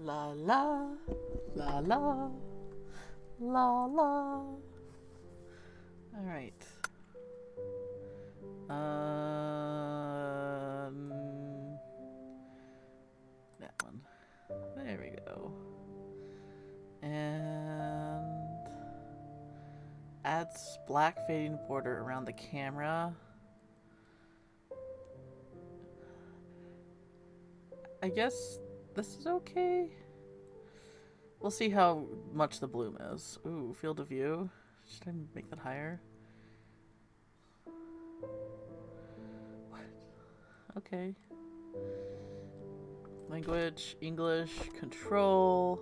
La la, la la, la la. All right. That one. There we go. And adds black fading border around the camera. I guess this is okay. We'll see how much the bloom is. Ooh, field of view. Should I make that higher? What? Okay. Language, English, control.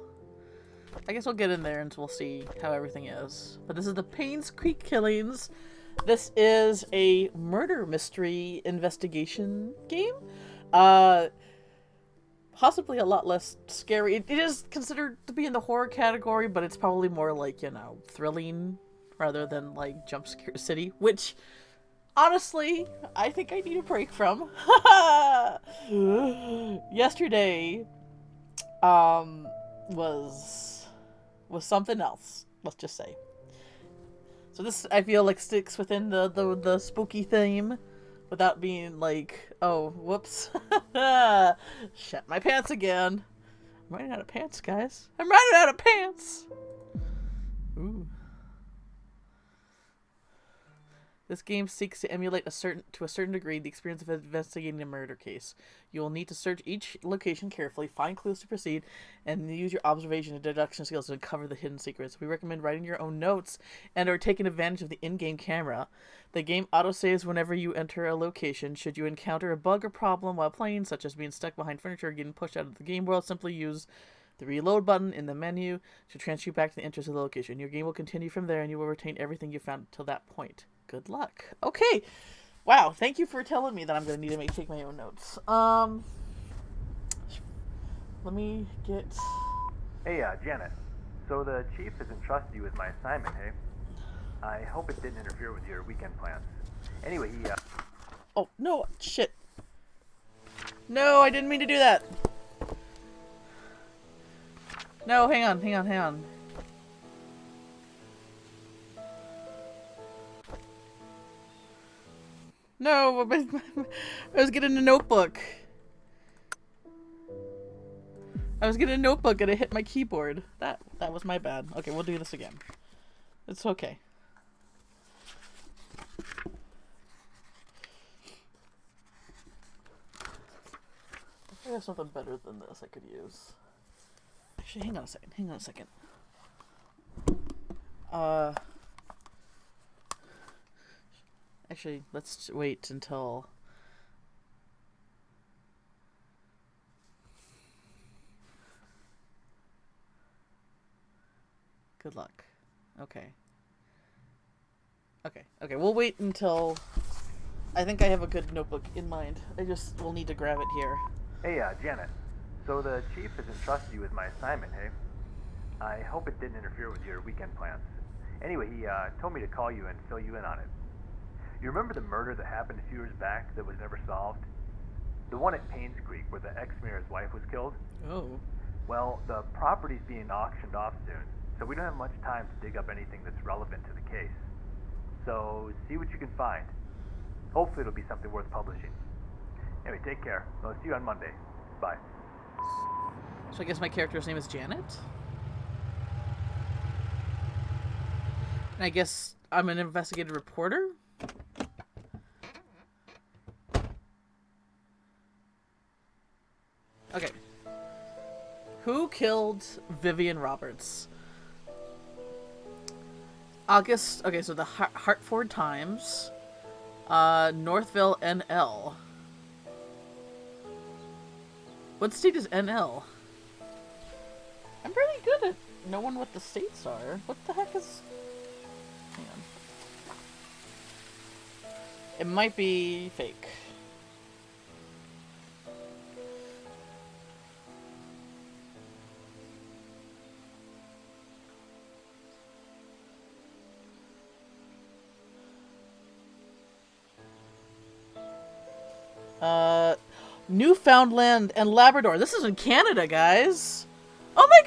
I guess we'll get in there and we'll see how everything is. But this is the Painscreek killings. This is a murder mystery investigation game. Possibly a lot less scary. It is considered to be in the horror category, but it's probably more like, you know, thrilling rather than like jump scare city, which honestly, I think I need a break from. Yesterday was something else, let's just say. So this, I feel like, sticks within the spooky theme without being like, oh, whoops. Shit my pants again. I'm running out of pants, guys. I'm running out of pants! Ooh. This game seeks to emulate to a certain degree the experience of investigating a murder case. You will need to search each location carefully, find clues to proceed, and use your observation and deduction skills to uncover the hidden secrets. We recommend writing your own notes and or taking advantage of the in-game camera. The game autosaves whenever you enter a location. Should you encounter a bug or problem while playing, such as being stuck behind furniture or getting pushed out of the game world, simply use the reload button in the menu to transfer you back to the entrance of the location. Your game will continue from there and you will retain everything you found till that point. Good luck. Okay. Wow. Thank you for telling me that I'm going to need to take my own notes. Let me get... Hey, Janet. So the chief has entrusted you with my assignment, hey? I hope it didn't interfere with your weekend plans. Anyway, Oh, no. Shit. No, I didn't mean to do that. No, hang on. No, I was getting a notebook. And it hit my keyboard. That was my bad. Okay, we'll do this again. It's okay. I have something better than this I could use. Actually, hang on a second. Actually, let's wait until... Good luck. Okay, we'll wait until... I think I have a good notebook in mind. I just will need to grab it here. Hey, Janet. So the chief has entrusted you with my assignment, hey? I hope it didn't interfere with your weekend plans. Anyway, he told me to call you and fill you in on it. You remember the murder that happened a few years back that was never solved? The one at Painscreek where the ex-mayor's wife was killed? Oh. Well, the property's being auctioned off soon, so we don't have much time to dig up anything that's relevant to the case. So, see what you can find. Hopefully it'll be something worth publishing. Anyway, take care. I'll see you on Monday. Bye. So I guess my character's name is Janet? And I guess I'm an investigative reporter? Okay. Who killed Vivian Roberts? August. Okay, so the Hartford Times. Northville, NL. What state is NL? I'm pretty good at knowing what the states are. What the heck is... Hang on. It might be fake. Newfoundland and Labrador. This is in Canada, guys. Oh my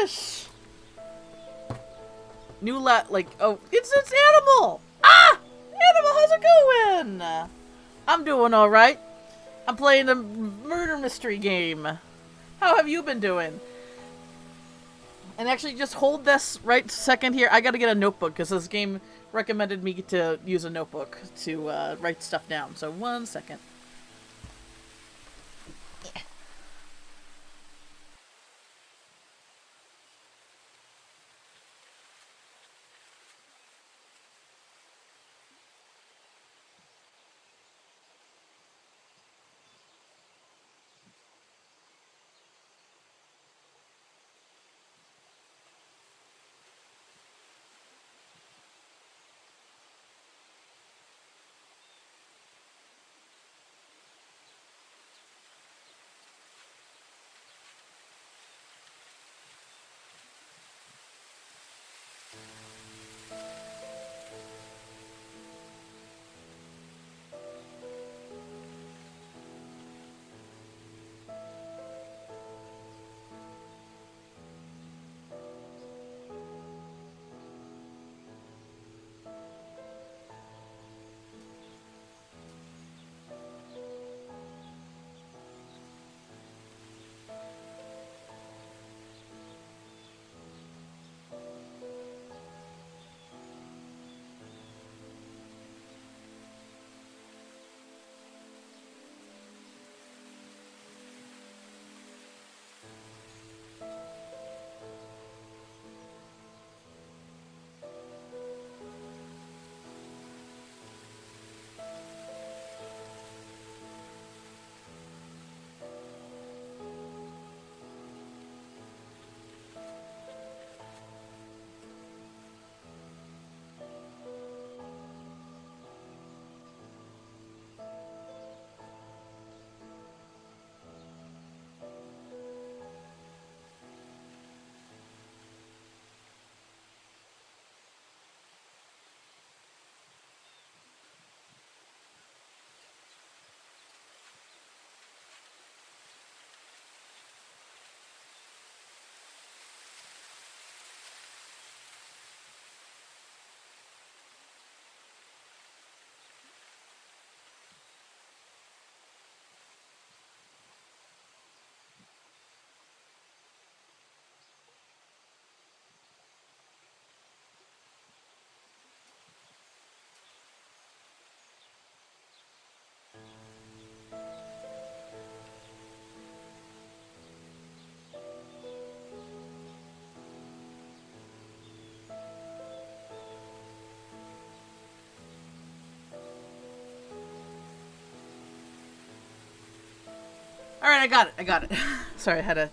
gosh! New oh, it's Animal! Ah! Animal, how's it going? I'm doing alright. I'm playing a murder mystery game. How have you been doing? And actually, just hold this right second here. I gotta get a notebook, because this game recommended me to use a notebook to write stuff down. So 1 second. Alright, I got it. Sorry, I had to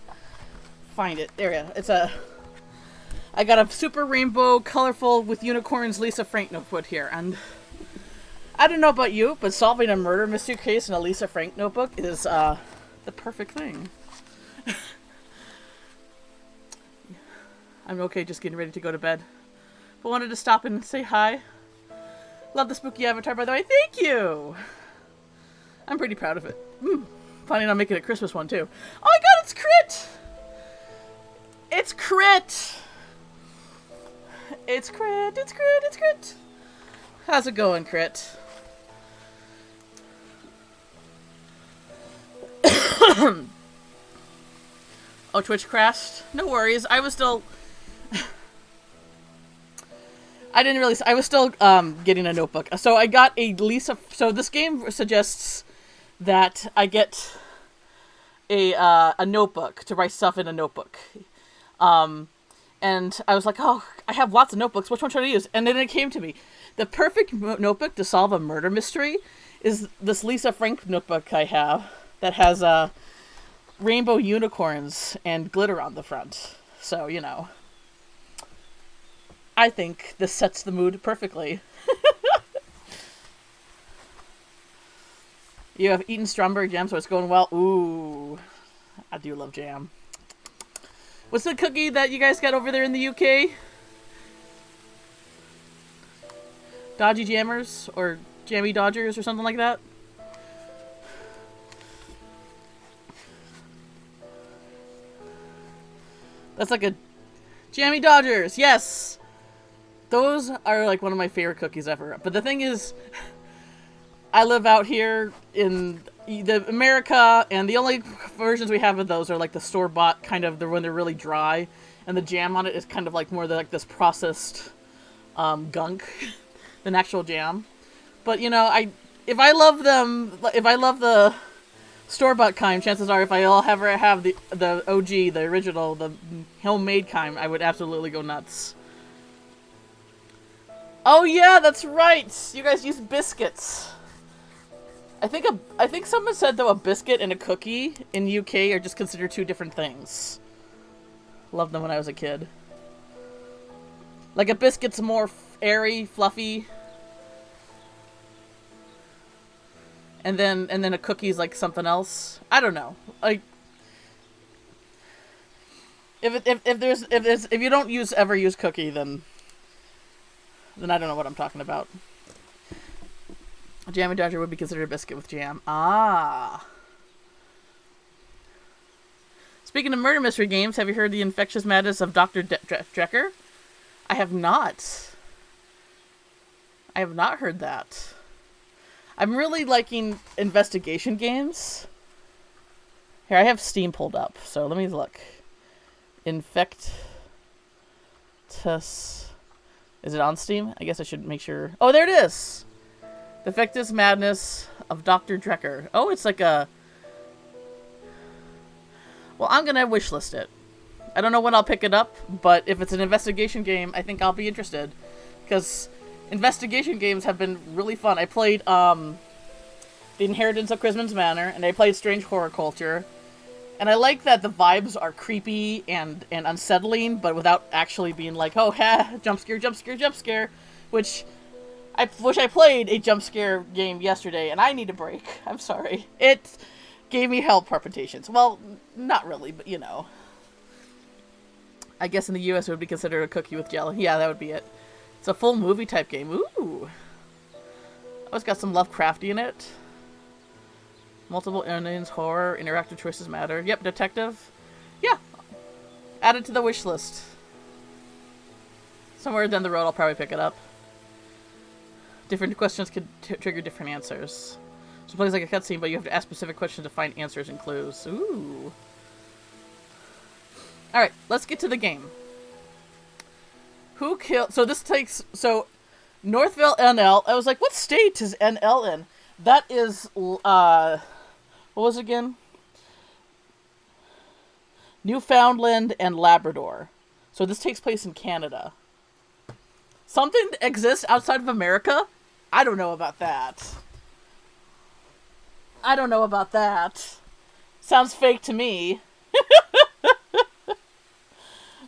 find it. There we go. I got a super rainbow, colorful, with unicorns Lisa Frank notebook here, and I don't know about you, but solving a murder mystery case in a Lisa Frank notebook is, the perfect thing. I'm okay just getting ready to go to bed, but wanted to stop and say hi. Love the spooky avatar, by the way. Thank you! I'm pretty proud of it. Planning on making a Christmas one, too. Oh my god, it's Crit! It's Crit! It's Crit, it's Crit, it's Crit! How's it going, Crit? Oh, Twitch crashed? No worries, I was still... I didn't really... I was still, getting a notebook. So I got a Lisa... So this game suggests that I get a notebook to write stuff in a notebook. And I was like, oh, I have lots of notebooks. Which one should I use? And then it came to me. The perfect notebook to solve a murder mystery is this Lisa Frank notebook I have that has rainbow unicorns and glitter on the front. So, you know. I think this sets the mood perfectly. You have eaten strawberry jam, so it's going well. Ooh, I do love jam. What's the cookie that you guys got over there in the UK? Dodgy Jammers? Or Jammy Dodgers or something like that? That's like a Jammy Dodgers. Yes, those are like one of my favorite cookies ever. But the thing is, I live out here in the America, and the only versions we have of those are like the store bought kind of when they're really dry, and the jam on it is kind of like more like this processed gunk than actual jam. But you know, if I love the store bought kind, chances are if I ever have the OG, the original, the homemade kind, I would absolutely go nuts. Oh yeah, that's right. You guys use biscuits. I think someone said though a biscuit and a cookie in UK are just considered two different things. Loved them when I was a kid. Like a biscuit's more airy, fluffy, and then a cookie's like something else. I don't know. Like if you don't ever use cookie, then I don't know what I'm talking about. A Jammy Dodger would be considered a biscuit with jam. Ah. Speaking of murder mystery games, have you heard the infectious madness of Dr. Drecker? I have not. I have not heard that. I'm really liking investigation games. Here, I have Steam pulled up, so let me look. Infectus. Is it on Steam? I guess I should make sure. Oh, there it is! The Infectious Madness of Dr. Drecker. Oh, it's like a... Well, I'm gonna wishlist it. I don't know when I'll pick it up, but if it's an investigation game, I think I'll be interested. Because investigation games have been really fun. I played, The Inheritance of Christmas Manor, and I played Strange Horror Culture. And I like that the vibes are creepy and unsettling, but without actually being like, oh, ha, jump scare, jump scare, jump scare. Which... I wish I played a jump scare game yesterday, and I need a break. I'm sorry. It gave me hell palpitations. Well, not really, but you know. I guess in the US it would be considered a cookie with jelly. Yeah, that would be it. It's a full movie type game. Ooh. Oh, it's got some Lovecrafty in it. Multiple endings, horror, interactive choices matter. Yep, detective. Yeah. Add it to the wish list. Somewhere down the road I'll probably pick it up. Different questions could trigger different answers. So it plays like a cutscene, but you have to ask specific questions to find answers and clues. Ooh. Alright, let's get to the game. Who killed... So this takes... So, Northville, NL. I was like, what state is NL in? That is, what was it again? Newfoundland and Labrador. So this takes place in Canada. Something exists outside of America? I don't know about that. I don't know about that. Sounds fake to me.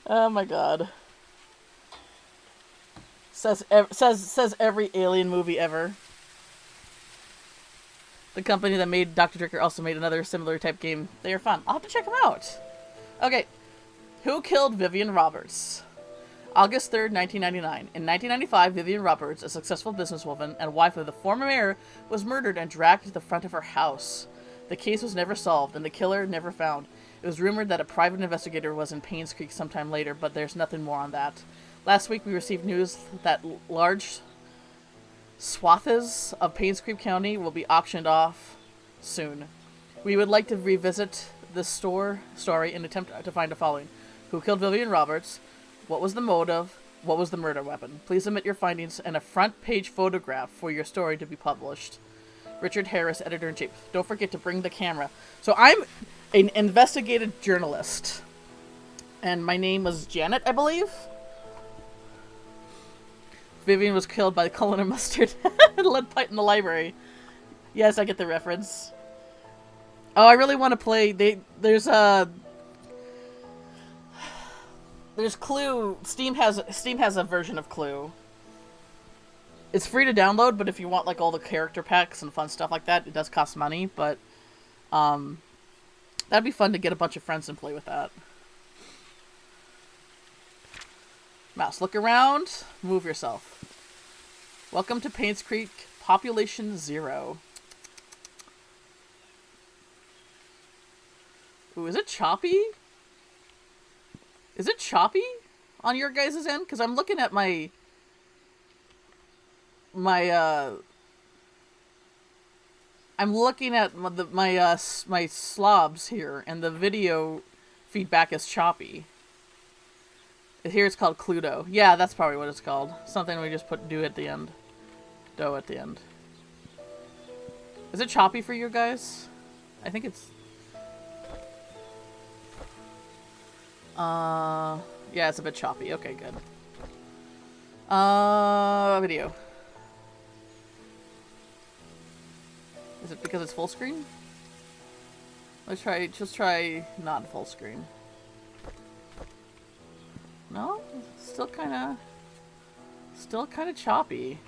Oh my god. Says every alien movie ever. The company that made Dr. Dricker also made another similar type game. They are fun. I'll have to check them out. Okay. Who killed Vivian Roberts? August 3rd, 1999. In 1995, Vivian Roberts, a successful businesswoman and wife of the former mayor, was murdered and dragged to the front of her house. The case was never solved, and the killer never found. It was rumored that a private investigator was in Painscreek sometime later, but there's nothing more on that. Last week, we received news that large swaths of Painscreek County will be auctioned off soon. We would like to revisit this story in an attempt to find the following. Who killed Vivian Roberts? What was the motive? What was the murder weapon? Please submit your findings and a front-page photograph for your story to be published. Richard Harris, Editor-in-Chief. Don't forget to bring the camera. So I'm an investigative journalist. And my name was Janet, I believe? Vivian was killed by culinary mustard and lead pipe in the library. Yes, I get the reference. Oh, I really want to play... There's Clue. Steam has a version of Clue. It's free to download, but if you want like all the character packs and fun stuff like that, it does cost money, but that'd be fun to get a bunch of friends and play with that. Mouse, look around, move yourself. Welcome to Painscreek, population 0. Ooh, is it choppy? Is it choppy on your guys' end? Because I'm looking at my I'm looking at my slobs here, and the video feedback is choppy. Here it's called Cluedo. Yeah, that's probably what it's called. Something we just do at the end. Dough at the end. Is it choppy for you guys? I think it's... yeah, it's a bit choppy. Okay, good. Video. Is it because it's full screen? Let's try, just try not full screen. No? Still kinda choppy.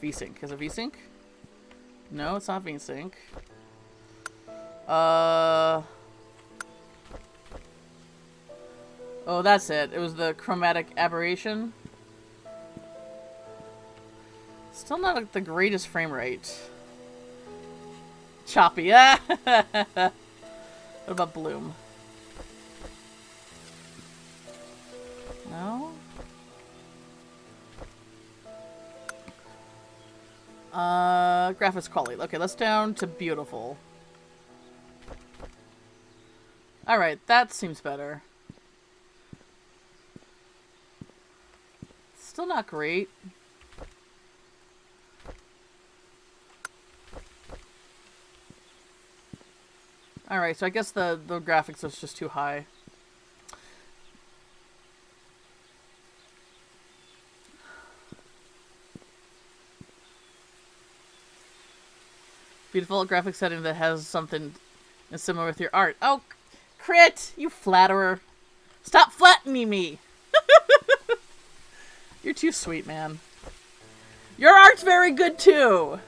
VSync. Is it VSync? No, it's not VSync. Oh, that's it. It was the chromatic aberration. Still not like the greatest frame rate. Choppy. Ah! What about Bloom? No? Graphics quality. Okay, let's down to beautiful. Alright, that seems better. Still not great. Alright, so I guess the graphics is just too high. Beautiful graphic setting that has something similar with your art. Oh, Crit! You flatterer. Stop flattening me! You're too sweet, man. Your art's very good, too!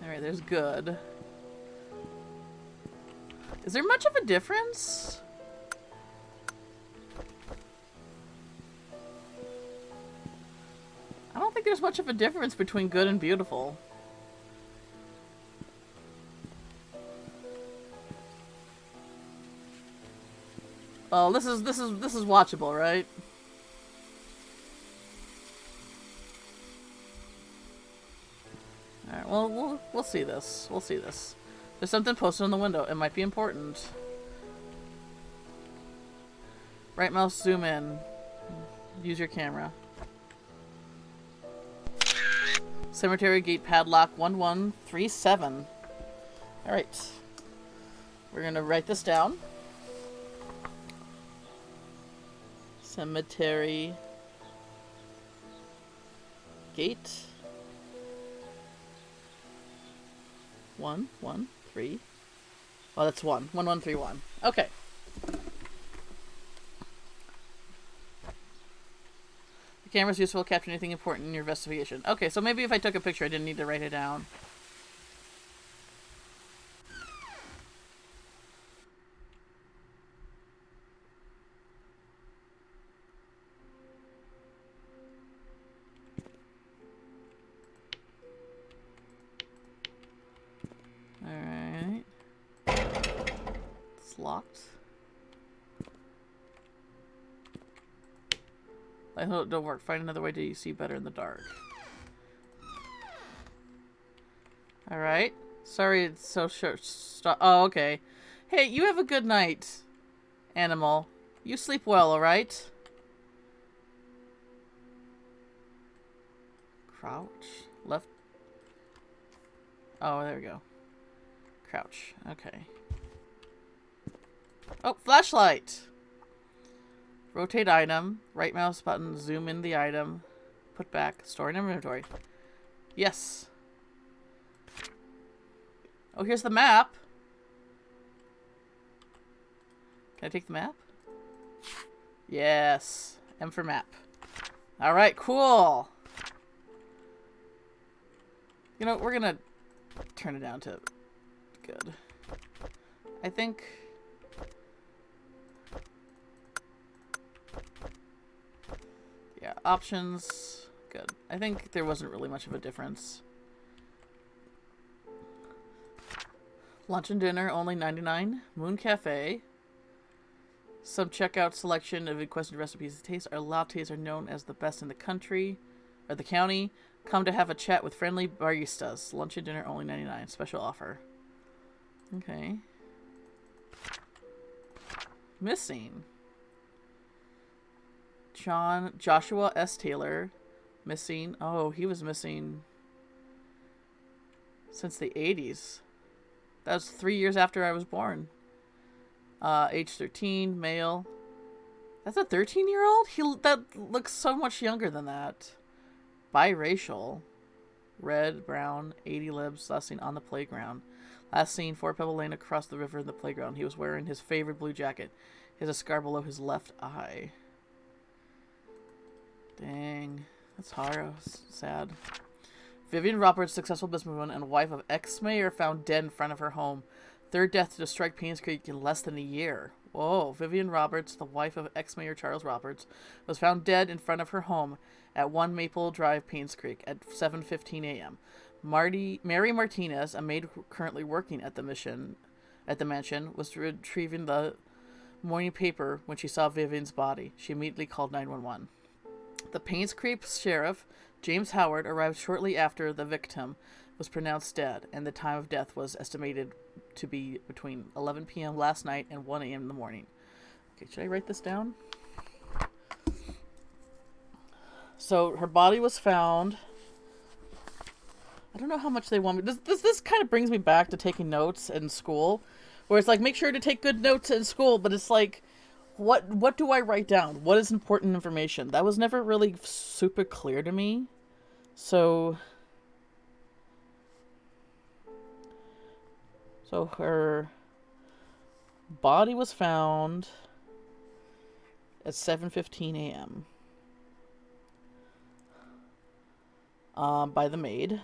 Alright, there's good. Is there much of a difference? I don't think there's much of a difference between good and beautiful. Well, this is watchable, right? Alright, well, we'll see this. We'll see this. There's something posted on the window. It might be important. Right mouse, zoom in. Use your camera. Cemetery gate padlock 1137. Alright. We're gonna write this down. Cemetery gate 113. Oh, that's 1131. Okay. The camera's useful to capture anything important in your investigation. Okay, so maybe if I took a picture, I didn't need to write it down. Alright. It's locked. I hope it don't work. Find another way to see better in the dark. Alright. Sorry it's so short. Stop. Oh, okay. Hey, you have a good night, animal. You sleep well, alright? Crouch. Left. Oh, there we go. Crouch. Okay. Oh, flashlight! Rotate item. Right mouse button. Zoom in the item. Put back. Store in inventory. Yes. Oh, here's the map. Can I take the map? Yes. M for map. Alright, cool. You know, we're gonna turn it down to good. I think... Yeah. Options. Good. I think there wasn't really much of a difference. Lunch and dinner, only $99. Moon Cafe. Some checkout selection of requested recipes and tastes. Our lattes are known as the best in the country, or the county. Come to have a chat with friendly baristas. Lunch and dinner, only $99. Special offer. Okay. Missing. Joshua S. Taylor. Missing. Oh, he was missing since the 80s. That was 3 years after I was born. Age 13, male. That's a 13-year-old? That looks so much younger than that. Biracial. Red, brown, 80 libs, last seen on the playground. Last seen, 4 Pebble Lane across the river in the playground. He was wearing his favorite blue jacket. He has a scar below his left eye. Dang. That's hard. Sad. Vivian Roberts, successful businesswoman and wife of ex-mayor, found dead in front of her home. Third death to strike Painscreek in less than a year. Whoa. Vivian Roberts, the wife of ex-mayor Charles Roberts, was found dead in front of her home at 1 Maple Drive, Painscreek at 7:15 a.m. Mary Martinez, a maid currently working at the mansion, was retrieving the morning paper when she saw Vivian's body. She immediately called 911. The Painscreek sheriff, James Howard, arrived shortly after the victim was pronounced dead, and the time of death was estimated to be between 11 p.m. last night and 1 a.m. in the morning. Okay, should I write this down? So her body was found. I don't know how much they want me. This kind of brings me back to taking notes in school, where it's like, make sure to take good notes in school, but it's like, what do I write down? What is important information? That was never really super clear to me. So her body was found at 7:15 a.m. By the maid.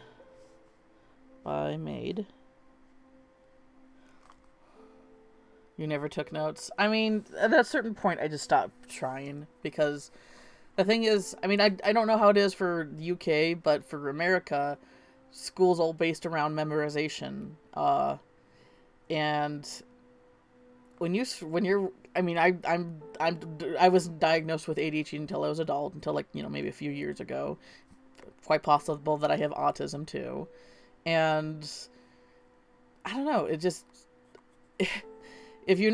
You never took notes? I mean, at a certain point, I just stopped trying, because the thing is, I mean, I don't know how it is for the UK, but for America, school's all based around memorization. And when you're, I mean, I was diagnosed with ADHD until I was adult, until like, maybe a few years ago. Quite possible that I have autism too. And I don't know, it just, if your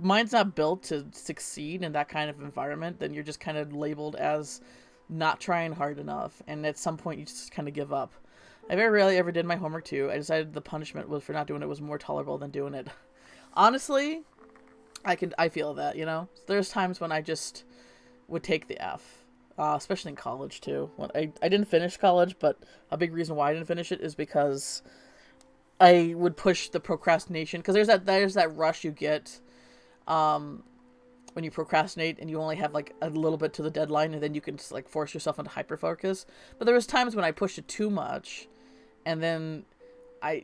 mind's not built to succeed in that kind of environment, then you're just kind of labeled as not trying hard enough, and at some point you just kind of give up. I very rarely ever did my homework too. I decided the punishment for not doing it was more tolerable than doing it. Honestly, I feel that, there's times when I just would take the F. Especially in college too. When I didn't finish college, but a big reason why I didn't finish it is because I would push the procrastination. Because there's that rush you get when you procrastinate and you only have like a little bit to the deadline, and then you can just like force yourself into hyperfocus. But there was times when I pushed it too much, and then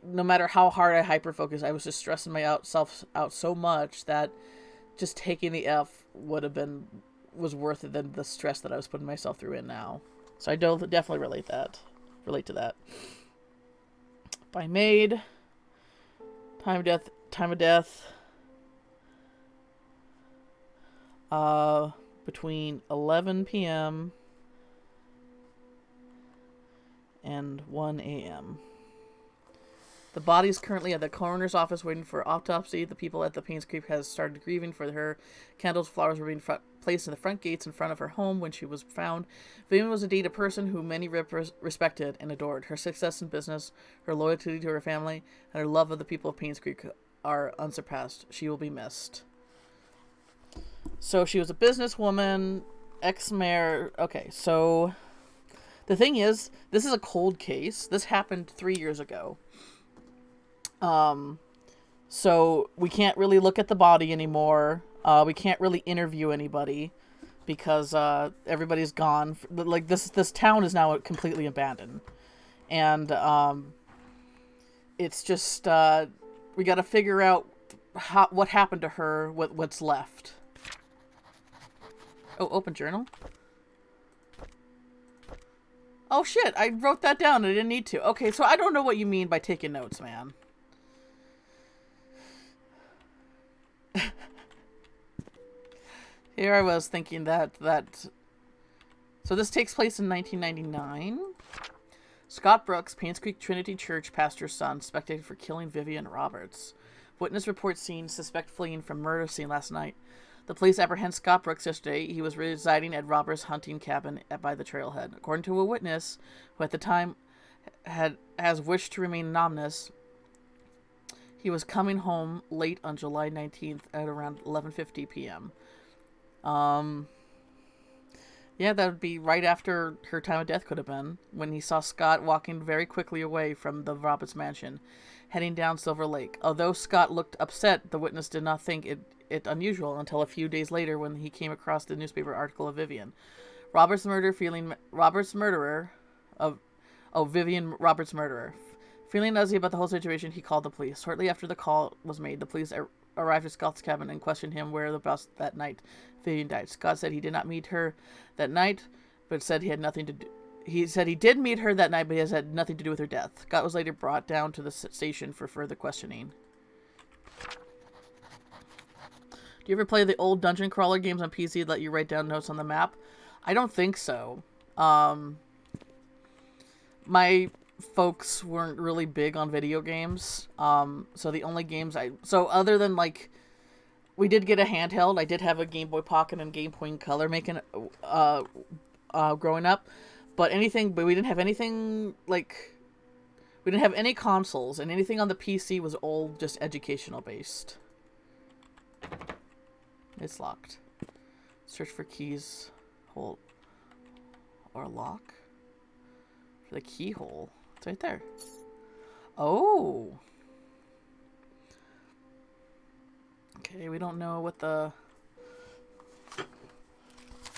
no matter how hard I hyperfocus, I was just stressing myself out so much that just taking the F was worth it than the stress that I was putting myself through in now. So I definitely relate to that. By maid. Time of death. Between 11 p.m. and 1 a.m. The body is currently at the coroner's office waiting for autopsy. The people at the Painscreek has started grieving for her. Candles, flowers were being placed in the front gates in front of her home when she was found. Vivian was indeed a person who many respected and adored. Her success in business, her loyalty to her family, and her love of the people of Painscreek are unsurpassed. She will be missed. So she was a businesswoman, ex-mayor. Okay, so the thing is, this is a cold case. This happened 3 years ago. So we can't really look at the body anymore. We can't really interview anybody because everybody's gone. Like this town is now completely abandoned, and it's just we got to figure out what happened to her, what's left. Oh, open journal? Oh shit, I wrote that down and I didn't need to. Okay, so I don't know what you mean by taking notes, man. Here I was thinking that... So this takes place in 1999. Scott Brooks, Painscreek Trinity Church pastor's son, suspected for killing Vivian Roberts. Witness reports seen suspect fleeing from murder scene last night. The police apprehend Scott Brooks yesterday. He was residing at Roberts' hunting cabin by the trailhead. According to a witness, who at the time has wished to remain anonymous, he was coming home late on July 19th at around 11:50 p.m. Yeah, that would be right after her time of death could have been, when he saw Scott walking very quickly away from the Roberts mansion, heading down Silver Lake. Although Scott looked upset, the witness did not think it unusual until a few days later when he came across the newspaper article of Vivian. Vivian Roberts' murderer. Feeling uneasy about the whole situation, he called the police. Shortly after the call was made, the police arrived at Scott's cabin and questioned him whereabouts that night Vivian died. Scott said he did not meet her that night, but said he had nothing to do. He said he did meet her that night, but he has had nothing to do with her death. Scott was later brought down to the station for further questioning. Do you ever play the old dungeon crawler games on PC that let you write down notes on the map? I don't think so. My folks weren't really big on video games. So the only games other than like, we did get a handheld. I did have a Game Boy Pocket and Game Boy Color growing up. But we didn't have anything like, we didn't have any consoles, and anything on the PC was all just educational based. It's locked. Search for keys, hole, or lock. For the keyhole. It's right there. Oh. Okay, we don't know what the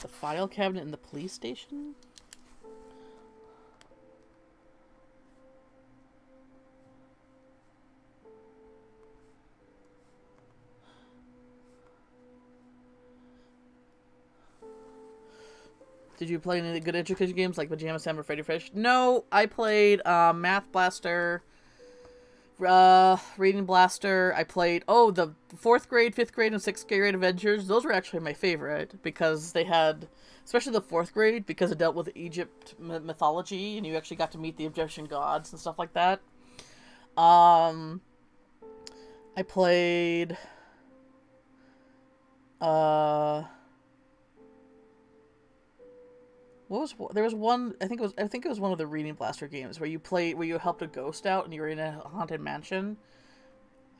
file cabinet in the police station? Did you play any good education games like Pajama Sam or Freddy Fish? No, I played Math Blaster, Reading Blaster. I played, the 4th grade, 5th grade, and 6th grade adventures. Those were actually my favorite because they had, especially the 4th grade, because it dealt with Egypt mythology and you actually got to meet the Egyptian gods and stuff like that. I played there was one, I think it was one of the Reading Blaster games where you helped a ghost out and you were in a haunted mansion.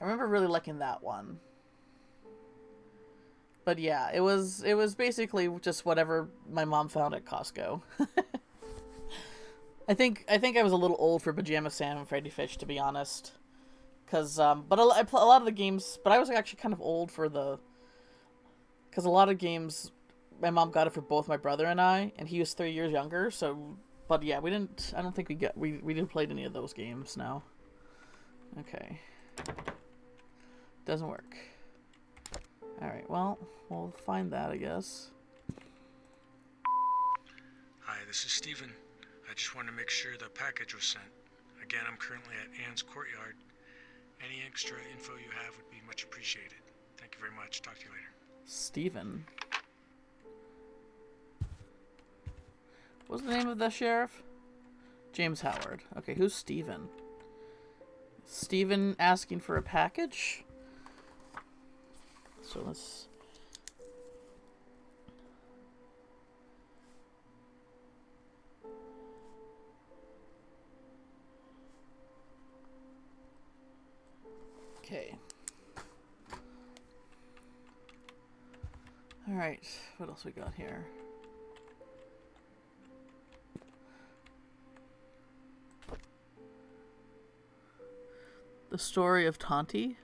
I remember really liking that one. But yeah, it was basically just whatever my mom found at Costco. I think I was a little old for Pajama Sam and Freddy Fish, to be honest. Cause but a lot of the games, but I was actually kind of old for because a lot of games, my mom got it for both my brother and I, and he was 3 years younger. So, but yeah, I don't think we didn't play any of those games. No. Okay. Doesn't work. All right. Well, we'll find that, I guess. Hi, this is Steven. I just wanted to make sure the package was sent. Again, I'm currently at Anne's Courtyard. Any extra info you have would be much appreciated. Thank you very much. Talk to you later. Steven. What's the name of the sheriff? James Howard. Okay, who's Steven? Steven asking for a package? So let's... Okay. Alright, what else we got here? The story of Tonti?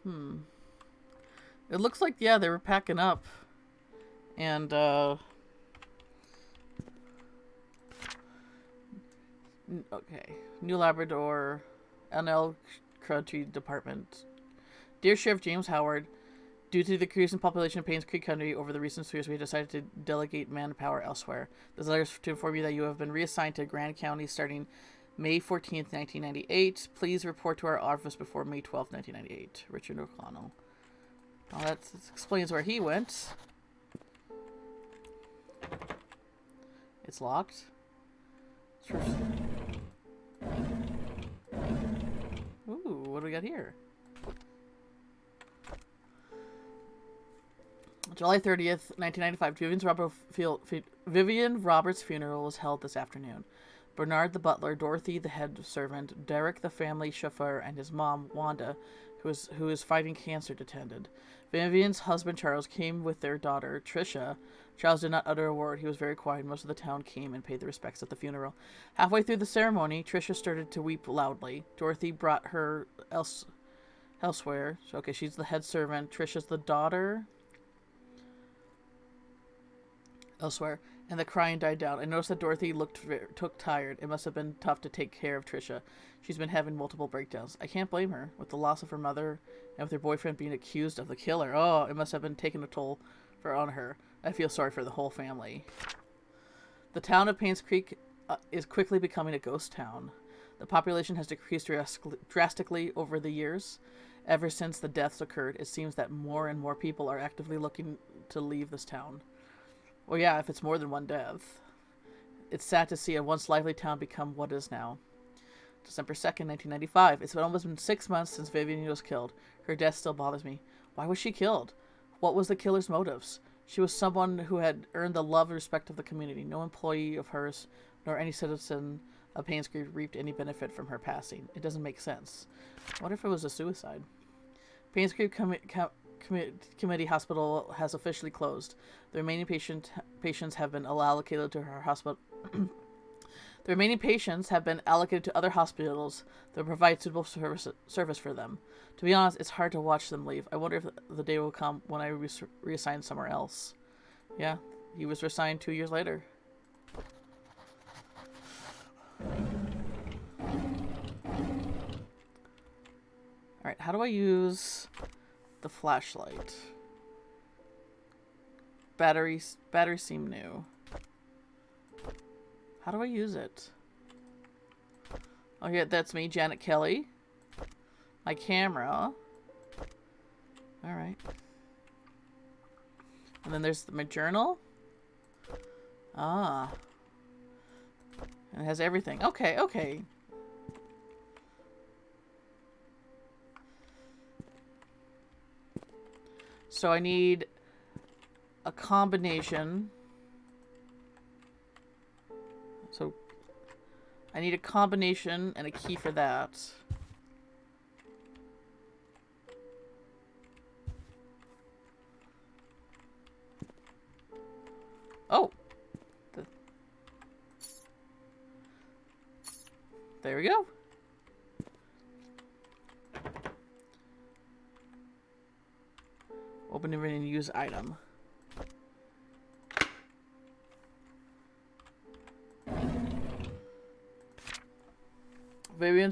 It looks like, yeah, they were packing up. And, okay. New Labrador, NL Crutchy Department. Dear Sheriff James Howard, Due to the decreasing population of Painscreek County over the recent years, we have decided to delegate manpower elsewhere. This letter is to inform you that you have been reassigned to Grand County starting May 14th, 1998. Please report to our office before May 12th, 1998. Richard O'Connell. Well, that explains where he went. It's locked. Ooh, what do we got here? July 30th, 1995, Vivian Roberts' funeral was held this afternoon. Bernard the butler, Dorothy the head servant, Derek the family chauffeur, and his mom, Wanda, who is fighting cancer, attended. Vivian's husband, Charles, came with their daughter, Tricia. Charles did not utter a word. He was very quiet. Most of the town came and paid their respects at the funeral. Halfway through the ceremony, Tricia started to weep loudly. Dorothy brought her elsewhere. Okay, she's the head servant. Tricia's the daughter. Elsewhere, and the crying died down. I noticed that Dorothy looked tired. It must have been tough to take care of Tricia. She's been having multiple breakdowns. I can't blame her. With the loss of her mother and with her boyfriend being accused of the killer, oh, it must have been taking a toll on her. I feel sorry for the whole family. The town of Painscreek is quickly becoming a ghost town. The population has decreased drastically over the years. Ever since the deaths occurred, it seems that more and more people are actively looking to leave this town. Well, yeah, if it's more than one death. It's sad to see a once lively town become what it is now. December 2nd, 1995. It's almost been 6 months since Vivian was killed. Her death still bothers me. Why was she killed? What was the killer's motives? She was someone who had earned the love and respect of the community. No employee of hers, nor any citizen of Painscreek reaped any benefit from her passing. It doesn't make sense. What if it was a suicide? Painscreek Committee Hospital has officially closed. The remaining patients have been allocated to her hospital. The remaining patients have been allocated to other hospitals that provide suitable service for them. To be honest, it's hard to watch them leave. I wonder if the day will come when I reassigned somewhere else. Yeah, he was reassigned 2 years later. Alright, how do I use the flashlight? Batteries seem new. How do I use it? Oh yeah, that's me, Janet Kelly. My camera. Alright. And then there's my journal. Ah. And it has everything. Okay, okay. So I need a combination. So I need a combination and a key for that. Oh. There we go. Open and use item. Vivian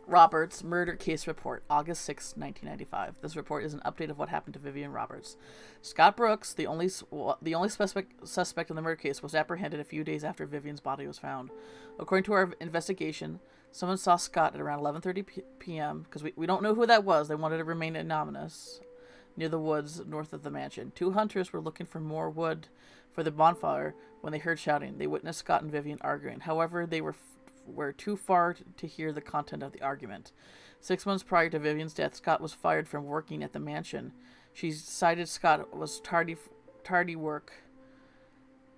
Roberts murder case report, August 6, 1995. This report is an update of what happened to Vivian Roberts. Scott Brooks, the only suspect in the murder case, was apprehended a few days after Vivian's body was found. According to our investigation, someone saw Scott at around 11:30 p.m. because we don't know who that was. They wanted to remain anonymous. Near the woods north of the mansion. 2 hunters were looking for more wood for the bonfire when they heard shouting. They witnessed Scott and Vivian arguing. However, they were too far to hear the content of the argument. 6 months prior to Vivian's death, Scott was fired from working at the mansion. She cited Scott was tardy work.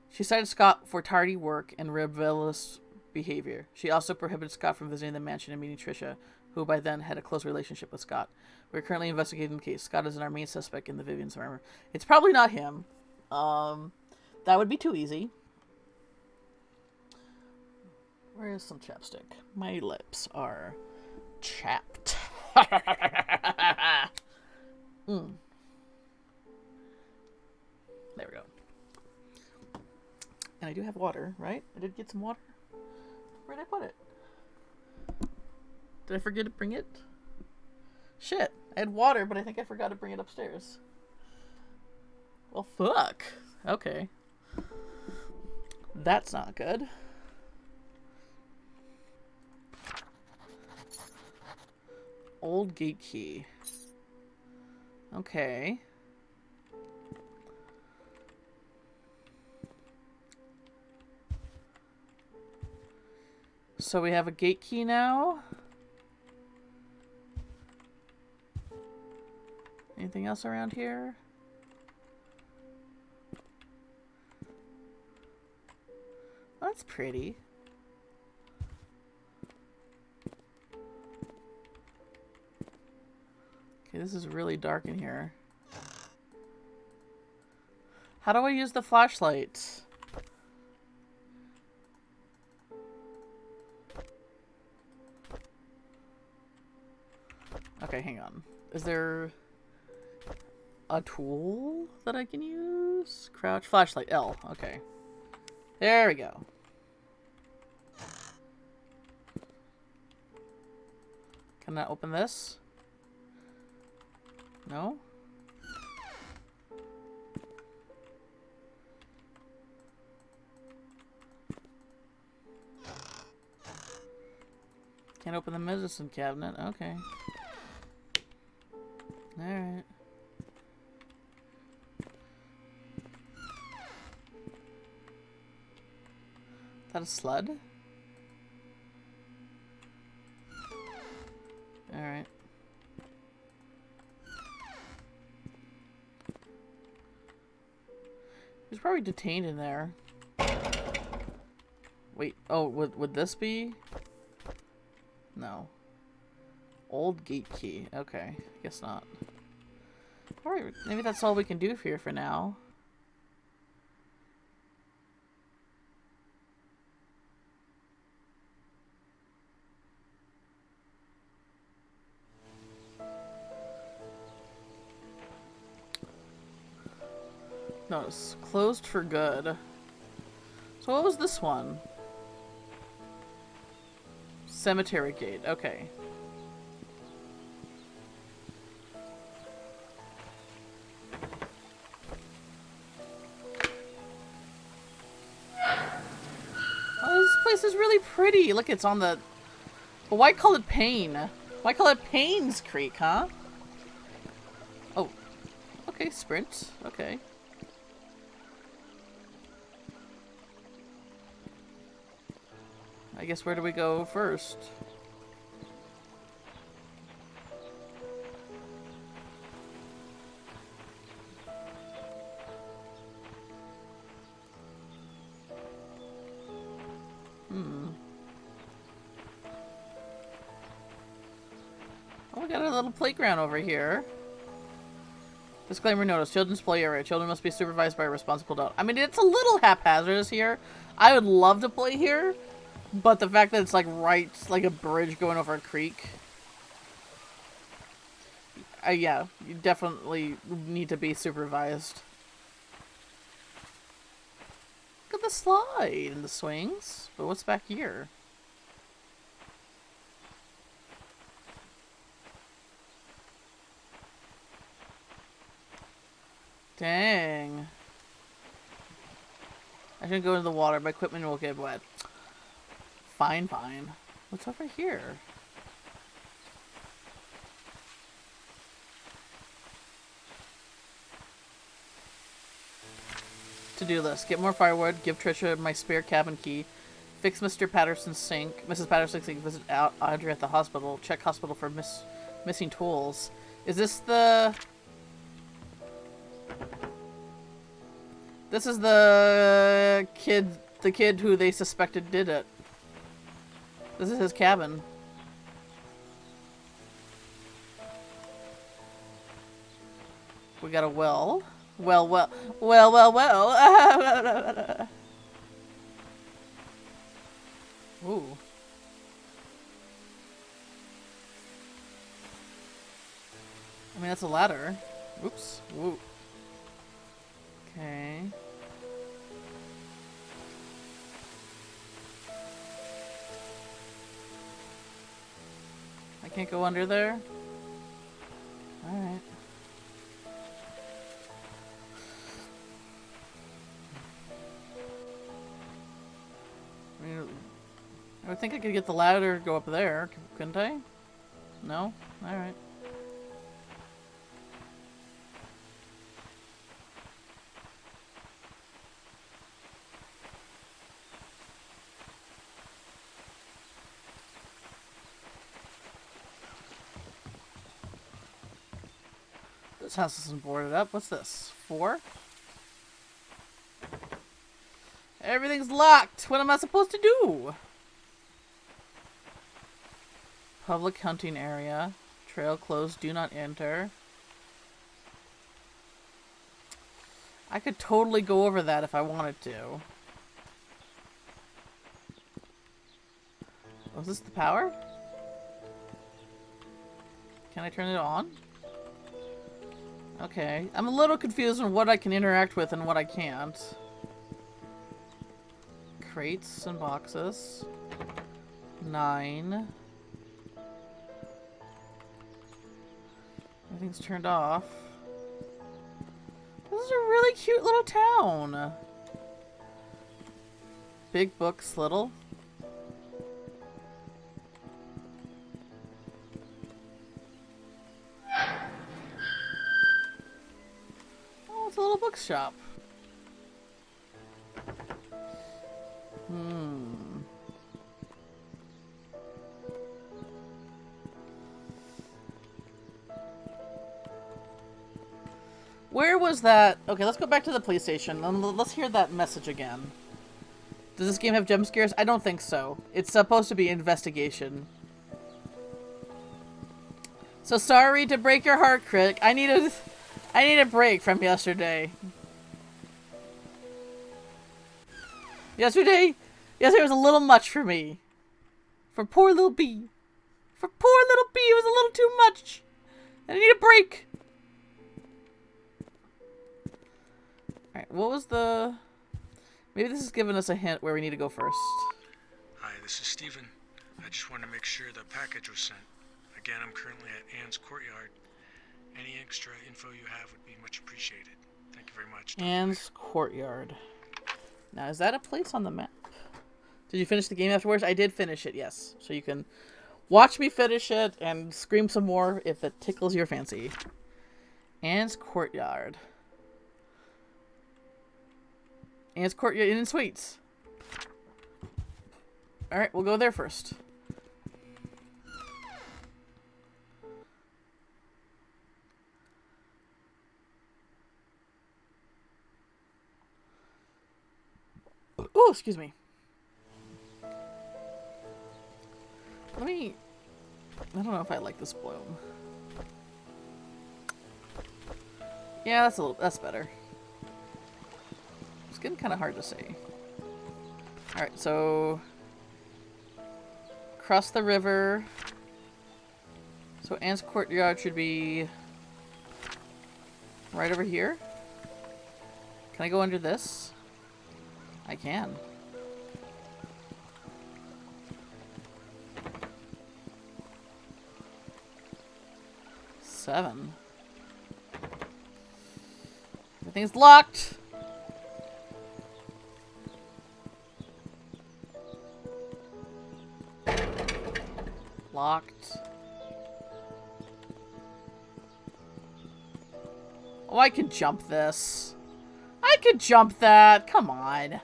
She cited Scott for tardy work and rebellious behavior. She also prohibited Scott from visiting the mansion and meeting Tricia, who by then had a close relationship with Scott. We're currently investigating the case. Scott is our main suspect in the Vivian's murder. It's probably not him. That would be too easy. Where is some chapstick? My lips are chapped. There we go. And I do have water, right? I did get some water. Where'd I put it? Did I forget to bring it? Shit. I had water, but I think I forgot to bring it upstairs. Well, fuck. Okay. That's not good. Old gate key. Okay. So we have a gate key now. Anything else around here? Oh, that's pretty. Okay, this is really dark in here. How do I use the flashlight? Okay, hang on. Is there a tool that I can use? Crouch, flashlight, L. Okay. There we go. Can I open this? No? Can't open the medicine cabinet. Okay. Alright. Is that a sled? Alright. He's probably detained in there. Wait, oh, would this be? No. Old gate key. Okay, guess not. Alright, maybe that's all we can do here for now. No, it's closed for good. So what was this one? Cemetery gate. Okay. Oh, this place is really pretty. Look, it's on the... But why call it Pain? Why call it Painscreek, huh? Oh. Okay, sprint. Okay. I guess where do we go first? Oh, we got a little playground over here. Disclaimer notice, children's play area. Children must be supervised by a responsible adult. I mean, it's a little haphazardous here. I would love to play here, but the fact that it's like right, like a bridge going over a creek. Yeah, you definitely need to be supervised. Look at the slide and the swings. But what's back here? Dang. I shouldn't go into the water. My equipment will get wet. Fine, fine. What's over here? To-do list. Get more firewood. Give Trisha my spare cabin key. Fix Mr. Patterson's sink. Mrs. Patterson's sink. Visit Audrey at the hospital. Check hospital for missing tools. Is this the... This is the kid who they suspected did it. This is his cabin. We got a well. Well. Ooh. I mean, that's a ladder. Oops. Woo. Okay. I can't go under there? Alright. I would think I could get the ladder to go up there, couldn't I? No? Alright. This house isn't boarded up. What's this? 4? Everything's locked! What am I supposed to do? Public hunting area. Trail closed. Do not enter. I could totally go over that if I wanted to. Was this the power? Can I turn it on? Okay. I'm a little confused on what I can interact with and what I can't. Crates and boxes. 9. Everything's turned off. This is a really cute little town. Big books, little. Oh, it's a little bookshop. Where was that? Okay, let's go back to the police station. Let's hear that message again. Does this game have jump scares? I don't think so. It's supposed to be investigation. So sorry to break your heart, Critic. I need a break from yesterday. Yesterday was a little much for me. For poor little B. For poor little B, it was a little too much. I need a break. Alright, what was the... Maybe this is giving us a hint where we need to go first. Hi, this is Steven. I just wanted to make sure the package was sent. Again, I'm currently at Anne's courtyard. Any extra info you have would be much appreciated. Thank you very much. Anne's courtyard. Now, is that a place on the map? Did you finish the game afterwards? I did finish it, yes. So you can watch me finish it and scream some more if it tickles your fancy. Anne's courtyard. Anne's courtyard Inn and Suites. Alright, we'll go there first. Oh, excuse me. I don't know if I like this bloom. Yeah, that's better. It's getting kind of hard to say. Alright, so... Cross the river. So Anne's courtyard should be... right over here. Can I go under this? I can. Seven. Everything's locked! Locked. Oh, I can jump this. I could jump that. Come on.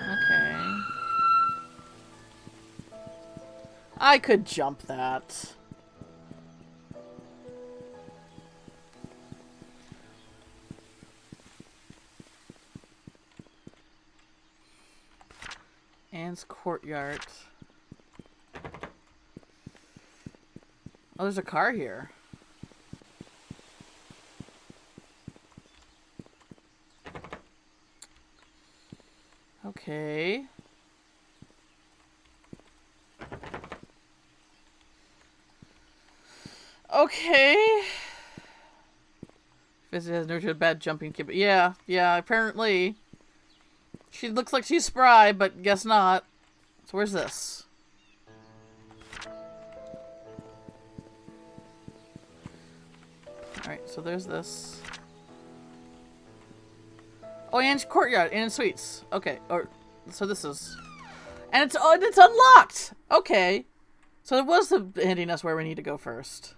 Okay. I could jump that. Anne's courtyard. Oh, there's a car here. Okay. Okay. Visit has nurtured a bad jumping kid. Yeah, apparently. She looks like she's spry, but guess not. So where's this? Alright, so there's this. Oh, and courtyard, and suites. Okay, or so this is, and it's unlocked. Okay, so it was hinting us where we need to go first.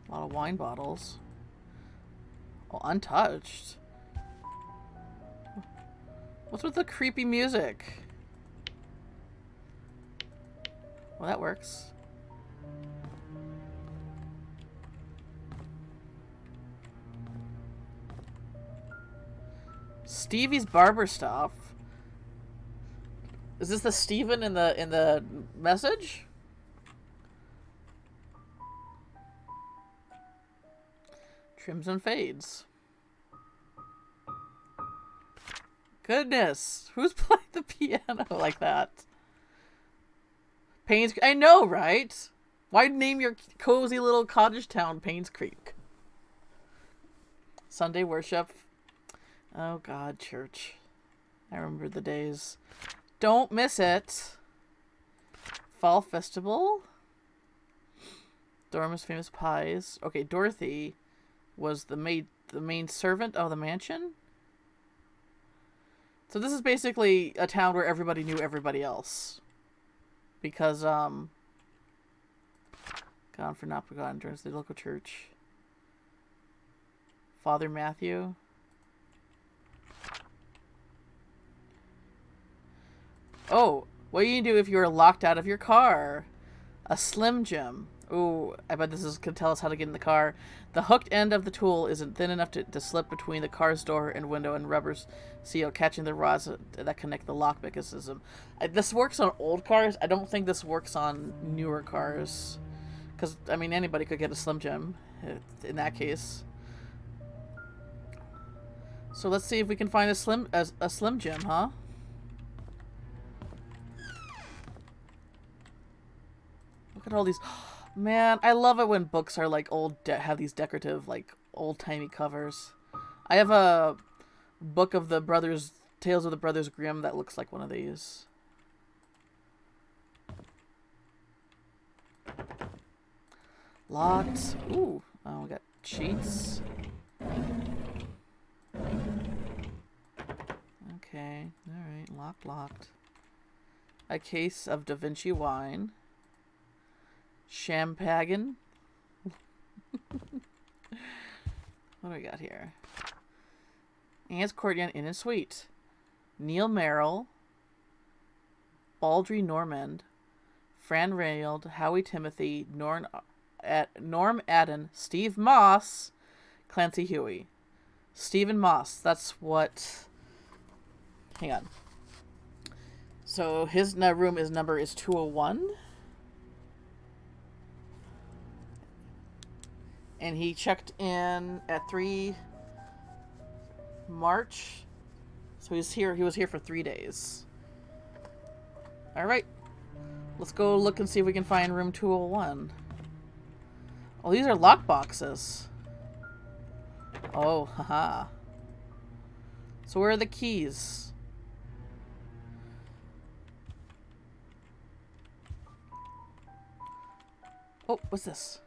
A lot of wine bottles. Oh, untouched. What's with the creepy music? Well, that works. Stevie's barber stuff. Is this the Steven in the message? Trims and fades. Goodness, who's playing the piano like that? Painscreek. I know, right? Why name your cozy little cottage town Painscreek? Sunday worship. Oh God, church. I remember the days. Don't miss it. Fall festival. Dorma's famous pies. Okay, Dorothy was the main servant of the mansion. So this is basically a town where everybody knew everybody else. Because, Gone for not forgotten, joins the local church. Father Matthew. Oh, what do you do if you are locked out of your car? A Slim Jim. Ooh, I bet this can tell us how to get in the car. The hooked end of the tool isn't thin enough to slip between the car's door and window and rubber seal, catching the rods that connect the lock mechanism. This works on old cars. I don't think this works on newer cars. Because, I mean, anybody could get a Slim Jim in that case. So let's see if we can find a Slim Jim, huh? Look at all these. Man, I love it when books are like have these decorative, like old-timey covers. I have a book of Tales of the Brothers Grimm that looks like one of these. Locked. Ooh. Oh, we got cheats. Okay. Alright. Locked. A case of Da Vinci wine. Champagne. What do we got here? Anne's Courtyard Inn and Suite. Neil Merrill. Baldry Normand. Fran Railed. Howie Timothy. Norm Adden. Steve Moss. Clancy Huey. Stephen Moss. That's what... Hang on. So his room number is 201. And he checked in at 3 March. So he was here for 3 days. Alright. Let's go look and see if we can find room 201. Oh, these are lock boxes. Oh, haha. So where are the keys? Oh, what's this?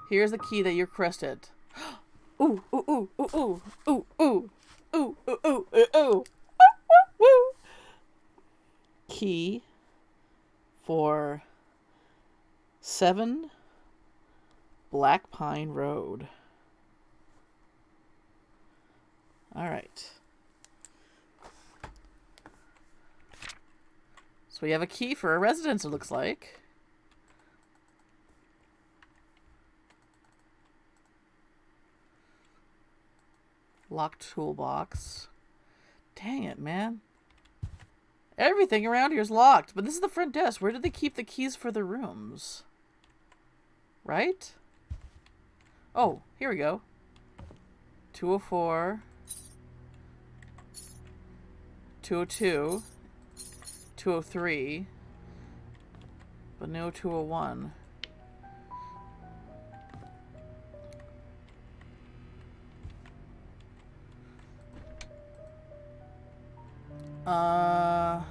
Here's the key that you requested. Ooh, ooh, ooh, ooh, ooh, ooh, ooh, ooh, ooh, ooh, ooh, ooh, woo. Key for 7 Black Pine Road. All right. So we have a key for a residence, it looks like. Locked toolbox. Dang it, man. Everything around here is locked. But this is the front desk. Where did they keep the keys for the rooms? Right? Oh, here we go. 204. 202. 203. But no 201. Oh.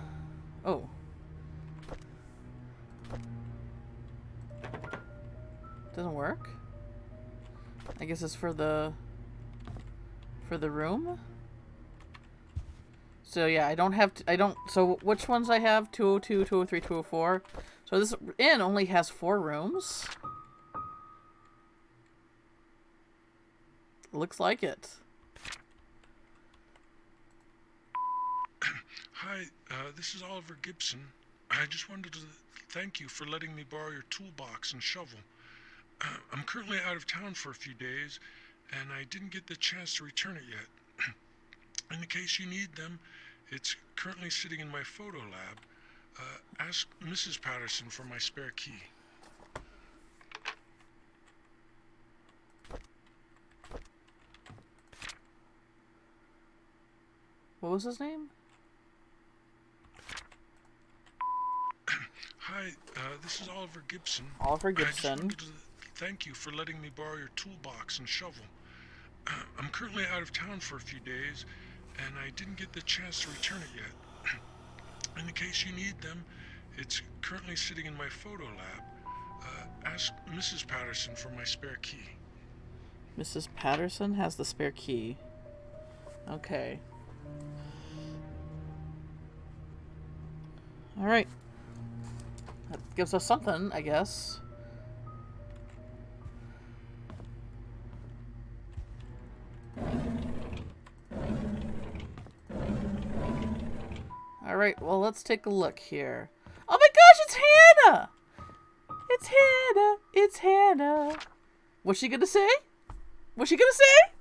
Doesn't work? I guess it's for the room? So yeah, I don't have to, I don't, so which ones I have? 202, 203, 204. So this inn only has 4 rooms. Looks like it. Hi, this is Oliver Gibson. I just wanted to thank you for letting me borrow your toolbox and shovel. I'm currently out of town for a few days, and I didn't get the chance to return it yet. In the case you need them, it's currently sitting in my photo lab. Ask Mrs. Patterson for my spare key. What was his name? Hi, this is Oliver Gibson. Oliver I just Gibson. wanted to thank you for letting me borrow your toolbox and shovel. I'm currently out of town for a few days, and I didn't get the chance to return it yet. In the case you need them, it's currently sitting in my photo lab. Ask Mrs. Patterson for my spare key. Mrs. Patterson has the spare key. Okay. Alright. That gives us something, I guess. Alright, well, let's take a look here. Oh my gosh, it's Hannah! It's Hannah! It's Hannah! What's she gonna say? What's she gonna say?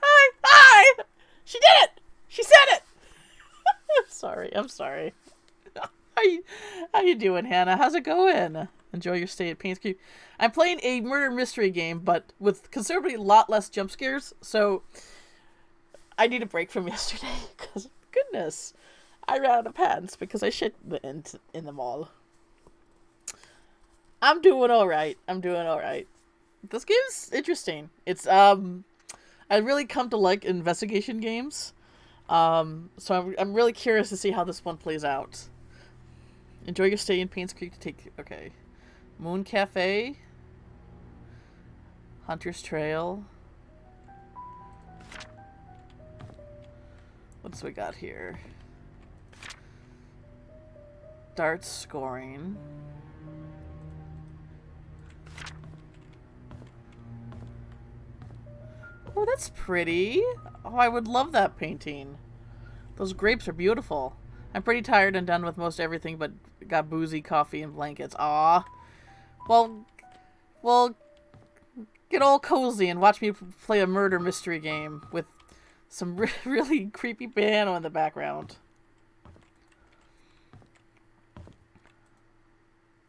Hi! Hi! She did it! She said it! I'm sorry. How you doing, Hannah? How's it going? Enjoy your stay at Painscreek. I'm playing a murder mystery game, but with considerably a lot less jump scares, so I need a break from yesterday, because, goodness, I ran out of pants because I shit in the mall. I'm doing alright. This game's interesting. It's, I really come to like investigation games, so I'm really curious to see how this one plays out. Enjoy your stay in Painscreek to take... Okay. Moon Cafe. Hunter's Trail. What's we got here? Darts scoring. Oh, that's pretty. Oh, I would love that painting. Those grapes are beautiful. I'm pretty tired and done with most everything, but got boozy, coffee, and blankets. Aw. Well, get all cozy and watch me play a murder mystery game with some really creepy piano in the background.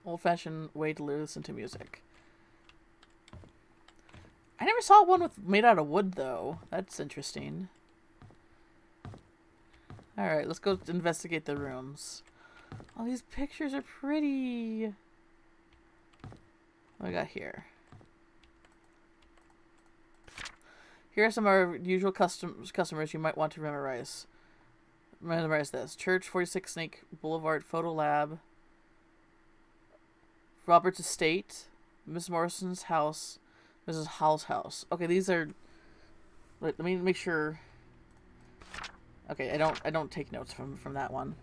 Old-fashioned way to listen to music. I never saw one made out of wood, though. That's interesting. Alright, let's go investigate the rooms. Oh, these pictures are pretty. What do we got here? Here are some of our usual customers you might want to memorize. Memorize this. Church, 46 Snake Boulevard, Photo Lab. Robert's Estate. Miss Morrison's house. Mrs. Hall's house. Okay, these are... Let me make sure... Okay, I don't take notes from that one.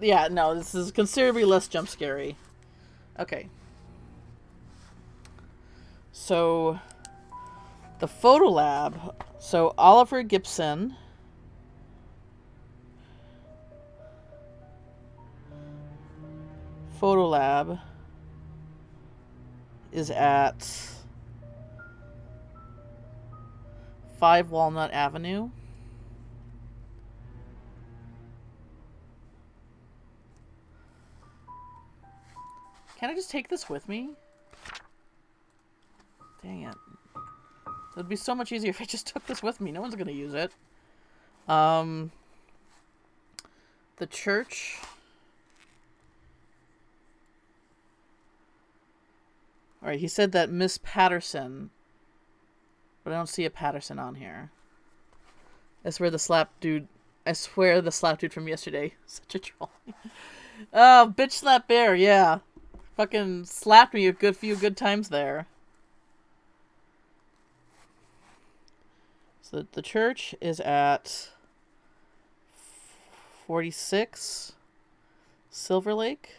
Yeah, no, this is considerably less jump scary. Okay. So, the photo lab. So, Oliver Gibson. Photo lab is at 5 Walnut Avenue. Can I just take this with me? Dang it. It would be so much easier if I just took this with me. No one's going to use it. The church. Alright, he said that Miss Patterson, but I don't see a Patterson on here. I swear the slap dude from yesterday. Such a troll. Oh, bitch slap bear, yeah. Fucking slapped me a few good times there. So the church is at 46 Silver Lake.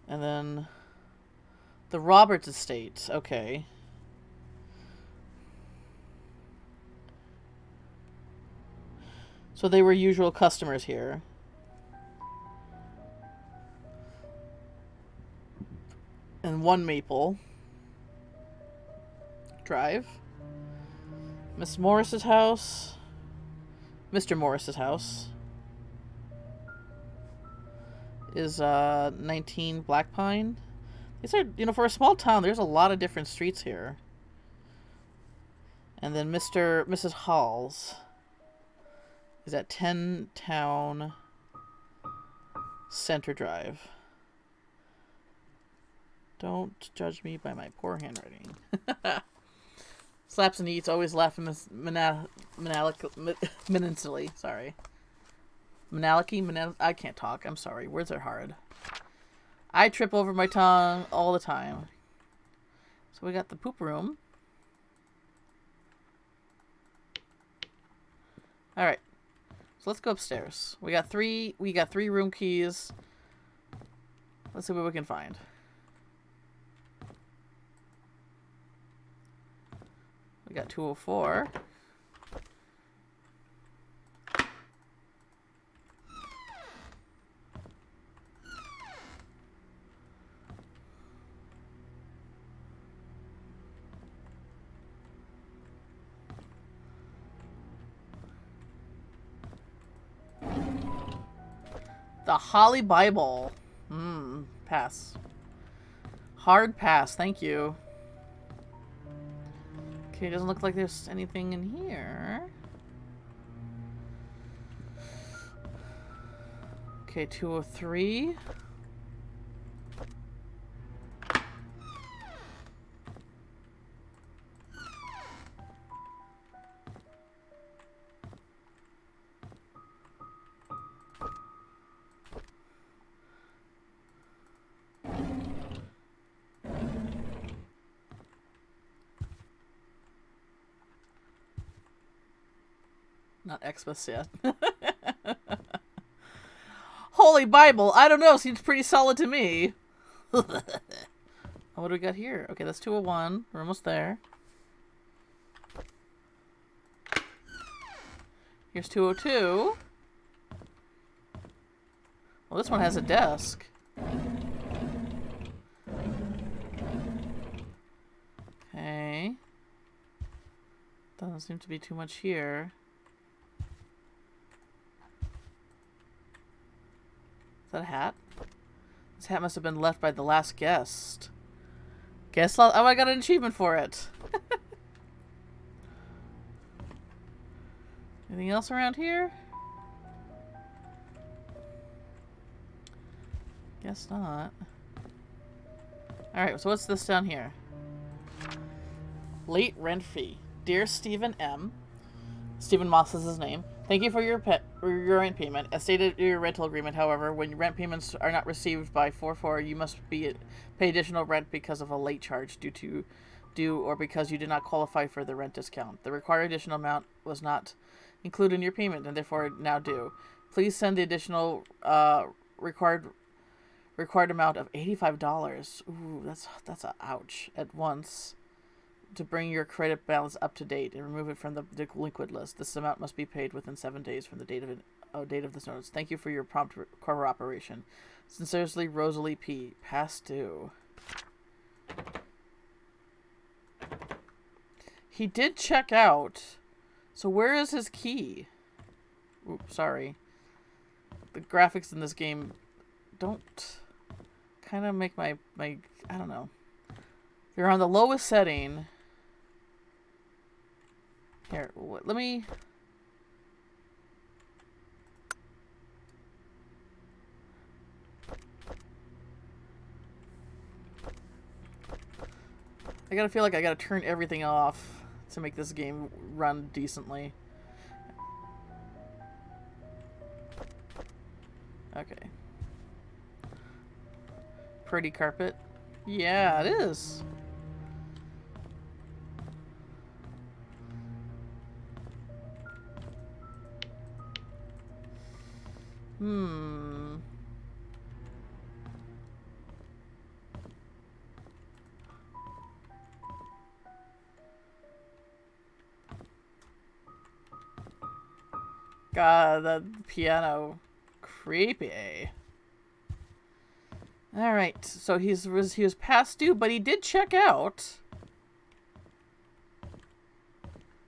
And then the Roberts estate. Okay. So they were usual customers here. And 1 Maple Drive. Miss Morris's house. Mr. Morris's house is 19 Black Pine. These are, for a small town, there's a lot of different streets here. And then Mrs. Hall's is at 10 Town Center Drive. Don't judge me by my poor handwriting. Slaps and eats, always laughing maniacally. Sorry. I can't talk. I'm sorry. Words are hard. I trip over my tongue all the time. So we got the poop room. Alright. So let's go upstairs. We got three room keys. Let's see what we can find. We got 204. The Holly Bible. Pass. Hard pass, thank you. Okay, doesn't look like there's anything in here. Okay, 203. Not Xmas yet. Holy Bible, I don't know, seems pretty solid to me. What do we got here? Okay, that's 201. We're almost there. Here's 202. Well, this one has a desk. Okay. Doesn't seem to be too much here. Is that a hat? This hat must have been left by the last guest. Oh, I got an achievement for it. Anything else around here? Guess not. Alright, so what's this down here? Late rent fee. Dear Stephen M. Stephen Moss is his name. Thank you for your rent payment. As stated in your rental agreement, however, when rent payments are not received by 4/4, you must pay additional rent because of a late charge due or because you did not qualify for the rent discount. The required additional amount was not included in your payment and therefore now due. Please send the additional required amount of $85. Ooh, that's a ouch. At once, to bring your credit balance up to date and remove it from the delinquent list. This amount must be paid within 7 days from the date of this notice. Thank you for your prompt cooperation. Sincerely, Rosalie P. Past due. He did check out. So where is his key? Oops, sorry. The graphics in this game don't kind of make my I don't know. You're on the lowest setting. Here, let me... I gotta feel like I gotta turn everything off to make this game run decently. Okay. Pretty carpet. Yeah, it is. Hmm. God, the piano. Creepy. Alright, so he was past due, but he did check out.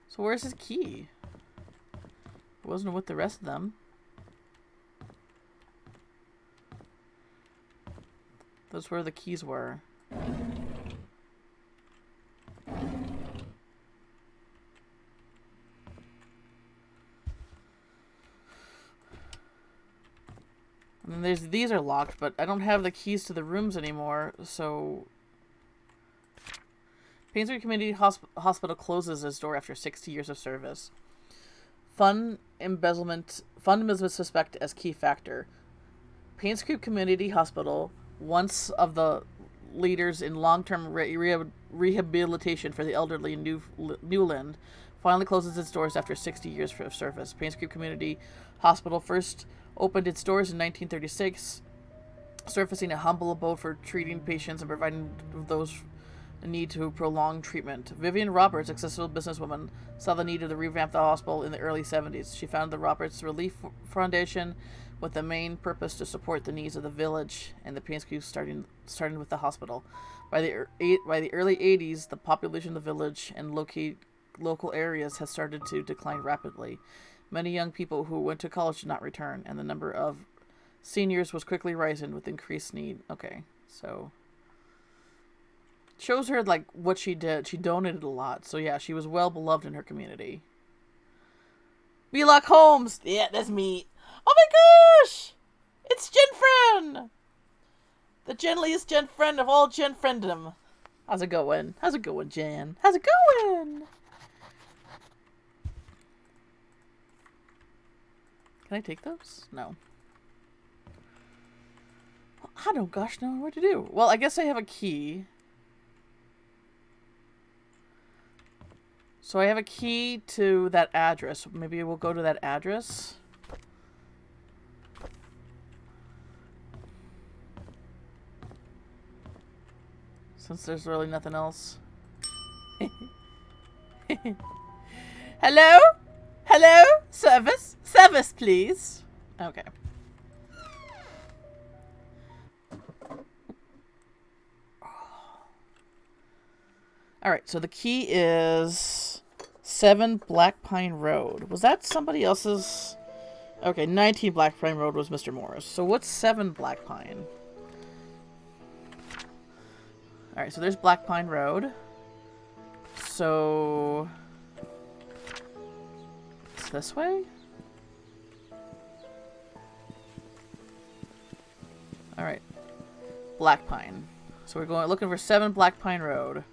So where's his key? It wasn't with the rest of them. Those where the keys were. And these are locked, but I don't have the keys to the rooms anymore, so... Painscreek Community Hospital closes its door after 60 years of service. Fund embezzlement suspect as key factor. Painscreek Community Hospital, once of the leaders in long-term rehabilitation for the elderly in Newland, finally closes its doors after 60 years of service. Painscreek Community Hospital first opened its doors in 1936, surfacing a humble abode for treating patients and providing those in need to prolong treatment. Vivian Roberts, a successful businesswoman, saw the need to revamp the hospital in the early 70s. She founded the Roberts Relief Foundation with the main purpose to support the needs of the village and the Painscreek starting with the hospital. By the early 80s, the population of the village and local areas has started to decline rapidly. Many young people who went to college did not return, and the number of seniors was quickly rising with increased need. Okay, so shows her like what she did. She donated a lot, so yeah, she was well beloved in her community. Wheelock Holmes, yeah, that's me. Oh my gosh, it's Gen the genliest Gen friend of all Gen friendom. How's it going? How's it going, Jan? How's it going? Can I take those? No. I don't gosh know what to do. Well, I guess I have a key. So I have a key to that address. Maybe we'll go to that address. Since there's really nothing else. Hello? Hello? Service? Service, please. Okay. Alright, so the key is 7 Black Pine Road. Was that somebody else's? Okay, 19 Black Pine Road was Mr. Morris. So what's 7 Black Pine? Alright, so there's Black Pine Road. So it's this way? Alright. Black Pine. So we're looking for 7 Black Pine Road.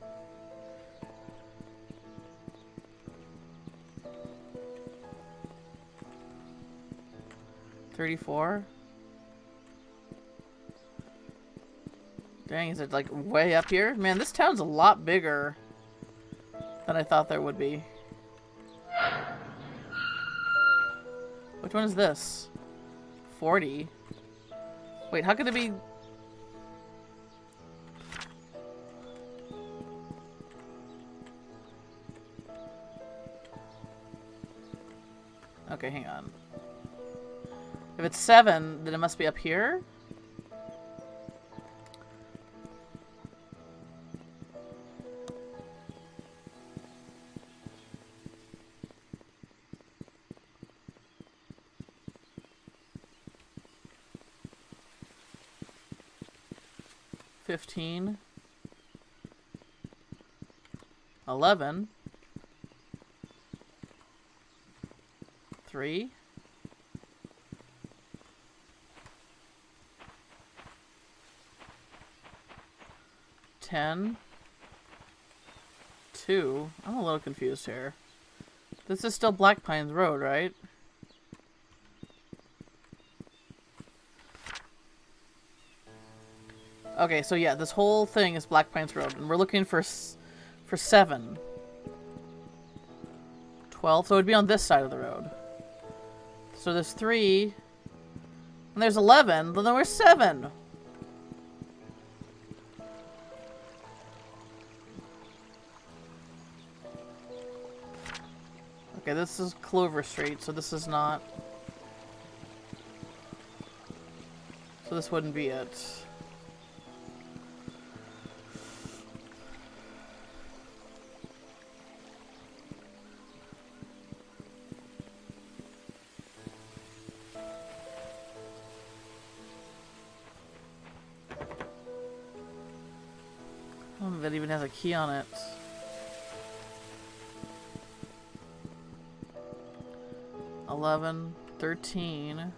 $34. Dang, is it like way up here? Man, this town's a lot bigger than I thought there would be. Which one is this? 40. Wait, how could it be? Okay, hang on. If it's 7, then it must be up here? $15. $11. $3. $10. 2. I'm a little confused here. This is still Black Pines Road, right? Okay, so yeah, this whole thing is Black Pines Road, and we're looking for 7. 12, so it would be on this side of the road. So there's 3, and there's 11, then there's 7. Okay, this is Clover Street, so this is not... So this wouldn't be it. Oh, that even has a key on it. $11, $13,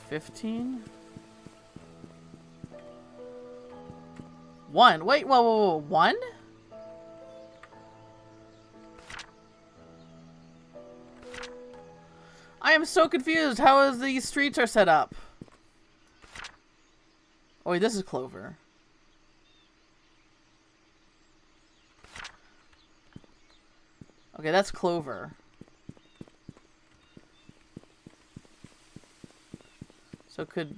$15, $1. Wait, whoa, $1? I am so confused. How is these streets are set up? Oh, wait, this is Clover. Okay, that's Clover. So could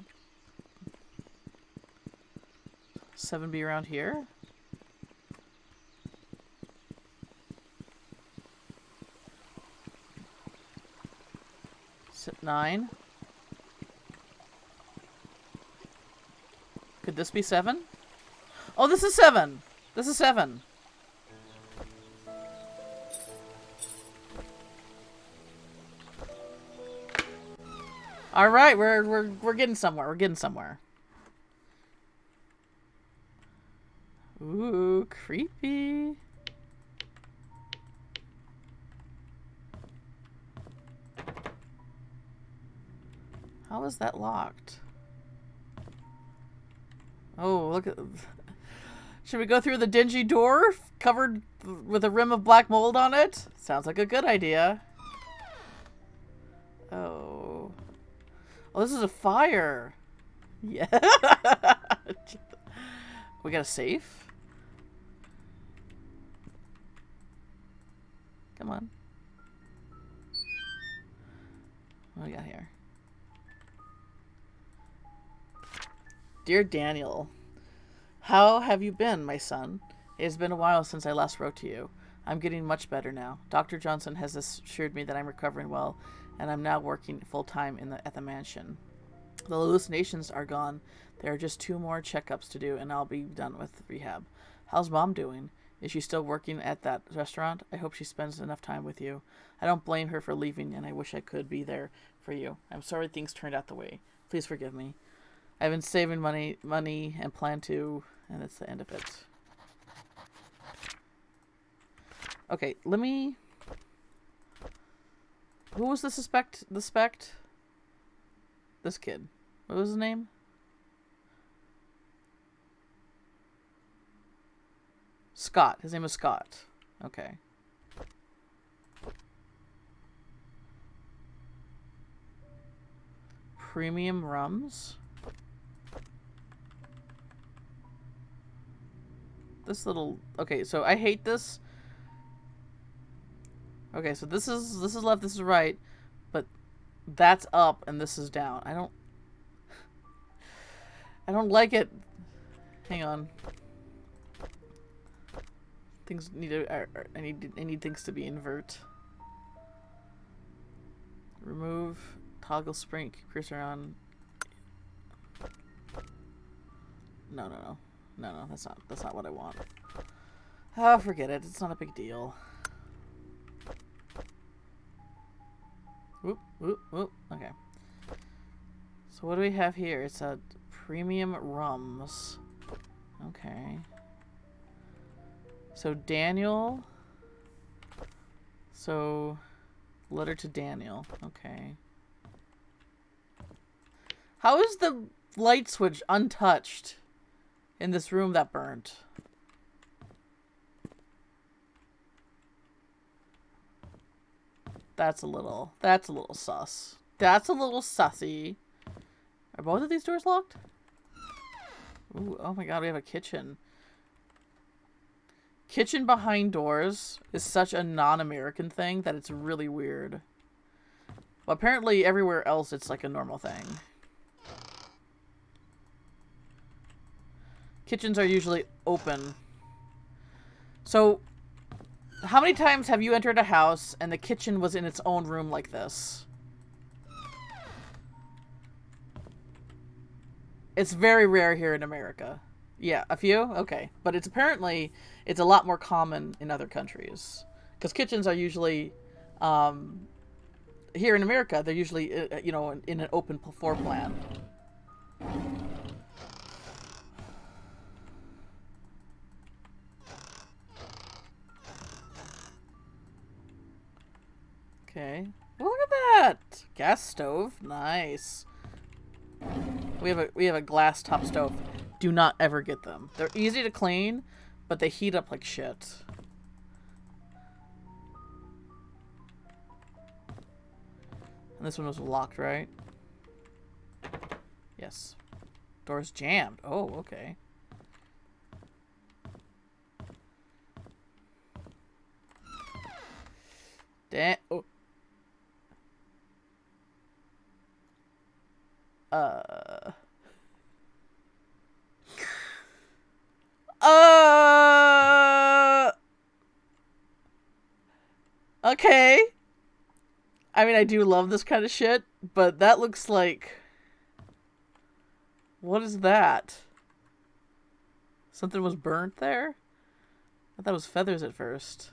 7 be around here? Is it 9? Could this be 7? Oh, this is 7! This is 7. All right, we're getting somewhere. We're getting somewhere. Ooh, creepy. How is that locked? Oh, look at... Should we go through the dingy door covered with a rim of black mold on it? Sounds like a good idea. Oh. Oh, this is a fire. Yeah. We got a safe? Come on. What do we got here? Dear Daniel, how have you been, my son? It has been a while since I last wrote to you. I'm getting much better now. Dr. Johnson has assured me that I'm recovering well, and I'm now working full-time at the mansion. The hallucinations are gone. There are just 2 more checkups to do, and I'll be done with rehab. How's Mom doing? Is she still working at that restaurant? I hope she spends enough time with you. I don't blame her for leaving, and I wish I could be there for you. I'm sorry things turned out the way. Please forgive me. I've been saving money and plan to, and that's the end of it. Okay, let me... Who was the suspect? The spect? This kid. What was his name? Scott. His name is Scott. Okay. Premium rums. This little... Okay, so I hate this. Okay, so this is left, this is right, but that's up and this is down. I don't like it. Hang on. Things need to... I need things to be invert. Remove. Toggle spring. Cursor on. No. No, that's not what I want. Oh, forget it. It's not a big deal. Whoop. Okay. So what do we have here? It's a premium rums. Okay. So Daniel. So letter to Daniel. Okay. How is the light switch untouched in this room that burnt? That's a little sus. That's a little sussy. Are both of these doors locked? Ooh, oh my god, we have a kitchen. Kitchen behind doors is such a non-American thing that it's really weird. Well, apparently everywhere else it's like a normal thing. Kitchens are usually open. So, how many times have you entered a house and the kitchen was in its own room like this? It's very rare here in America. Yeah, a few? Okay. But it's apparently, it's a lot more common in other countries. Because kitchens are usually, here in America, they're usually, you know, in an open floor plan. Okay. Well, look at that! Gas stove. Nice. We have a glass top stove. Do not ever get them. They're easy to clean, but they heat up like shit. And this one was locked, right? Yes. Door's jammed. Oh, okay. Damn. Oh. Okay. I mean, I do love this kind of shit, but that looks like... What is that? Something was burnt there? I thought it was feathers at first.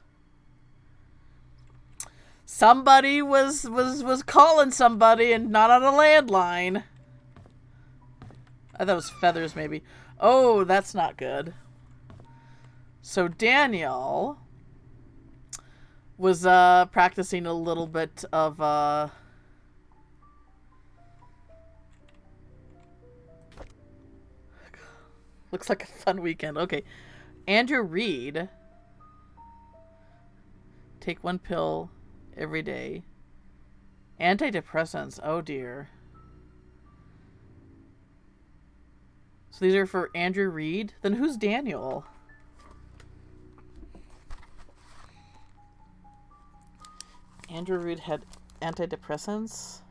Somebody was calling somebody and not on a landline. I thought it was feathers, maybe. Oh, that's not good. So Daniel was practicing a little bit of looks like a fun weekend. Okay. Andrew Reed. Take 1 pill every day. Antidepressants. Oh dear. So these are for Andrew Reed? Then who's Daniel? Andrew Reed had antidepressants?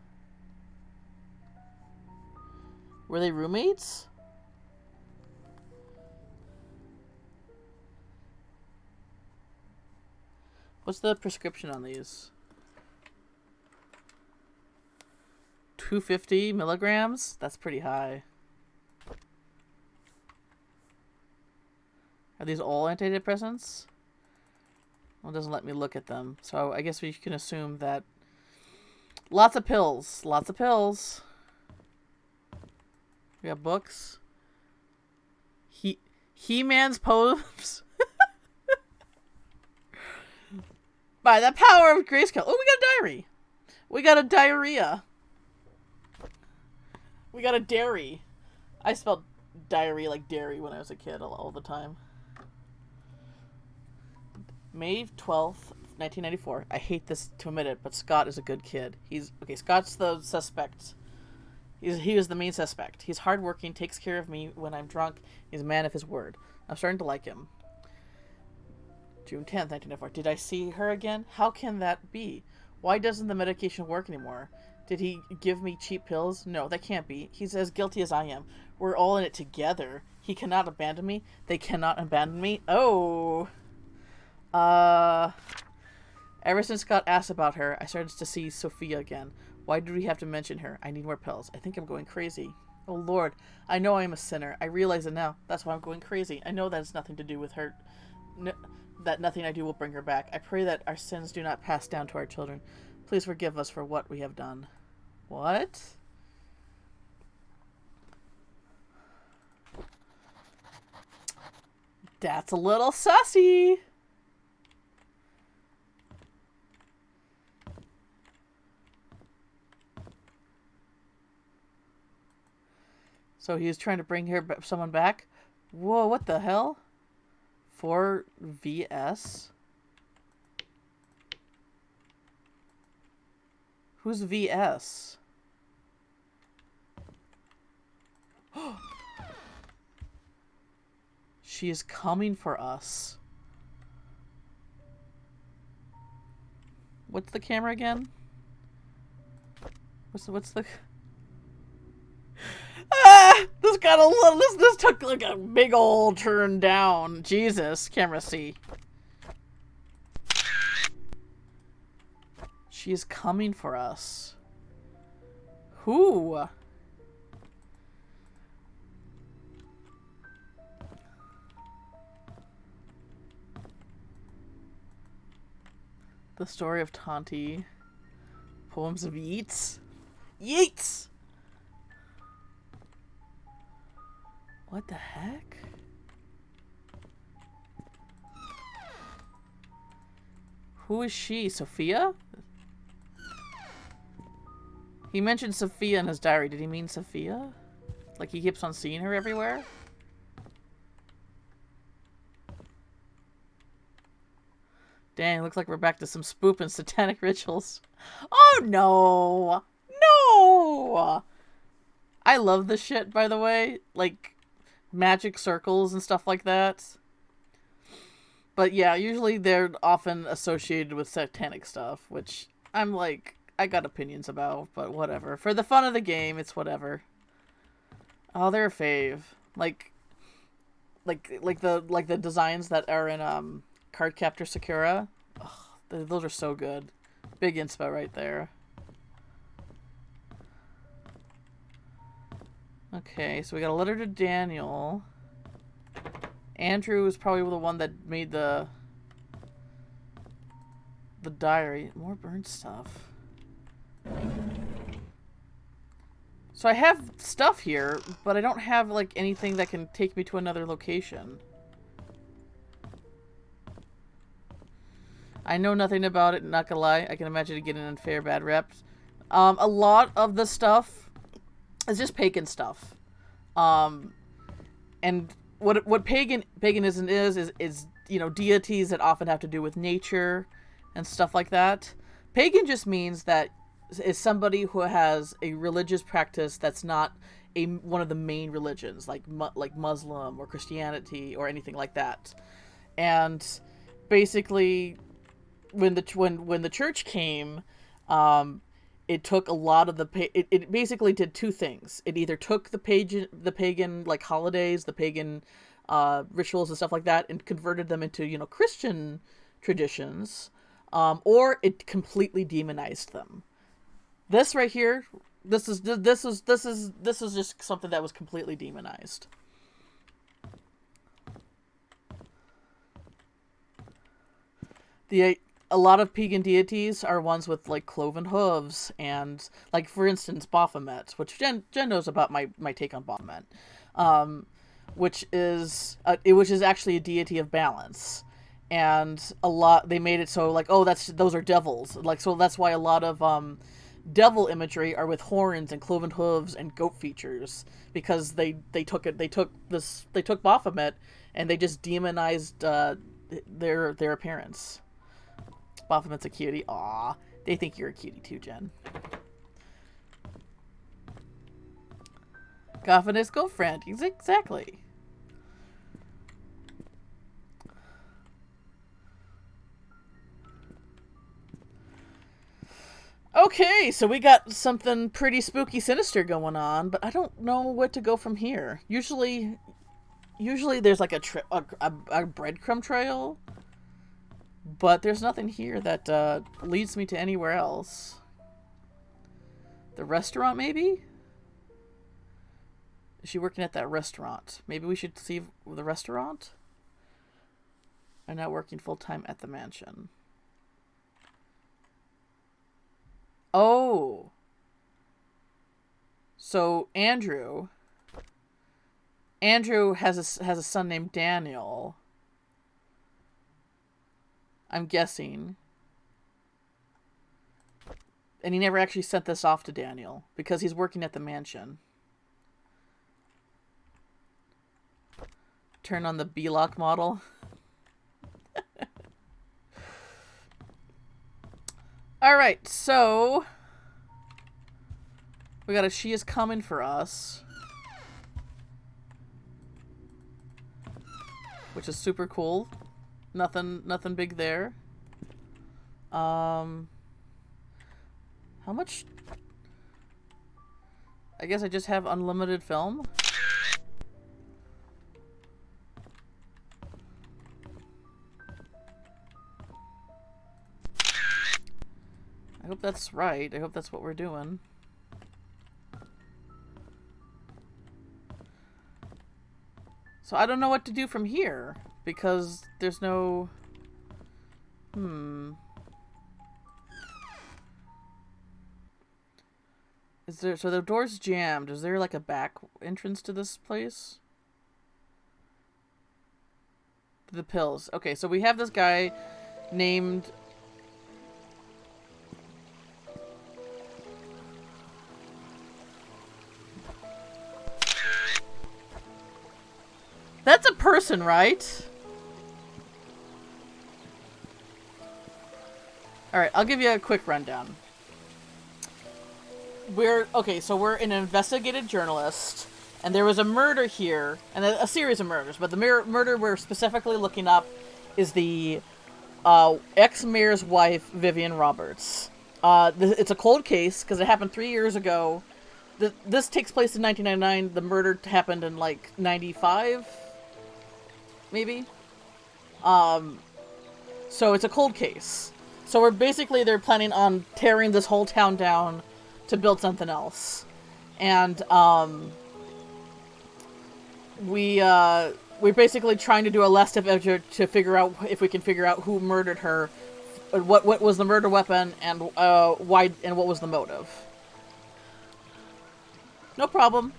Were they roommates? What's the prescription on these? 250 milligrams? That's pretty high. Are these all antidepressants? Well, it doesn't let me look at them. So I guess we can assume that... Lots of pills. Lots of pills. We got books. He-Man's poems. By the power of grayscale. Oh, we got a diary. We got a diarrhea. We got a dairy. I spelled diary like dairy when I was a kid all the time. May 12th, 1994. I hate this to admit it, but Scott is a good kid. Scott's the suspect. He was the main suspect. He's hardworking, takes care of me when I'm drunk. He's a man of his word. I'm starting to like him. June 10th, 1994. Did I see her again? How can that be? Why doesn't the medication work anymore? Did he give me cheap pills? No, that can't be. He's as guilty as I am. We're all in it together. He cannot abandon me. They cannot abandon me. Oh. Ever since Scott asked about her, I started to see Sophia again. Why did we have to mention her? I need more pills. I think I'm going crazy. Oh, Lord. I know I am a sinner. I realize it now. That's why I'm going crazy. I know that has nothing to do with her. That nothing I do will bring her back. I pray that our sins do not pass down to our children. Please forgive us for what we have done. What? That's a little sussy. So he was trying to bring someone back? Whoa, what the hell? 4 VS? Who's VS? She is coming for us. What's the camera again? What's the Ah! This got a little this took like a big old turn down. Jesus, camera C. She is coming for us. Who? The story of Tonti. Poems of Yeats. Yeats! What the heck? Who is she? Sophia? He mentioned Sophia in his diary. Did he mean Sophia? Like he keeps on seeing her everywhere? Dang, looks like we're back to some spoop and satanic rituals. Oh no! No! I love this shit, by the way. Like, magic circles and stuff like that. But yeah, usually they're often associated with satanic stuff, which I'm like, I got opinions about, but whatever. For the fun of the game, it's whatever. Oh, they're a fave. Like the designs that are in Cardcaptor Sakura. Ugh, those are so good. Big inspo right there. Okay, so we got a letter to Daniel. Andrew is probably the one that made the diary. More burnt stuff. So I have stuff here, but I don't have like anything that can take me to another location. I know nothing about it, not gonna lie. I can imagine it getting an unfair bad rep. A lot of the stuff is just pagan stuff. And what paganism is, you know, deities that often have to do with nature and stuff like that. Pagan just means that is somebody who has a religious practice that's not one of the main religions, like Muslim or Christianity or anything like that. And basically, when the church came, it took a lot of it basically did two things. It either took the pagan like holidays, the pagan rituals and stuff like that, and converted them into, you know, Christian traditions, or it completely demonized them. This right here, this is just something that was completely demonized. A lot of pagan deities are ones with like cloven hooves, and like for instance Baphomet, which Jen knows about my take on Baphomet, which is actually a deity of balance, and they made it so like, oh, those are devils, like, so that's why a lot of devil imagery are with horns and cloven hooves and goat features, because they took Baphomet and they just demonized their appearance. Baphomet's a cutie. Aw, they think you're a cutie too, Jen. Confidence girlfriend, exactly. Okay, so we got something pretty spooky sinister going on, but I don't know where to go from here. Usually there's like a breadcrumb trail, but there's nothing here that leads me to anywhere else. The restaurant, maybe? Is she working at that restaurant? Maybe we should see the restaurant? I'm not working full-time at the mansion. Oh. So Andrew has a son named Daniel. I'm guessing. And he never actually sent this off to Daniel because he's working at the mansion. Turn on the B-lock model. Alright, so We got a she is coming for us. Which is super cool. Nothing big there. How much? I guess I just have unlimited film. I hope that's right. I hope that's what we're doing. So I don't know what to do from here because there's no... Is there... So the door's jammed. Is there like a back entrance to this place? The pills. Okay, so we have this guy named... That's a person, right? Alright, I'll give you a quick rundown. So we're an investigative journalist, and there was a murder here, and a series of murders, but the murder we're specifically looking up is the ex-mayor's wife, Vivian Roberts. It's a cold case, because it happened 3 years ago. This takes place in 1999. The murder happened in, like, 95? Maybe? So it's a cold case. So they're planning on tearing this whole town down to build something else. And, we're basically trying to do a last step to figure out if we can figure out who murdered her, what was the murder weapon, and, why, and what was the motive. No problem.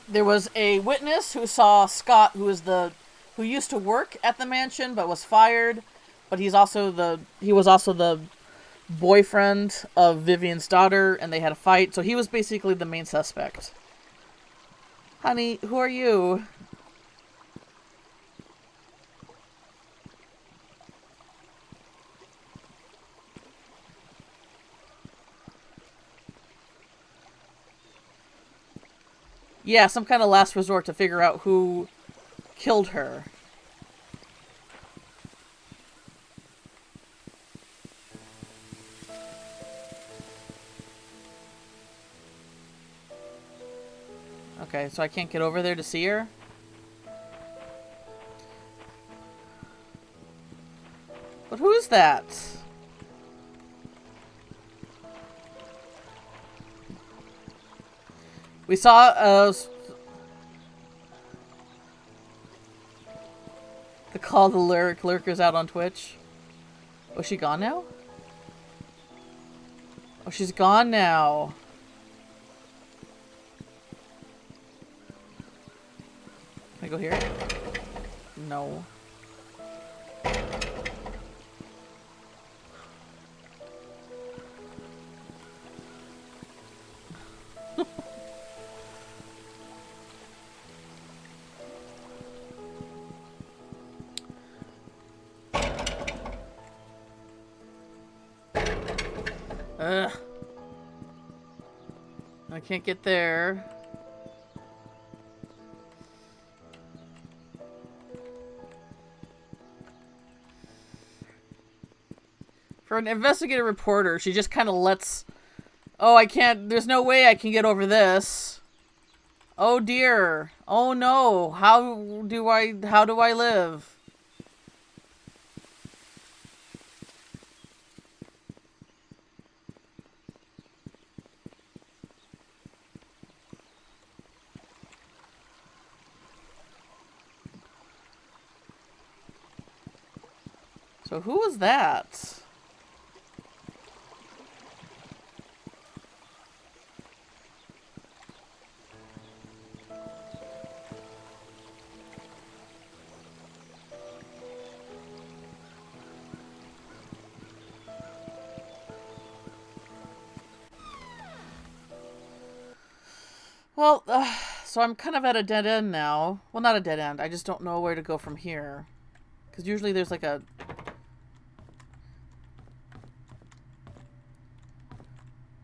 There was a witness who saw Scott, who used to work at the mansion but was fired, but he was also the boyfriend of Vivian's daughter, and they had a fight. So he was basically the main suspect. Honey, who are you? Yeah, some kind of last resort to figure out who killed her. Okay, so I can't get over there to see her? But who's that? We saw the call the lurkers out on Twitch. Oh, is she gone now? Oh, she's gone now. Can I go here? No. Ugh. I can't get there. For an investigative reporter, she just kind of lets... Oh, I can't... There's no way I can get over this. Oh dear. Oh no. How do I live? So who was that? Well, so I'm kind of at a dead end now. Well, not a dead end. I just don't know where to go from here. Because usually there's like a...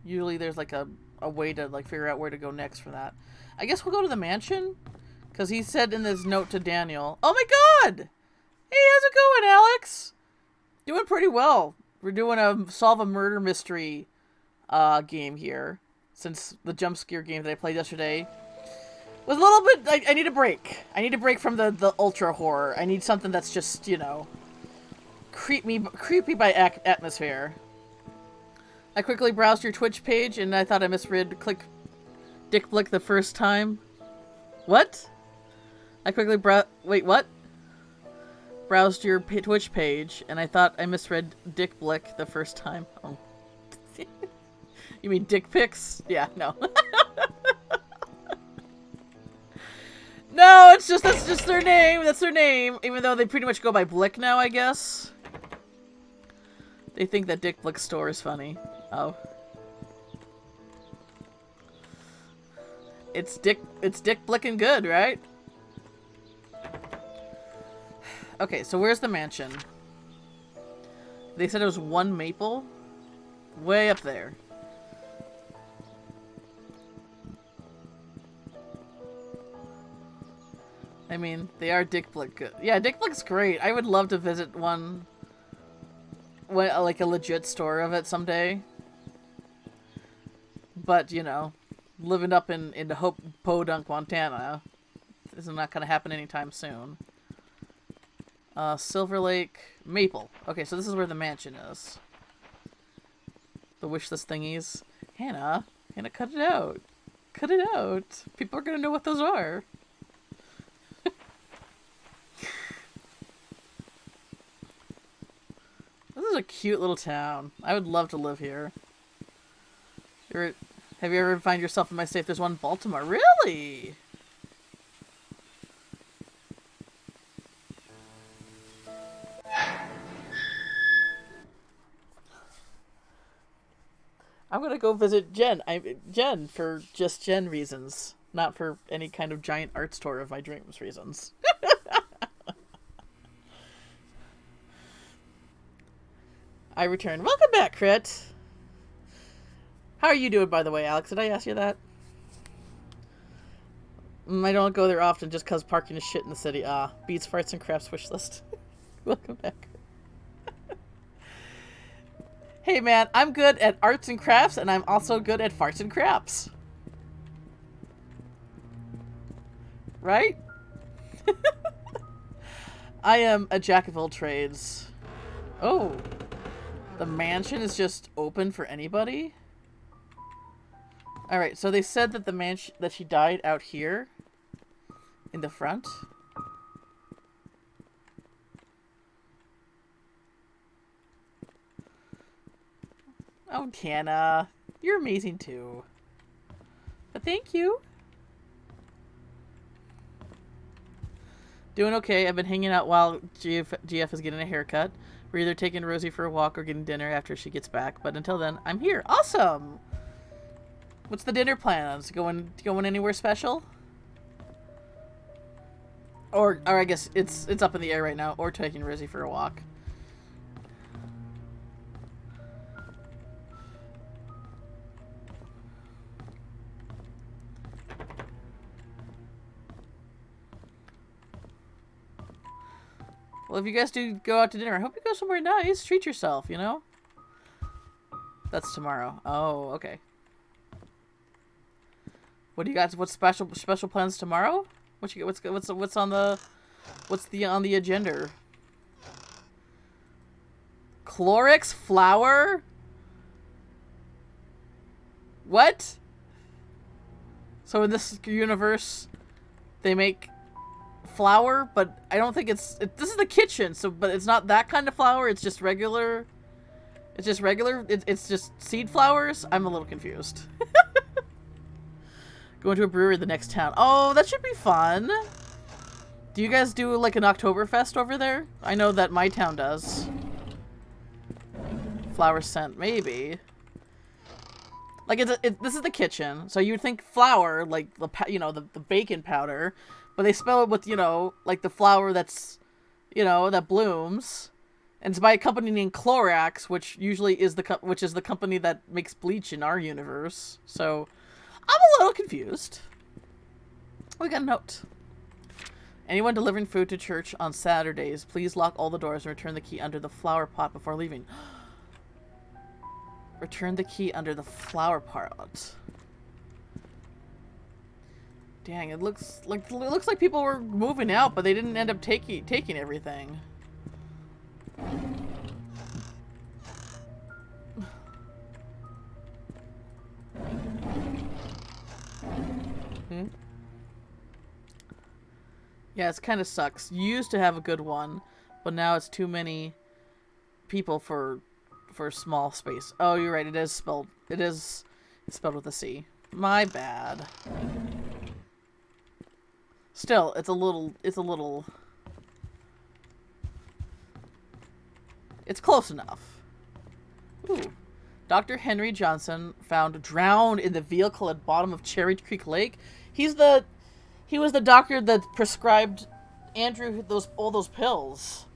Usually there's like a way to like figure out where to go next from that. I guess we'll go to the mansion, because he said in his note to Daniel, "Oh my god! Hey, how's it going, Alex? Doing pretty well. We're doing a solve a murder mystery game here, since the jump scare game that I played yesterday was a little bit. I need a break. I need a break from the ultra horror. I need something that's just, you know, creepy by atmosphere." I quickly browsed your Twitch page and I thought I misread Dick Blick the first time. What? I quickly wait, what? Browsed your Twitch page and I thought I misread Dick Blick the first time. Oh. You mean dick pics? Yeah, no. No, that's just their name. That's their name. Even though they pretty much go by Blick now, I guess. They think that Dick Blick's store is funny. Oh. It's Dick Blick and good, right? Okay, so where's the mansion? They said it was 1 maple. Way up there. I mean, they are Dick Blick good. Yeah, Dick Blick's great. I would love to visit one, like a legit store of it someday. But, you know, living up in Podunk, Montana, this is not going to happen anytime soon. Silver Lake, Maple. Okay, so this is where the mansion is. The wishlist thingies. Hannah, cut it out. Cut it out. People are going to know what those are. This is a cute little town. I would love to live here. Have you ever find yourself in my safe? There's one in Baltimore. Really? I'm gonna go visit Jen. Jen for just Jen reasons, not for any kind of giant art store of my dreams reasons. I return. Welcome back, Crit. How are you doing, by the way, Alex? Did I ask you that? I don't go there often just because parking is shit in the city. Beats, farts, and crafts wish list. Welcome back. Hey, man, I'm good at arts and crafts, and I'm also good at farts and craps. Right? I am a jack of all trades. Oh. The mansion is just open for anybody? Alright, so they said that the mansion that she died out here in the front. Oh, Tana, you're amazing too. But thank you. Doing okay. I've been hanging out while GF is getting a haircut. We're either taking Rosie for a walk or getting dinner after she gets back. But until then, I'm here. Awesome! What's the dinner plans? Going anywhere special? Or I guess it's up in the air right now. Or taking Rosie for a walk. Well, if you guys do go out to dinner, I hope you go somewhere nice. Treat yourself, you know? That's tomorrow. Oh, okay. What do you guys? What's special plans tomorrow? What's on the agenda? Clorix flour? What? So in this universe, they make flour, but I don't think this is the kitchen, so but it's not that kind of flour. It's just regular. It's just seed flowers. I'm a little confused. Going to a brewery in the next town. Oh, that should be fun. Do you guys do like an Oktoberfest over there? I know that my town does. Flower scent, maybe. Like this is the kitchen, so you would think flour, like the bacon powder, but they spell it with like the flower that's that blooms, And it's by a company named Clorox, which usually is the company that makes bleach in our universe. So I'm a little confused. We got a note. Anyone delivering food to church on Saturdays, please lock all the doors and return the key under the flower pot before leaving. Return the key under the flower pot. Dang, it looks like people were moving out, but they didn't end up taking everything. Hmm? Yeah, it kind of sucks. You used to have a good one, but now it's too many people for a small space. Oh, you're right. It is spelled with a C. My bad. Still, it's close enough. Ooh. Dr. Henry Johnson found drowned in the vehicle at bottom of Cherry Creek Lake. He was the doctor that prescribed Andrew all those pills.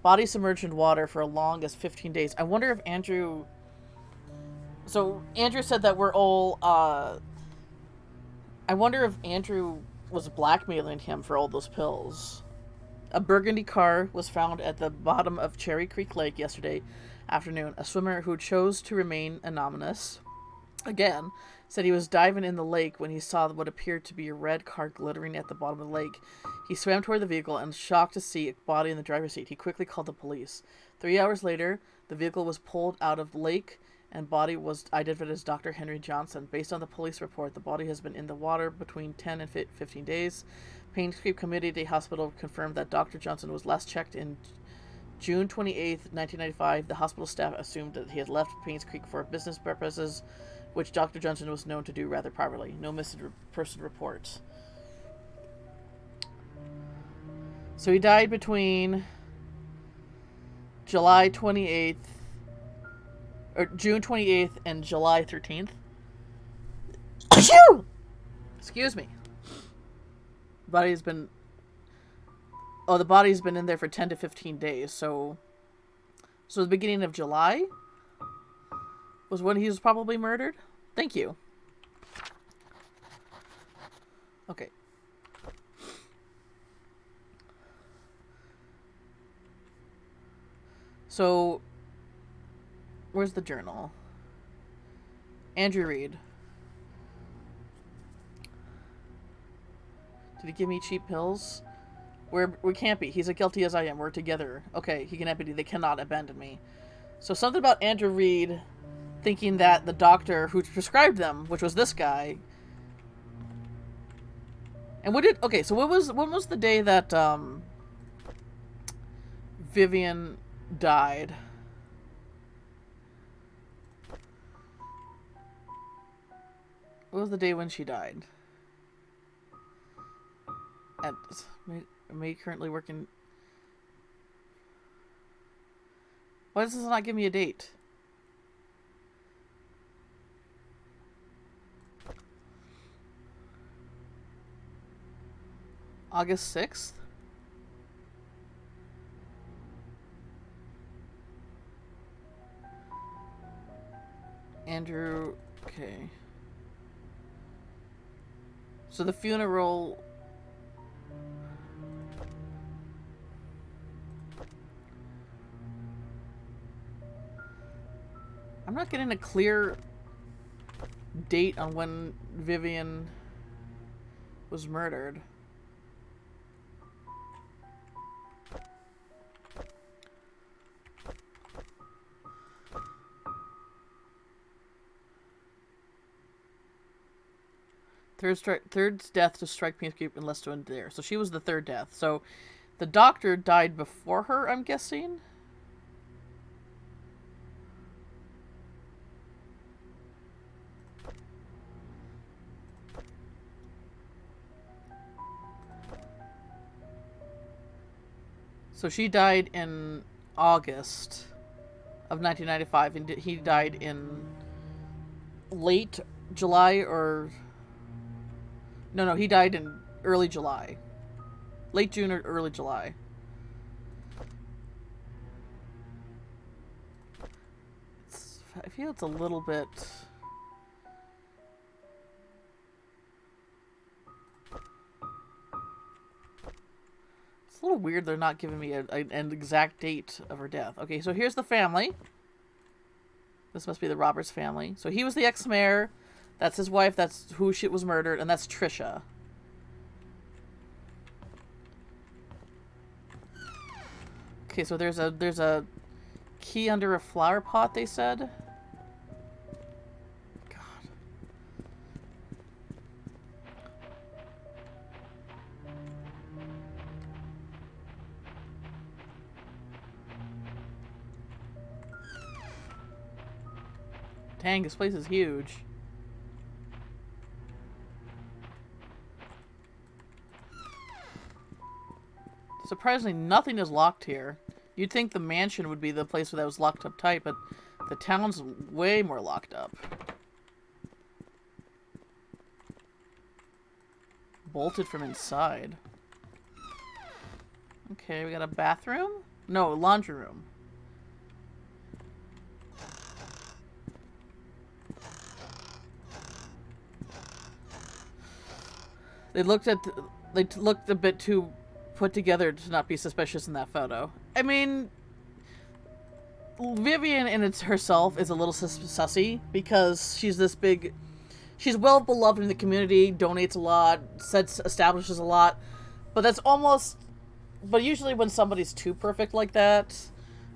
Body submerged in water for as long as 15 days. I wonder if Andrew... So, Andrew said that we're all, I wonder if Andrew was blackmailing him for all those pills. A burgundy car was found at the bottom of Cherry Creek Lake yesterday afternoon. A swimmer who chose to remain anonymous, again, said he was diving in the lake when he saw what appeared to be a red car glittering at the bottom of the lake. He swam toward the vehicle and, shocked to see a body in the driver's seat, he quickly called the police. 3 hours later, the vehicle was pulled out of the lake and body was identified as Dr. Henry Johnson. Based on the police report, the body has been in the water between 10 and 15 days. Painscreek Community Hospital confirmed that Dr. Johnson was last checked in June 28, 1995. The hospital staff assumed that he had left Painscreek for business purposes, which Dr. Johnson was known to do rather privately. No missing person report. So he died between July 28th, or June 28th and July 13th. Excuse me. The body's been in there for 10 to 15 days, so the beginning of July was when he was probably murdered. Thank you. Okay. So, where's the journal? Andrew Reed. Did he give me cheap pills? We can't be. He's as guilty as I am. We're together. Okay, he cannot be. They cannot abandon me. So something about Andrew Reed thinking that the doctor who prescribed them, which was this guy. And so when was the day that Vivian died? What was the day when she died? At me currently working. Why does this not give me a date? August 6th? Andrew, okay. So the funeral... I'm not getting a clear date on when Vivian was murdered. Third death to strike Painscreek and less to end there. So she was the third death. So the doctor died before her, I'm guessing. So she died in August of 1995, and he died in late July or... No, he died in early July. Late June or early July. I feel it's a little bit... It's a little weird they're not giving me an exact date of her death. Okay, so here's the family. This must be the Roberts family. So he was the ex-mayor. That's his wife. That's who she was murdered. And that's Trisha. Okay, so there's a key under a flower pot, they said. God. Dang, this place is huge. Surprisingly, nothing is locked here. You'd think the mansion would be the place where that was locked up tight, but the town's way more locked up. Bolted from inside. Okay, we got a bathroom? No, laundry room. They looked a bit too put together to not be suspicious in that photo. I mean, Vivian in herself is a little sussy because she's this big... She's well beloved in the community, donates a lot, establishes a lot, but that's almost... But usually when somebody's too perfect like that,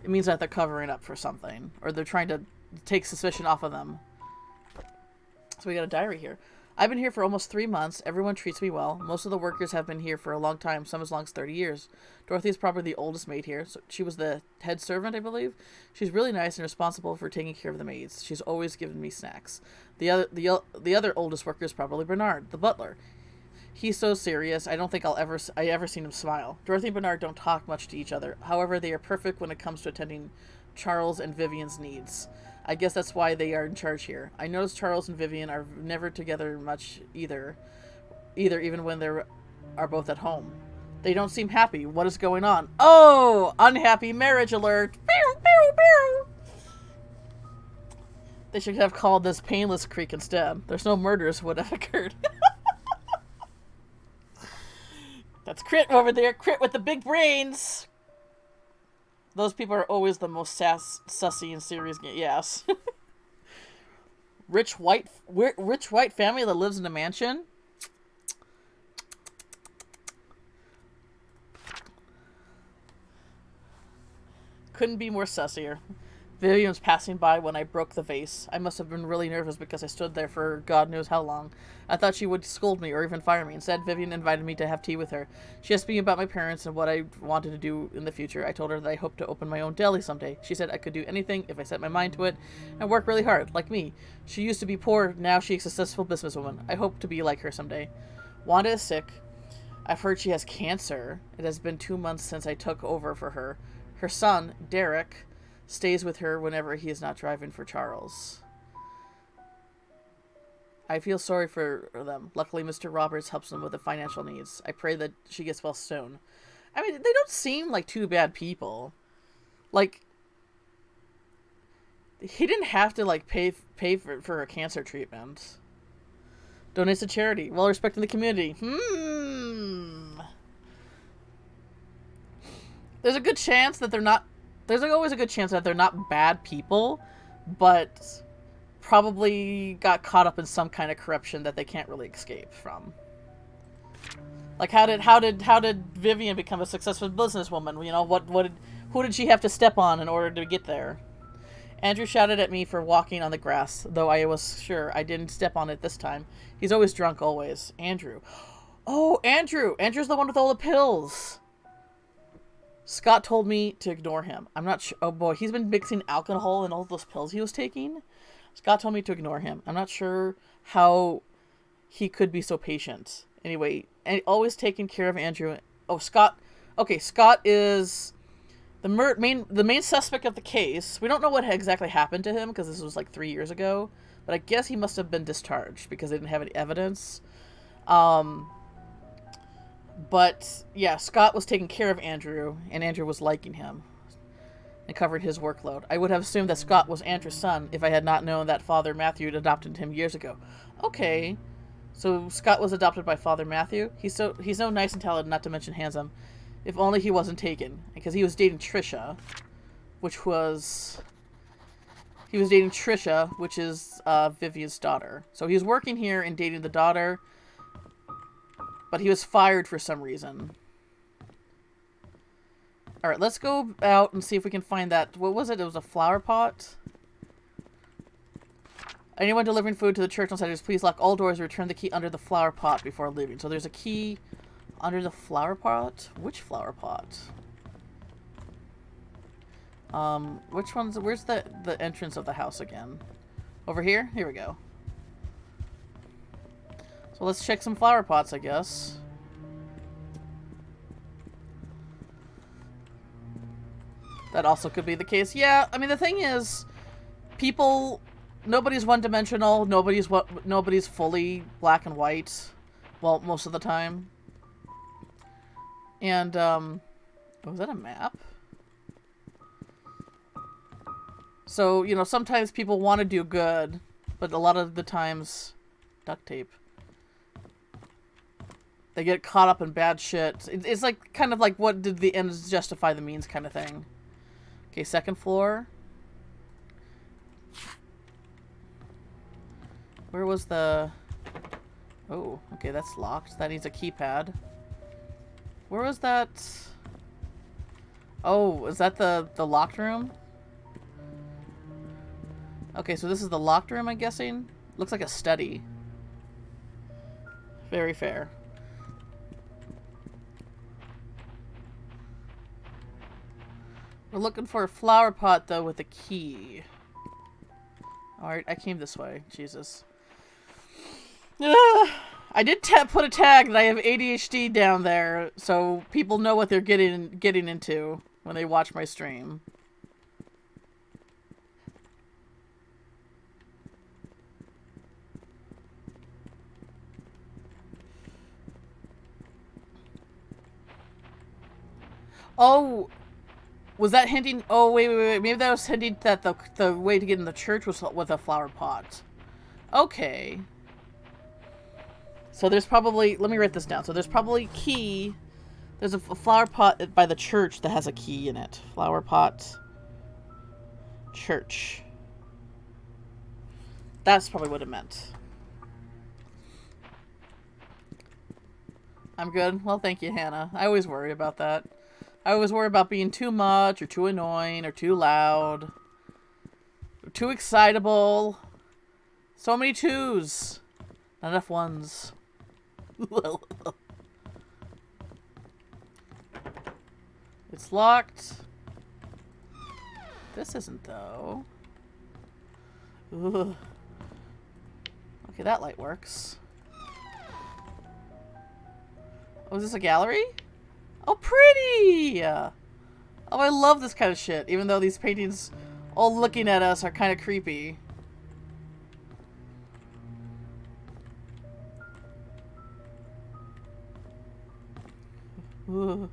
it means that they're covering up for something, or they're trying to take suspicion off of them. So we got a diary here. I've been here for almost 3 months. Everyone treats me well. Most of the workers have been here for a long time, some as long as 30 years. Dorothy is probably the oldest maid here. So she was the head servant, I believe. She's really nice and responsible for taking care of the maids. She's always given me snacks. The other oldest worker is probably Bernard, the butler. He's so serious, I don't think I ever seen him smile. Dorothy and Bernard don't talk much to each other. However, they are perfect when it comes to attending Charles and Vivian's needs. I guess that's why they are in charge here. I notice Charles and Vivian are never together much either even when they are both at home. They don't seem happy. What is going on? Oh! Unhappy marriage alert! Pew, pew, pew. They should have called this Painscreek instead. There's no murders would have occurred. That's Crit over there. Crit with the big brains. Those people are always the most sussy and serious. Yes. rich white family that lives in a mansion. Couldn't be more sussier. Vivian was passing by when I broke the vase. I must have been really nervous because I stood there for God knows how long. I thought she would scold me or even fire me. Instead, Vivian invited me to have tea with her. She asked me about my parents and what I wanted to do in the future. I told her that I hoped to open my own deli someday. She said I could do anything if I set my mind to it and work really hard, like me. She used to be poor, now she's a successful businesswoman. I hope to be like her someday. Wanda is sick. I've heard she has cancer. It has been 2 months since I took over for her. Her son, Derek, stays with her whenever he is not driving for Charles. I feel sorry for them. Luckily, Mr. Roberts helps them with the financial needs. I pray that she gets well soon. I mean, they don't seem like two bad people. Like, he didn't have to, like, pay for a cancer treatment. Donates to charity while respecting the community. There's a good chance that they're not... There's always a good chance that they're not bad people, but probably got caught up in some kind of corruption that they can't really escape from. Like, how did Vivian become a successful businesswoman? You know, who did she have to step on in order to get there? Andrew shouted at me for walking on the grass, though I was sure I didn't step on it this time. He's always drunk, always. Andrew. Oh, Andrew! Andrew's the one with all the pills! Scott told me to ignore him. I'm not sure. Oh boy, he's been mixing alcohol in all those pills he was taking. Scott told me to ignore him. I'm not sure how he could be so patient. Anyway, and always taking care of Andrew. Oh, Scott. Okay, Scott is the main suspect of the case. We don't know what exactly happened to him because this was like 3 years ago. But I guess he must have been discharged because they didn't have any evidence. But yeah, Scott was taking care of Andrew, and Andrew was liking him. and covered his workload. I would have assumed that Scott was Andrew's son if I had not known that Father Matthew had adopted him years ago. Okay, so Scott was adopted by Father Matthew? He's so nice and talented, not to mention handsome. If only he wasn't taken. Because he was dating Trisha, which was... He was dating Trisha, which is Vivian's daughter. So he was working here and dating the daughter, but he was fired for some reason. Alright, let's go out and see if we can find that. What was it? It was a flower pot? Anyone delivering food to the church on Saturdays, please lock all doors and return the key under the flower pot before leaving. So there's a key under the flower pot? Which flower pot? Which one's... Where's the entrance of the house again? Over here? Here we go. So let's check some flower pots, I guess. That also could be the case. Yeah, I mean, the thing is, people... Nobody's one-dimensional. Nobody's fully black and white. Well, most of the time. And, was that a map? So, you know, sometimes people want to do good, but a lot of the times... Duct tape. They get caught up in bad shit. It's like, kind of like, what did the ends justify the means kind of thing. Okay, second floor. Where was the... Oh, okay, that's locked. That needs a keypad. Where was that? Oh, is that the locked room? Okay, so this is the locked room, I'm guessing? Looks like a study. Very fair. We're looking for a flower pot, though, with a key. Alright, I came this way. Jesus. I did put a tag that I have ADHD down there, so people know what they're getting into when they watch my stream. Oh, was that hinting? Oh, wait. Maybe that was hinting that the way to get in the church was with a flower pot. Okay. So there's probably... Let me write this down. So there's probably key... There's a flower pot by the church that has a key in it. Flower pot... Church. That's probably what it meant. I'm good. Well, thank you, Hannah. I always worry about that. I always worry about being too much, or too annoying, or too loud. Or too excitable. So many twos. Not enough ones. It's locked. This isn't, though. Ugh. Okay, that light works. Oh, is this a gallery? Oh, pretty! Oh, I love this kind of shit, even though these paintings all looking at us are kind of creepy. Ooh.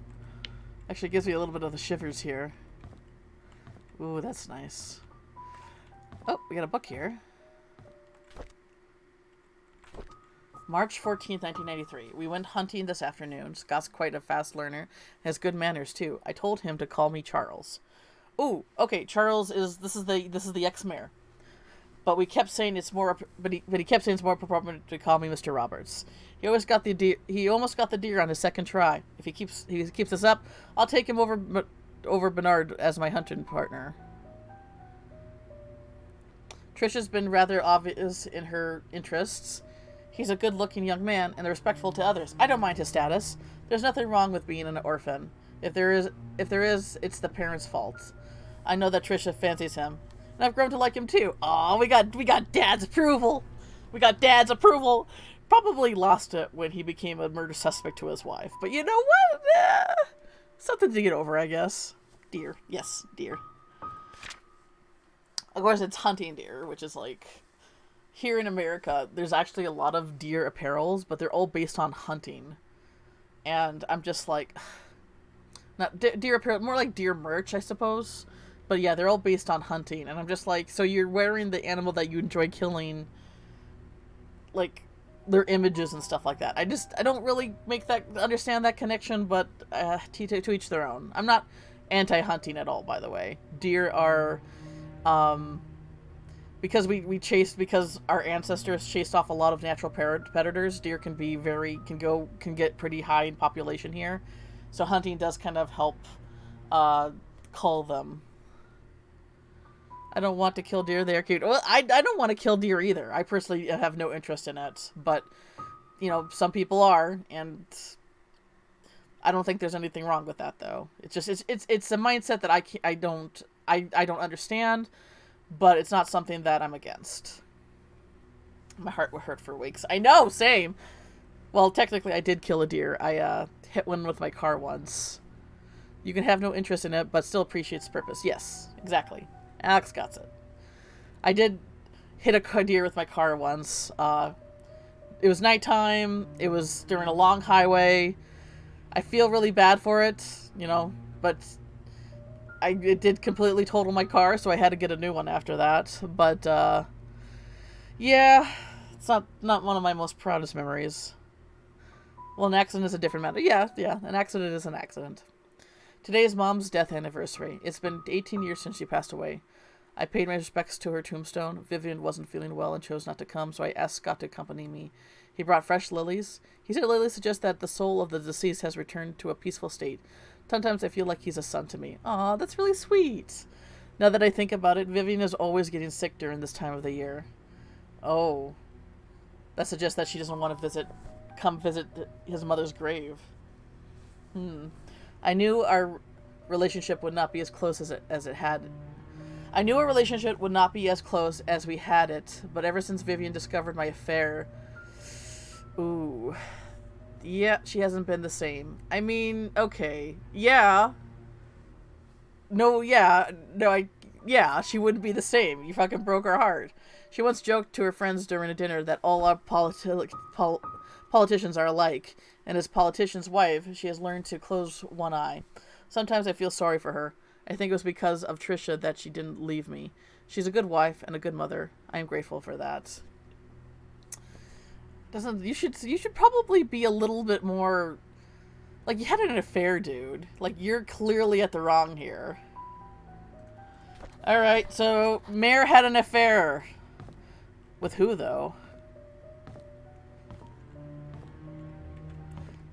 Actually gives me a little bit of the shivers here. Ooh, that's nice. Oh, we got a book here. March 14th, 1993. We went hunting this afternoon. Scott's quite a fast learner. Has good manners, too. I told him to call me Charles. Ooh, okay, Charles is... This is the ex-mayor. But we kept saying it's more... But he kept saying it's more appropriate to call me Mr. Roberts. He almost got the deer on his second try. If he keeps this up, I'll take him over Bernard as my hunting partner. Trisha's been rather obvious in her interests. He's a good-looking young man and respectful to others. I don't mind his status. There's nothing wrong with being an orphan. If there is, it's the parents' fault. I know that Trisha fancies him, and I've grown to like him too. Aw, we got Dad's approval. We got Dad's approval. Probably lost it when he became a murder suspect to his wife. But you know what? Something to get over, I guess. Deer. Yes, deer. Of course, it's hunting deer, which is like... Here in America, there's actually a lot of deer apparels, but they're all based on hunting. And I'm just like... Not deer apparel, more like deer merch, I suppose. But yeah, they're all based on hunting, and I'm just like, so you're wearing the animal that you enjoy killing, like their images and stuff like that. I don't really understand that connection, but to each their own. I'm not anti-hunting at all, by the way. Deer are, um, because our ancestors chased off a lot of natural predators. Deer can get pretty high in population here, so hunting does kind of help cull them. I don't want to kill deer. They are cute. Well, I don't want to kill deer either. I personally have no interest in it, but some people are, and I don't think there's anything wrong with that, though. It's just it's a mindset that I don't understand, but it's not something that I'm against. My heart would hurt for weeks. I know, same. Well, technically, I did kill a deer. I hit one with my car once. You can have no interest in it, but still appreciates the purpose. Yes, exactly. Alex got it. I did hit a deer with my car once. It was nighttime. It was during a long highway. I feel really bad for it, but it did completely total my car, so I had to get a new one after that. But yeah, it's not one of my most proudest memories. Well, an accident is a different matter. Yeah, an accident is an accident. Today is Mom's death anniversary. It's been 18 years since she passed away. I paid my respects to her tombstone. Vivian wasn't feeling well and chose not to come, so I asked Scott to accompany me. He brought fresh lilies. He said lilies suggest that the soul of the deceased has returned to a peaceful state. Sometimes I feel like he's a son to me. Aw, that's really sweet. Now that I think about it, Vivian is always getting sick during this time of the year. Oh. That suggests that she doesn't want to come visit his mother's grave. I knew our relationship would not be as close as it had. I knew our relationship would not be as close as we had it, but ever since Vivian discovered my affair, ooh, yeah, she hasn't been the same. I mean, okay, yeah, she wouldn't be the same. You fucking broke her heart. She once joked to her friends during a dinner that all our politicians are alike, and as politician's wife, she has learned to close one eye. Sometimes I feel sorry for her. I think it was because of Trisha that she didn't leave me. She's a good wife and a good mother. I am grateful for that. You should probably be a little bit more, like, you had an affair, dude. Like, you're clearly at the wrong here. Alright, so Mayor had an affair. With who, though?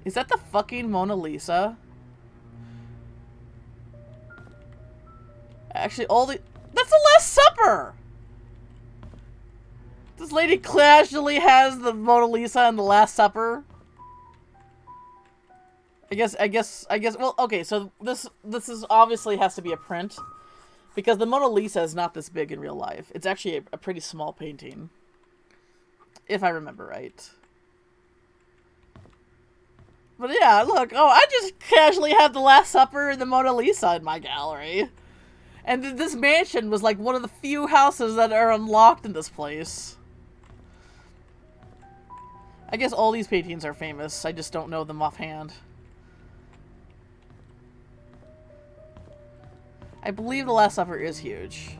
Is that the fucking Mona Lisa? Actually, that's the Last Supper! This lady casually has the Mona Lisa and the Last Supper. I guess, well, okay, so this is obviously has to be a print. Because the Mona Lisa is not this big in real life. It's actually a pretty small painting. If I remember right. But yeah, look, I just casually had the Last Supper and the Mona Lisa in my gallery. And this mansion was like one of the few houses that are unlocked in this place. I guess all these paintings are famous. I just don't know them offhand. I believe the Last Supper is huge.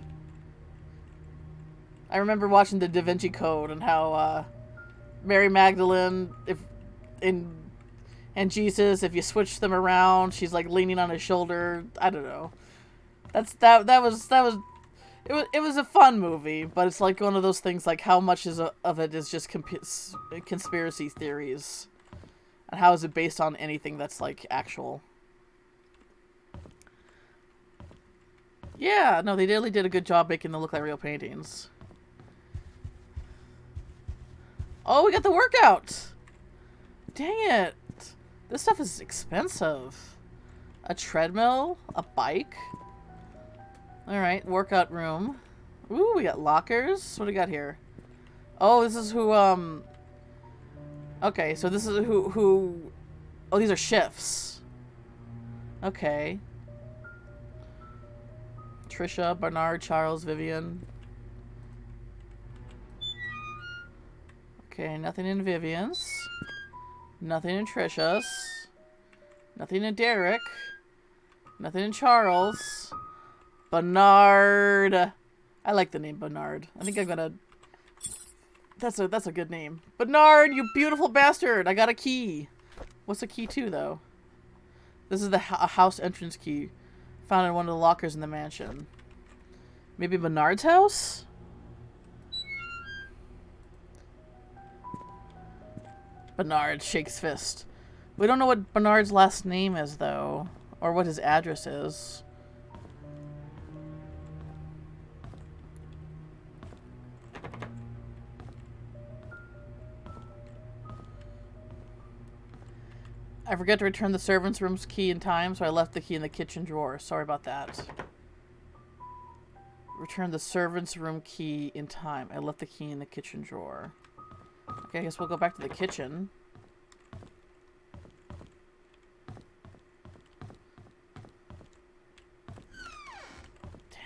I remember watching the Da Vinci Code and how Mary Magdalene and Jesus, if you switch them around, she's like leaning on his shoulder. I don't know. It was a fun movie, but it's like one of those things like how much of it is just conspiracy theories, and how is it based on anything that's like actual. Yeah, no, they really did a good job making them look like real paintings. Oh, we got the workout! Dang it. This stuff is expensive. A treadmill? A bike? Alright, workout room. Ooh, we got lockers. What do we got here? Oh, this is who, okay, so this is who... Oh, these are shifts. Okay. Trisha, Bernard, Charles, Vivian. Okay, nothing in Vivian's. Nothing in Trisha's. Nothing in Derek. Nothing in Charles. Bernard. I like the name Bernard. I think I'm gonna... That's a good name. Bernard, you beautiful bastard! I got a key. What's the key to, though? This is a house entrance key. Found in one of the lockers in the mansion. Maybe Bernard's house? Bernard shakes fist. We don't know what Bernard's last name is, though. Or what his address is. I forgot to return the servant's room's key in time, so I left the key in the kitchen drawer. Sorry about that. Return the servant's room key in time. I left the key in the kitchen drawer. Okay, I guess we'll go back to the kitchen.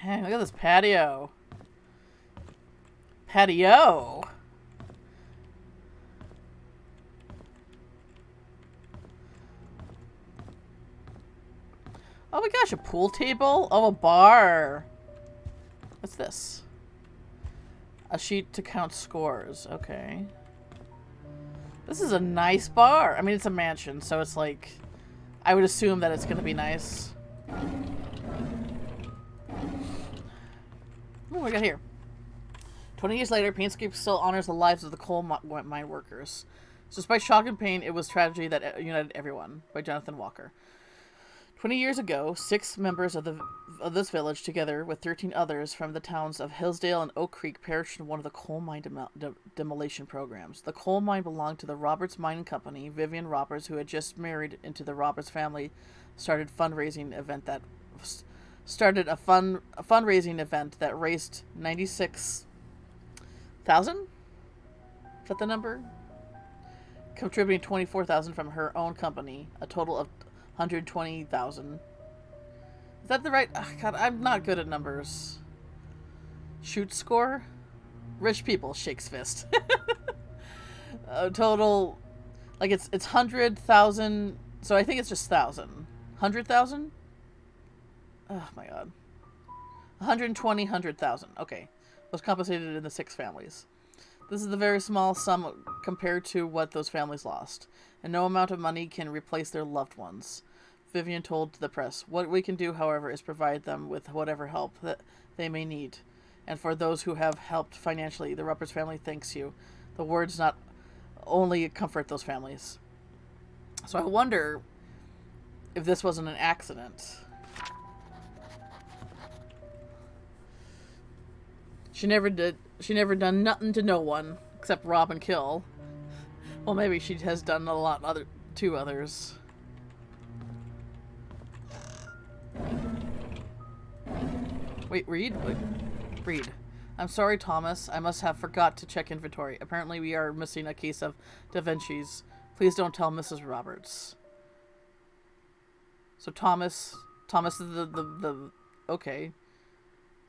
Dang, look at this patio. Patio? Oh my gosh, a pool table? Oh, a bar. What's this? A sheet to count scores. Okay. This is a nice bar. I mean, it's a mansion, so it's like... I would assume that it's going to be nice. What do we got here? 20 years later, Painscreek still honors the lives of the coal mine workers. So despite shock and pain, it was tragedy that united everyone. By Jonathan Walker. 20 years ago, 6 members of this village, together with 13 others from the towns of Hillsdale and Oak Creek, perished in one of the coal mine demolition programs. The coal mine belonged to the Roberts Mining Company. Vivian Roberts, who had just married into the Roberts family, started a fundraising event that raised $96,000. Is that the number? Contributing $24,000 from her own company, a total of $120,000. Is that the right? Oh, God, I'm not good at numbers. Shoot score? Rich people shakes fist. Total, like it's 100,000. So I think it's just 1,000. 100,000? Oh my God. 100,000. Okay, was compensated in the 6 families. This is a very small sum compared to what those families lost, and no amount of money can replace their loved ones. Vivian told the press, "What we can do, however, is provide them with whatever help that they may need. And for those who have helped financially, the Roberts family thanks you." The words not only comfort those families. So I wonder if this wasn't an accident. She never done nothing to no one except rob and kill. Well, maybe she has done a lot to others. Wait, read? Wait, read. I'm sorry, Thomas. I must have forgot to check inventory. Apparently we are missing a case of Da Vinci's. Please don't tell Mrs. Roberts. So Thomas is the okay.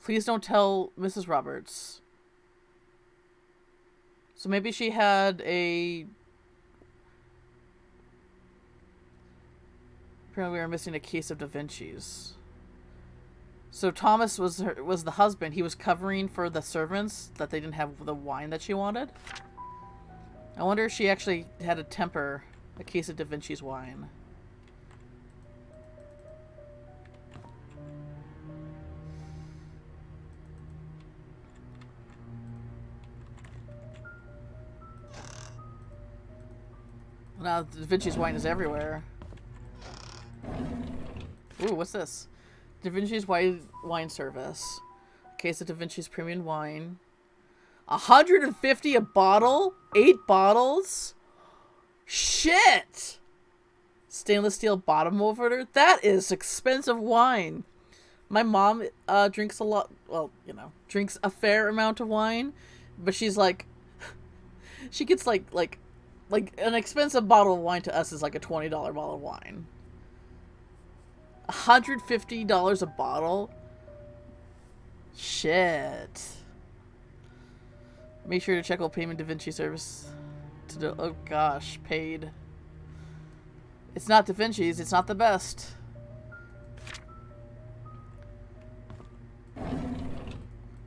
Please don't tell Mrs. Roberts. So maybe she had a... Apparently we are missing a case of Da Vinci's. So Thomas was the husband. He was covering for the servants that they didn't have the wine that she wanted. I wonder if she actually had a case of Da Vinci's wine. Now Da Vinci's wine is everywhere. Ooh, what's this? Da Vinci's wine service. Case of Da Vinci's premium wine. 150 a bottle? 8 bottles? Shit! Stainless steel bottom over. That is expensive wine. My mom drinks a lot. Well, drinks a fair amount of wine, but she's like, she gets like an expensive bottle of wine to us is like a $20 bottle of wine. $150 a bottle? Shit. Make sure to check all payment Da Vinci service. Oh gosh, paid. It's not Da Vinci's, it's not the best.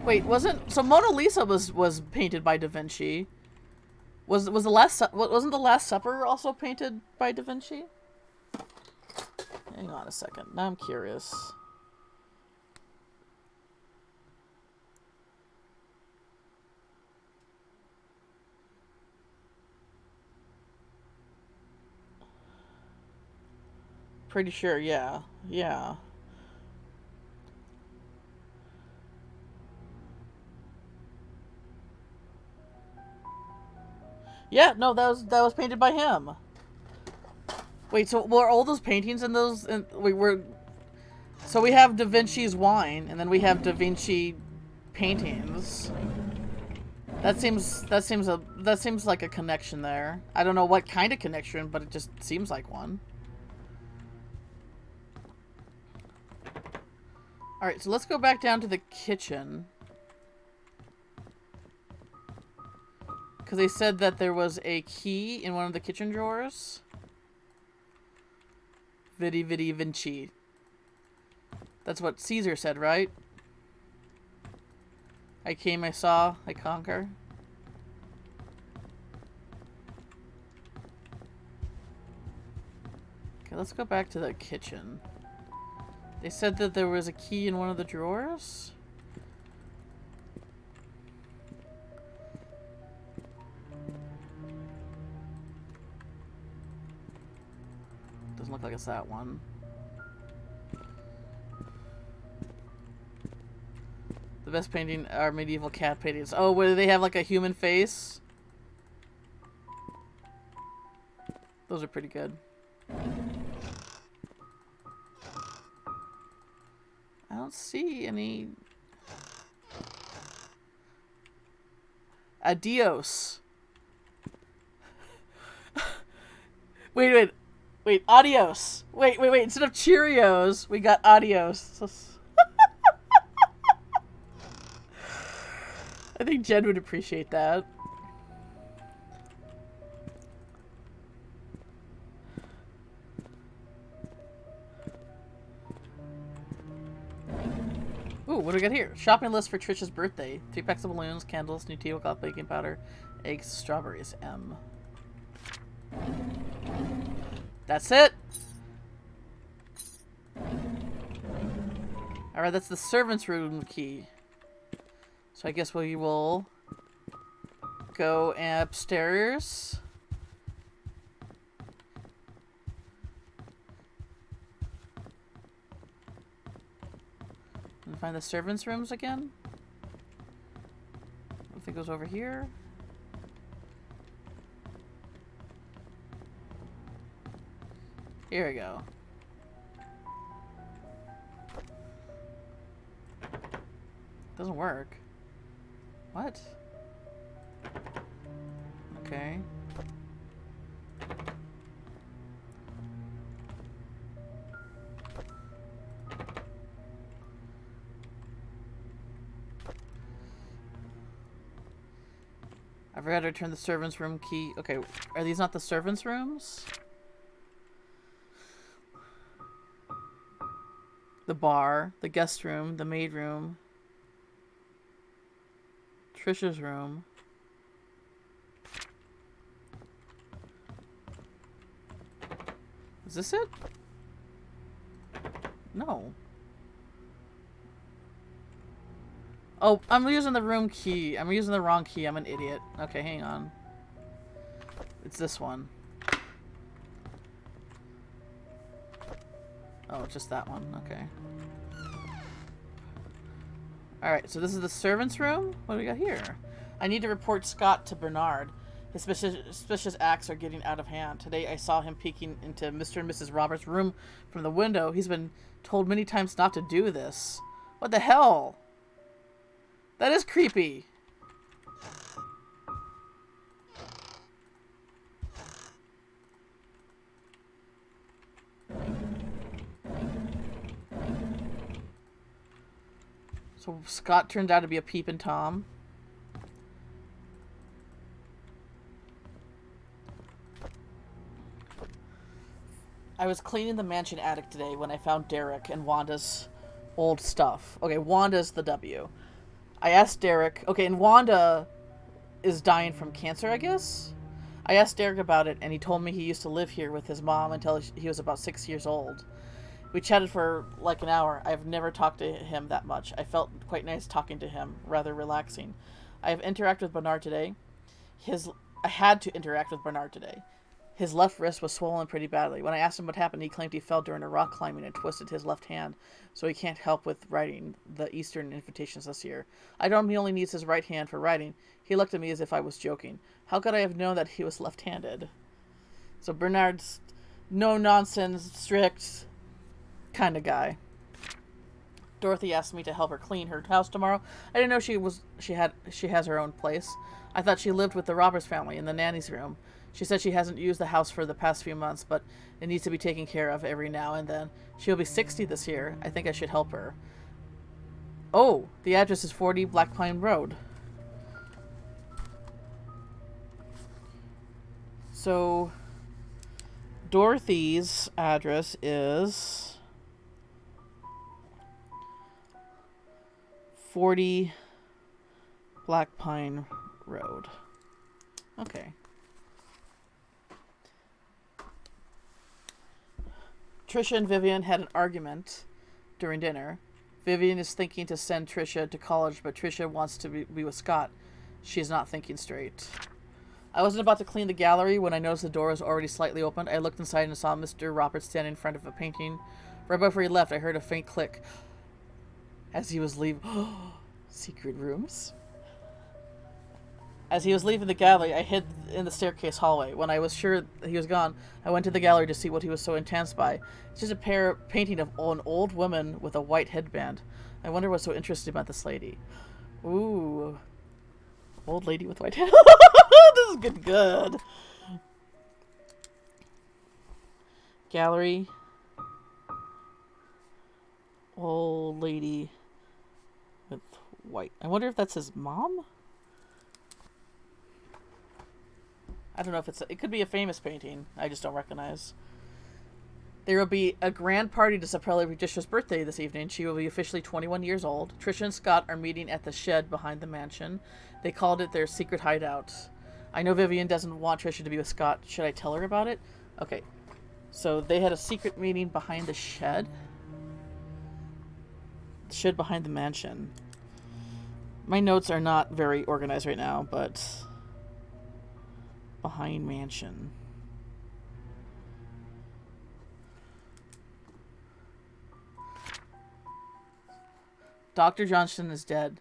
Wait, wasn't so Mona Lisa was painted by Da Vinci? Was wasn't the Last Supper also painted by Da Vinci? Hang on a second. Now I'm curious. Pretty sure, yeah. Yeah. Yeah, no, that was painted by him. Wait, so were all those paintings in those? We were. So we have Da Vinci's wine, and then we have Da Vinci paintings. That seems like a connection there. I don't know what kind of connection, but it just seems like one. All right, so let's go back down to the kitchen. Because they said that there was a key in one of the kitchen drawers. Vidi Vidi Vinci. That's what Caesar said, right? I came, I saw, I conquer. Okay, let's go back to the kitchen. They said that there was a key in one of the drawers? Doesn't look like it's that one. The best painting are medieval cat paintings. Oh, where they have like a human face? Those are pretty good. I don't see any... Adios. Wait. Adios. Wait. Instead of Cheerios, we got adios. I think Jen would appreciate that. Ooh, what do we got here? Shopping list for Trisha's birthday. 3 packs of balloons, candles, new tablecloth, baking powder, eggs, strawberries. M. That's it! Alright, that's the servant's room key. So I guess we will go upstairs. And find the servants' rooms again. I think it goes over here. Here we go. Doesn't work. What? Okay. I forgot to return the servant's room key. Okay, are these not the servants' rooms? The bar, the guest room, the maid room, Trisha's room. Is this it? No. Oh, I'm using the room key. I'm using the wrong key. I'm an idiot. Okay, hang on. It's this one. Oh, it's just that one. Okay. Alright, so this is the servant's room? What do we got here? I need to report Scott to Bernard. His suspicious acts are getting out of hand. Today I saw him peeking into Mr. and Mrs. Roberts' room from the window. He's been told many times not to do this. What the hell? That is creepy. So Scott turned out to be a peeping Tom. I was cleaning the mansion attic today when I found Derek and Wanda's old stuff. Okay, Wanda's the W. I asked Derek. Okay, and Wanda is dying from cancer, I guess. I asked Derek about it, and he told me he used to live here with his mom until he was about 6 years old. We chatted for like an hour. I've never talked to him that much. I felt quite nice talking to him, rather relaxing. I have interacted with Bernard today. His I had to interact with Bernard today. His left wrist was swollen pretty badly. When I asked him what happened, he claimed he fell during a rock climbing and twisted his left hand, so he can't help with writing the Eastern invitations this year. I told him he only needs his right hand for writing. He looked at me as if I was joking. How could I have known that he was left-handed? So Bernard's no-nonsense, strict kind of guy. Dorothy asked me to help her clean her house tomorrow. I didn't know she has her own place. I thought she lived with the Roberts family in the nanny's room. She said she hasn't used the house for the past few months, but it needs to be taken care of every now and then. She'll be 60 this year. I think I should help her. Oh, the address is 40 Black Pine Road. So, Dorothy's address is 40 Black Pine Road. Okay. Trisha and Vivian had an argument during dinner. Vivian is thinking to send Trisha to college, but Trisha wants to be with Scott. She's not thinking straight. I wasn't about to clean the gallery when I noticed the door was already slightly opened. I looked inside and saw Mr. Roberts standing in front of a painting. Right before he left, I heard a faint click as he was leaving. Secret rooms? As he was leaving the gallery, I hid in the staircase hallway. When I was sure he was gone, I went to the gallery to see what he was so intense by. It's just a painting of an old woman with a white headband. I wonder what's so interesting about this lady. Ooh. Old lady with white hair. This is good. Gallery. Old lady with white. I wonder if that's his mom? I don't know if it could be a famous painting. I just don't recognize. There will be a grand party to celebrate Patricia's birthday this evening. She will be officially 21 years old. Trisha and Scott are meeting at the shed behind the mansion. They called it their secret hideout. I know Vivian doesn't want Trisha to be with Scott. Should I tell her about it? Okay. So they had a secret meeting behind the shed. The shed behind the mansion. My notes are not very organized right now, but... behind mansion. Dr. Johnston is dead.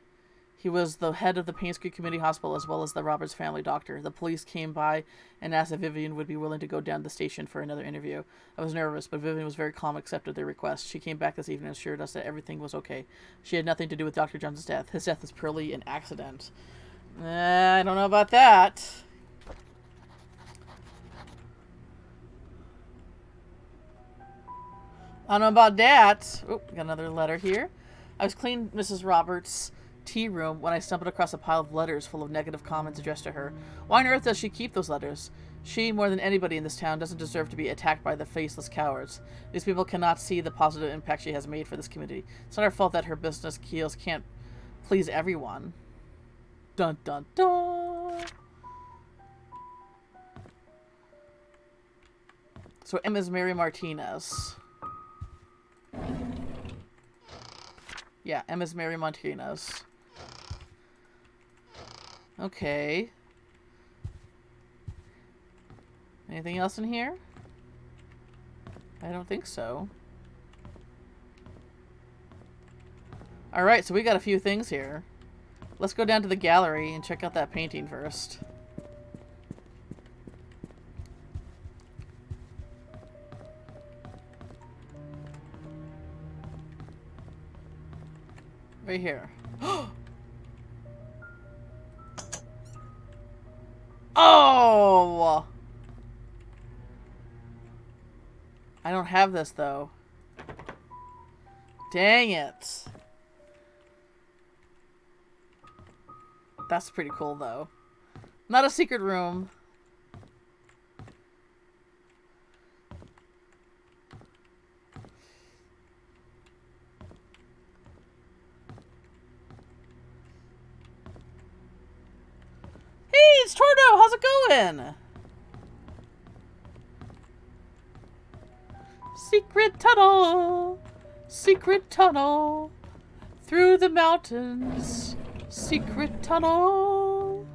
He was the head of the Painscreek Community Hospital as well as the Roberts family doctor. The police came by and asked if Vivian would be willing to go down to the station for another interview. I was nervous, but Vivian was very calm and accepted their request. She came back this evening and assured us that everything was okay. She had nothing to do with Dr. Johnston's death. His death is purely an accident. I don't know about that. I don't know about that. Oh, got another letter here. I was cleaning Mrs. Roberts' tea room when I stumbled across a pile of letters full of negative comments addressed to her. Why on earth does she keep those letters? She, more than anybody in this town, doesn't deserve to be attacked by the faceless cowards. These people cannot see the positive impact she has made for this community. It's not her fault that her business skills can't please everyone. Dun dun dun. So M is Mary Martinez. Yeah, Emma's Mary Martinez. Okay. Anything else in here? I don't think so. Alright, so we got a few things here. Let's go down to the gallery and check out that painting first. Right here. Oh! I don't have this, though. Dang it. That's pretty cool, though. Not a secret room. doing? Secret tunnel. Secret tunnel. Through the mountains. Secret tunnel.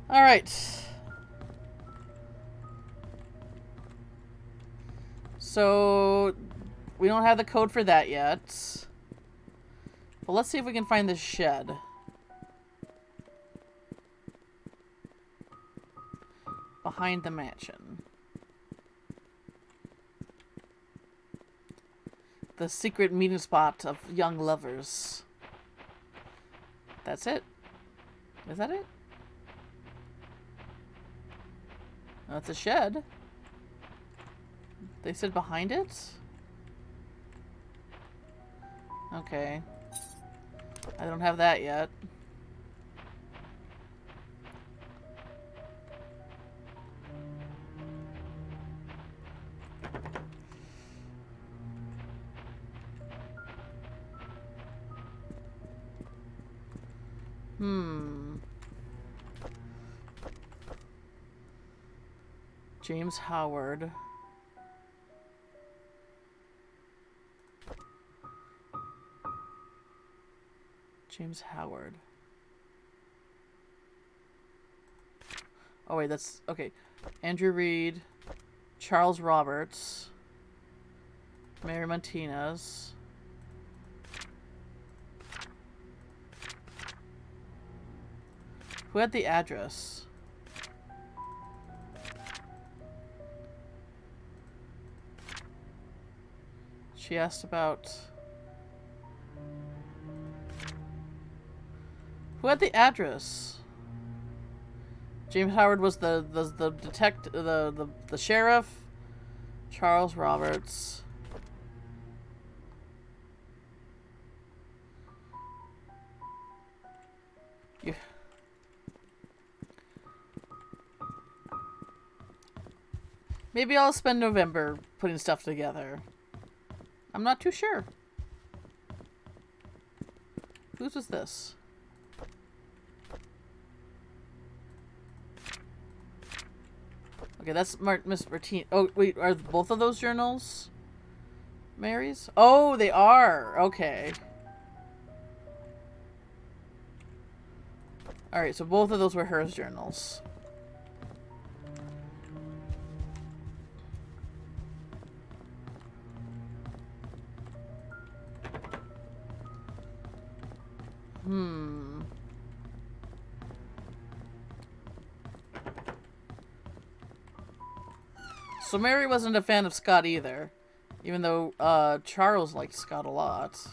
Alright. So, we don't have the code for that yet. But let's see if we can find this shed. Behind the mansion. The secret meeting spot of young lovers. That's it. Is that it? Oh, it's a shed. They said behind it? Okay. I don't have that yet. James Howard. James Howard. Oh wait, that's okay. Andrew Reed, Charles Roberts, Mary Martinez. Who had the address? She asked about... Who had the address? James Howard was the sheriff. Charles Roberts. You... Maybe I'll spend November putting stuff together. I'm not too sure. Whose is this? Okay, that's Miss Martine. Oh, wait, are both of those journals Mary's? Oh, they are. Okay. Alright, so both of those were hers journals. So Mary wasn't a fan of Scott either. Even though Charles liked Scott a lot.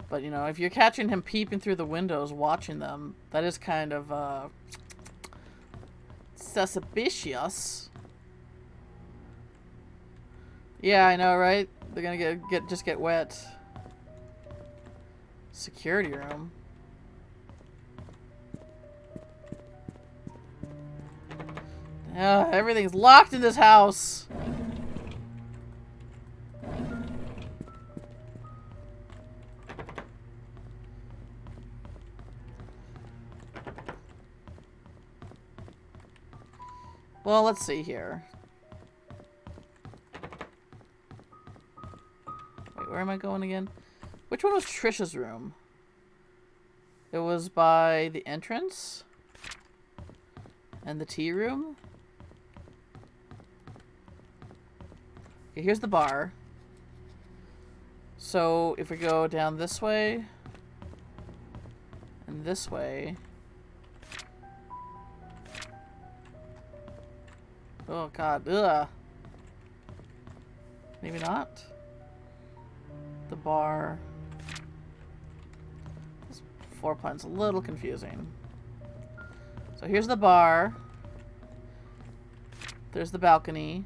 But, you know, if you're catching him peeping through the windows watching them, that is kind of suspicious. Yeah, I know, right? They're gonna get wet. Security room. Everything's locked in this house. Well, let's see here. Wait, where am I going again? Which one was Trisha's room? It was by the entrance and the tea room. Okay, here's the bar. So if we go down this way and this way. Oh god, ugh. Maybe not. The bar. This floor plan's a little confusing. So here's the bar. There's the balcony.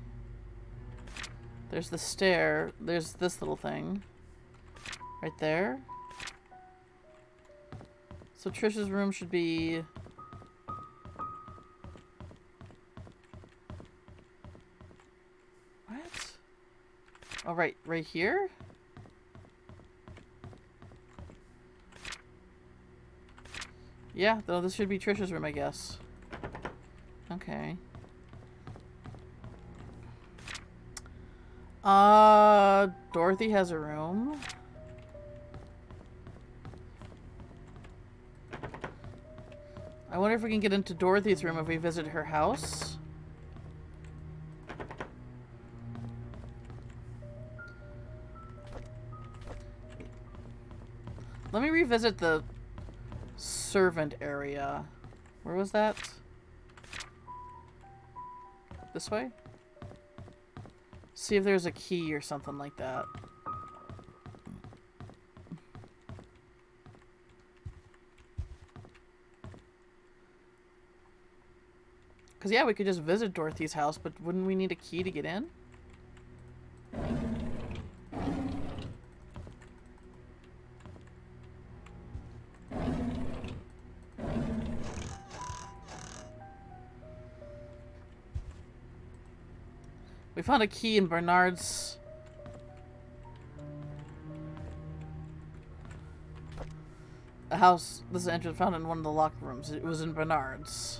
There's the stair. There's this little thing. Right there. So Trisha's room should be... Oh, right here? Yeah, though this should be Trisha's room, I guess. Okay. Dorothy has a room. I wonder if we can get into Dorothy's room if we visit her house. Let me revisit the servant area. Where was that? This way? See if there's a key or something like that. Because, yeah, we could just visit Dorothy's house, but wouldn't we need a key to get in? We found a key in Bernard's... A house... This is an entrance found in one of the locker rooms. It was in Bernard's.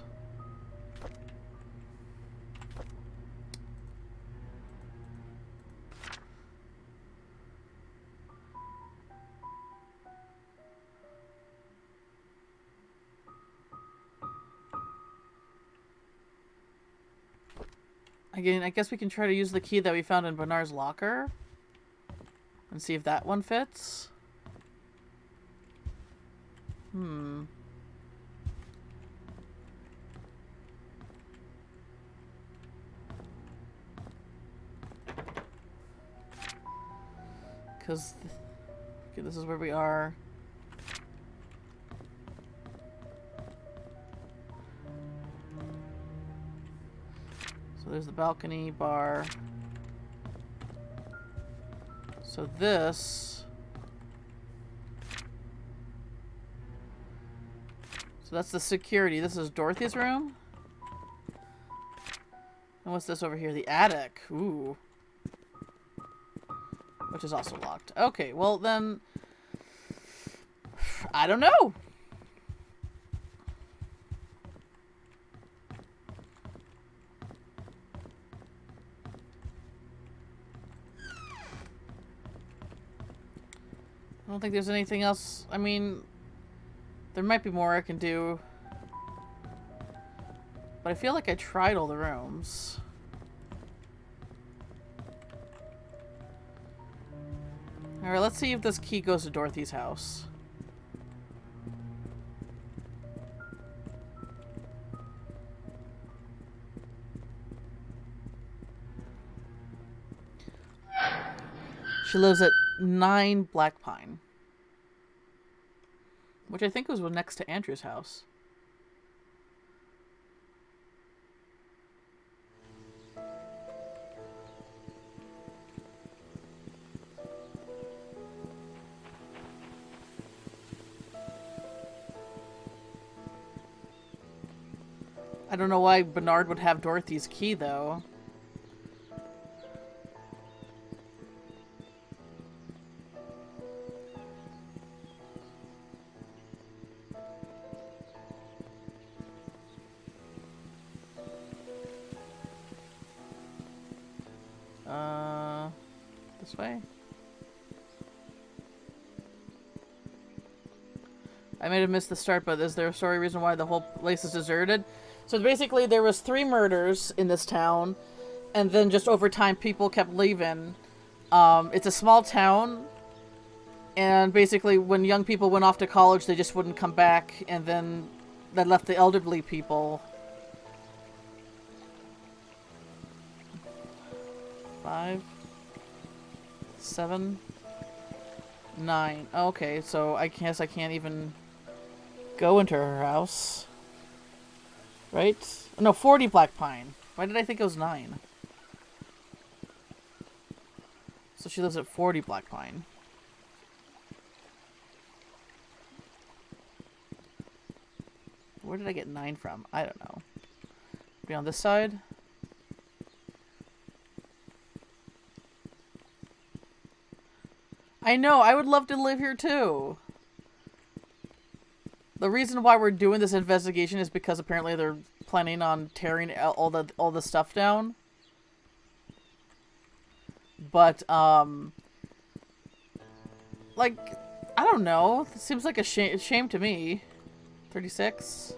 Again, I guess we can try to use the key that we found in Bernard's locker. And see if that one fits. Because... Okay, this is where we are. So there's the balcony bar. So this... So that's the security. This is Dorothy's room. And what's this over here? The attic. Ooh. Which is also locked. Okay, well then... I don't know. I don't think there's anything else. I mean, there might be more I can do. But I feel like I tried all the rooms. Alright, let's see if this key goes to Dorothy's house. She lives at 9 Black Pine. Which I think was next to Andrew's house. I don't know why Bernard would have Dorothy's key, though. This way? I may have missed the start, but is there a story reason why the whole place is deserted? So basically there was 3 murders in this town, and then just over time people kept leaving. It's a small town, and basically when young people went off to college they just wouldn't come back, and then that left the elderly people. 5, 7, 9. Okay, so I guess I can't even go into her house. Right? No, 40 Black Pine. Why did I think it was 9? So she lives at 40 Black Pine. Where did I get 9 from? I don't know. Be on this side? I know, I would love to live here too. The reason why we're doing this investigation is because apparently they're planning on tearing all the stuff down. But, like, I don't know. It seems like a shame to me. 36?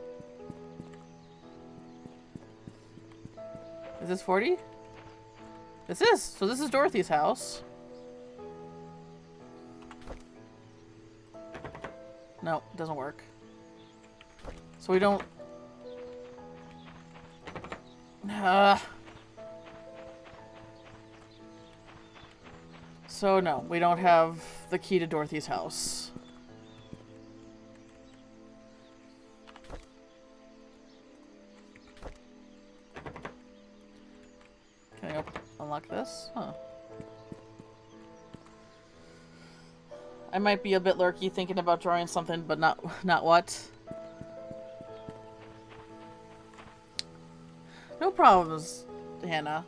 Is this 40? This is. So this is Dorothy's house. No, it doesn't work. So we don't... So no, we don't have the key to Dorothy's house. Can I unlock this? Huh. I might be a bit lurky thinking about drawing something, but not what. No problems, Hannah.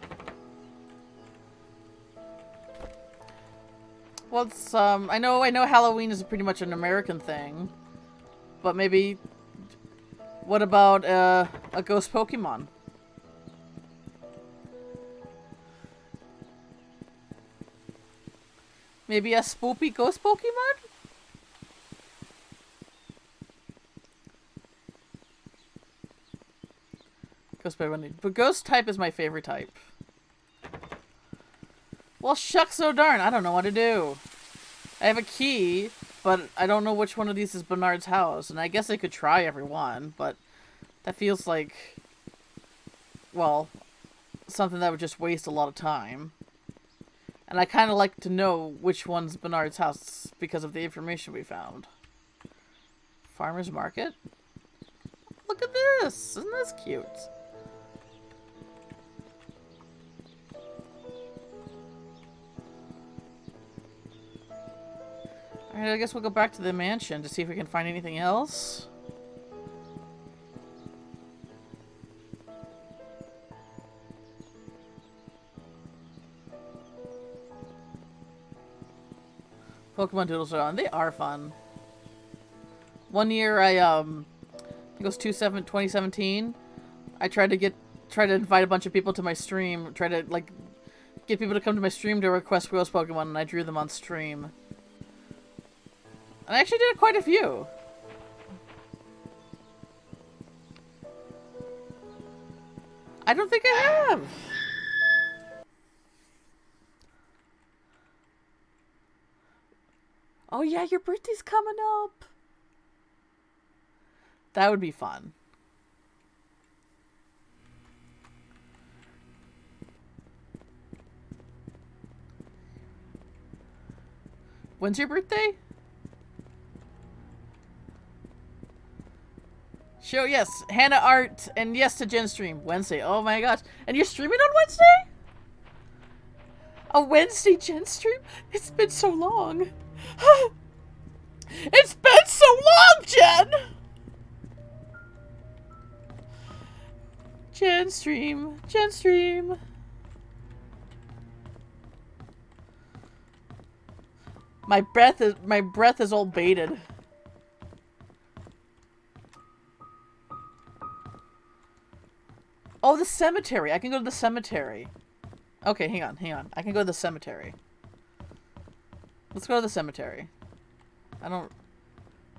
Well, it's, I know Halloween is pretty much an American thing, but maybe, what about, a ghost Pokemon? Maybe a spoopy ghost Pokemon? Ghost Pokemon, but ghost type is my favorite type. Well, shucks, so darn. I don't know what to do. I have a key, but I don't know which one of these is Bernard's house. And I guess I could try every one, but that feels like, well, something that would just waste a lot of time. And I kind of like to know which one's Bernard's house because of the information we found. Farmer's Market? Look at this! Isn't this cute? Alright, I guess we'll go back to the mansion to see if we can find anything else. Pokemon Doodles are on. They are fun. One year I think it was 2017. I tried to invite a bunch of people to my stream, try to like get people to come to my stream to request ghost Pokemon, and I drew them on stream. And I actually did quite a few. I don't think I have. Oh yeah, your birthday's coming up. That would be fun. When's your birthday? Show, yes. Hannah Art, and yes to Jen stream. Wednesday. Oh my gosh. And you're streaming on Wednesday? A Wednesday Jen stream? It's been so long. It's been so long, Jen! Jen stream. Jen stream. My breath is all baited. Oh, the cemetery. I can go to the cemetery. Okay, hang on. I can go to the cemetery. Let's go to the cemetery. I don't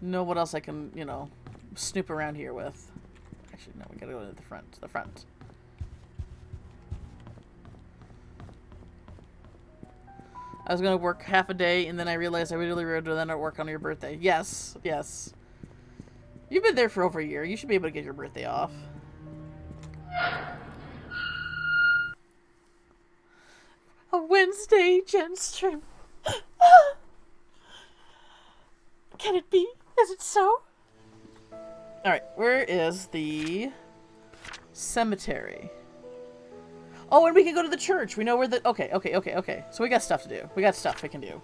know what else I can, you know, snoop around here with. Actually, no, we gotta go to the front. The front. I was gonna work half a day, and then I realized I really would then at work on your birthday. Yes, yes. You've been there for over a year. You should be able to get your birthday off. A Wednesday Jen stream. Can it be? Is it so? Alright, where is the cemetery? Oh, and we can go to the church. We know where the... Okay. So we got stuff to do. We got stuff we can do.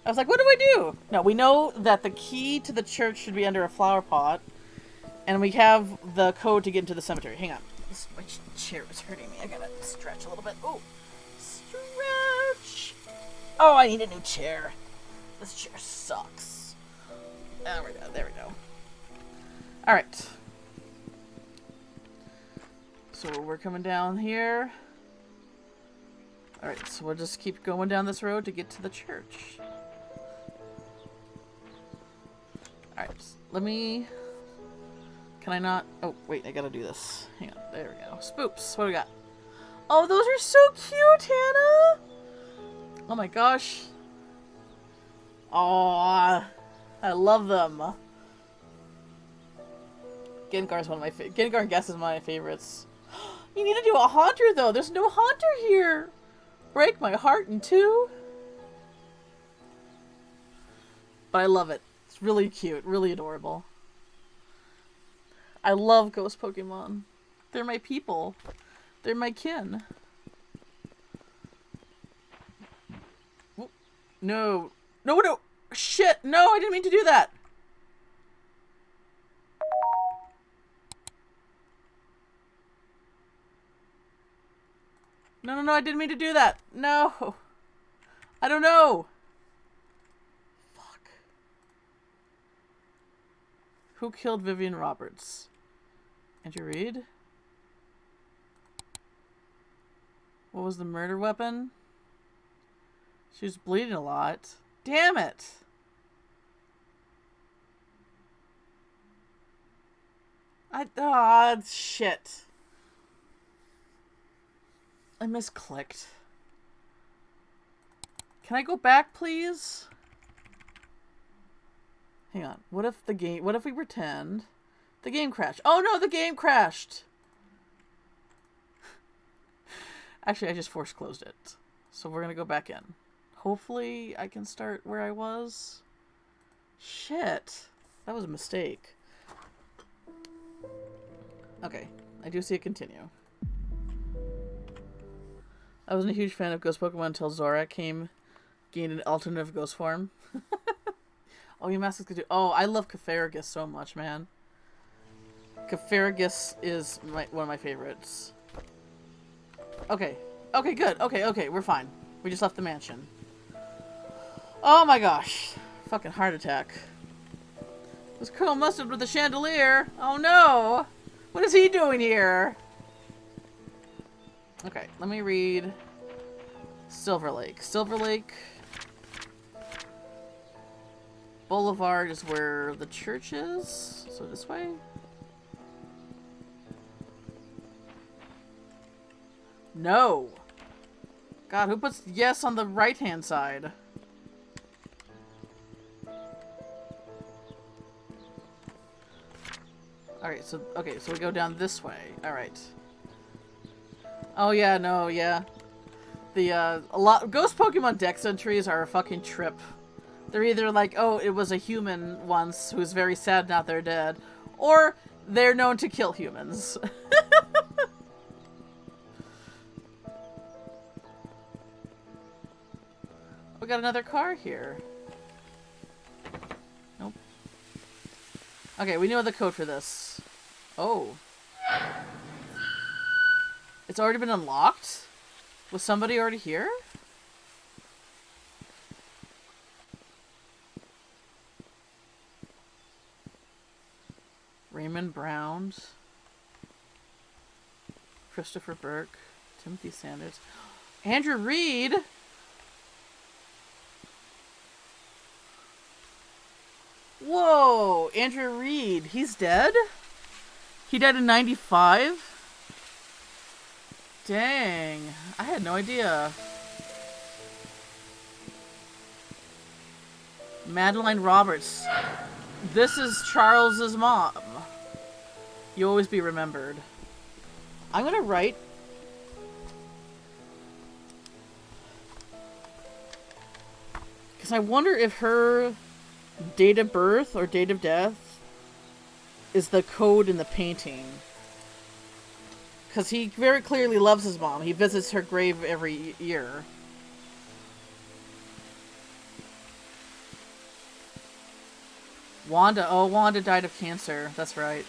I was like, what do we do? No, we know that the key to the church should be under a flower pot. And we have the code to get into the cemetery. Hang on. My chair is hurting me. I gotta stretch a little bit. Oh, stretch. Oh, I need a new chair. this chair sucks. There we go. There we go. All right. So we're coming down here. All right. So we'll just keep going down this road to get to the church. All right. Let me. Can I not? Oh wait, I gotta do this. Hang on. There we go. Spoops. What do we got? Oh, those are so cute, Hannah. Oh my gosh. Oh, I love them. Gengar's one of my Gengar and Guess is my favorites. You need to do a Haunter though. There's no Haunter here. Break my heart in two. But I love it. It's really cute, really adorable. I love ghost Pokemon. They're my people. They're my kin. No. No, no. Shit. No, I didn't mean to do that. No, no, no, I didn't mean to do that. No. I don't know. Fuck. Who killed Vivian Roberts? Andrew Reed? What was the murder weapon? She was bleeding a lot. Damn it! Shit. I misclicked. Can I go back, please? Hang on. What if we pretend the game crashed? Oh no, the game crashed! Actually, I just force closed it. So we're gonna go back in. Hopefully I can start where I was. Shit. That was a mistake. Okay. I do see it continue. I wasn't a huge fan of Ghost Pokemon until Zora gained an alternative ghost form. Oh, you Master's could do. Oh, I love Cafaragus so much, man. Cafaragus is one of my favorites. Okay. Okay, good. Okay, we're fine. We just left the mansion. Oh my gosh. Fucking heart attack. This Colonel Mustard with the chandelier. Oh no. What is he doing here? Okay, let me read Silver Lake. Silver Lake Boulevard is where the church is. So this way. No. God, who puts yes on the right-hand side? Alright, so we go down this way. Alright. Oh yeah, no, yeah. Ghost Pokemon Dex entries are a fucking trip. They're either like, oh, it was a human once who's very sad now they're dead, or they're known to kill humans. We got another car here. Nope. Okay, we know the code for this. Oh. It's already been unlocked? Was somebody already here? Raymond Brown. Christopher Burke. Timothy Sanders. Andrew Reed! Whoa! Andrew Reed. He's dead? He died in 95? Dang. I had no idea. Madeline Roberts. This is Charles's mom. You always be remembered. I'm gonna write... because I wonder if her date of birth or date of death is the code in the painting. Because he very clearly loves his mom. He visits her grave every year. Wanda. Oh, Wanda died of cancer. That's right.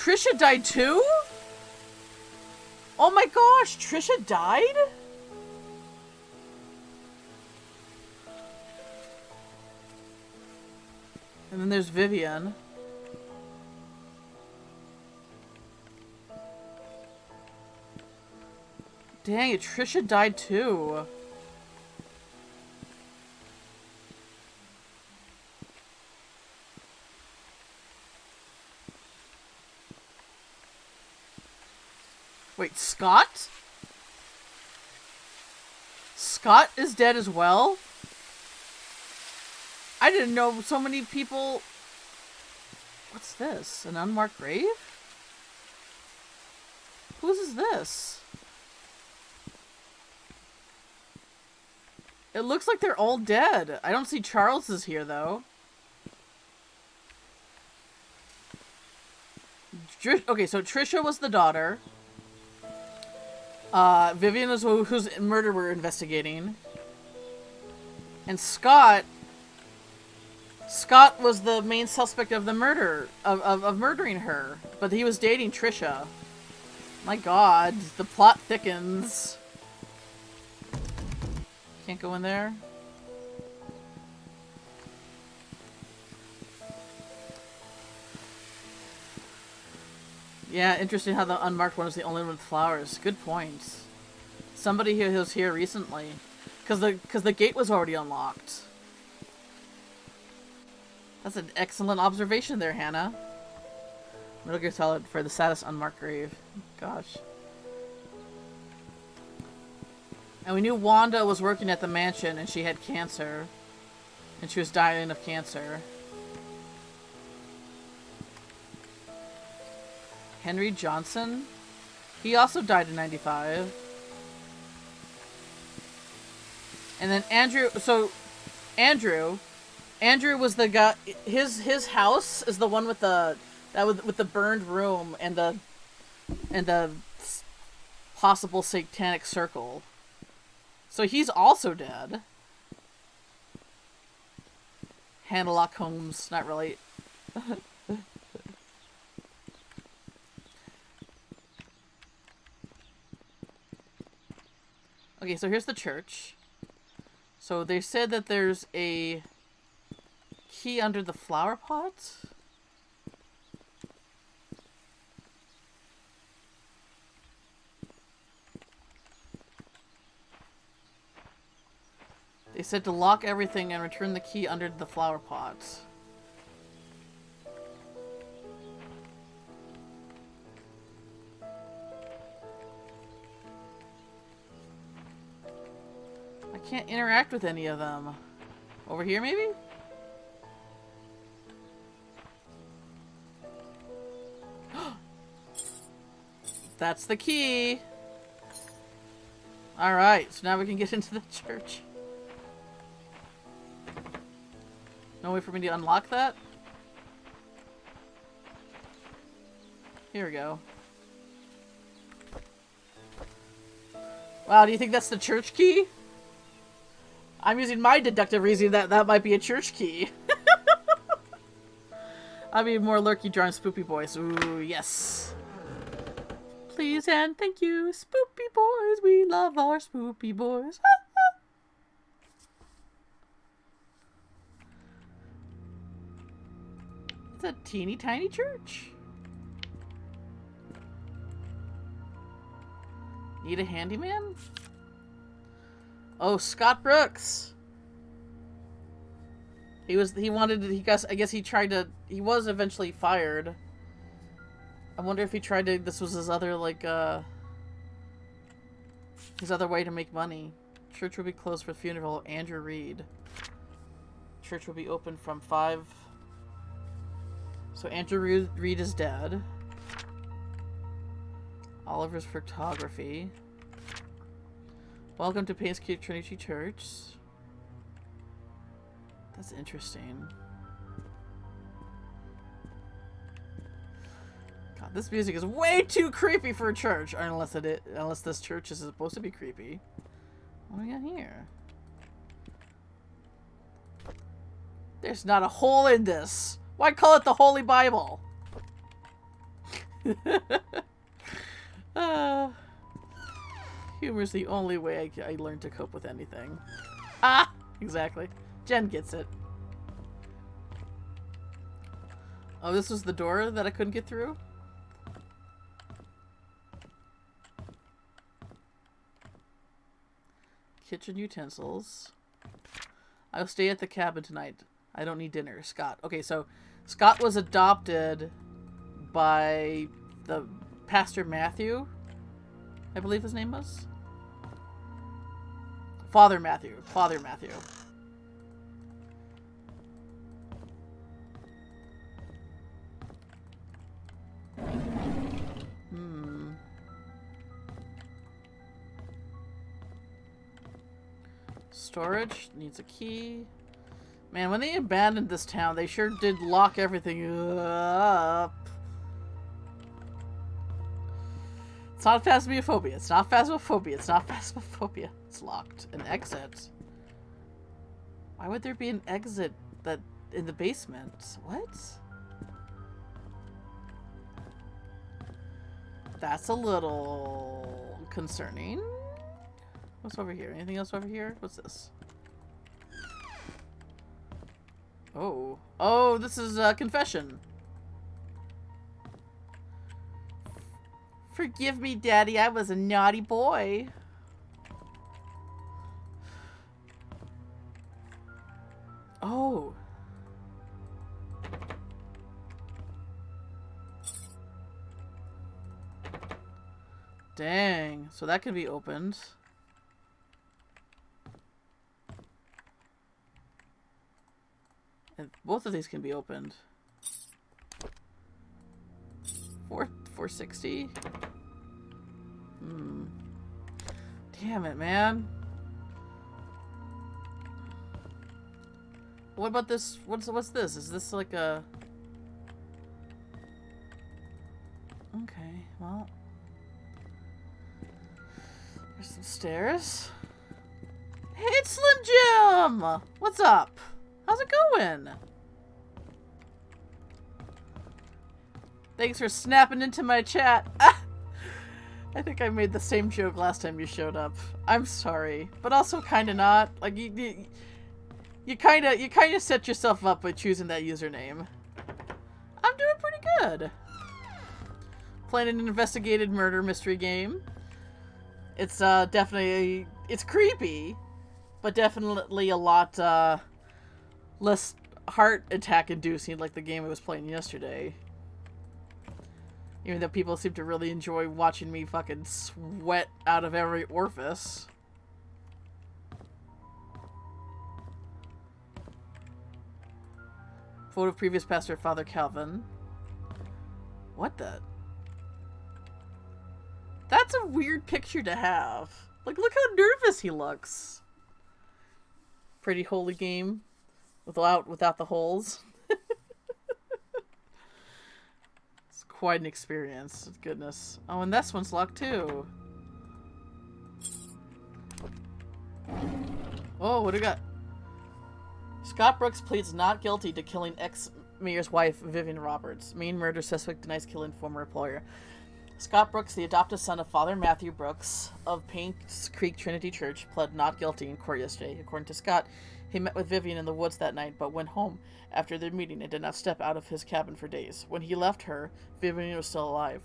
Trisha died too? Oh my gosh, Trisha died? And then there's Vivian. Dang it, Trisha died too. Wait, Scott? Scott is dead as well? I didn't know so many people... What's this? An unmarked grave? Whose is this? It looks like they're all dead. I don't see Charles's here, though. Okay, so Trisha was the daughter. Vivian is whose murder we're investigating. And Scott was the main suspect of the murder, of murdering her. But he was dating Trisha. My god, the plot thickens. Can't go in there. Yeah, interesting how the unmarked one was the only one with flowers. Good point. Somebody who was here recently. Because the gate was already unlocked. That's an excellent observation there, Hannah. Metal Gear Solid for the saddest unmarked grave. Gosh. And we knew Wanda was working at the mansion and she had cancer. And she was dying of cancer. Henry Johnson? He also died in 95. And then Andrew, so Andrew was the guy, his house is the one with the with the burned room and the possible satanic circle. So he's also dead. Hannah Holmes, not really. Okay, so here's the church. So they said that there's a key under the flower pot. They said to lock everything and return the key under the flower pot. I can't interact with any of them. Over here, maybe? That's the key. Alright, so now we can get into the church. No way for me to unlock that? Here we go. Wow, do you think that's the church key? I'm using my deductive reasoning that that might be a church key. I'll be more lurky drawing spoopy boys. Ooh, yes. Please and thank you, spoopy boys. We love our spoopy boys. It's a teeny tiny church. Need a handyman? Oh, Scott Brooks. He was eventually fired. I wonder if he tried to, this was his other, like, his other way to make money. Church will be closed for the funeral of Andrew Reed. Church will be open from 5. So Andrew Reed is dead. Oliver's photography. Welcome to Painscreek Trinity Church. That's interesting. God, this music is way too creepy for a church, unless this church is supposed to be creepy. What do we got here? There's not a hole in this. Why call it the Holy Bible? uh, humor's the only way I learn to cope with anything. Ah! Exactly. Jen gets it. Oh, this was the door that I couldn't get through? Kitchen utensils. I'll stay at the cabin tonight. I don't need dinner. Scott. Okay, so Scott was adopted by the Pastor Matthew, I believe his name was. Father Matthew. Father Matthew. Storage needs a key. Man, when they abandoned this town, they sure did lock everything up. It's not phasmophobia. It's not phasmophobia. It's not phasmophobia. It's locked. An exit. Why would there be an exit that in the basement? What? That's a little concerning. What's over here? Anything else over here? What's this? Oh. Oh, this is a confession. Forgive me, Daddy. I was a naughty boy. Oh. Dang. So that can be opened. And both of these can be opened. 460? Damn it, man. What about this? What's this? Is this like a... Okay, well... There's some stairs. Hey, it's Slim Jim! What's up? How's it going? Thanks for snapping into my chat. I think I made the same joke last time you showed up. I'm sorry, but also kind of not. Like you kind of set yourself up by choosing that username. I'm doing pretty good. Playing an investigated murder mystery game. It's definitely it's creepy, but definitely a lot less heart attack inducing like the game I was playing yesterday. Even though people seem to really enjoy watching me fucking sweat out of every orifice. Photo of previous pastor Father Calvin. What the? That's a weird picture to have. Like, look how nervous he looks. Pretty holy game. Without the holes. It's quite an experience. Goodness. Oh, and this one's locked too. Oh, what do we got? Scott Brooks pleads not guilty to killing ex-mayor's wife, Vivian Roberts. Main murder suspect denies killing former employer. Scott Brooks, the adopted son of Father Matthew Brooks of Painscreek Trinity Church, pled not guilty in court yesterday. According to Scott, he met with Vivian in the woods that night, but went home after their meeting and did not step out of his cabin for days. When he left her, Vivian was still alive.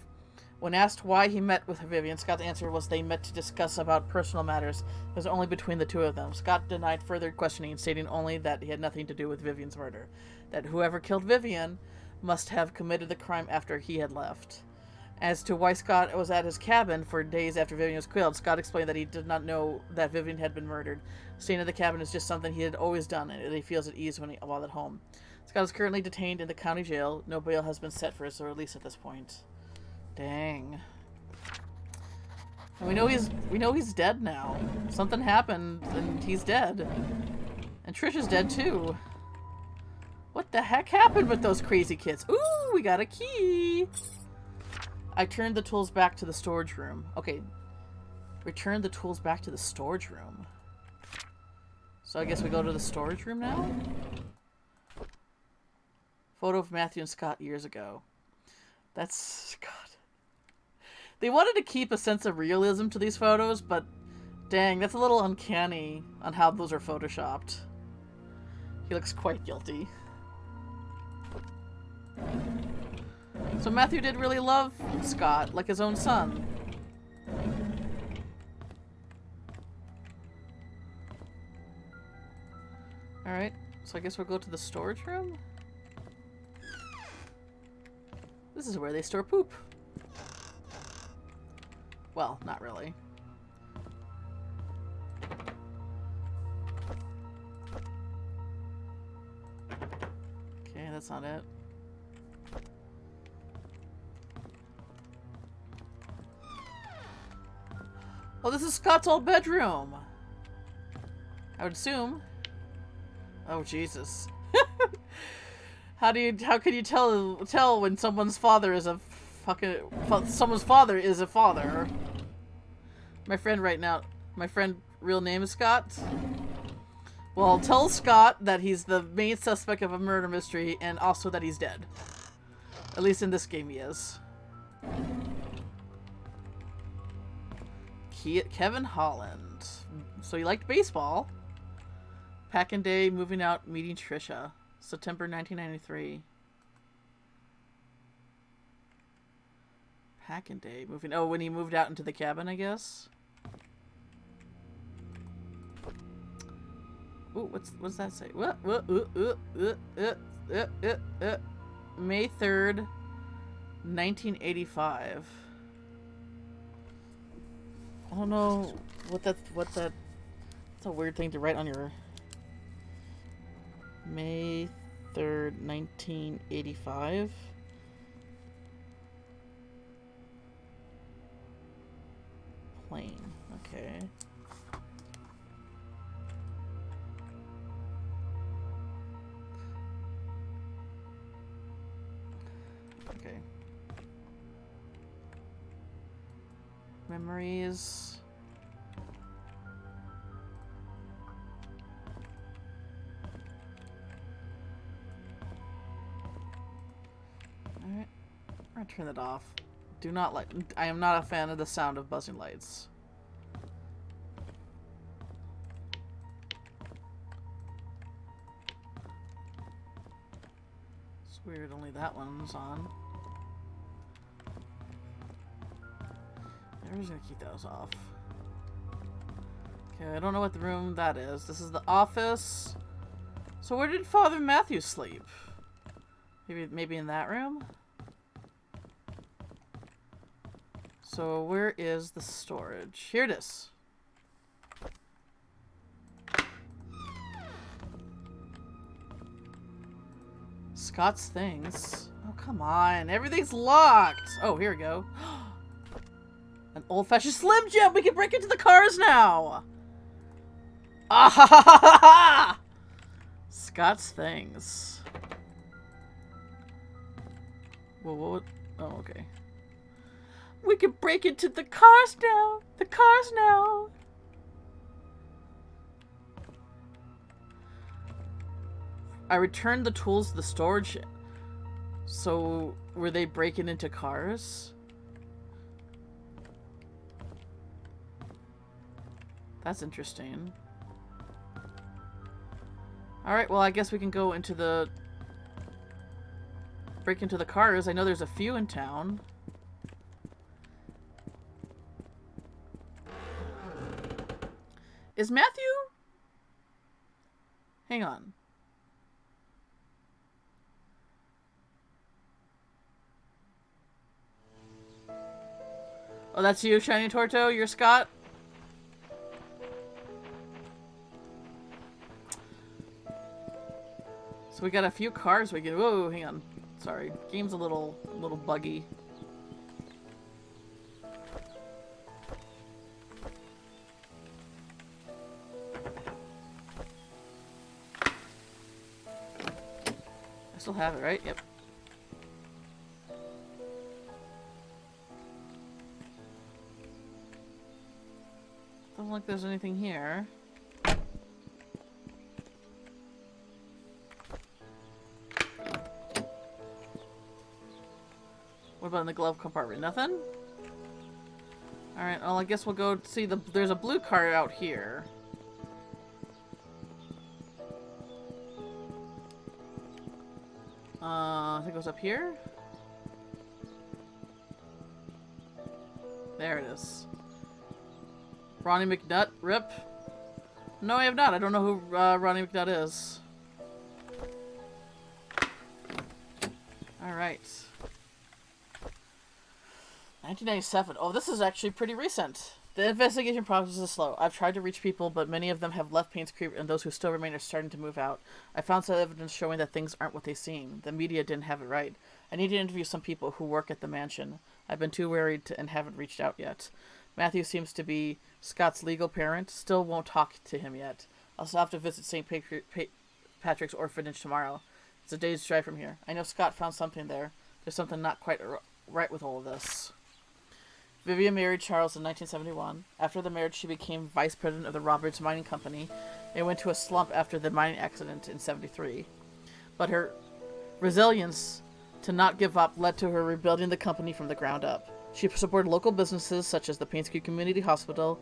When asked why he met with Vivian, Scott's answer was they met to discuss about personal matters. It was only between the two of them. Scott denied further questioning, stating only that he had nothing to do with Vivian's murder. That whoever killed Vivian must have committed the crime after he had left. As to why Scott was at his cabin for days after Vivian was killed, Scott explained that he did not know that Vivian had been murdered. Staying at the cabin is just something he had always done, and he feels at ease while at home. Scott is currently detained in the county jail. No bail has been set for his release at this point. Dang. And we know he's dead now. Something happened, and he's dead. And Trish is dead too. What the heck happened with those crazy kids? Ooh, we got a key. I turned the tools back to the storage room. Okay. Return the tools back to the storage room. So I guess we go to the storage room now? Photo of Matthew and Scott years ago. That's... God. They wanted to keep a sense of realism to these photos, but dang, that's a little uncanny on how those are photoshopped. He looks quite guilty. So Matthew did really love Scott, like his own son. Alright, so I guess we'll go to the storage room? This is where they store poop. Well, not really. Okay, that's not it. Oh, this is Scott's old bedroom. I would assume. Oh, Jesus. How can you tell when someone's father is a someone's father is a father? My friend real name is Scott. Well, tell Scott that he's the main suspect of a murder mystery and also that he's dead. At least in this game he is. Kevin Holland. So he liked baseball. Packin' Day, moving out, meeting Trisha. September 1993. Packin' Day, moving... Oh, when he moved out into the cabin, I guess? Ooh, what's that say? May 3rd, 1985. I don't know what that's a weird thing to write on your... May 3rd, 1985. Plane. Okay. Okay. Memories. Alright. I'm gonna turn that off. Do not like. I am not a fan of the sound of buzzing lights. It's weird, only that one's on. I'm just gonna keep those off. Okay, I don't know what the room that is. This is the office. So where did Father Matthew sleep? Maybe in that room? So where is the storage? Here it is. Scott's things. Oh, come on. Everything's locked. Oh, here we go. An old-fashioned Slim Jim. We can break into the cars now. Ah ha ha ha ha ha! Scott's things. Whoa, what? Oh, okay. We can break into the cars now. The cars now. I returned the tools to the storage. So, were they breaking into cars? That's interesting. Alright, well, I guess we can go into the... break into the cars. I know there's a few in town. Is Matthew? Hang on. Oh, that's you, Shiny Torto? You're Scott? So we got a few cars we can... Whoa, hang on. Sorry. Game's a little buggy. I still have it, right? Yep. Doesn't look like there's anything here. What about in the glove compartment? Nothing? Alright, well, I guess we'll go see there's a blue car out here. I think it goes up here? There it is. Ronnie McNutt, rip. No, I have not. I don't know who Ronnie McNutt is. Alright. 1997. Oh, this is actually pretty recent. The investigation process is slow. I've tried to reach people, but many of them have left Painscreek, and those who still remain are starting to move out. I found some evidence showing that things aren't what they seem. The media didn't have it right. I need to interview some people who work at the mansion. I've been too worried and haven't reached out yet. Matthew seems to be Scott's legal parent. Still won't talk to him yet. I'll still have to visit St. Patrick's Orphanage tomorrow. It's a day's drive from here. I know Scott found something there. There's something not quite right with all of this. Vivian married Charles in 1971. After the marriage, she became vice president of the Roberts Mining Company and went to a slump after the mining accident in 73. But her resilience to not give up led to her rebuilding the company from the ground up. She supported local businesses such as the Painscreek Community Hospital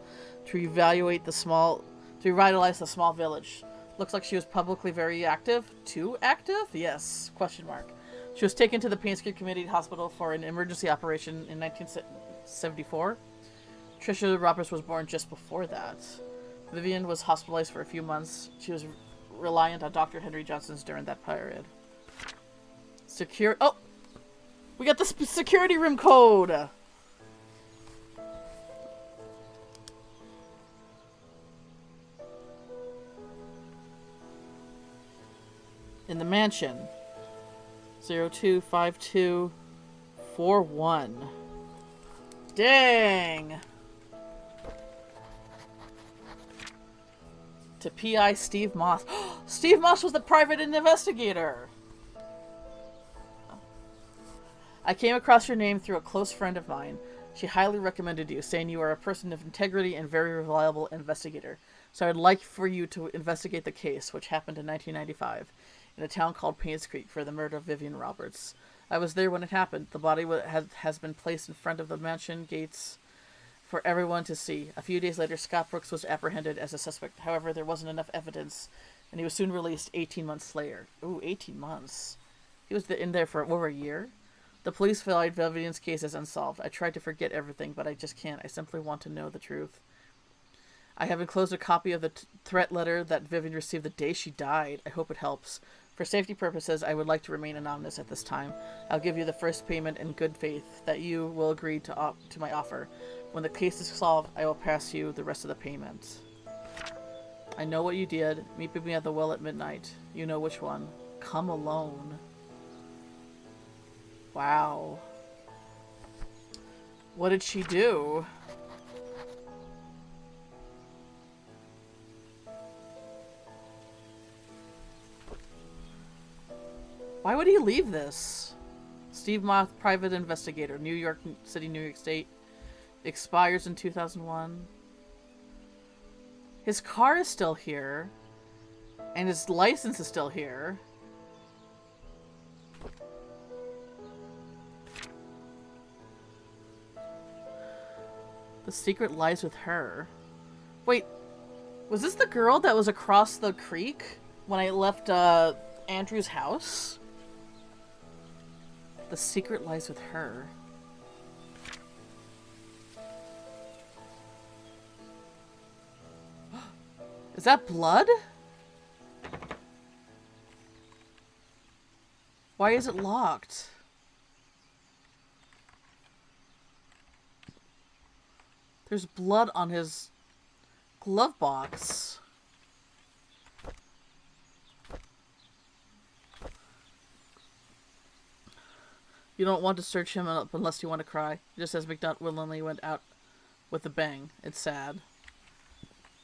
to revitalize the small village. Looks like she was publicly very active. Too active? Yes. Question mark. She was taken to the Painscreek Community Hospital for an emergency operation in 1974. Tricia Roberts was born just before that. Vivian was hospitalized for a few months. She was reliant on Dr. Henry Johnson's during that period. Oh! We got the security room code! In the mansion. 025241. Dang! To PI Steve Moss. Steve Moss was the private investigator! I came across your name through a close friend of mine. She highly recommended you, saying you are a person of integrity and very reliable investigator. So I'd like for you to investigate the case, which happened in 1995, in a town called Painscreek, for the murder of Vivian Roberts. I was there when it happened. The body has been placed in front of the mansion gates for everyone to see. A few days later, Scott Brooks was apprehended as a suspect. However, there wasn't enough evidence, and he was soon released 18 months later. Ooh, 18 months. He was in there for over a year. The police filed Vivian's case as unsolved. I tried to forget everything, but I just can't. I simply want to know the truth. I have enclosed a copy of the threat letter that Vivian received the day she died. I hope it helps. For safety purposes, I would like to remain anonymous at this time. I'll give you the first payment in good faith that you will agree to my offer. When the case is solved, I will pass you the rest of the payment. I know what you did. Meet me at the well at midnight. You know which one. Come alone. Wow. What did she do? Why would he leave this? Steve Moss, private investigator, New York City, New York State. Expires in 2001. His car is still here. And his license is still here. The secret lies with her. Wait, was this the girl that was across the creek when I left Andrew's house? The secret lies with her. Is that blood? Why is it locked? There's blood on his glove box. You don't want to search him up unless you want to cry. Just as McNutt willingly went out with a bang. It's sad.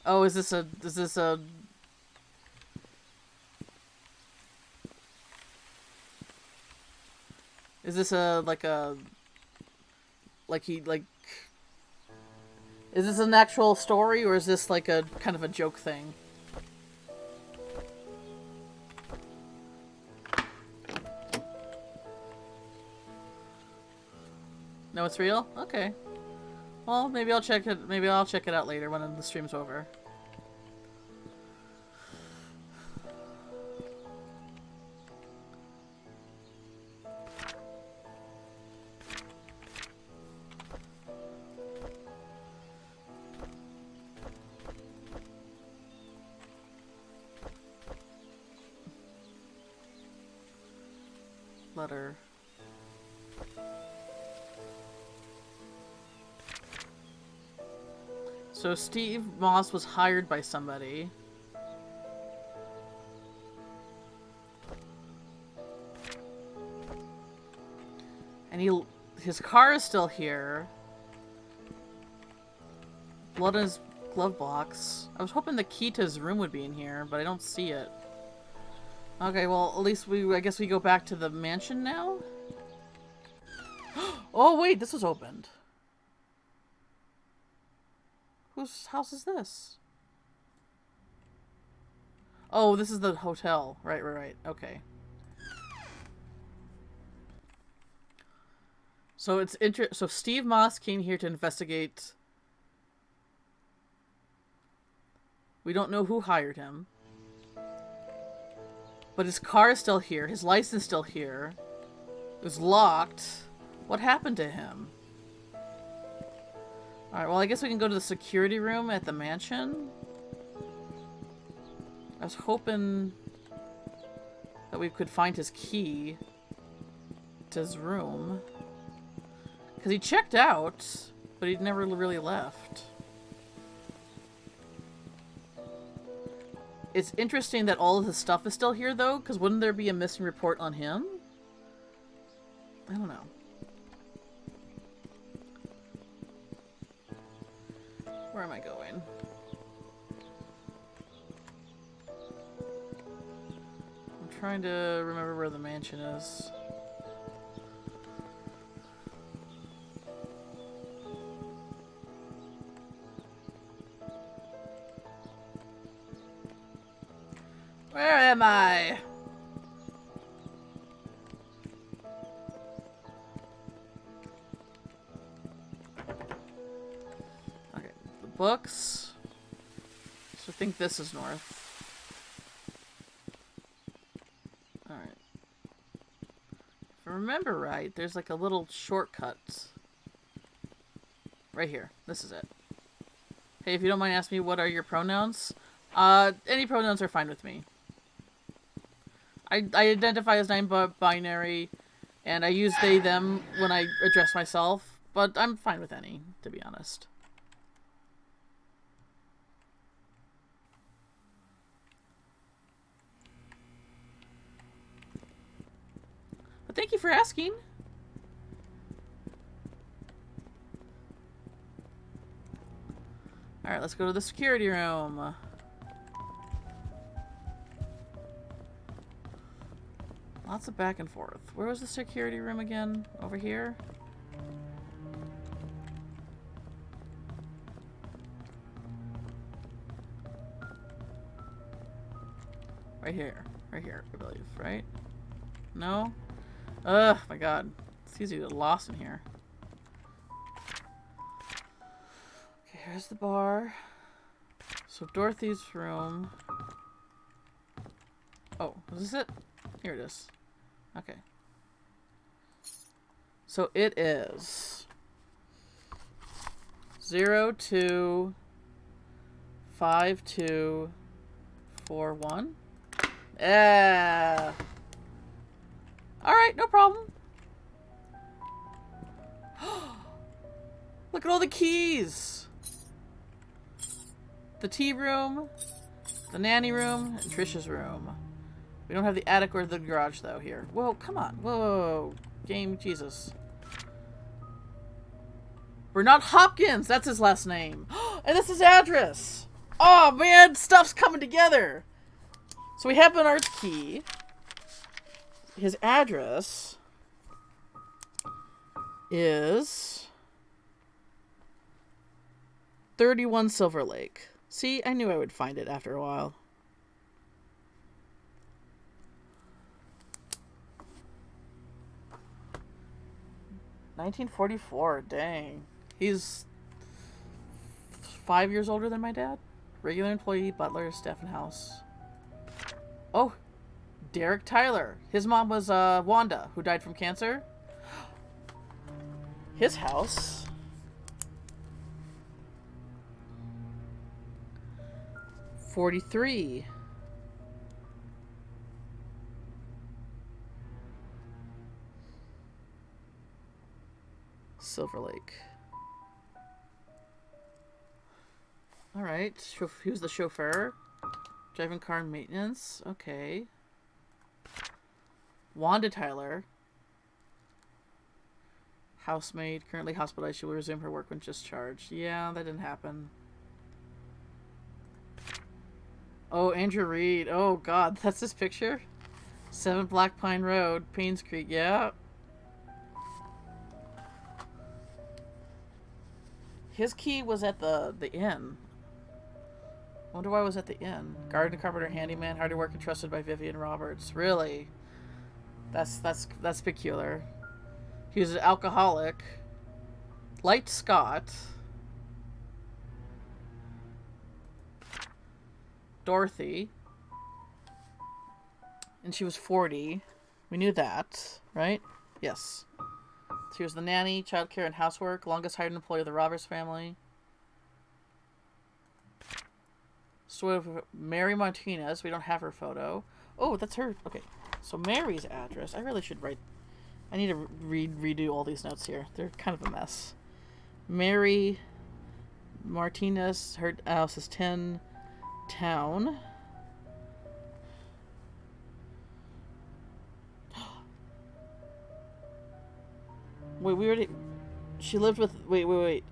Oh, is this a... Is this is this an actual story, or is this like a kind of a joke thing? No, it's real? Okay. Well, maybe I'll check it. Maybe I'll check it out later when the stream's over. Letter. So Steve Moss was hired by somebody. And his car is still here. Blood in his glove box. I was hoping the key to his room would be in here, but I don't see it. Okay, well, at least I guess we go back to the mansion now? Oh, wait, this was opened. Whose house is this? Oh, this is the hotel. Right. Okay. So so Steve Moss came here to investigate. We don't know who hired him. But his car is still here. His license is still here. It was locked. What happened to him? Alright, well, I guess we can go to the security room at the mansion. I was hoping that we could find his key to his room. Because he checked out, but he never really left. It's interesting that all of his stuff is still here, though, because wouldn't there be a missing report on him? I don't know. Where am I going? I'm trying to remember where the mansion is. Where am I? Okay, the books. So I think this is north. Alright. If I remember right, there's like a little shortcut. Right here. This is it. Hey, if you don't mind asking me, what are your pronouns? Any pronouns are fine with me. I identify as non-binary, and I use they, them when I address myself, but I'm fine with any, to be honest. But thank you for asking. Alright, let's go to the security room. Lots of back and forth. Where was the security room again? Over here? Right here. Right here, I believe, right? No? Ugh, my god. It's easy to get lost in here. Okay, here's the bar. So Dorothy's room. Oh, is this it? Here it is. Okay. So it is 025241. Yeah. Alright, no problem. Look at all the keys. The tea room, the nanny room, and Trisha's room. We don't have the attic or the garage, though, here. Whoa, come on. Whoa. Game, Jesus. Bernard Hopkins! That's his last name. And that's his address! Oh, man! Stuff's coming together! So we have Bernard's key. His address is 31 Silver Lake. See, I knew I would find it after a while. $1944, dang. He's 5 years older than my dad. Regular employee, butler, staff and house. Oh, Derek Tyler. His mom was Wanda, who died from cancer. His house. $43. Silver Lake. Alright. He was the chauffeur. Driving car and maintenance. Okay. Wanda Tyler. Housemaid. Currently hospitalized. She will resume her work when discharged. Yeah, that didn't happen. Oh, Andrew Reed. Oh, God. That's this picture? 7 Black Pine Road. Painscreek. Yeah. His key was at the inn. I wonder why it was at the inn. Garden carpenter, handyman, hard to work and trusted by Vivian Roberts. Really? That's peculiar. He was an alcoholic. Liked Scott. Dorothy. And she was 40. We knew that, right? Yes. She was the nanny, childcare, and housework. Longest hired employee of the Roberts family. Story of Mary Martinez. We don't have her photo. Oh, that's her. Okay. So Mary's address. I really should write. I need to redo all these notes here. They're kind of a mess. Mary Martinez. Her house is 10 Town. Wait, we already... She lived with... Wait.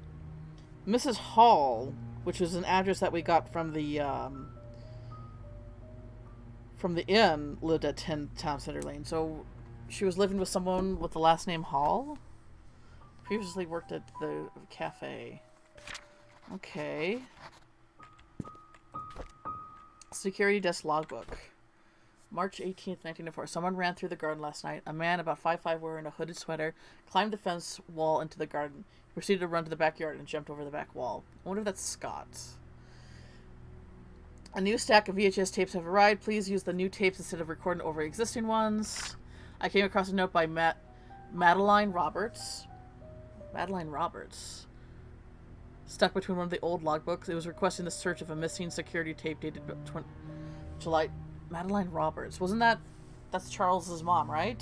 Mrs. Hall, which was an address that we got from the inn, lived at 10 Town Center Lane. So she was living with someone with the last name Hall? Previously worked at the cafe. Okay. Security desk logbook. March 18th, 1904. Someone ran through the garden last night. A man about 5'5", wearing a hooded sweater, climbed the fence wall into the garden. He proceeded to run to the backyard and jumped over the back wall. I wonder if that's Scott. A new stack of VHS tapes have arrived. Please use the new tapes instead of recording over existing ones. I came across a note by Madeline Roberts. Madeline Roberts. Stuck between one of the old logbooks. It was requesting the search of a missing security tape dated July... Madeline Roberts. Wasn't that... That's Charles's mom, right?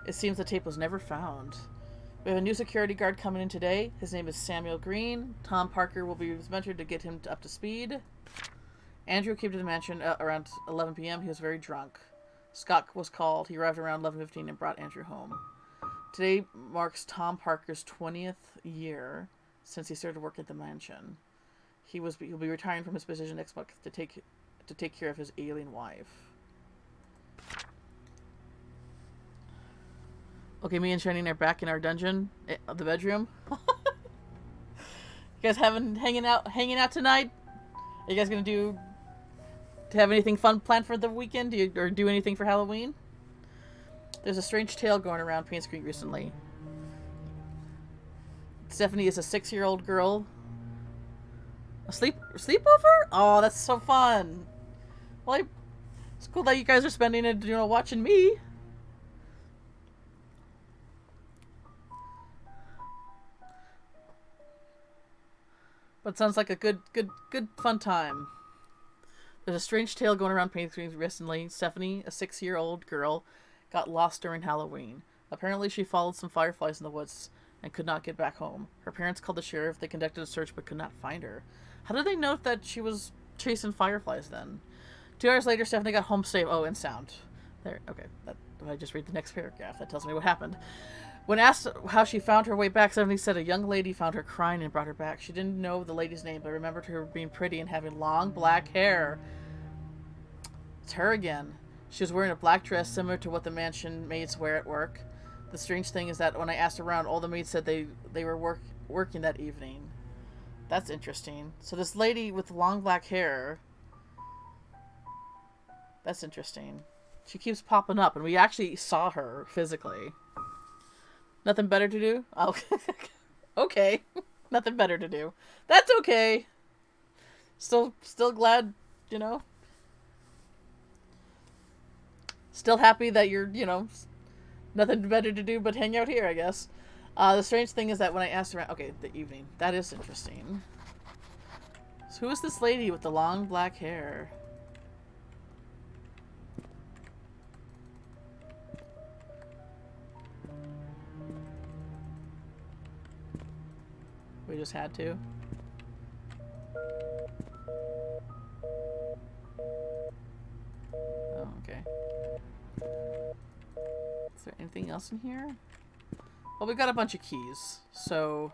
It seems the tape was never found. We have a new security guard coming in today. His name is Samuel Green. Tom Parker will be mentored to get him up to speed. Andrew came to the mansion around 11 p.m. He was very drunk. Scott was called. He arrived around 11:15 and brought Andrew home. Today marks Tom Parker's 20th year since he started work at the mansion. He'll be retiring from his position next month to take care of his alien wife. Okay, me and Shining are back in our dungeon, the bedroom. You guys hanging out tonight? Are you guys gonna have anything fun planned for the weekend? Or do anything for Halloween? There's a strange tale going around Painscreek recently. Stephanie is a 6-year-old girl. A sleepover? Oh, that's so fun. Well, it's cool that you guys are spending it, watching me. But it sounds like a good fun time. There's a strange tale going around Painscreek recently. Stephanie, a 6-year-old girl, got lost during Halloween. Apparently, she followed some fireflies in the woods and could not get back home. Her parents called the sheriff. They conducted a search but could not find her. How did they know that she was chasing fireflies then? 2 hours later, Stephanie got home safe. Oh, and sound. There. Okay. If I just read the next paragraph, that tells me what happened. When asked how she found her way back, Stephanie said a young lady found her crying and brought her back. She didn't know the lady's name, but remembered her being pretty and having long black hair. It's her again. She was wearing a black dress similar to what the mansion maids wear at work. The strange thing is that when I asked around, all the maids said they were working that evening. That's interesting. So this lady with long black hair... That's interesting. She keeps popping up, and we actually saw her physically. Nothing better to do? Oh, okay. Nothing better to do. That's okay. Still glad, you know. Still happy that you're, nothing better to do but hang out here, I guess. The strange thing is that when I asked around... Okay, the evening. That is interesting. So who is this lady with the long black hair? We just had to. Oh, okay. Is there anything else in here? Well, we got a bunch of keys, so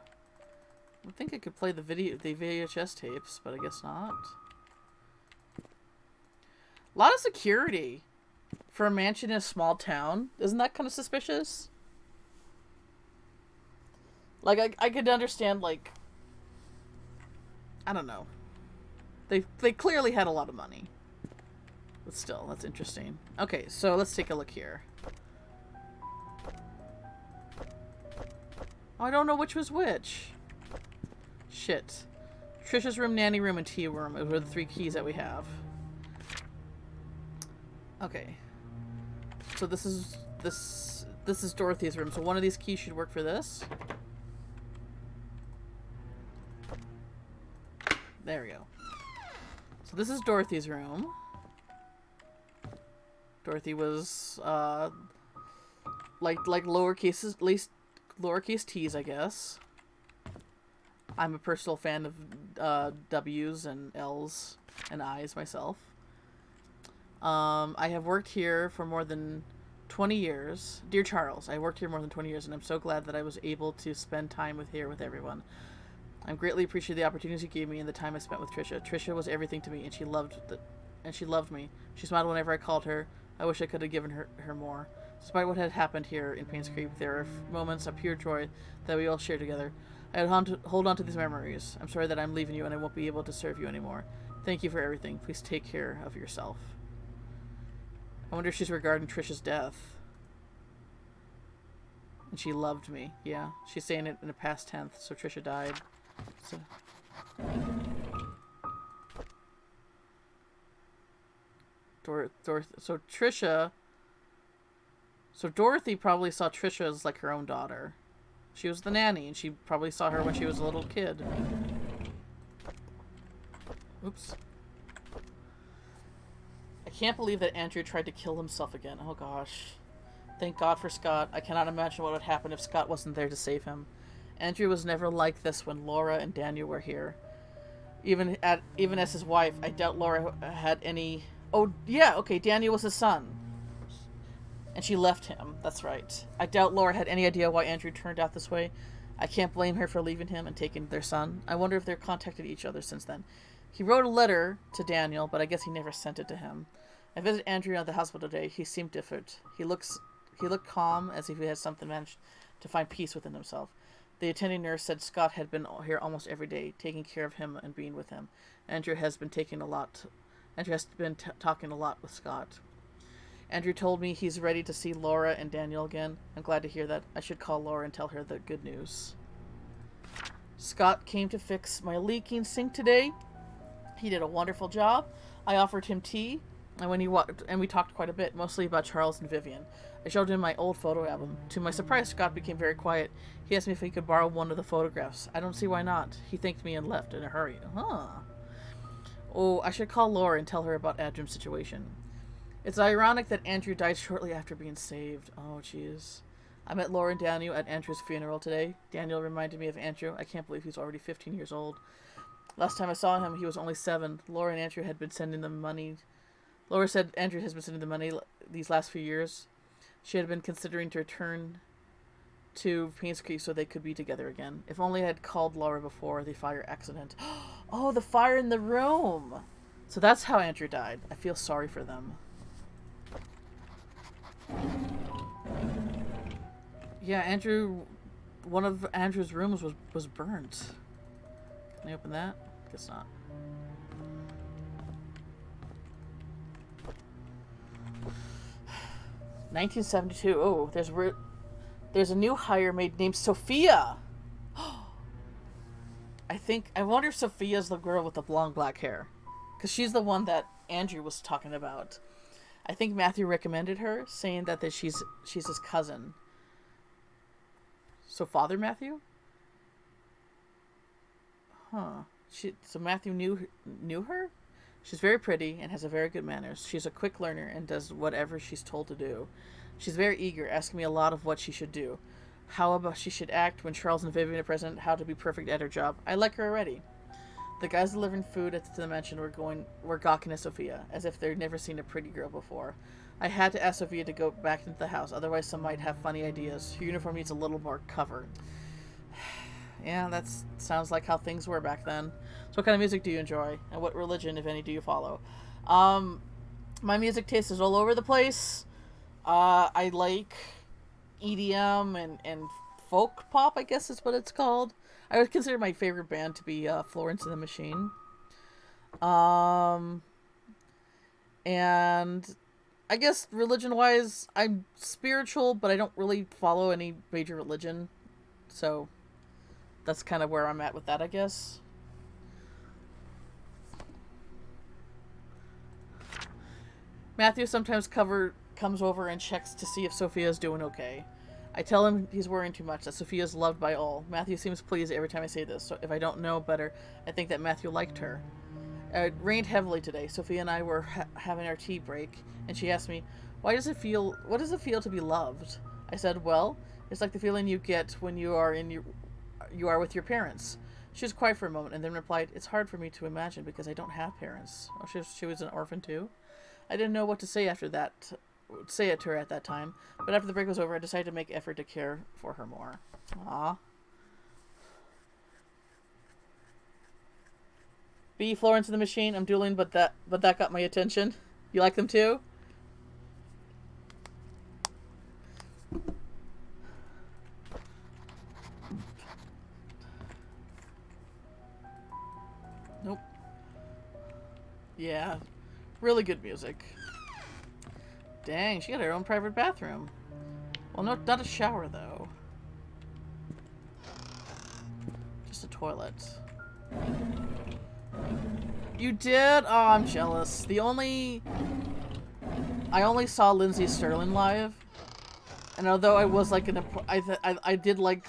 I think I could play the VHS tapes, but I guess not. A lot of security for a mansion in a small town. Isn't that kind of suspicious? Like, I could understand, like, I don't know. They clearly had a lot of money. But still, that's interesting. Okay, so let's take a look here. Oh, I don't know which was which. Shit. Trisha's room, nanny room, and tea room are the 3 keys that we have. Okay. So this is Dorothy's room. So one of these keys should work for this. There we go. So this is Dorothy's room. Dorothy was like lowercase, at least lowercase t's, I guess. I'm a personal fan of W's and L's and I's myself. I have worked here for more than 20 years. Dear Charles, I worked here more than 20 years, and I'm so glad that I was able to spend time here with everyone. I'm greatly appreciative the opportunities you gave me and the time I spent with Trisha. Trisha was everything to me, and she loved me. She smiled whenever I called her. I wish I could have given her more. Despite what had happened here in Painscreek, there are moments of pure joy that we all share together. I hold on to these memories. I'm sorry that I'm leaving you and I won't be able to serve you anymore. Thank you for everything. Please take care of yourself. I wonder if she's regarding Trisha's death. And she loved me. Yeah, she's saying it in a past tense, so Trisha died. So... So Dorothy probably saw Trisha as like her own daughter. She was the nanny, and she probably saw her when she was a little kid. Oops. I can't believe that Andrew tried to kill himself again. Oh gosh. Thank God for Scott. I cannot imagine what would happen if Scott wasn't there to save him. Andrew was never like this when Laura and Daniel were here. Even as his wife, I doubt Laura had any... Oh, yeah, okay, Daniel was his son. And she left him, that's right. I doubt Laura had any idea why Andrew turned out this way. I can't blame her for leaving him and taking their son. I wonder if they've contacted each other since then. He wrote a letter to Daniel, but I guess he never sent it to him. I visited Andrew at the hospital today. He seemed different. He looked calm, as if he had something managed to find peace within himself. The attending nurse said Scott had been here almost every day, taking care of him and being with him. Andrew has been talking a lot with Scott. Andrew told me he's ready to see Laura and Daniel again. I'm glad to hear that. I should call Laura and tell her the good news. Scott came to fix my leaking sink today. He did a wonderful job. I offered him tea, and we talked quite a bit, mostly about Charles and Vivian. I showed him my old photo album. To my surprise, Scott became very quiet. He asked me if he could borrow one of the photographs. I don't see why not. He thanked me and left in a hurry. Huh. Oh, I should call Laura and tell her about Adrum's situation. It's ironic that Andrew died shortly after being saved. Oh, jeez. I met Laura and Daniel at Andrew's funeral today. Daniel reminded me of Andrew. I can't believe he's already 15 years old. Last time I saw him, he was only 7. Laura and Andrew had been sending them money. Laura said Andrew has been sending the money these last few years. She had been considering to return to Painscreek so they could be together again. If only I had called Laura before the fire accident. Oh, the fire in the room! So that's how Andrew died. I feel sorry for them. Yeah, one of Andrew's rooms was burnt. Can I open that? Guess not. (1972). Oh, there's a new hire maid named Sophia. I wonder if Sophia's the girl with the blonde black hair. Because she's the one that Andrew was talking about. I think Matthew recommended her, saying that she's his cousin. So Father Matthew? Huh. So Matthew knew her? She's very pretty and has a very good manners. She's a quick learner and does whatever she's told to do. She's very eager, asking me a lot of what she should do. How about she should act when Charles and Vivian are present, how to be perfect at her job. I like her already. The guys delivering food at the mansion were gawking at Sophia, as if they'd never seen a pretty girl before. I had to ask Sophia to go back into the house, otherwise some might have funny ideas. Her uniform needs a little more cover. Yeah, that sounds like how things were back then. So what kind of music do you enjoy? And what religion, if any, do you follow? My music taste is all over the place. I like EDM and folk pop, I guess is what it's called. I would consider my favorite band to be Florence and the Machine. And I guess religion-wise, I'm spiritual, but I don't really follow any major religion. So that's kind of where I'm at with that, I guess. Matthew sometimes comes over and checks to see if Sophia's doing okay. I tell him he's worrying too much, that Sophia's loved by all. Matthew seems pleased every time I say this, so if I don't know better, I think that Matthew liked her. It rained heavily today. Sophia and I were having our tea break, and she asked me, what does it feel to be loved? I said, well, it's like the feeling you get when you are with your parents. She was quiet for a moment and then replied, it's hard for me to imagine because I don't have parents. Oh, she was an orphan too? I didn't know what to say say it to her at that time, but after the break was over, I decided to make effort to care for her more. Aww. B, Florence and the Machine, I'm dueling, but that got my attention. You like them too? Nope. Yeah. Really good music. Dang, she got her own private bathroom. Well, not a shower, though. Just a toilet. You did? Oh, I'm jealous. I only saw Lindsay Sterling live. And although I was like I did like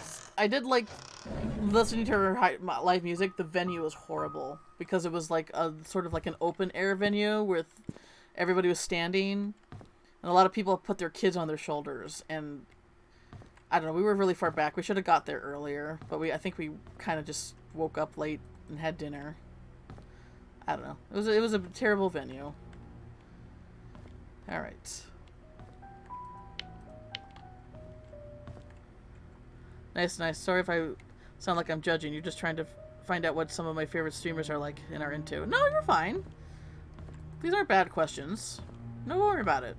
listening to her live music, the venue was horrible because it was like a sort of like an open air venue with everybody was standing. And a lot of people put their kids on their shoulders, and I don't know, we were really far back. We should have got there earlier, but I think we kind of just woke up late and had dinner. I don't know. It was a terrible venue. All right. Nice. Sorry if I sound like I'm judging. You're just trying to find out what some of my favorite streamers are like and are into. No, you're fine. These aren't bad questions. No worry about it.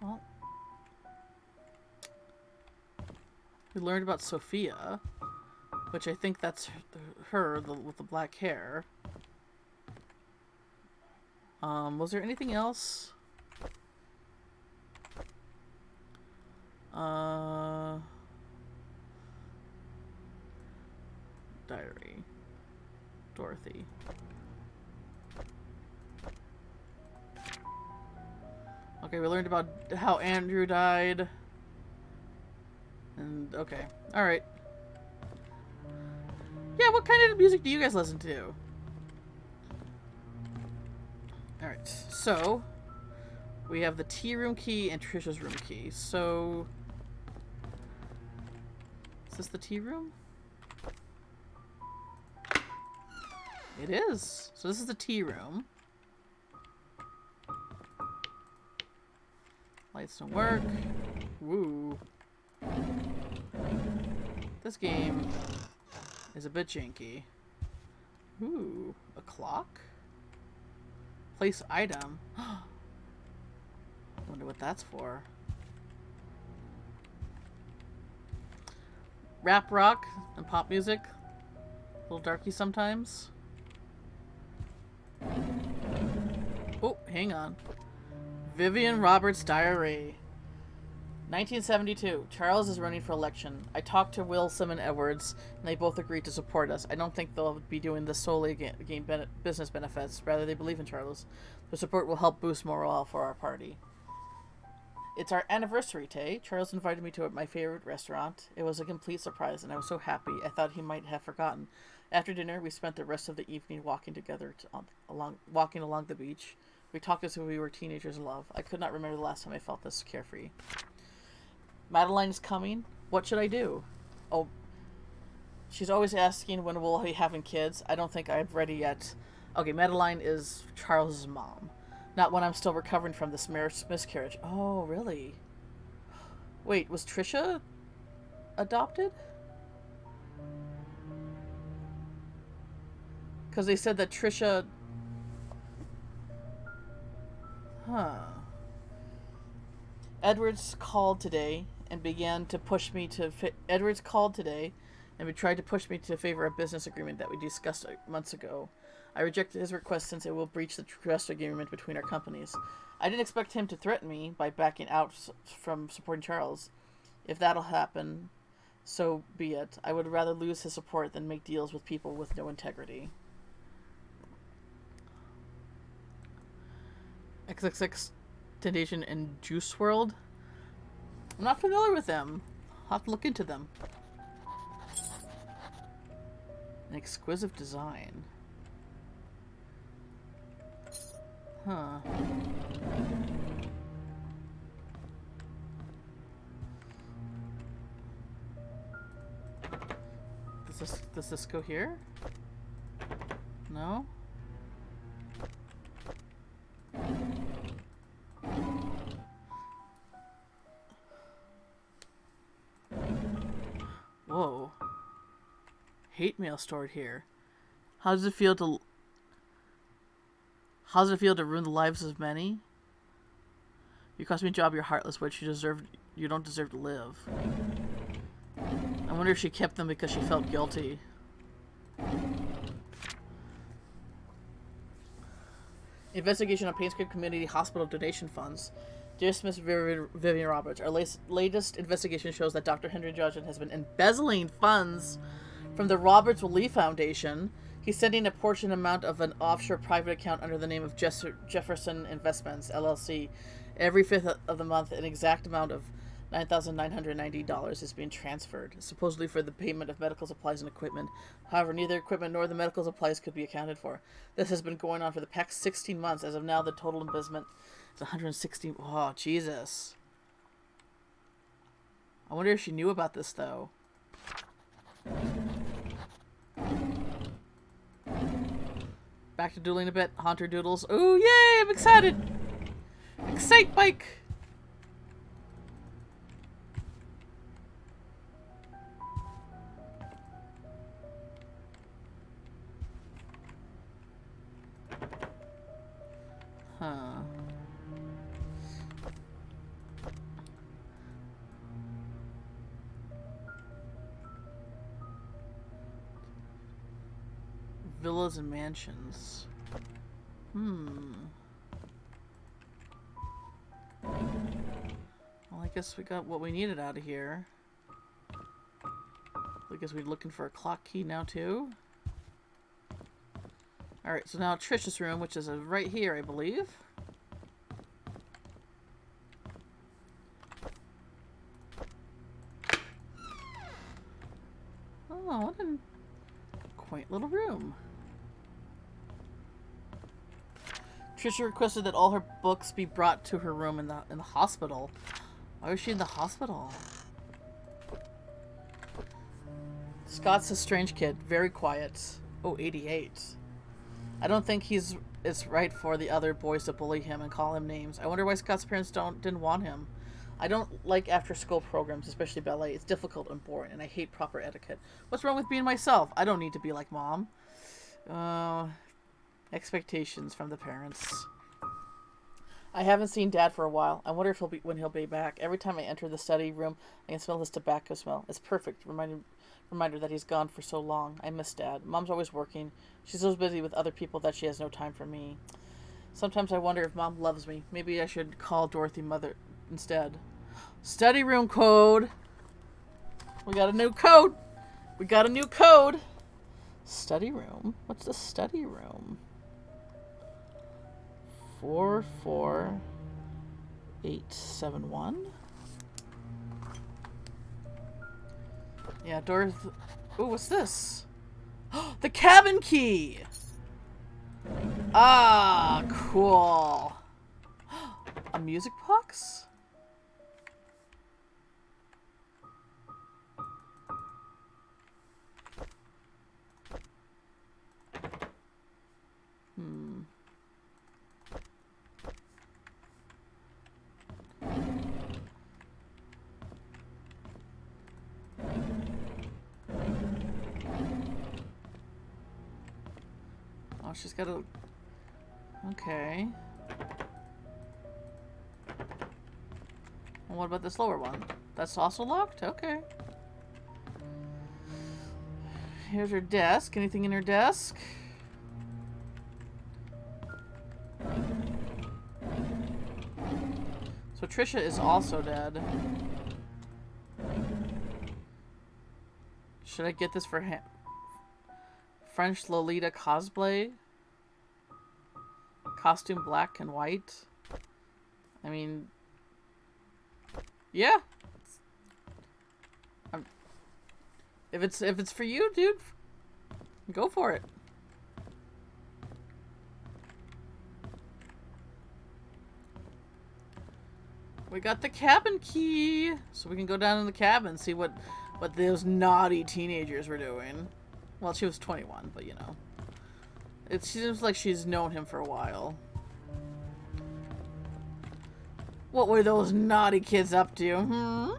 Well, we learned about Sophia, which I think that's her with the black hair. Was there anything else? Diary. Dorothy. Okay, we learned about how Andrew died. And, okay. Alright. Yeah, what kind of music do you guys listen to? Alright, so we have the tea room key and Trisha's room key. So, is this the tea room? It is. So this is the tea room. Lights don't work. Woo. This game is a bit janky. Ooh, a clock? Place item. Wonder what that's for. Rap rock and pop music. A little darky sometimes. Oh, hang on. Vivian Roberts' diary. 1972. Charles is running for election. I talked to Wilson and Edwards, and they both agreed to support us. I don't think they'll be doing this solely to gain business benefits. Rather, they believe in Charles. Their support will help boost morale for our party. It's our anniversary, Tay. Charles invited me to my favorite restaurant. It was a complete surprise, and I was so happy. I thought he might have forgotten. After dinner, we spent the rest of the evening walking together walking along the beach. We talked as if we were teenagers in love. I could not remember the last time I felt this carefree. Madeline is coming. What should I do? Oh, she's always asking when we'll be having kids. I don't think I'm ready yet. Okay, Madeline is Charles's mom. Not when I'm still recovering from this miscarriage. Oh, really? Wait, was Trisha adopted? Because they said that Trisha... Huh. Edwards called today and began to push me to... Edwards called today and tried to push me to favor a business agreement that we discussed months ago. I rejected his request since it will breach the trust agreement between our companies. I didn't expect him to threaten me by backing out from supporting Charles. If that'll happen, so be it. I would rather lose his support than make deals with people with no integrity. XXX Temptation and Juice World? I'm not familiar with them. I'll have to look into them. An exquisite design. Huh. Does this go here? No? Whoa. Hate mail stored here. How does it feel to ruin the lives of many? You cost me a job, you're heartless witch. You don't deserve to live. I wonder if she kept them because she felt guilty. Investigation on Painscreek Community Hospital donation funds. Dear Miss Vivian Roberts, our latest investigation shows that Dr. Henry Judgen has been embezzling funds from the Roberts Relief Foundation. He's sending a portion amount of an offshore private account under the name of Jefferson Investments, LLC. Every 5th of the month, an exact amount of $9,990 is being transferred, supposedly for the payment of medical supplies and equipment. However, neither equipment nor the medical supplies could be accounted for. This has been going on for the past 16 months. As of now, the total embezzlement is $160. Oh, Jesus. I wonder if she knew about this, though. Back to doodling a bit. Haunter doodles. Oh, yay! I'm excited! Excite bike! Huh. Villas and mansions. Well, I guess we got what we needed out of here. I guess we're looking for a clock key now, too. Alright, so now Trish's room, which is right here, I believe. Oh, what a quaint little room. Trisha requested that all her books be brought to her room in the hospital. Why was she in the hospital? Scott's a strange kid, very quiet. Oh, 88. I don't think it's right for the other boys to bully him and call him names. I wonder why Scott's parents didn't want him. I don't like after-school programs, especially ballet. It's difficult and boring, and I hate proper etiquette. What's wrong with being myself? I don't need to be like Mom. Expectations from the parents. I haven't seen Dad for a while. I wonder if when he'll be back. Every time I enter the study room, I can smell his tobacco smell. It's perfect. Reminder that he's gone for so long. I miss Dad. Mom's always working. She's so busy with other people that she has no time for me. Sometimes I wonder if Mom loves me. Maybe I should call Dorothy Mother instead. Study room code. We got a new code. We got a new code. Study room? What's the study room? 44871. Yeah, Dorothy. Ooh, what's this? The cabin key! Ah, cool. A music box? Oh, she's got a... Okay. And what about this lower one? That's also locked? Okay. Here's her desk. Anything in her desk? So Trisha is also dead. Should I get this for him? French Lolita cosplay? Costume black and white? I mean... Yeah. If it's for you, dude, go for it. We got the cabin key, so we can go down in the cabin and see what those naughty teenagers were doing. Well, she was 21, but you know, it seems like she's known him for a while. What were those naughty kids up to?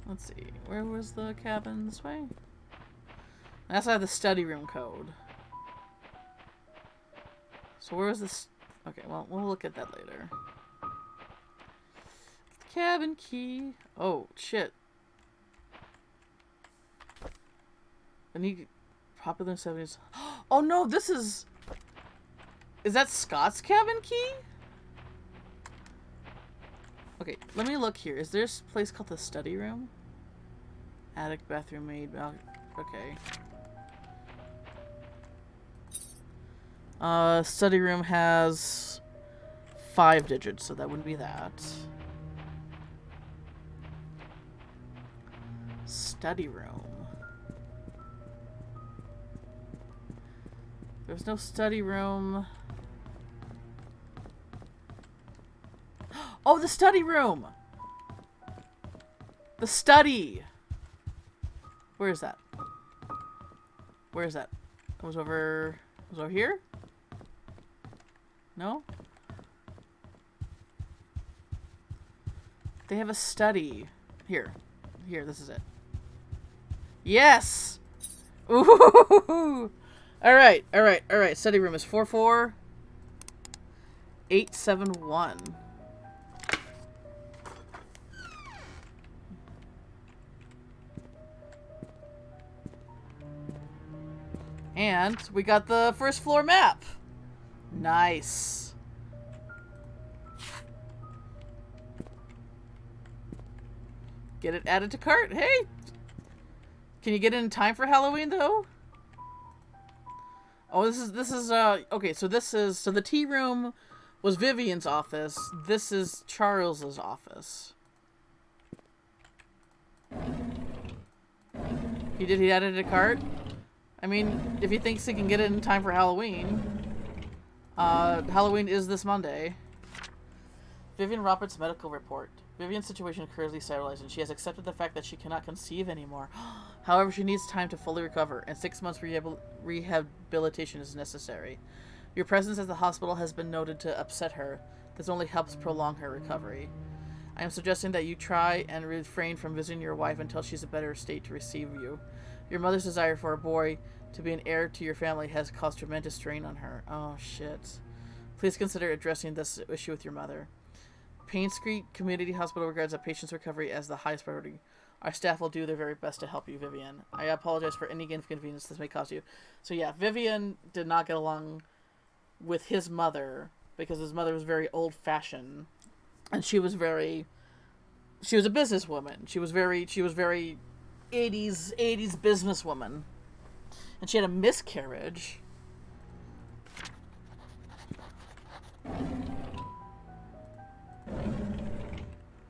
Let's see. Where was the cabin? This way? That's how the study room code. So where was this? Okay, well, we'll look at that later. Cabin key. Oh, shit. Any popular 70s. Oh no, this is... Is that Scott's cabin key? Okay, let me look here. Is there a place called the study room? Attic, bathroom, maid. Okay. Study room has 5 digits, so that wouldn't be that. Study room. There's no study room. Oh, the study room! The study! Where is that? Where is that? It was over here? No? They have a study. Here, this is it. Yes! Ooh! Alright. Study room is 44871. And we got the first floor map. Nice. Get it added to cart. Hey! Can you get it in time for Halloween though? Oh, this is okay, so the tea room was Vivian's office. This is Charles's office. He added a cart? I mean, if he thinks he can get it in time for Halloween. Halloween is this Monday. Vivian Roberts' medical report. Vivian's situation is currently stabilized, and she has accepted the fact that she cannot conceive anymore. However, she needs time to fully recover, and 6 months rehabilitation is necessary. Your presence at the hospital has been noted to upset her. This only helps prolong her recovery. I am suggesting that you try and refrain from visiting your wife until she's in a better state to receive you. Your mother's desire for a boy to be an heir to your family has caused tremendous strain on her. Oh, shit. Please consider addressing this issue with your mother. Painscreek Community Hospital regards a patient's recovery as the highest priority. Our staff will do their very best to help you, Vivian. I apologize for any inconvenience this may cause you. So yeah, Vivian did not get along with his mother because his mother was very old-fashioned, and she was a businesswoman. She was very 80s businesswoman, and she had a miscarriage.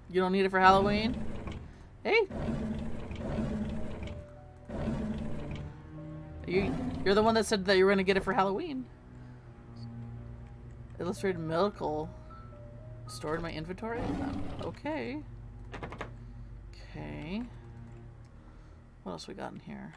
You don't need it for Halloween? Hey. You're the one that said that you were going to get it for Halloween. Illustrated medical stored in my inventory? Okay. Okay. What else we got in here?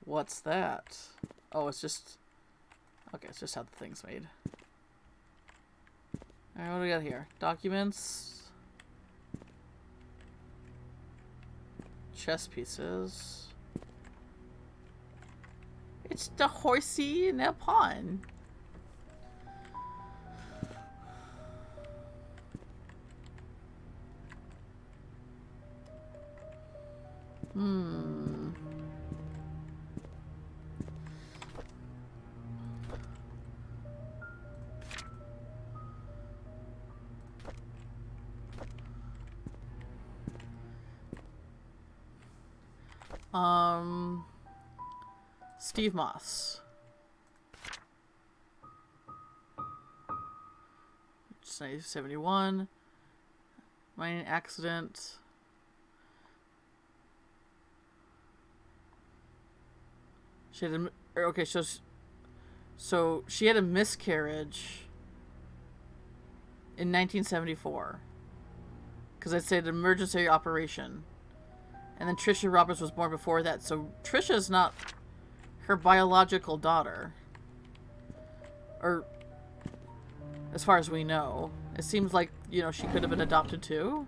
What's that? Oh, it's just... Okay, it's just how the thing's made. Alright, what do we got here? Documents. Chess pieces. It's the horsey in a pawn. Steve Moss. 1971. Mining accident. She had okay, so she had a miscarriage in 1974. Because I'd say an emergency operation. And then Trisha Roberts was born before that, so Trisha's not her biological daughter. Or, as far as we know. It seems like, you know, she could have been adopted too.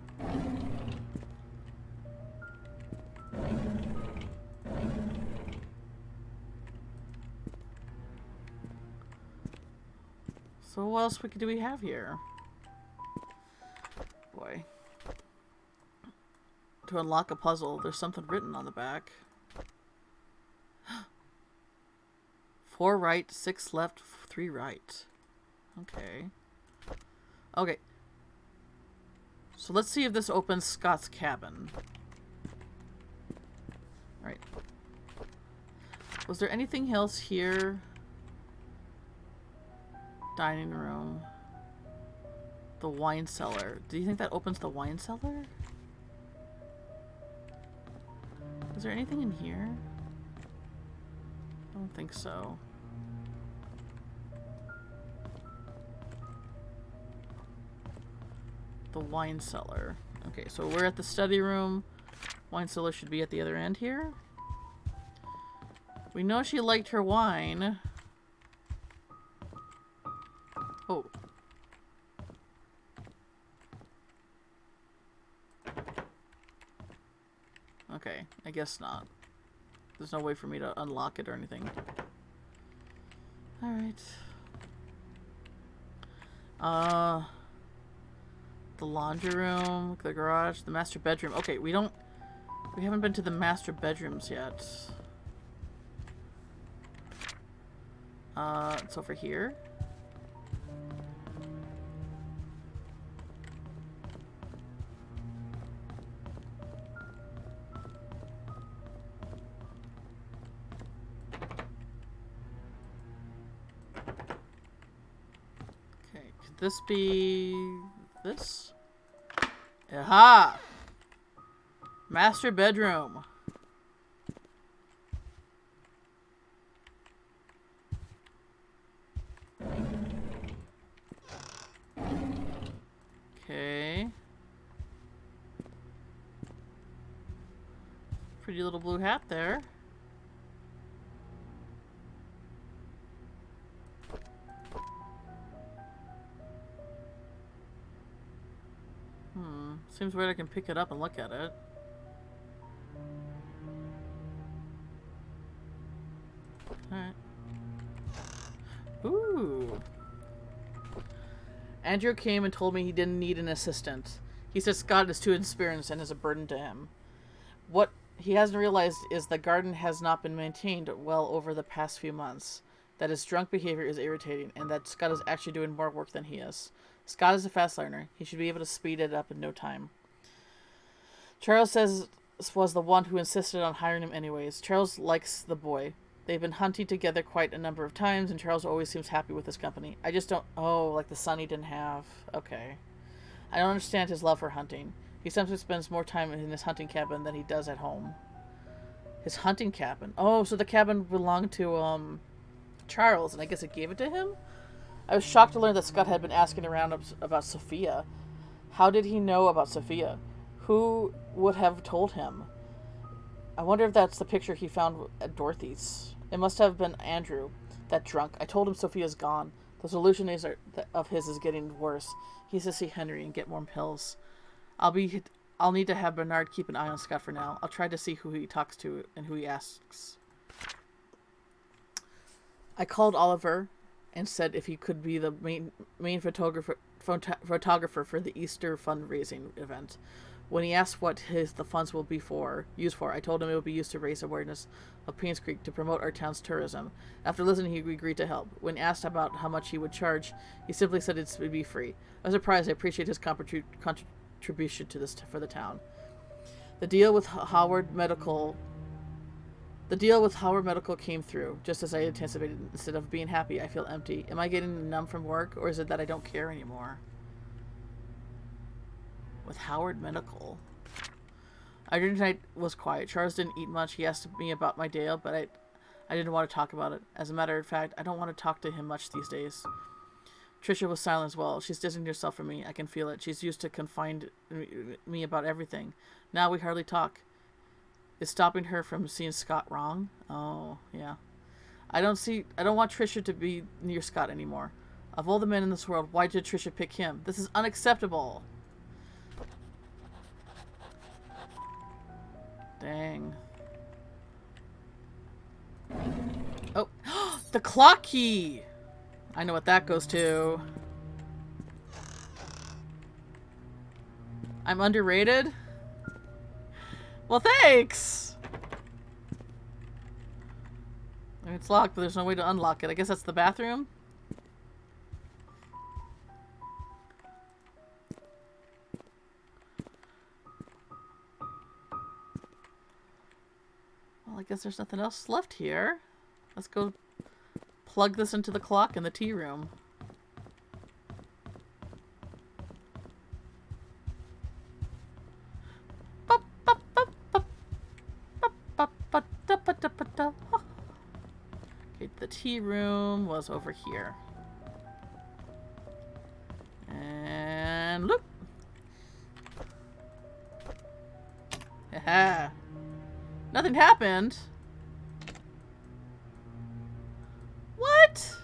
So what else do we have here? Boy. To unlock a puzzle, there's something written on the back. 4 right, 6 left, 3 right. Okay. Okay. So let's see if this opens Scott's cabin. Alright. Was there anything else here? Dining room. The wine cellar. Do you think that opens the wine cellar? Is there anything in here? I don't think so. The wine cellar. Okay, so we're at the study room. Wine cellar should be at the other end here. We know she liked her wine. Oh. Okay, I guess not. There's no way for me to unlock it or anything. Alright. The laundry room, the garage, the master bedroom. Okay, we haven't been to the master bedrooms yet. It's over here. Could this be this? Aha! Master bedroom. Okay. Pretty little blue hat there. Seems weird I can pick it up and look at it. Alright. Ooh. Andrew came and told me he didn't need an assistant. He said Scott is too experienced and is a burden to him. What he hasn't realized is the garden has not been maintained well over the past few months, that his drunk behavior is irritating, and that Scott is actually doing more work than he is. Scott is a fast learner. He should be able to speed it up in no time. Charles says was the one who insisted on hiring him anyways. Charles likes the boy. They've been hunting together quite a number of times, and Charles always seems happy with his company. I just don't... Oh, like the son he didn't have. Okay. I don't understand his love for hunting. He sometimes spends more time in his hunting cabin than he does at home. His hunting cabin? Oh, so the cabin belonged to, Charles, and I guess it gave it to him? I was shocked to learn that Scott had been asking around about Sophia. How did he know about Sophia? Who would have told him? I wonder if that's the picture he found at Dorothy's. It must have been Andrew, that drunk. I told him Sophia's gone. The hallucination of his is getting worse. He has to see Henry and get more pills. I'll need to have Bernard keep an eye on Scott for now. I'll try to see who he talks to and who he asks. I called Oliver and said if he could be the main photographer for the Easter fundraising event. When he asked what the funds will be used for, I told him it would be used to raise awareness of Painscreek to promote our town's tourism. After listening, he agreed to help. When asked about how much he would charge, he simply said it would be free. I was surprised. I appreciate his contribution to this for the town. The deal with Howard Medical came through, just as I anticipated. Instead of being happy, I feel empty. Am I getting numb from work, or is it that I don't care anymore? With Howard Medical. Our dinner tonight was quiet. Charles didn't eat much. He asked me about my day, but I didn't want to talk about it. As a matter of fact, I don't want to talk to him much these days. Tricia was silent as well. She's distancing herself from me. I can feel it. She's used to confide me about everything. Now we hardly talk. Is stopping her from seeing Scott wrong? Oh, yeah. I don't want Tricia to be near Scott anymore. Of all the men in this world, why did Tricia pick him? This is unacceptable. Dang. Oh, the clock key! I know what that goes to. I'm underrated? Well, thanks! I mean, it's locked, but there's no way to unlock it. I guess that's the bathroom? Well, I guess there's nothing else left here. Let's go plug this into the clock in the tea room. Okay, the tea room was over here. And look. Haha. Nothing happened. What?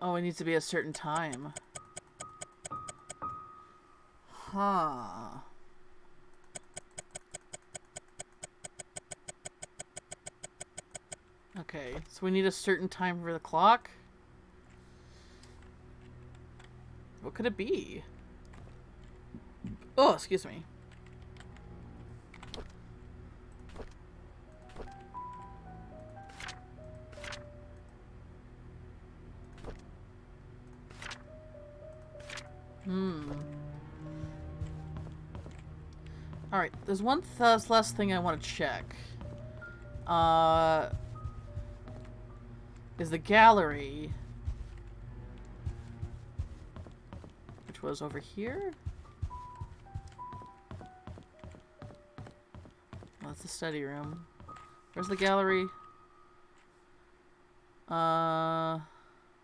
Oh, it needs to be a certain time. Huh. Okay, so we need a certain time for the clock? What could it be? Oh, excuse me. Alright, there's one last thing I want to check. Is the gallery, which was over here. Oh, that's the study room. Where's the gallery?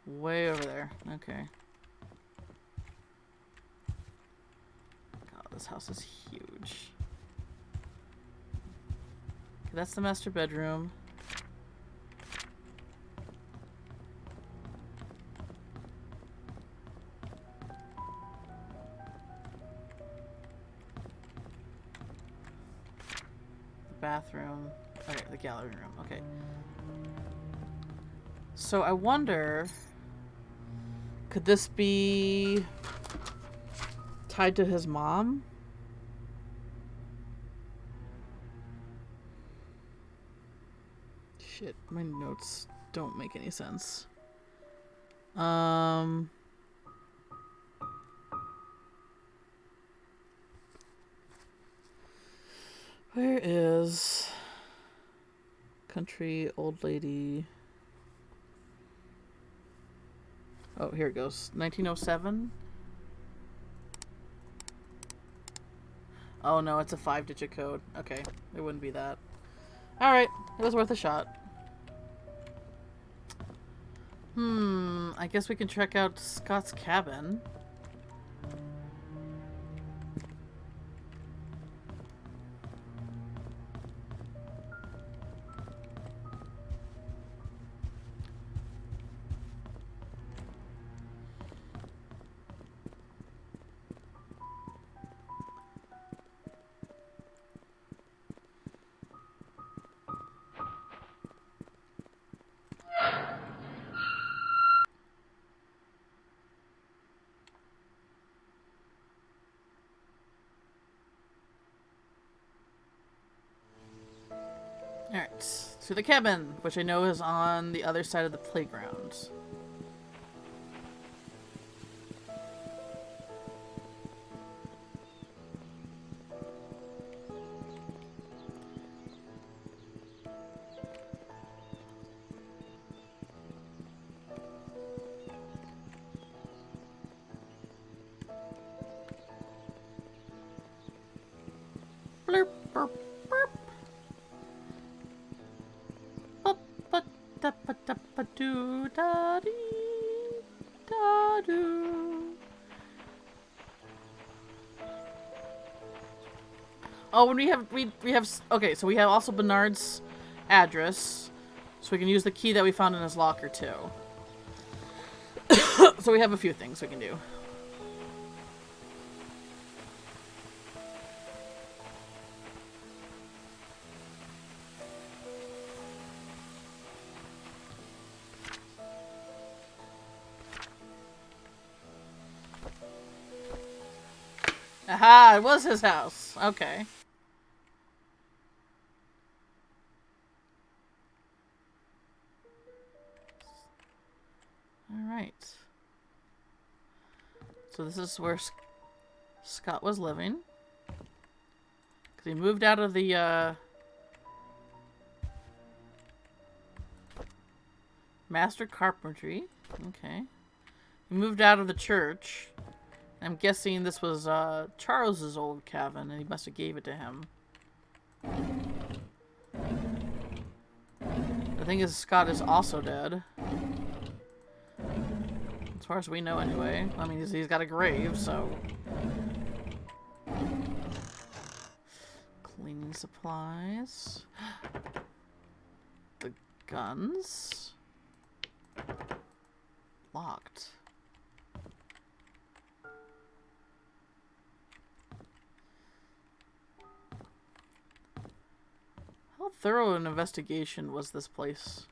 Way over there. Okay. God, this house is huge. Okay, that's the master bedroom. bathroom. Okay, the gallery room. Okay. So I wonder, could this be tied to his mom? Shit, my notes don't make any sense. Where is country old lady? Oh, here it goes. 1907. Oh no, it's a 5-digit code. Okay, it wouldn't be that. Alright, it was worth a shot. I guess we can check out Scott's cabin. Alright, to the cabin, which I know is on the other side of the playground. Blurp, burp, burp. Oh, and we have okay, so we have also Bernard's address, so we can use the key that we found in his locker too. So we have a few things we can do. Aha, it was his house. Okay. Alright. So this is where Scott was living. Because he moved out of the, Master Carpentry. Okay. He moved out of the church. I'm guessing this was Charles's old cabin, and he must have gave it to him. The thing is, Scott is also dead. As far as we know, anyway. I mean, he's got a grave, so... Cleaning supplies. The guns. Locked. How thorough an investigation was this place?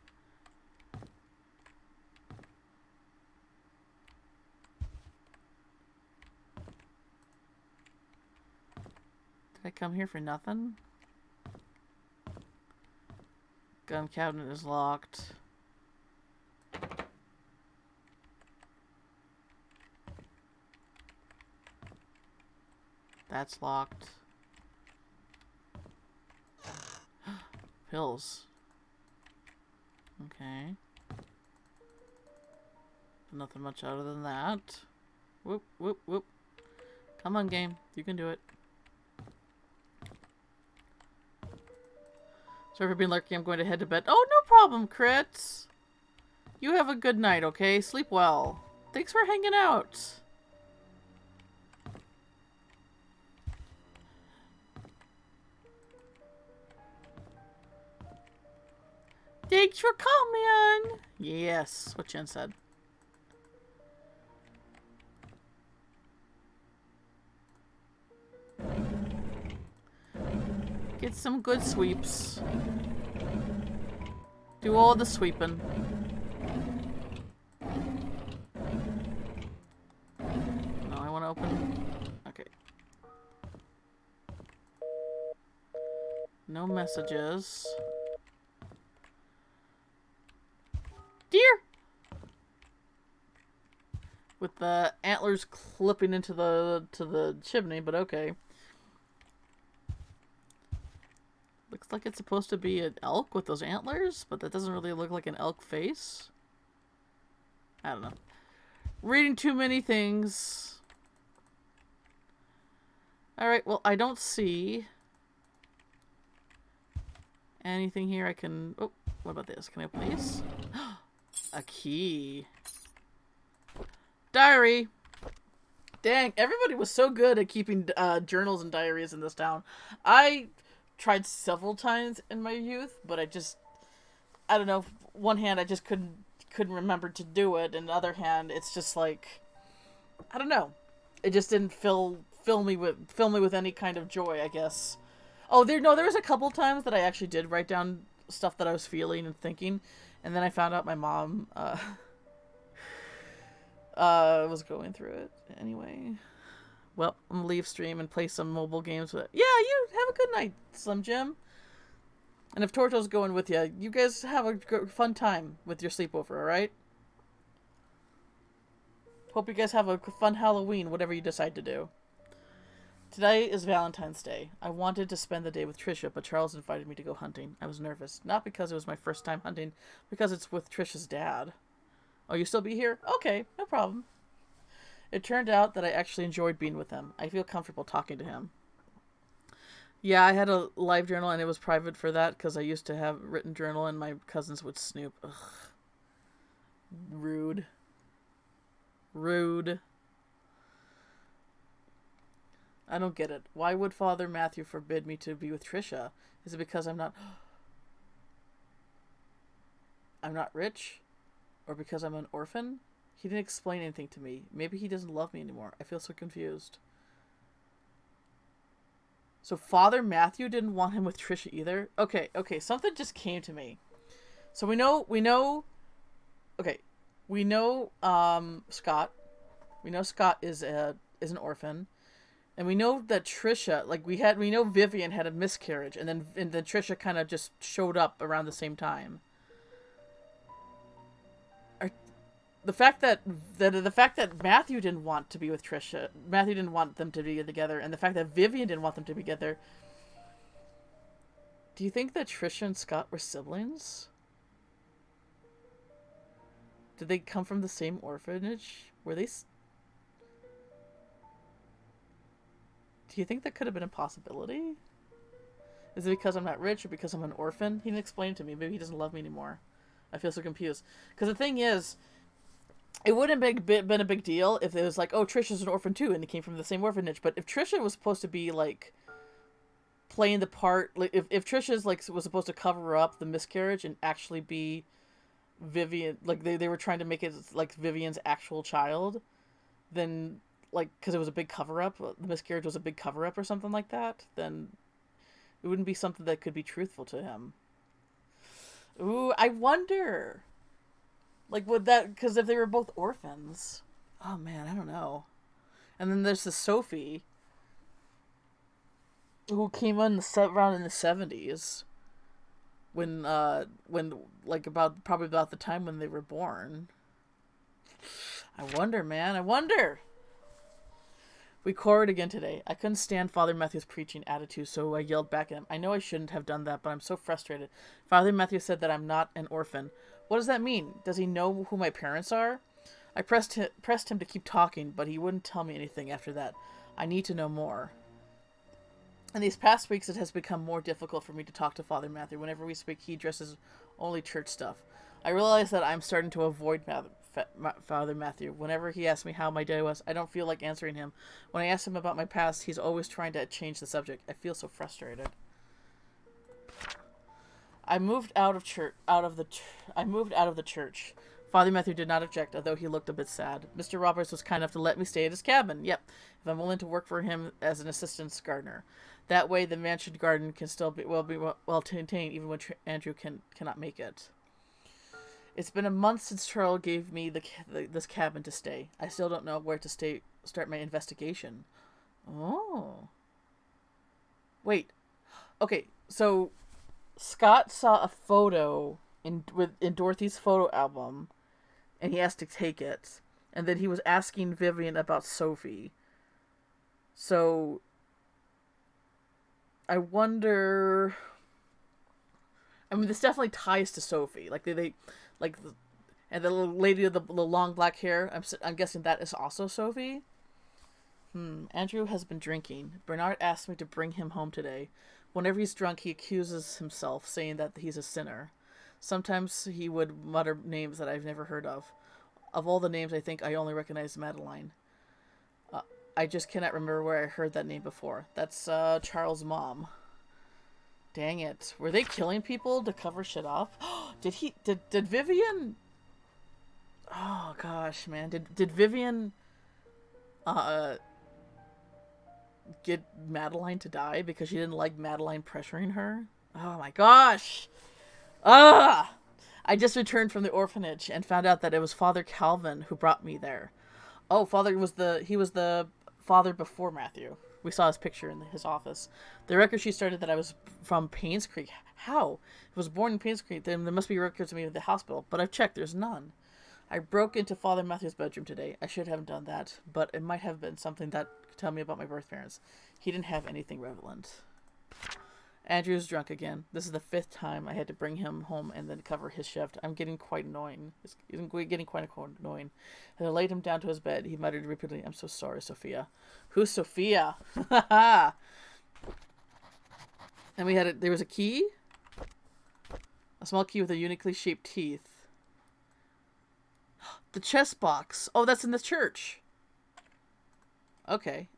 Did I come here for nothing? Gun cabinet is locked. That's locked. Pills. Okay. Nothing much other than that. Whoop, whoop, whoop. Come on, game. You can do it. Sorry for being lurking. I'm going to head to bed. Oh, no problem, Crits. You have a good night, okay? Sleep well. Thanks for hanging out. Thanks for coming. Yes, what Jen said. Get some good sweeps. Do all the sweeping. No, I want to open. Okay. No messages. Deer! With the antlers clipping into the chimney, but okay. Looks like it's supposed to be an elk with those antlers, but that doesn't really look like an elk face. I don't know. Reading too many things. Alright, well, I don't see anything here I can... Oh, what about this? Can I open these? A key. Diary! Dang, everybody was so good at keeping journals and diaries in this town. I tried several times in my youth, but I don't know. One hand, I just couldn't remember to do it, and the other hand, it's just like, I don't know. It just didn't fill me with any kind of joy, I guess. Oh, there was a couple times that I actually did write down stuff that I was feeling and thinking, and then I found out my mom was going through it anyway. Well, I'm gonna leave stream and play some mobile games with it. Yeah, you have a good night, Slim Jim. And if Torto's going with you, you guys have a fun time with your sleepover, alright? Hope you guys have a fun Halloween, whatever you decide to do. Today is Valentine's Day. I wanted to spend the day with Trisha, but Charles invited me to go hunting. I was nervous. Not because it was my first time hunting, because it's with Trisha's dad. Oh, you still be here? Okay, no problem. It turned out that I actually enjoyed being with him. I feel comfortable talking to him. Yeah, I had a live journal, and it was private for that, because I used to have a written journal, and my cousins would snoop. Ugh. Rude. Rude. I don't get it. Why would Father Matthew forbid me to be with Trisha? Is it because I'm not rich? Or because I'm an orphan? He didn't explain anything to me. Maybe he doesn't love me anymore. I feel so confused. So Father Matthew didn't want him with Trisha either? Okay, something just came to me. So we know Scott. We know Scott is an orphan. And we know that Trisha, we know Vivian had a miscarriage, and then Trisha kind of just showed up around the same time. The fact that Matthew didn't want to be with Trisha, Matthew didn't want them to be together, and the fact that Vivian didn't want them to be together. Do you think that Trisha and Scott were siblings? Did they come from the same orphanage? Were they? Do you think that could have been a possibility? Is it because I'm not rich or because I'm an orphan? He didn't explain it to me. Maybe he doesn't love me anymore. I feel so confused. Because the thing is, it wouldn't have been a big deal if it was like, oh, Trisha's an orphan too, and they came from the same orphanage. But if Trisha was supposed to be, like, playing the part, like, if Trisha's, like, was supposed to cover up the miscarriage and actually be Vivian, like, they were trying to make it, like, Vivian's actual child, then, like, because it was a big cover-up, the miscarriage was a big cover-up or something like that, then it wouldn't be something that could be truthful to him. Ooh, I wonder. Like, would that... Because if they were both orphans... Oh, man, I don't know. And then there's the Sophie, who came in around in the 70s. When, like, probably about the time when they were born. I wonder, man. I wonder. We quarreled again today. I couldn't stand Father Matthew's preaching attitude, so I yelled back at him. I know I shouldn't have done that, but I'm so frustrated. Father Matthew said that I'm not an orphan. What does that mean? Does he know who my parents are? I pressed him to keep talking, but he wouldn't tell me anything after that. I need to know more. In these past weeks, it has become more difficult for me to talk to Father Matthew. Whenever we speak, he addresses only church stuff. I realize that I'm starting to avoid Father Matthew. Whenever he asks me how my day was, I don't feel like answering him. When I ask him about my past, he's always trying to change the subject. I feel so frustrated. I moved out of the church. Father Matthew did not object, although he looked a bit sad. Mr. Roberts was kind enough to let me stay at his cabin. Yep, if I'm willing to work for him as an assistant gardener. That way, the mansion garden can still be well maintained, even when Andrew cannot make it. It's been a month since Charles gave me this cabin to stay. I still don't know where to start my investigation. Oh. Wait. Okay, so Scott saw a photo in Dorothy's photo album, and he asked to take it. And then he was asking Vivian about Sophie. So I wonder. I mean, this definitely ties to Sophie. Like and the little lady with the long black hair. I'm guessing that is also Sophie. Andrew has been drinking. Bernard asked me to bring him home today. Whenever he's drunk, he accuses himself, saying that he's a sinner. Sometimes he would mutter names that I've never heard of. Of all the names, I think I only recognize Madeline. I just cannot remember where I heard that name before. That's Charles' mom. Dang it. Were they killing people to cover shit up? Did Vivian... Oh, gosh, man. Did Vivian... get Madeline to die because she didn't like Madeline pressuring her? Oh my gosh! I just returned from the orphanage and found out that it was Father Calvin who brought me there. Oh, he was the father before Matthew. We saw his picture in his office. The record she started that I was from Painscreek. How? I was born in Painscreek. Then there must be records of me at the hospital, but I've checked. There's none. I broke into Father Matthew's bedroom today. I should have done that, but it might have been something that could tell me about my birth parents. He didn't have anything relevant. Andrew's drunk again. This is the 5th time I had to bring him home and then cover his shift. I'm getting quite annoying. It's getting quite annoying. As I laid him down to his bed, he muttered repeatedly, "I'm so sorry, Sophia." Who's Sophia? And there was a key? A small key with a uniquely shaped teeth. The chess box. Oh, that's in the church. Okay.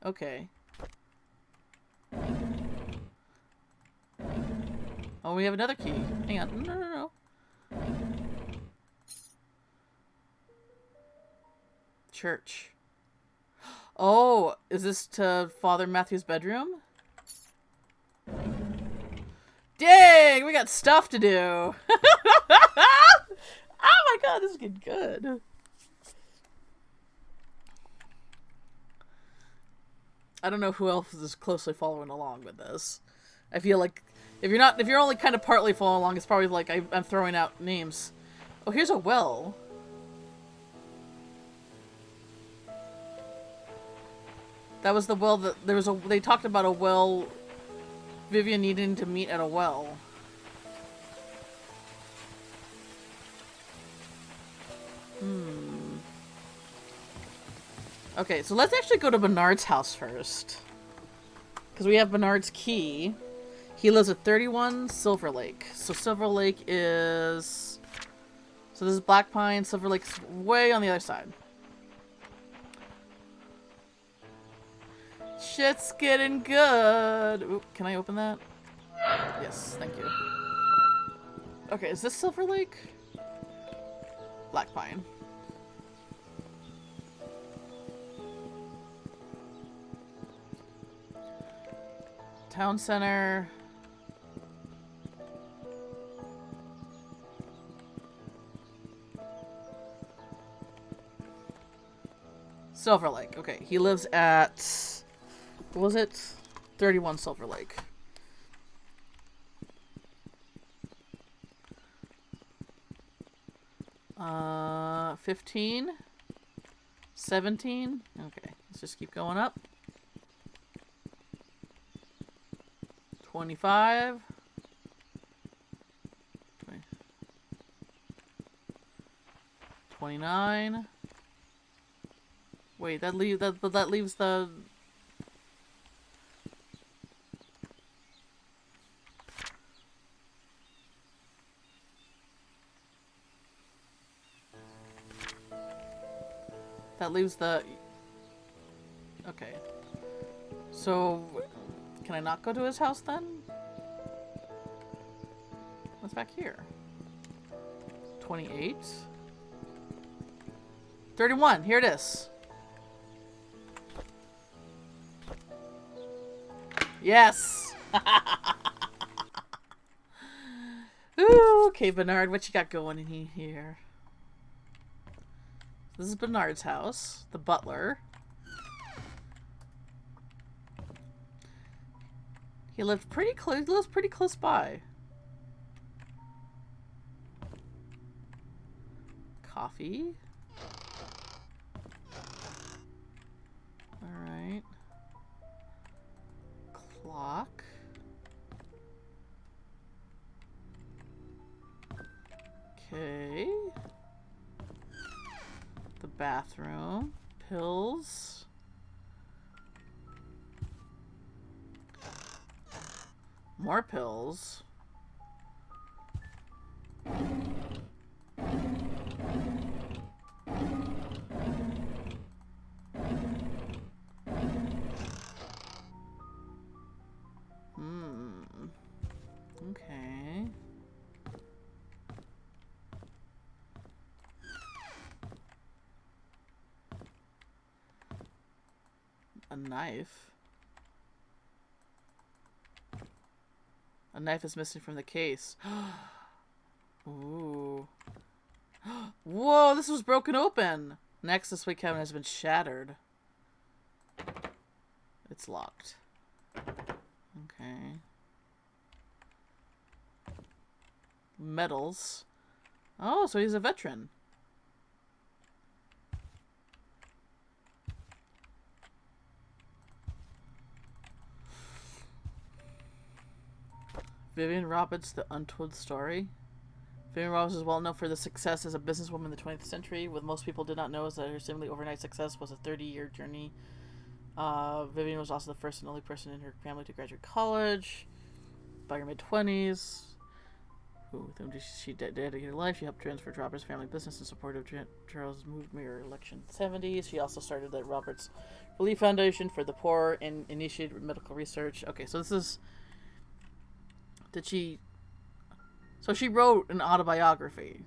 Oh, we have another key. Hang on. No. Church. Oh, is this to Father Matthew's bedroom? Dang, we got stuff to do. Oh my god, this is getting good. I don't know who else is closely following along with this. I feel like if you're only kind of partly following along, it's probably like I'm throwing out names. Oh, here's a well. That was the well that they talked about a well. Vivian needing to meet at a well. Okay, so let's actually go to Bernard's house first. Because we have Bernard's key. He lives at 31 Silver Lake. So Silver Lake is... So this is Black Pine. Silver Lake's way on the other side. Shit's getting good. Oop, can I open that? Yes, thank you. Okay, is this Silver Lake? Black Pine. Town center. Silver Lake. Okay, he lives at... What was it? 31 Silver Lake. Uh, 15? 17? Okay, let's just keep going up. 25. 29. Wait, that leaves the... That leaves the... Okay. So, can I not go to his house then? What's back here? 28. 31. Here it is. Yes. Ooh, okay, Bernard, what you got going in here? This is Bernard's house, the butler. He lives pretty close by. Coffee. All right. Clock. Okay. The bathroom. Pills. More pills. Okay. A knife. A knife is missing from the case. Ooh. Whoa, this was broken open. Next, this way cabinet has been shattered. It's locked. Okay. Medals. Oh, so he's a veteran. Vivian Roberts, The Untold Story. Vivian Roberts is well known for the success as a businesswoman in the 20th century. What most people did not know is that her seemingly overnight success was a 30-year journey. Vivian was also the first and only person in her family to graduate college. By her mid-20s, with whom she dedicated her life, she helped transfer Roberts' family business in support of Charles' Mayor election in the 70s. She also started the Roberts Relief Foundation for the Poor and initiated medical research. Okay, so this is... Did she... So she wrote an autobiography.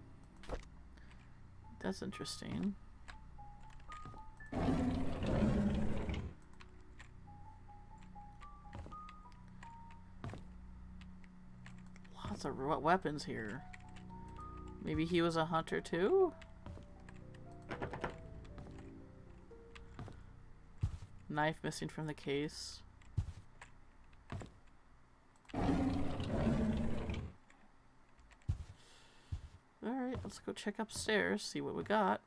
That's interesting. Lots of weapons here. Maybe he was a hunter too? Knife missing from the case. Alright, let's go check upstairs, see what we got.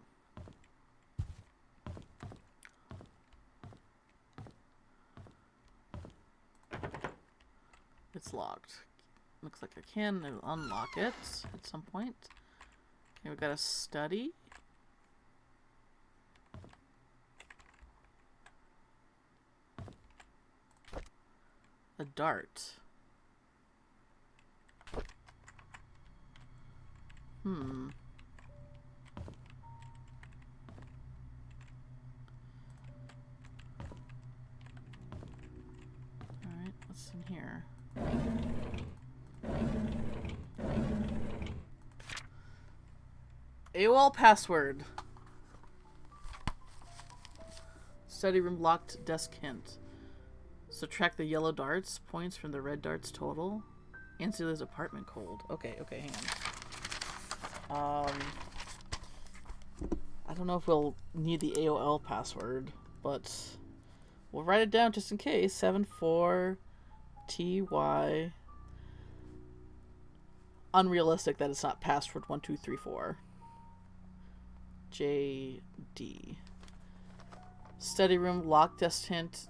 It's locked. Looks like I can unlock it at some point. Okay, we got a study. A dart. Alright, what's in here? AOL password. Study room locked desk hint. Subtract the yellow darts points from the red darts total. Answer's apartment cold. Okay, hang on. I don't know if we'll need the AOL password, but we'll write it down just in case. 74TY. Unrealistic that it's not password 1234. JD. Study room lock desk hint.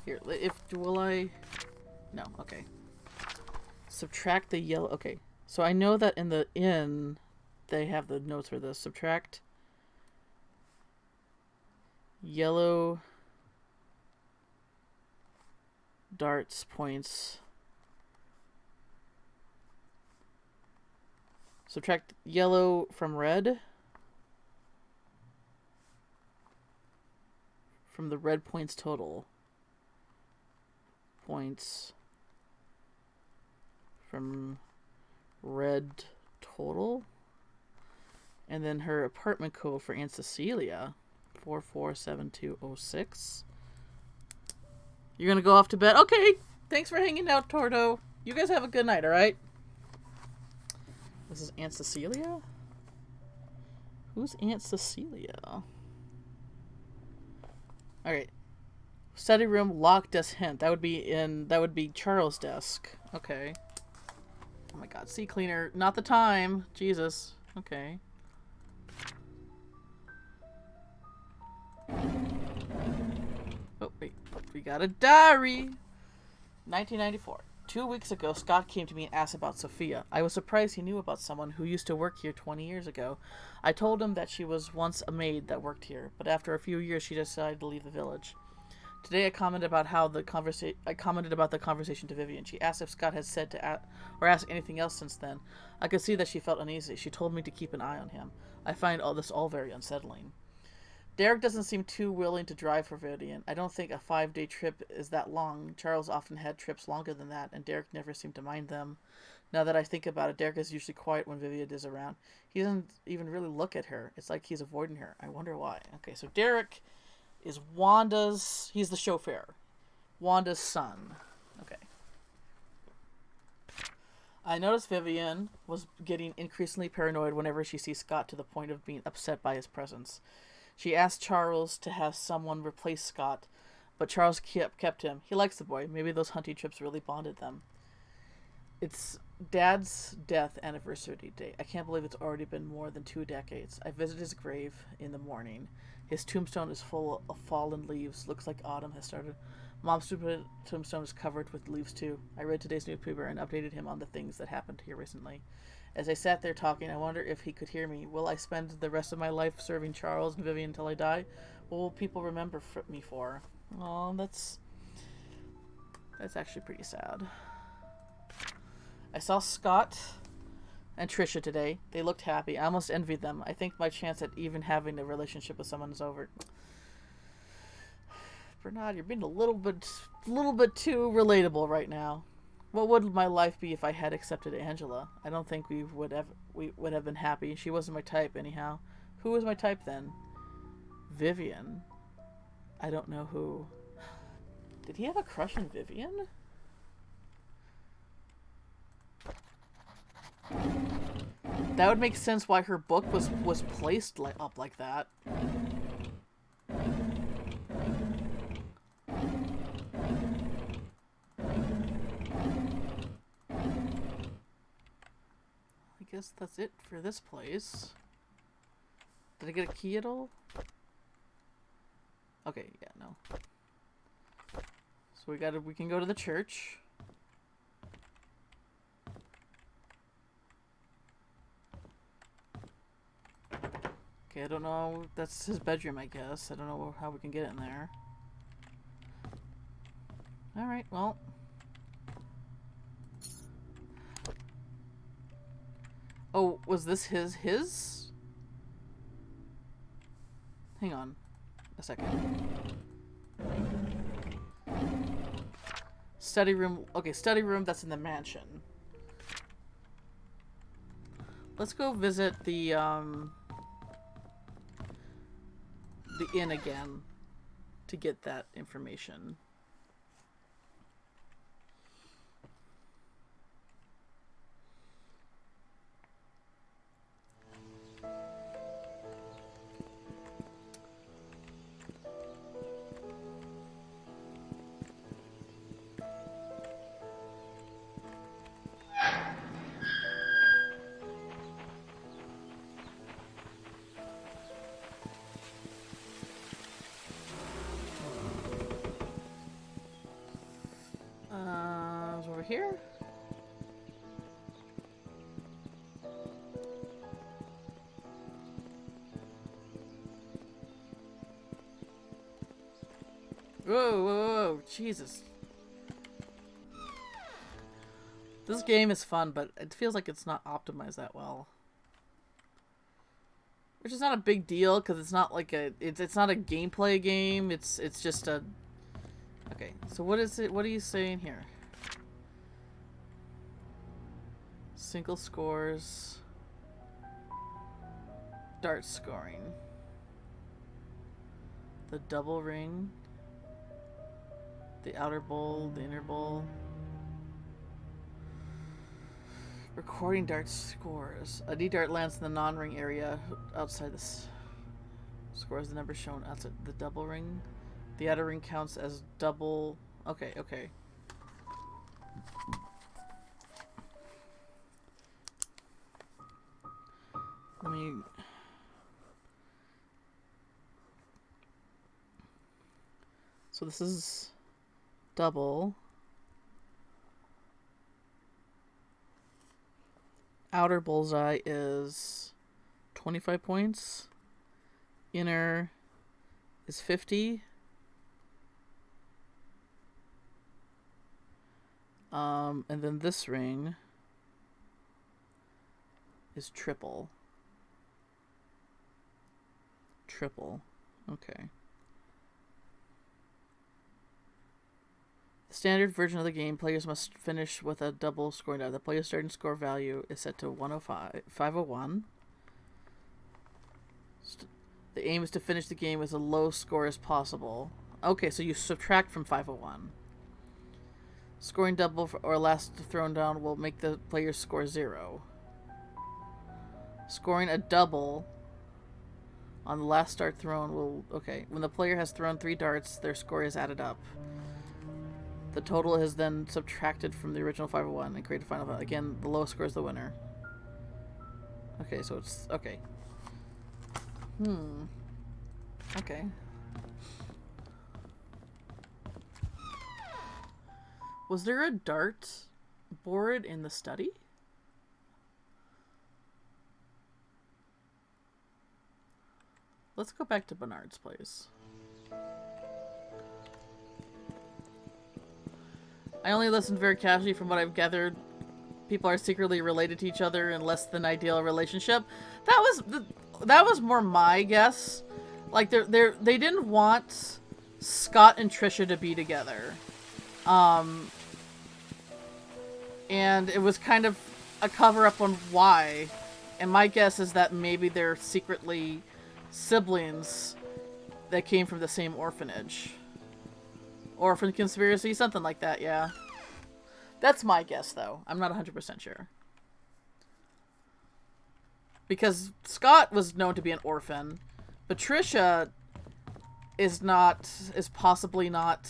Here, will I? No, okay. Subtract the yellow. Okay, so I know that in the inn they have the notes for this. Subtract yellow darts points. Subtract yellow from red. From the red points total. Points from red total. And then her apartment code for Aunt Cecilia, 447206. You're gonna go off to bed? Okay, thanks for hanging out, Torto. You guys have a good night, alright? This is Aunt Cecilia? Who's Aunt Cecilia? Alright. Study room, locked desk hint. That would be Charles' desk. Okay. Oh my god, sea cleaner. Not the time. Jesus. Okay. Oh, wait. We got a diary. 1994. 2 weeks ago, Scott came to me and asked about Sophia. I was surprised he knew about someone who used to work here 20 years ago. I told him that she was once a maid that worked here, but after a few years she decided to leave the village. Today I commented about the conversation to Vivian. She asked if Scott had said to or asked anything else since then. I could see that she felt uneasy. She told me to keep an eye on him. I find all this very unsettling. Derek doesn't seem too willing to drive for Vivian. I don't think a 5-day trip is that long. Charles often had trips longer than that, and Derek never seemed to mind them. Now that I think about it, Derek is usually quiet when Vivian is around. He doesn't even really look at her. It's like he's avoiding her. I wonder why. Okay, so Derek is he's the chauffeur. Wanda's son. Okay. I noticed Vivian was getting increasingly paranoid whenever she sees Scott, to the point of being upset by his presence. She asked Charles to have someone replace Scott, but Charles kept him. He likes the boy. Maybe those hunting trips really bonded them. It's Dad's death anniversary day. I can't believe it's already been more than 2 decades. I visited his grave in the morning. His tombstone is full of fallen leaves. Looks like autumn has started. Mom's tombstone is covered with leaves too. I read today's newspaper and updated him on the things that happened here recently. As I sat there talking, I wonder if he could hear me. Will I spend the rest of my life serving Charles and Vivian until I die? What will people remember me for? Oh, that's actually pretty sad. I saw Scott and Trisha today. They looked happy. I almost envied them. I think my chance at even having a relationship with someone is over. Bernard, you're being a little bit too relatable right now. What would my life be if I had accepted Angela? I don't think we would have been happy. She wasn't my type anyhow. Who was my type then? Vivian. I don't know who. Did he have a crush on Vivian? That would make sense why her book was placed up like that. I guess that's it for this place. Did I get a key at all? Okay, yeah, no. So we can go to the church. Okay, I don't know. That's his bedroom, I guess. I don't know how we can get in there. Alright, well. Oh, was this his? Hang on a second. Study room. Okay, study room, that's in the mansion. Let's go visit the inn again to get that information. Over here. Whoa, Jesus. This game is fun, but it feels like it's not optimized that well. Which is not a big deal, because it's not like it's not a gameplay game, it's just a... Okay, so what is it? What are you saying here? Single scores. dart scoring. The double ring. The outer bowl, the inner bowl. Recording dart scores. A D dart lands in the non-ring area outside this. Scores the number shown outside the double ring. The outer ring counts as double. Okay, okay. Let me. So this is double. Outer bullseye is 25 points. Inner is 50. And then this ring is triple. Triple. Okay. The standard version of the game, players must finish with a double scoring die. The player's starting score value is set to 501. The aim is to finish the game with as low score as possible. Okay, so you subtract from 501. Scoring double or last thrown down will make the player's score 0. Scoring a double on the last dart thrown will... Okay, when the player has thrown 3 darts, their score is added up. The total is then subtracted from the original 501 and created a final value. Again, the lowest score is the winner. Okay, so it's... Okay. Okay. Was there a dart board in the study? Let's go back to Bernard's place. I only listened very casually. From what I've gathered, people are secretly related to each other in less than ideal relationship. That was more my guess. Like they didn't want Scott and Trisha to be together. And it was kind of a cover-up on why. And my guess is that maybe they're secretly siblings that came from the same orphanage. Orphan conspiracy, something like that, yeah. That's my guess, though. I'm not 100% sure. Because Scott was known to be an orphan, but Trisha is possibly not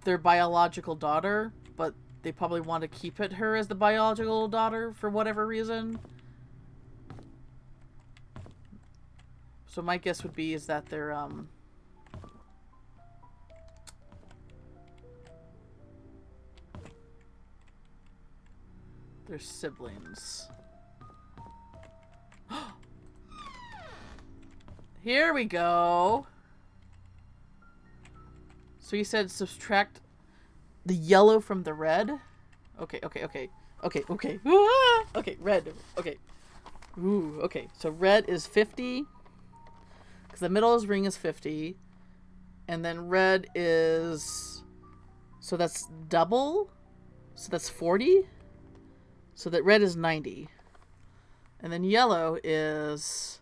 their biological daughter, but they probably want to keep her as the biological daughter for whatever reason. So my guess would be is that they're siblings. Here we go. So you said subtract the yellow from the red? Okay. Ah! Okay, red. Okay. Ooh, okay. So red is 50. Because the middle of his ring is 50. And then red is... So that's double? So that's 40? So that red is 90. And then yellow is...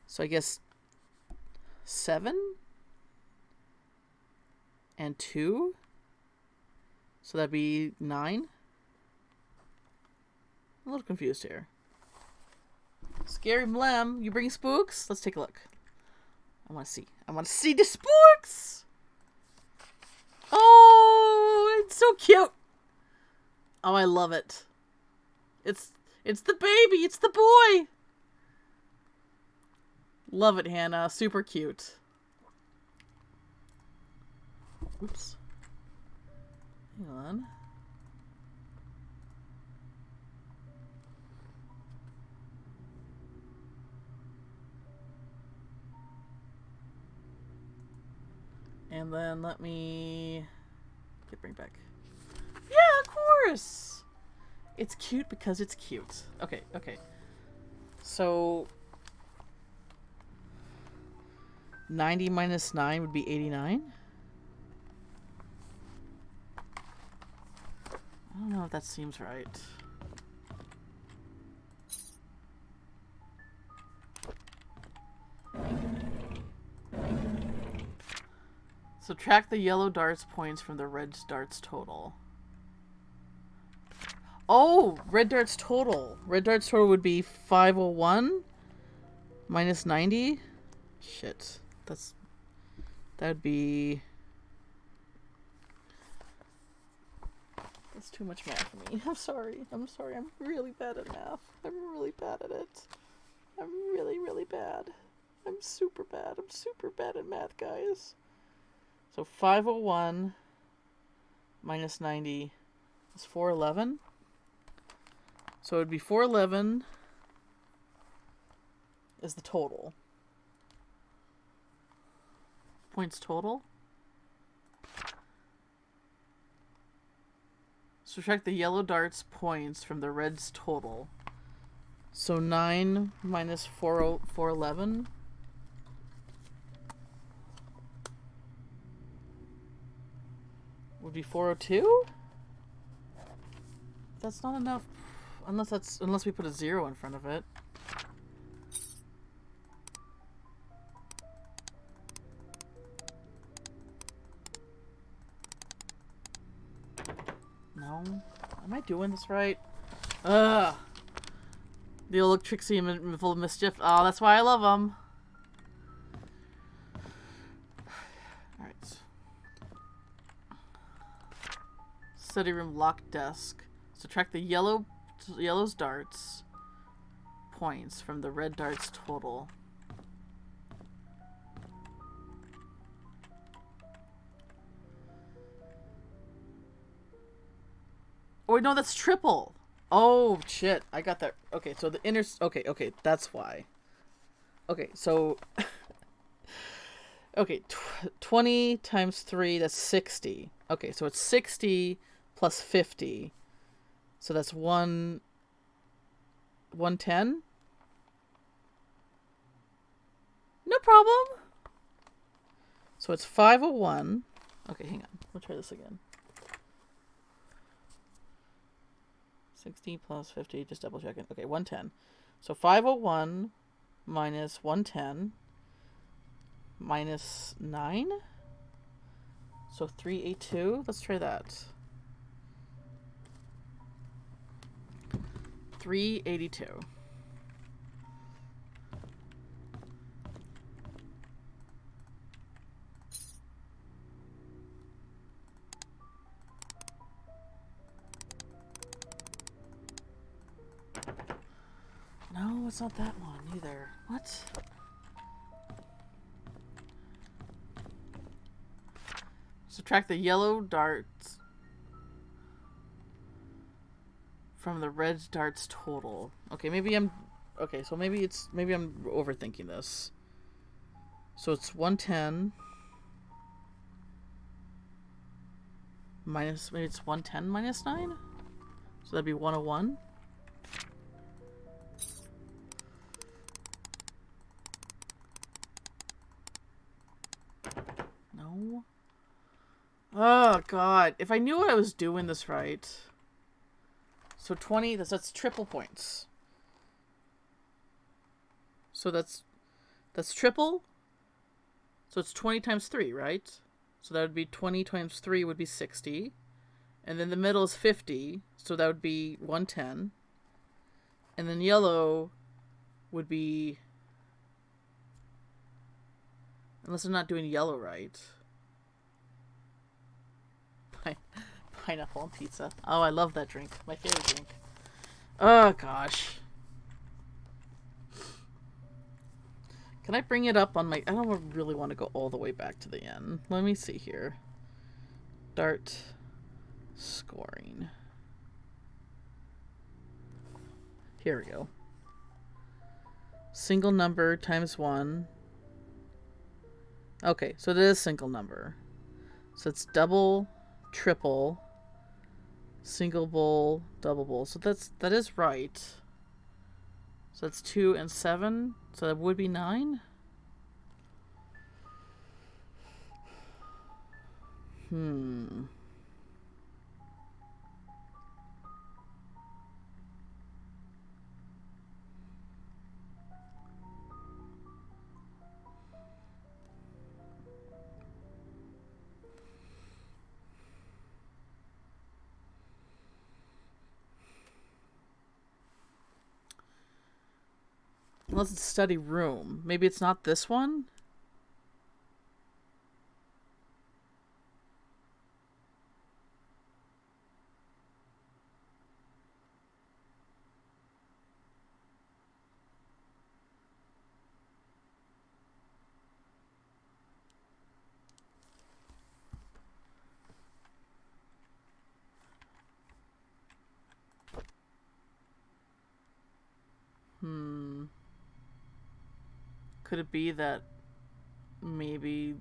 So I guess 7? And 2? So that'd be 9? I'm a little confused here. Scary Mlem, you bring spooks? Let's take a look. I want to see. I want to see the spooks! Oh, it's so cute! Oh, I love it. It's the baby! It's the boy! Love it, Hannah. Super cute. Oops. Hang on. And then let me bring back. Yeah, of course. It's cute because it's cute. Okay. So 90 minus 9 would be 89. I don't know if that seems right. Subtract the yellow darts points from the red darts total. Oh, red darts total. Red darts total would be 501 minus 90. Shit. That'd be... That's too much math for me. I'm sorry. I'm really bad at math. I'm really bad at it. I'm really, really bad. I'm super bad. I'm super bad at math, guys. So 501 minus 90 is 411. So it would be 411 is the total. Points total. Subtract the yellow darts points from the red's total. So 9 minus 411 would be 402? That's not enough. Unless we put a 0 in front of it. No. Am I doing this right? Ugh. The old look tricksy and full of mischief. Oh, that's why I love them. Alright. Study room locked desk. Subtract the yellow's darts points from the red darts total. Oh, no, that's triple. Oh, shit. I got that. Okay, so the inner... Okay, that's why. Okay, so... okay, 20 times 3, that's 60. Okay, so it's 60 plus 50. So that's 110? No problem. So it's 501. Okay, hang on. We'll try this again. 60 plus 50, just double checking. Okay, 110. So 501 minus 110 minus 9. So 382. Let's try that. 382. No, it's not that one either. What? Subtract the yellow darts from the red darts total. Okay, maybe I'm... Okay, so maybe I'm overthinking this. So it's 110 minus... Maybe it's 110 minus 9? So that'd be 101? No. Oh, God. If I knew I was doing this right... So 20, that's triple points. So that's triple. So it's 20 times 3, right? So that would be 20 times 3 would be 60. And then the middle is 50. So that would be 110. And then yellow would be... Unless I'm not doing yellow right. Pineapple on pizza. Oh, I love that drink. My favorite drink. Oh, gosh. Can I bring it up on my... I don't really want to go all the way back to the end. Let me see here. Dart scoring. Here we go. Single number times 1. Okay, so it is single number. So it's double, triple, single bowl, double bowl. So that is right. So that's 2 and 7. So that would be 9. Unless it's study room. Maybe it's not this one? Could it be that maybe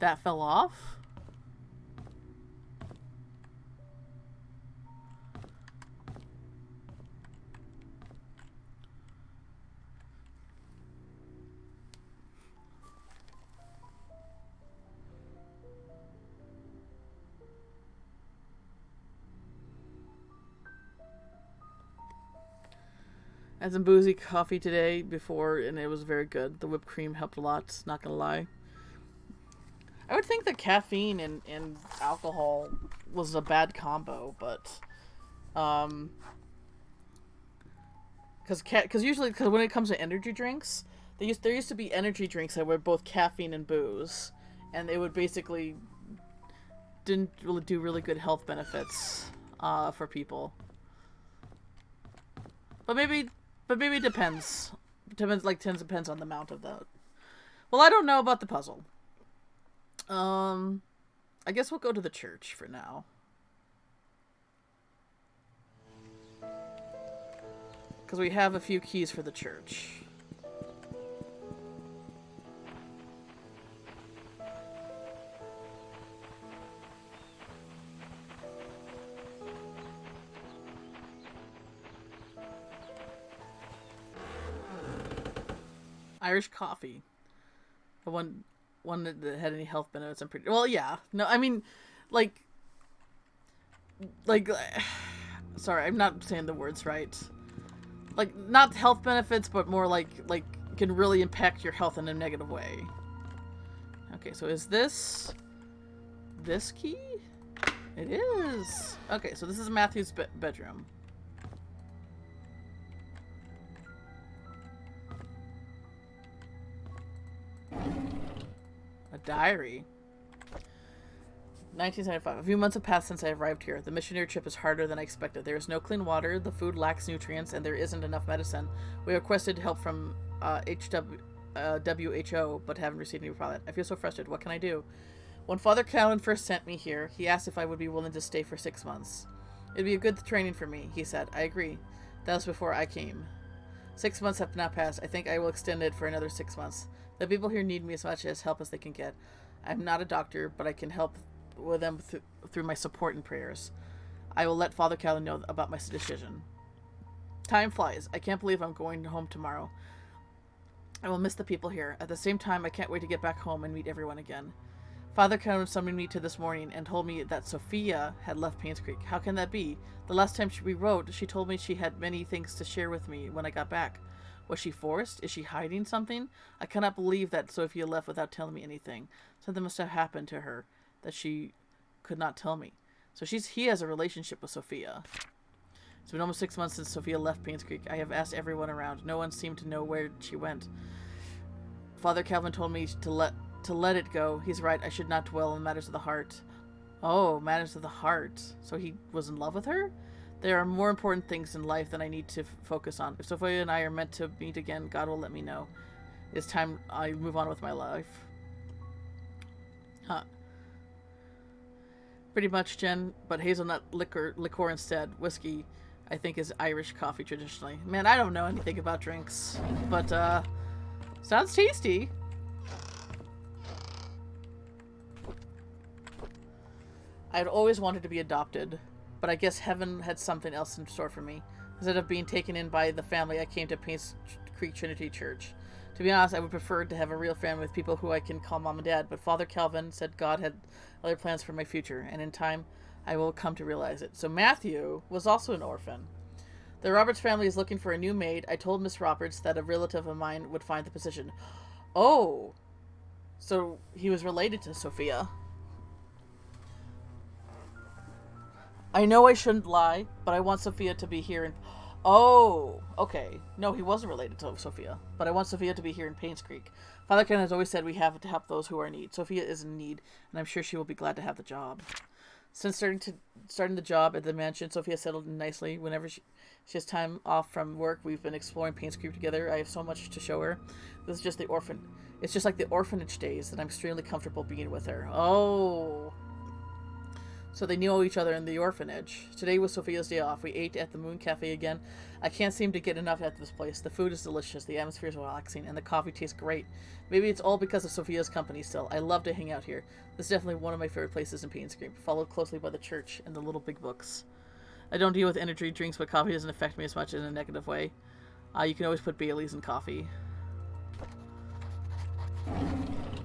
that fell off? I had some boozy coffee today before, and it was very good. The whipped cream helped a lot, not gonna lie. I would think that caffeine and alcohol was a bad combo, but because usually when it comes to energy drinks, there used to be energy drinks that were both caffeine and booze, and they would basically didn't really do really good health benefits for people. But maybe it depends. Depends on the amount of that. Well, I don't know about the puzzle. I guess we'll go to the church for now. Because we have a few keys for the church. Irish coffee. The one that had any health benefits. I'm pretty well. Yeah. No, I mean, like, sorry, I'm not saying the words right. Like, not health benefits, but more like can really impact your health in a negative way. Okay, so is this key? It is. Okay, so this is Matthew's bedroom. A diary. 1975. A few months have passed since I arrived here. The missionary trip is harder than I expected. There is no clean water, the food lacks nutrients, and there isn't enough medicine. We requested help from WHO, but haven't received any reply. I feel so frustrated. What can I do? When Father Callan first sent me here, he asked if I would be willing to stay for 6 months. It'd be a good training for me, he said. I agree. That was before I came. 6 months have now passed. I think I will extend it for another 6 months. The people here need me as much as help as they can get. I'm not a doctor, but I can help with them through my support and prayers. I will let Father Callan know about my decision. Time flies. I can't believe I'm going home tomorrow. I will miss the people here. At the same time, I can't wait to get back home and meet everyone again. Father Callan summoned me to this morning and told me that Sophia had left Painscreek. How can that be? The last time we wrote, she told me she had many things to share with me when I got back. Was she forced? Is she hiding something? I cannot believe that Sophia left without telling me anything. Something must have happened to her that she could not tell me. So he has a relationship with Sophia. It's been almost 6 months since Sophia left Painscreek. I have asked everyone around. No one seemed to know where she went. Father Calvin told me to let it go. He's right. I should not dwell on matters of the heart. Oh, matters of the heart. So he was in love with her? There are more important things in life than I need to focus on. If Sophia and I are meant to meet again, God will let me know. It's time I move on with my life. Huh. Pretty much, Jen, but hazelnut liquor instead. Whiskey, I think, is Irish coffee traditionally. Man, I don't know anything about drinks, but sounds tasty. I'd always wanted to be adopted, but I guess heaven had something else in store for me. Instead of being taken in by the family, I came to Painscreek Trinity Church. To be honest, I would prefer to have a real family with people who I can call mom and dad, but Father Calvin said God had other plans for my future, and in time, I will come to realize it. So Matthew was also an orphan. The Roberts family is looking for a new maid. I told Miss Roberts that a relative of mine would find the position. Oh, so he was related to Sophia. I know I shouldn't lie, but I want Sophia to be here. Oh, okay. No, he wasn't related to Sophia, but I want Sophia to be here in Painscreek. Father Ken has always said we have to help those who are in need. Sophia is in need, and I'm sure she will be glad to have the job. Since starting the job at the mansion, Sophia settled in nicely. Whenever she has time off from work, we've been exploring Painscreek together. I have so much to show her. This is just It's just like the orphanage days that I'm extremely comfortable being with her. Oh. So they knew each other in the orphanage. Today was Sophia's day off. We ate at the Moon Cafe again. I can't seem to get enough at this place. The food is delicious, the atmosphere is relaxing, and the coffee tastes great. Maybe it's all because of Sophia's company still. I love to hang out here. This is definitely one of my favorite places in Painscreek, followed closely by the church and the little big books. I don't deal with energy drinks, but coffee doesn't affect me as much in a negative way. You can always put Bailey's in coffee.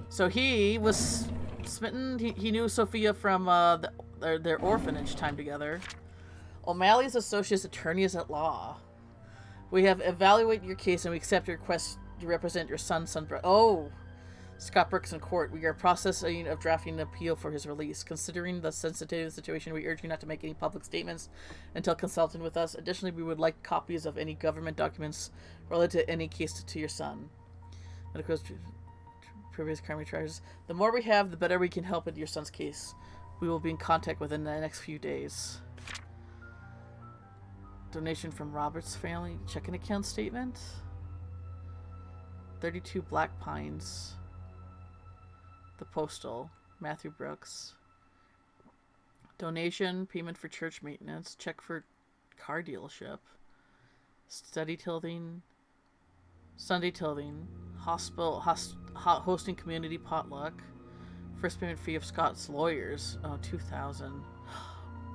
So he was smitten. He knew Sophia from their orphanage time together. O'Malley's associate attorney is at law. We have evaluated your case and we accept your request to represent your son. Oh, Scott Brooks in court. We are processing of drafting an appeal for his release. Considering the sensitive situation, we urge you not to make any public statements until consulting with us. Additionally, we would like copies of any government documents related to any case to your son. And of course, previous crime charges. The more we have, the better we can help in your son's case. We will be in contact within the next few days. Donation from Robert's family. Checking account statement. 32 Black Pines. The Postal. Matthew Brooks. Donation. Payment for church maintenance. Check for car dealership. Study tilting. Sunday tilting. Hospital. Hosting community potluck. First payment fee of Scott's lawyers. Oh, $2,000.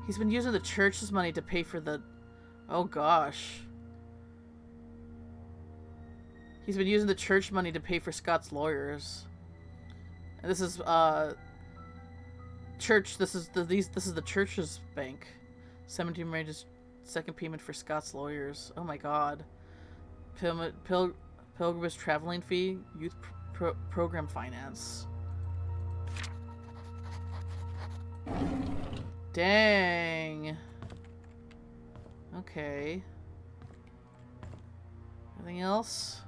He's been using the church's money to pay for the... Oh, gosh. He's been using the church money to pay for Scott's lawyers. And this is, church. This is the church's bank. 17 marriages. Second payment for Scott's lawyers. Oh, my God. Pilgrimage traveling fee. Youth program finance. Dang. Okay. Anything else?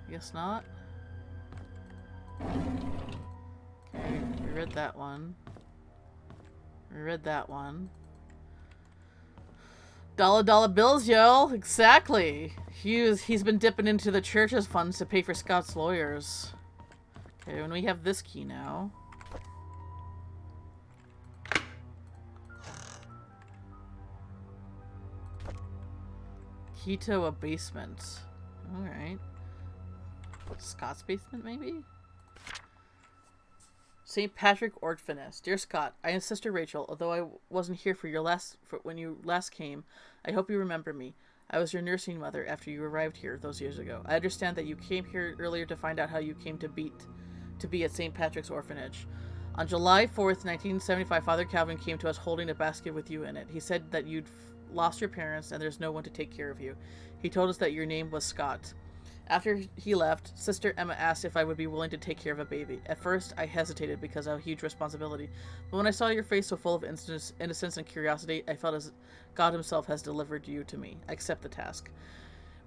Guess not. Okay, we read that one. Dollar bills, yo. Exactly. He's been dipping into the church's funds to pay for Scott's lawyers. Okay, and we have this key now. Key to a basement. Alright. Scott's basement, maybe? St. Patrick Orphaness. Dear Scott, I am Sister Rachel. Although I wasn't here for when you last came, I hope you remember me. I was your nursing mother after you arrived here those years ago. I understand that you came here earlier to find out how you came to be at St. Patrick's Orphanage. On July 4th, 1975, Father Calvin came to us holding a basket with you in it. He said that you'd lost your parents and there's no one to take care of you. He told us that your name was Scott. After he left, Sister Emma asked if I would be willing to take care of a baby. At first, I hesitated because of a huge responsibility. But when I saw your face so full of innocence and curiosity, I felt as God himself has delivered you to me. I accept the task.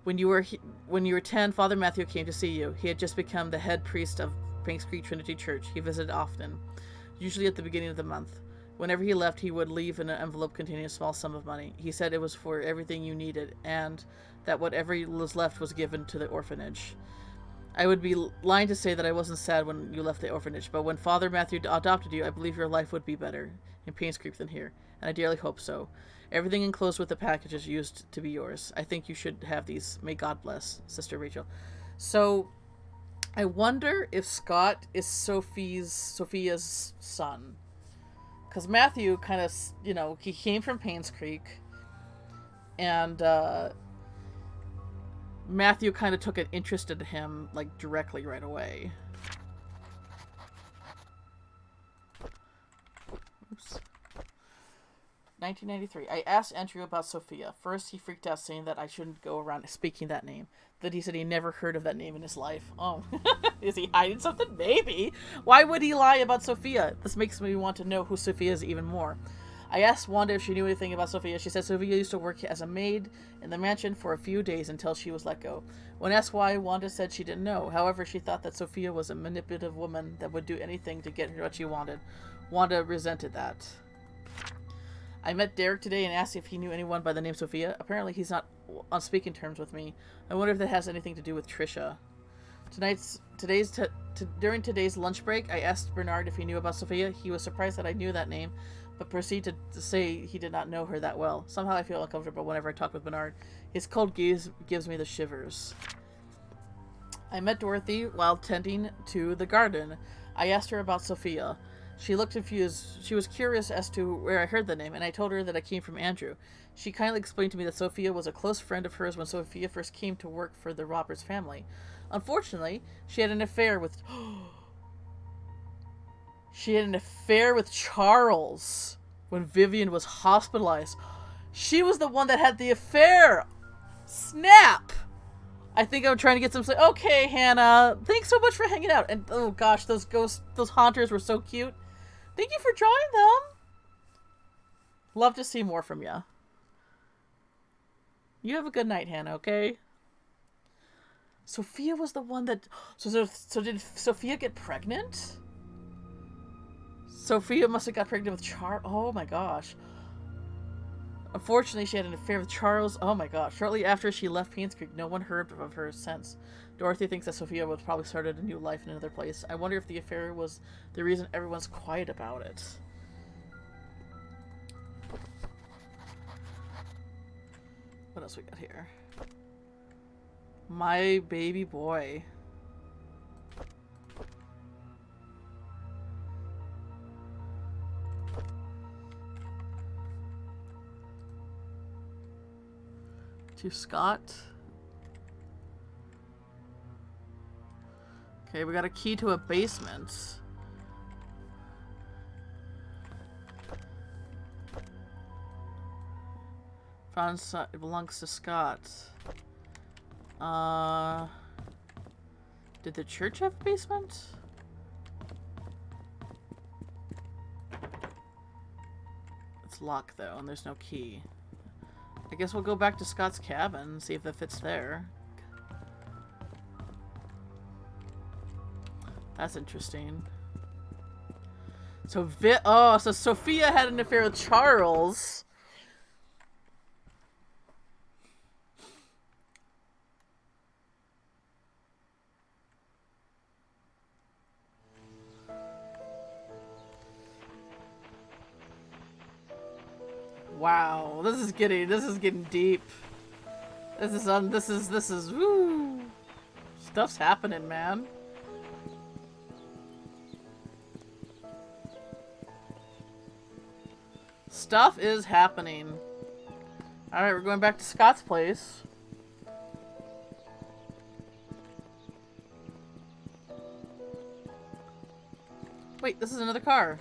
When you were 10, Father Matthew came to see you. He had just become the head priest of Painscreek Trinity Church. He visited often, usually at the beginning of the month. Whenever he left, he would leave an envelope containing a small sum of money. He said it was for everything you needed, and that whatever was left was given to the orphanage. I would be lying to say that I wasn't sad when you left the orphanage, but when Father Matthew adopted you, I believe your life would be better in Painscreek than here, and I dearly hope so. Everything enclosed with the package is used to be yours. I think you should have these. May God bless, Sister Rachel. So, I wonder if Scott is Sophia's son. Because Matthew kind of, he came from Painscreek, and Matthew kind of took an interest in him, like, directly right away. Oops. 1993. I asked Andrew about Sophia. First, he freaked out, saying that I shouldn't go around speaking that name. Then he said he never heard of that name in his life. Oh, is he hiding something? Maybe. Why would he lie about Sophia? This makes me want to know who Sophia is even more. I asked Wanda if she knew anything about Sophia. She said Sophia used to work as a maid in the mansion for a few days until she was let go. When asked why, Wanda said she didn't know. However, she thought that Sophia was a manipulative woman that would do anything to get her what she wanted. Wanda resented that. I met Derek today and asked if he knew anyone by the name Sophia. Apparently he's not on speaking terms with me. I wonder if that has anything to do with Trisha. During today's lunch break, I asked Bernard if he knew about Sophia. He was surprised that I knew that name, but proceeded to say he did not know her that well. Somehow I feel uncomfortable whenever I talk with Bernard. His cold gaze gives me the shivers. I met Dorothy while tending to the garden. I asked her about Sophia. She looked confused. She was curious as to where I heard the name, and I told her that I came from Andrew. She kindly explained to me that Sophia was a close friend of hers when Sophia first came to work for the Roberts family. Unfortunately, she had an affair with Charles when Vivian was hospitalized. She was the one that had the affair. Snap! I think I'm trying to get some. Okay, Hannah. Thanks so much for hanging out. And oh gosh, those haunters were so cute. Thank you for drawing them. Love to see more from you. You have a good night, Hannah. Okay. Sophia was the one that. So did Sophia get pregnant? Sophia must have got pregnant with Charles. Oh my gosh. Unfortunately, she had an affair with Charles. Oh my gosh. Shortly after she left Painscreek, no one heard of her since. Dorothy thinks that Sophia was probably started a new life in another place. I wonder if the affair was the reason everyone's quiet about it. What else we got here? My baby boy. To Scott. Okay, we got a key to a basement. It belongs to Scott. Did the church have a basement? It's locked though, and there's no key. I guess we'll go back to Scott's cabin and see if that fits there. That's interesting. So so Sophia had an affair with Charles. Wow, this is getting deep. This is woo. Stuff's happening, man. Stuff is happening. Alright, we're going back to Scott's place. Wait, this is another car.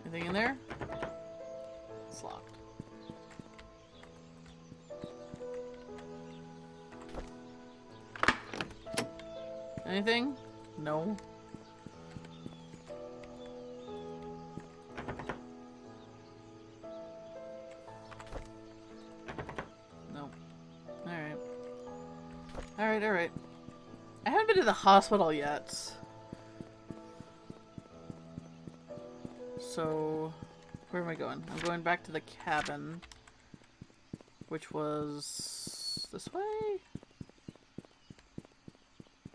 Anything in there? It's locked. Anything? No. No. Alright. Alright. I haven't been to the hospital yet. So, where am I going? I'm going back to the cabin, which was this way?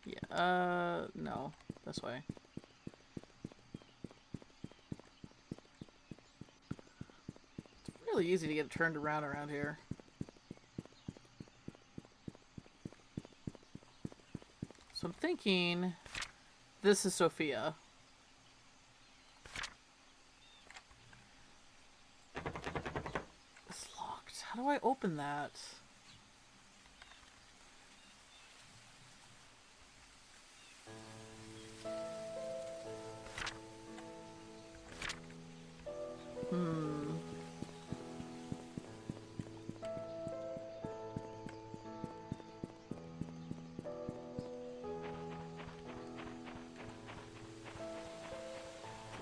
Yeah, no, this way. It's really easy to get turned around here. So I'm thinking this is Sophia. How do I open that?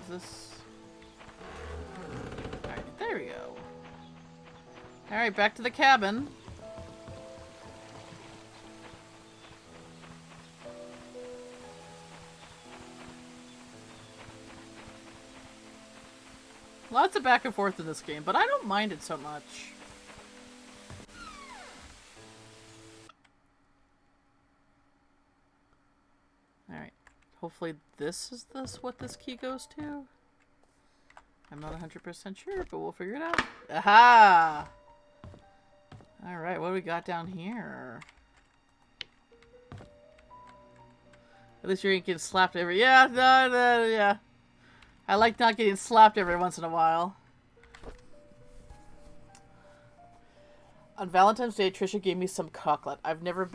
Is this... Alright, there we go. Alright, back to the cabin. Lots of back and forth in this game, but I don't mind it so much. Alright. Hopefully this is what this key goes to. I'm not 100% sure, but we'll figure it out. Aha! Alright, what do we got down here? At least you ain't getting slapped every... Yeah, yeah. I like not getting slapped every once in a while. On Valentine's Day, Trisha gave me some chocolate. I've never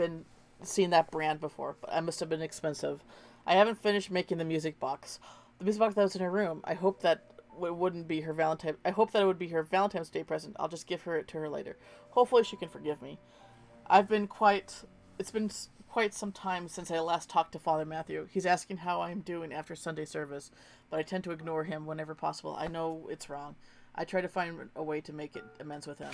seen that brand before, but it must have been expensive. I haven't finished making the music box. The music box that was in her room. I hope that it wouldn't be her Valentine. I hope that it would be her Valentine's Day present. I'll just give it to her later. Hopefully, she can forgive me. It's been quite some time since I last talked to Father Matthew. He's asking how I'm doing after Sunday service, but I tend to ignore him whenever possible. I know it's wrong. I try to find a way to make amends with him.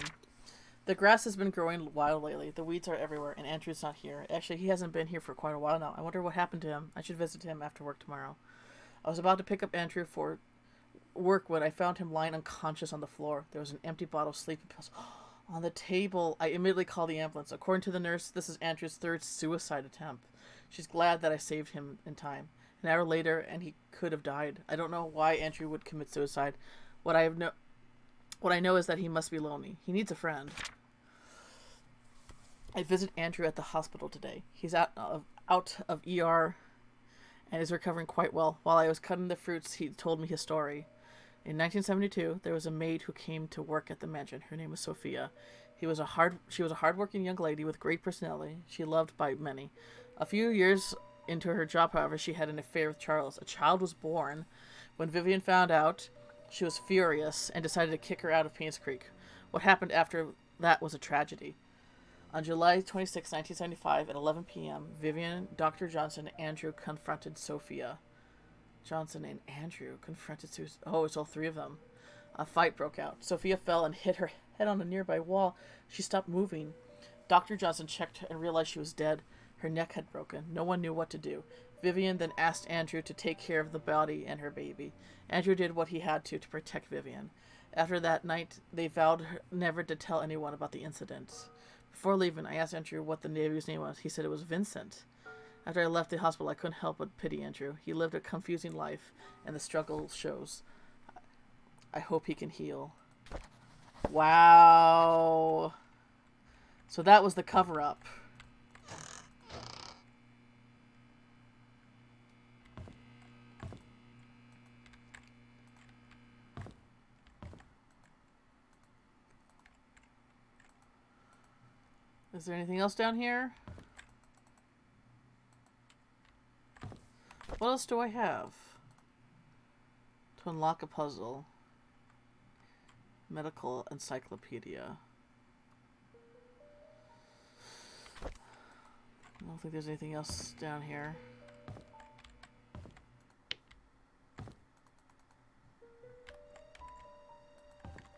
The grass has been growing wild lately. The weeds are everywhere, and Andrew's not here. Actually, he hasn't been here for quite a while now. I wonder what happened to him. I should visit him after work tomorrow. I was about to pick up Andrew for work when I found him lying unconscious on the floor. There was an empty bottle of sleeping pills on the table. I immediately called the ambulance. According to the nurse, this is Andrew's third suicide attempt. She's glad that I saved him in time. An hour later, and he could have died. I don't know why Andrew would commit suicide. What I know is that he must be lonely. He needs a friend. I visited Andrew at the hospital today. He's out of ER and is recovering quite well. While I was cutting the fruits, he told me his story. In 1972, there was a maid who came to work at the mansion. Her name was Sophia. She was a hardworking young lady with great personality. She loved by many. A few years into her job, however, she had an affair with Charles. A child was born. When Vivian found out, she was furious and decided to kick her out of Painscreek. What happened after that was a tragedy. On July 26, 1975, at 11 p.m., Vivian, Dr. Johnson, and Andrew confronted Sophia. Johnson and Andrew confronted Susan. Oh, it's all three of them. A fight broke out. Sophia fell and hit her head on a nearby wall. She stopped moving. Dr. Johnson checked and realized she was dead. Her neck had broken. No one knew what to do. Vivian then asked Andrew to take care of the body and her baby. Andrew did what he had to protect Vivian. After that night, they vowed never to tell anyone about the incident. Before leaving, I asked Andrew what the baby's name was. He said it was Vincent. After I left the hospital, I couldn't help but pity Andrew. He lived a confusing life, and the struggle shows. I hope he can heal. Wow. So that was the cover-up. Is there anything else down here? What else do I have? To unlock a puzzle. Medical encyclopedia. I don't think there's anything else down here.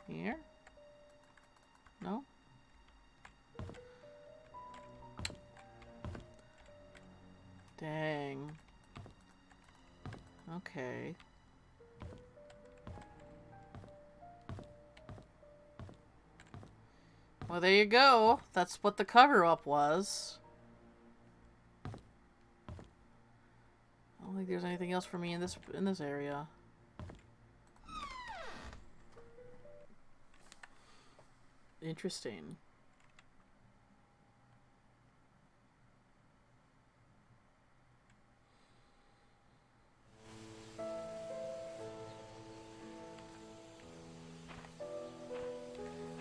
Here? No? Dang. Okay. Well, there you go. That's what the cover-up was. I don't think there's anything else for me in this area. Interesting.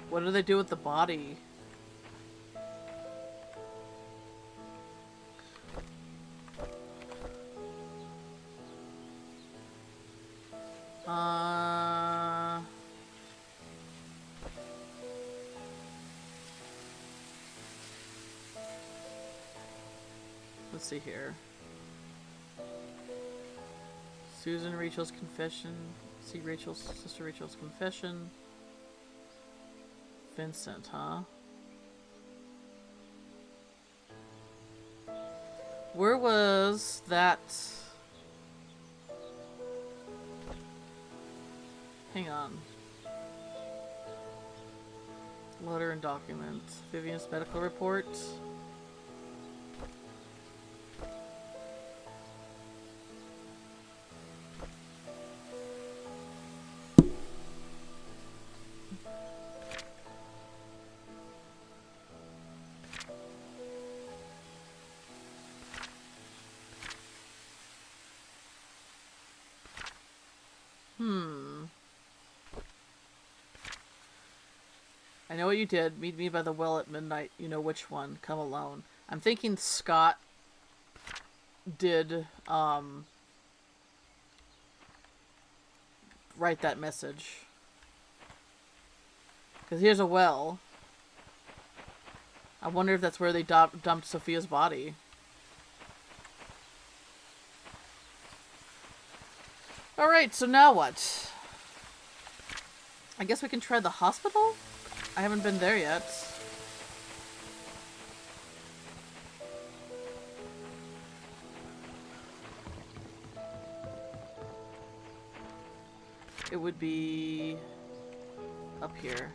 What do they do with the body? Let's see here. Susan Rachel's confession. See Rachel's sister Rachel's confession. Vincent, huh? Where was that? Hang on. Letter and document. Vivian's medical report. I know what you did. Meet me by the well at midnight. You know which one. Come alone. I'm thinking Scott did, write that message. Because here's a well. I wonder if that's where they dumped Sophia's body. Alright, so now what? I guess we can try the hospital? I haven't been there yet. It would be up here.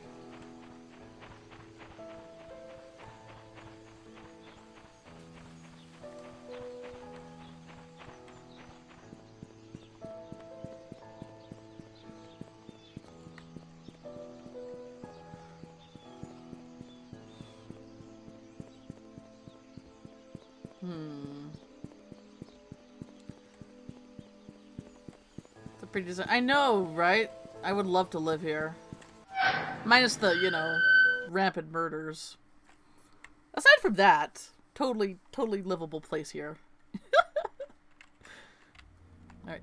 It's a pretty design. I know, right? I would love to live here. Minus the, you know, rampant murders. Aside from that, totally livable place here. Alright.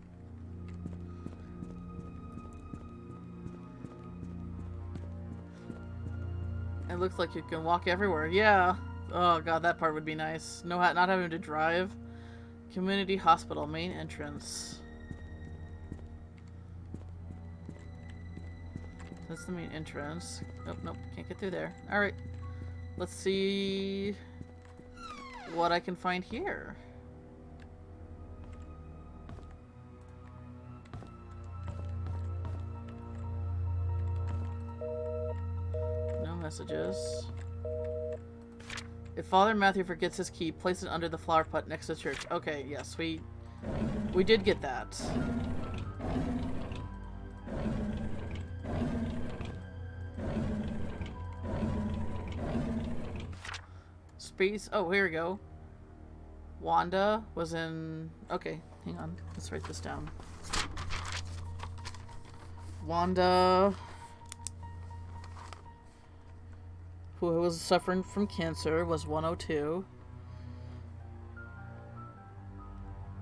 It looks like you can walk everywhere. Yeah. Oh god, that part would be nice. Not having to drive. Community hospital, main entrance. That's the main entrance. Oh, nope, can't get through there. Alright. Let's see what I can find here. No messages. If Father Matthew forgets his key, place it under the flower pot next to the church. Okay, yes, we did get that. Space. Oh, here we go. Wanda was in... Okay, hang on. Let's write this down. Wanda... who was suffering from cancer, was 102.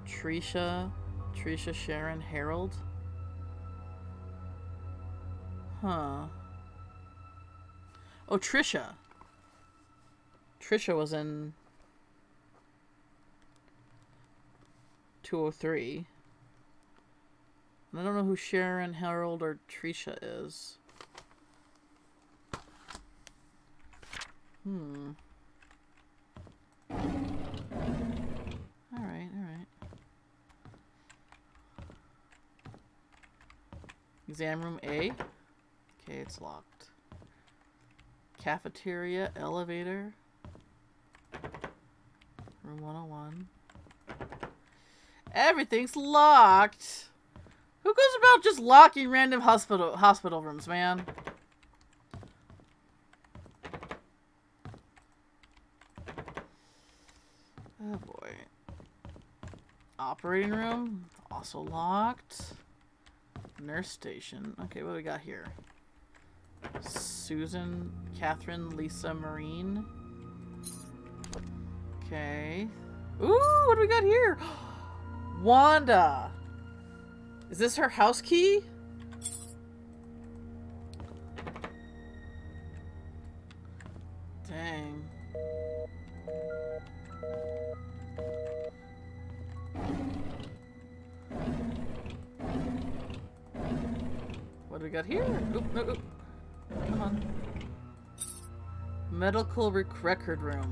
Trisha, Sharon, Harold. Huh. Oh, Trisha. Trisha was in 203. I don't know who Sharon, Harold, or Trisha is. Alright. Exam room A. Okay, it's locked. Cafeteria, elevator. Room 101. Everything's locked! Who goes about just locking random hospital rooms, man? Oh boy. Operating room, also locked. Nurse station. Okay, what do we got here? Susan, Catherine, Lisa, Marine. Okay. Ooh, what do we got here? Wanda! Is this her house key? Dang. What do we got here? Oop, no, oop. Come on. Medical record room.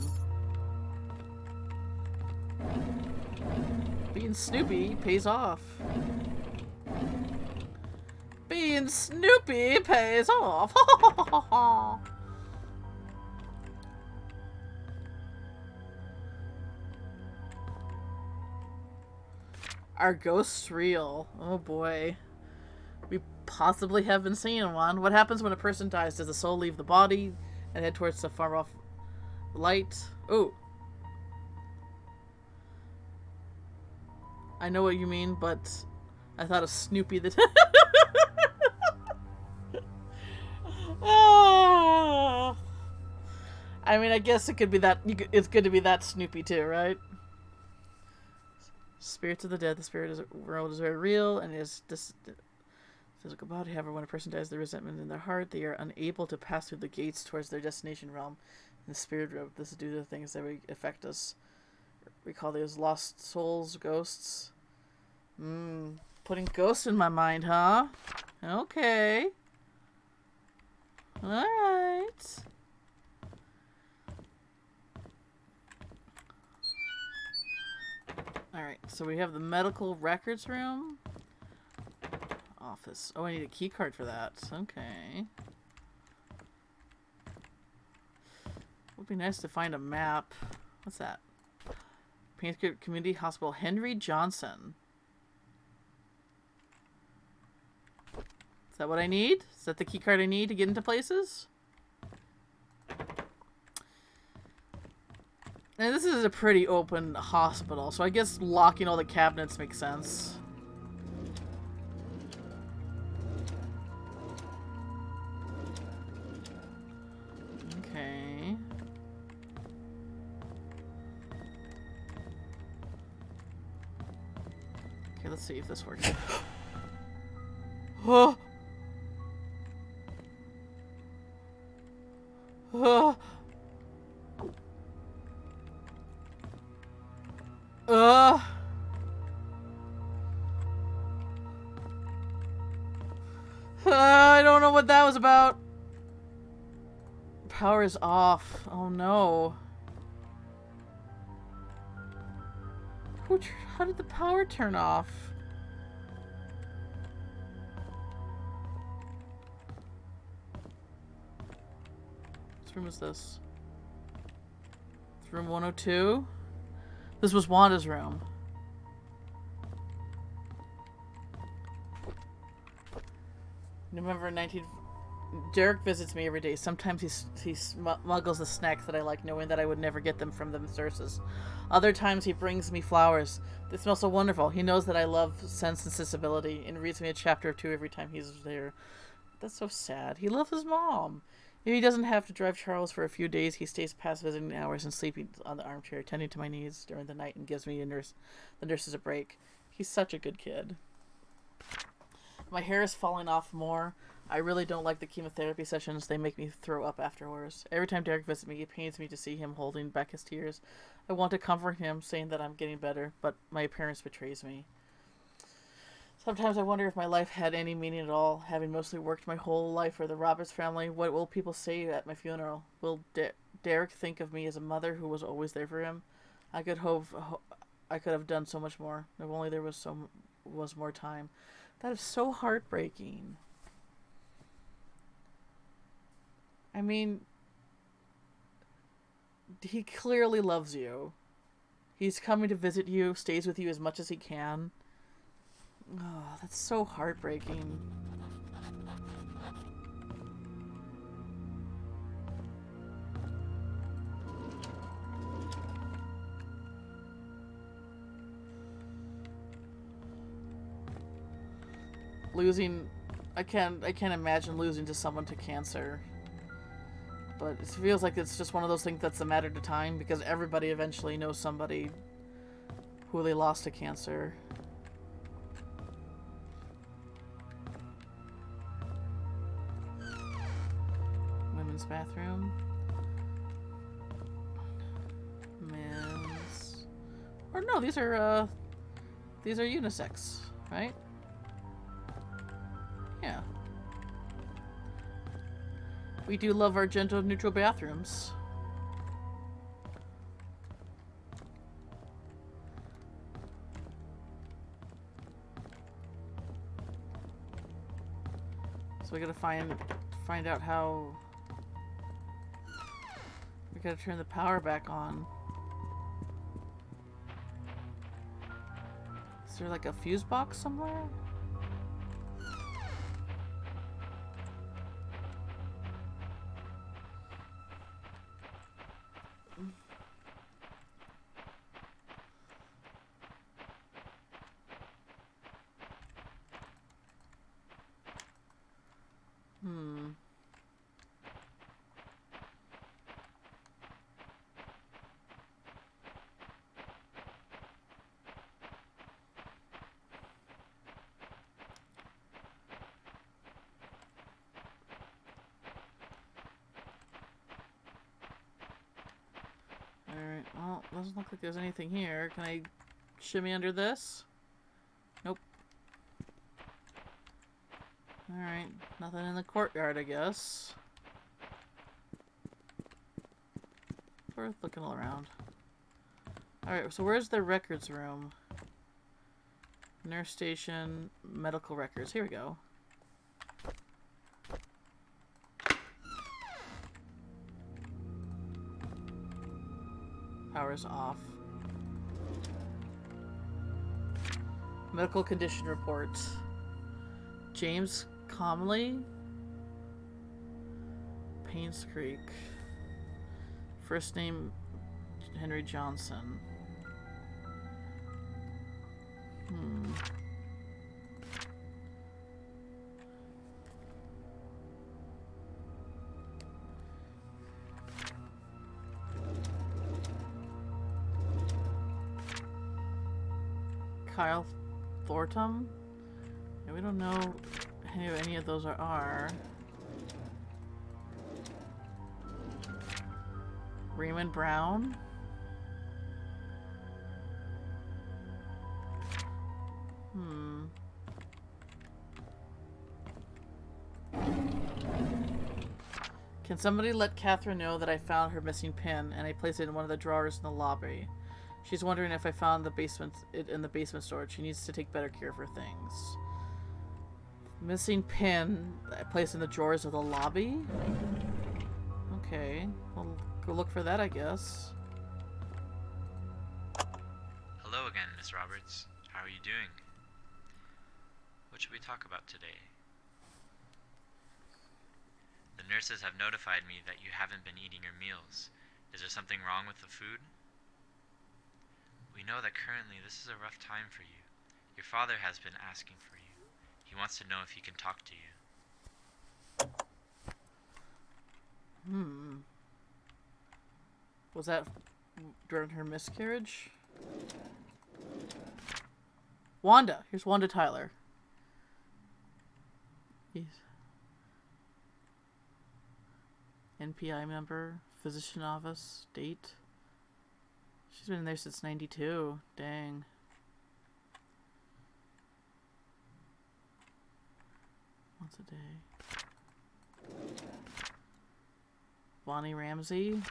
Being Snoopy pays off. Being Snoopy pays off. Are ghosts real? Oh boy. We possibly have been seeing one. What happens when a person dies? Does the soul leave the body and head towards the far off light? Oh. I know what you mean, but I thought of Snoopy the... Oh. I mean, I guess it could be that... It's good to be that Snoopy too, right? Spirits of the dead. The spirit world is very real and is this physical body. However, when a person dies, the resentment in their heart, they are unable to pass through the gates towards their destination realm in the spirit realm. This is due to the things that affect us. We call those lost souls, ghosts. Putting ghosts in my mind, huh? Okay. Alright. Alright, so we have the medical records room. Office. Oh, I need a key card for that. Okay. Would be nice to find a map. What's that? Painscreek Community Hospital. Henry Johnson. Is that what I need? Is that the key card I need to get into places? And this is a pretty open hospital, so I guess locking all the cabinets makes sense. Okay. Okay, let's see if this works. Oh! Oh! I don't know what that was about. Power is off. Oh no. How did the power turn off? What room is this? It's room 102? This was Wanda's room. November 19th. Derek visits me every day. Sometimes he smuggles the snacks that I like, knowing that I would never get them from the nurses. Other times he brings me flowers. They smell so wonderful. He knows that I love Sense and Sensibility and reads me a chapter or two every time he's there. That's so sad. He loves his mom. If he doesn't have to drive Charles for a few days, he stays past visiting hours and sleeping on the armchair, tending to my needs during the night and gives me the nurses a break. He's such a good kid. My hair is falling off more. I really don't like the chemotherapy sessions. They make me throw up afterwards. Every time Derek visits me, it pains me to see him holding back his tears. I want to comfort him, saying that I'm getting better, but my appearance betrays me. Sometimes I wonder if my life had any meaning at all, having mostly worked my whole life for the Roberts family. What will people say at my funeral? Will Derek think of me as a mother who was always there for him? I could have done so much more. If only there was more time. That is so heartbreaking. I mean, he clearly loves you. He's coming to visit you, stays with you as much as he can. Oh, that's so heartbreaking. Losing, I can't imagine losing to someone to cancer. But it feels like it's just one of those things that's a matter of time, because everybody eventually knows somebody who they lost to cancer. Women's bathroom. Men's. Or no, these are unisex, right? Yeah. We do love our gender neutral bathrooms. So we gotta find out how we gotta turn the power back on. Is there like a fuse box somewhere? Alright, well, doesn't look like there's anything here. Can I shimmy under this? Nope. Alright, nothing in the courtyard, I guess. Worth looking all around. Alright, so where's the records room? Nurse station, medical records. Here we go. Power's off. Medical condition report. James Comley. Painscreek. First name Henry Johnson. Kyle Thornton? Yeah, we don't know who any of those are. Raymond Brown? Can somebody let Catherine know that I found her missing pin and I placed it in one of the drawers in the lobby? She's wondering if I found it in the basement storage. She needs to take better care of her things. Missing pin I placed in the drawers of the lobby? Okay, we'll go look for that, I guess. Hello again, Miss Roberts. How are you doing? What should we talk about today? The nurses have notified me that you haven't been eating your meals. Is there something wrong with the food? We know that currently this is a rough time for you. Your father has been asking for you. He wants to know if he can talk to you. Was that during her miscarriage? Wanda! Here's Wanda Tyler. NPI member, physician office, date. She's been there since 92. Dang. Once a day. Bonnie Ramsey.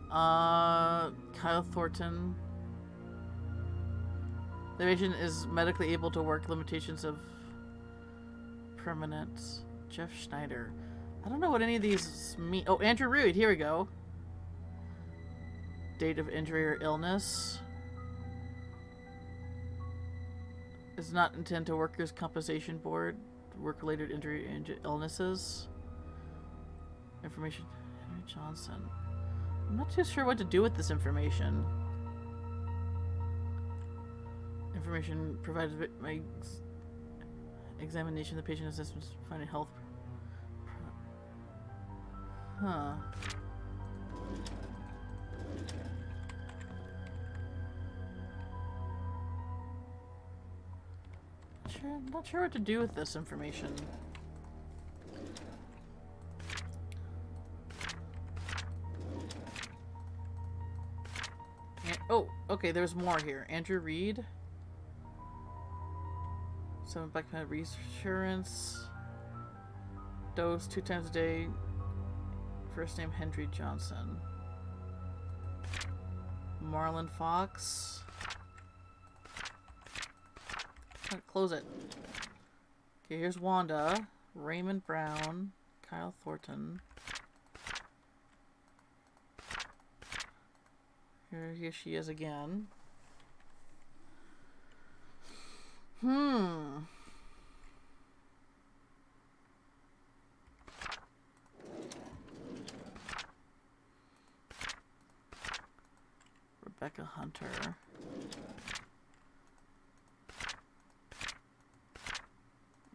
Kyle Thornton. The patient is medically able to work. Limitations of permanent. Jeff Schneider. I don't know what any of these mean. Oh, Andrew Reed. Here we go. Date of injury or illness. Is not intended to Workers' Compensation Board. Work-related injury and illnesses. Information. Henry Johnson. I'm not too sure what to do with this information. Information provided by my examination of the patient assessment finding health. Huh. Not sure what to do with this information. Oh, okay, there's more here. Andrew Reed. 7 black pen reassurance. Dose 2 times a day. First name Hendry Johnson. Marlon Fox. Close it. Okay, here's Wanda. Raymond Brown. Kyle Thornton. Here she is again. Rebecca Hunter.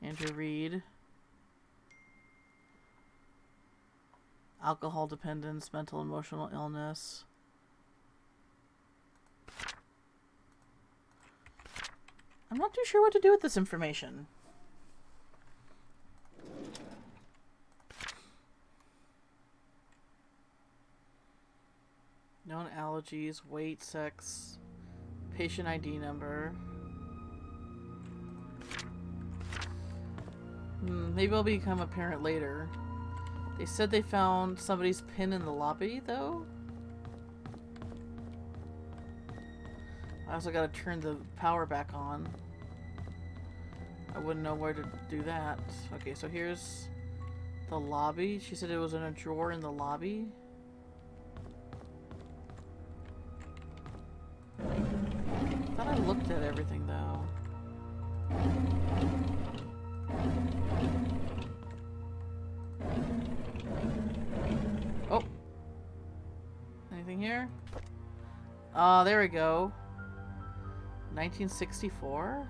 Andrew Reed. Alcohol dependence, mental emotional illness. I'm not too sure what to do with this information. Known allergies, weight, sex, patient ID number. Maybe it'll become apparent later. They said they found somebody's pin in the lobby, though. I also gotta turn the power back on. I wouldn't know where to do that. Okay, so here's the lobby. She said it was in a drawer in the lobby. I thought I looked at everything, though. Oh. Anything here? Oh, there we go. 1964?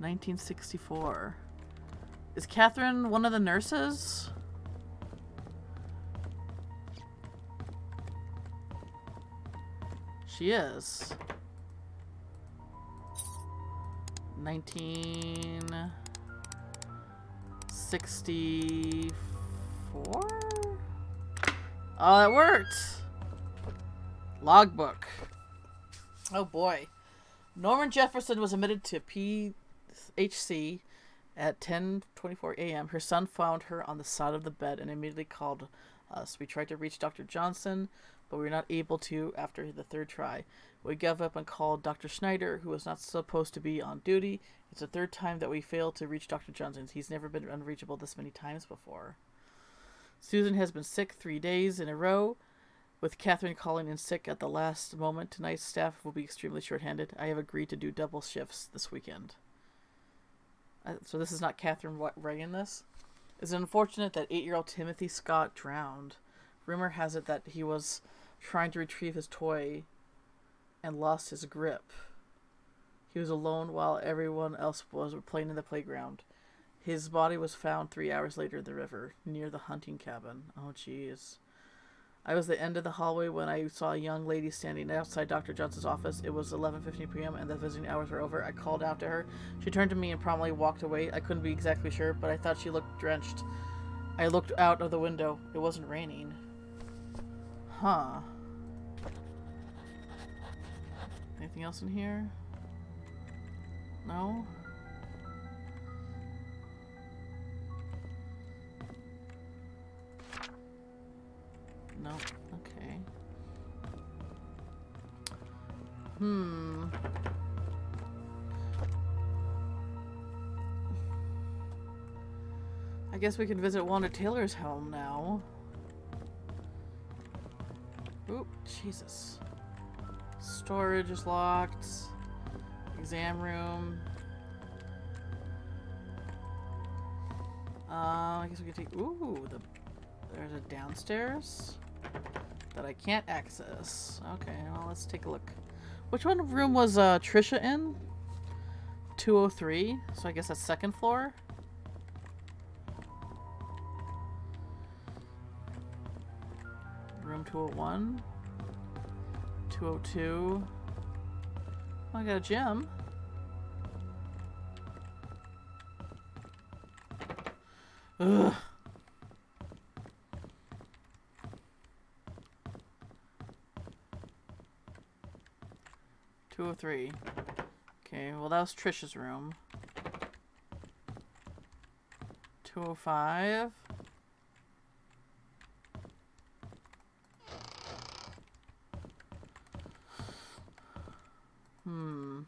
$1964. Is Catherine one of the nurses? She is. 1964? Oh, that worked! Logbook. Oh boy. Norman Jefferson was admitted to PHC at 10:24 a.m. Her son found her on the side of the bed and immediately called us. We tried to reach Dr. Johnson, but we were not able to after the third try. We gave up and called Dr. Schneider, who was not supposed to be on duty. It's the third time that we failed to reach Dr. Johnson. He's never been unreachable this many times before. Susan has been sick 3 days in a row. With Catherine calling in sick at the last moment, tonight's staff will be extremely short-handed. I have agreed to do double shifts this weekend. So this is not Catherine writing this. It's unfortunate that 8-year-old Timothy Scott drowned. Rumor has it that he was trying to retrieve his toy and lost his grip. He was alone while everyone else was playing in the playground. His body was found 3 hours later in the river, near the hunting cabin. Oh, jeez. I was at the end of the hallway when I saw a young lady standing outside Dr. Johnson's office. It was 11:15 p.m. and the visiting hours were over. I called out to her. She turned to me and promptly walked away. I couldn't be exactly sure, but I thought she looked drenched. I looked out of the window. It wasn't raining. Huh. Anything else in here? No? No. Okay. I guess we can visit Wanda Taylor's home now. Oop, Jesus. Storage is locked. Exam room. I guess we can take... Ooh, there's a downstairs that I can't access. Okay, well, let's take a look. Which one room was Trisha in? 203. So I guess that's second floor. Room 201. 202. Oh, I got a gym. Ugh. 203. Okay, well that was Trisha's room. 205. Hmm.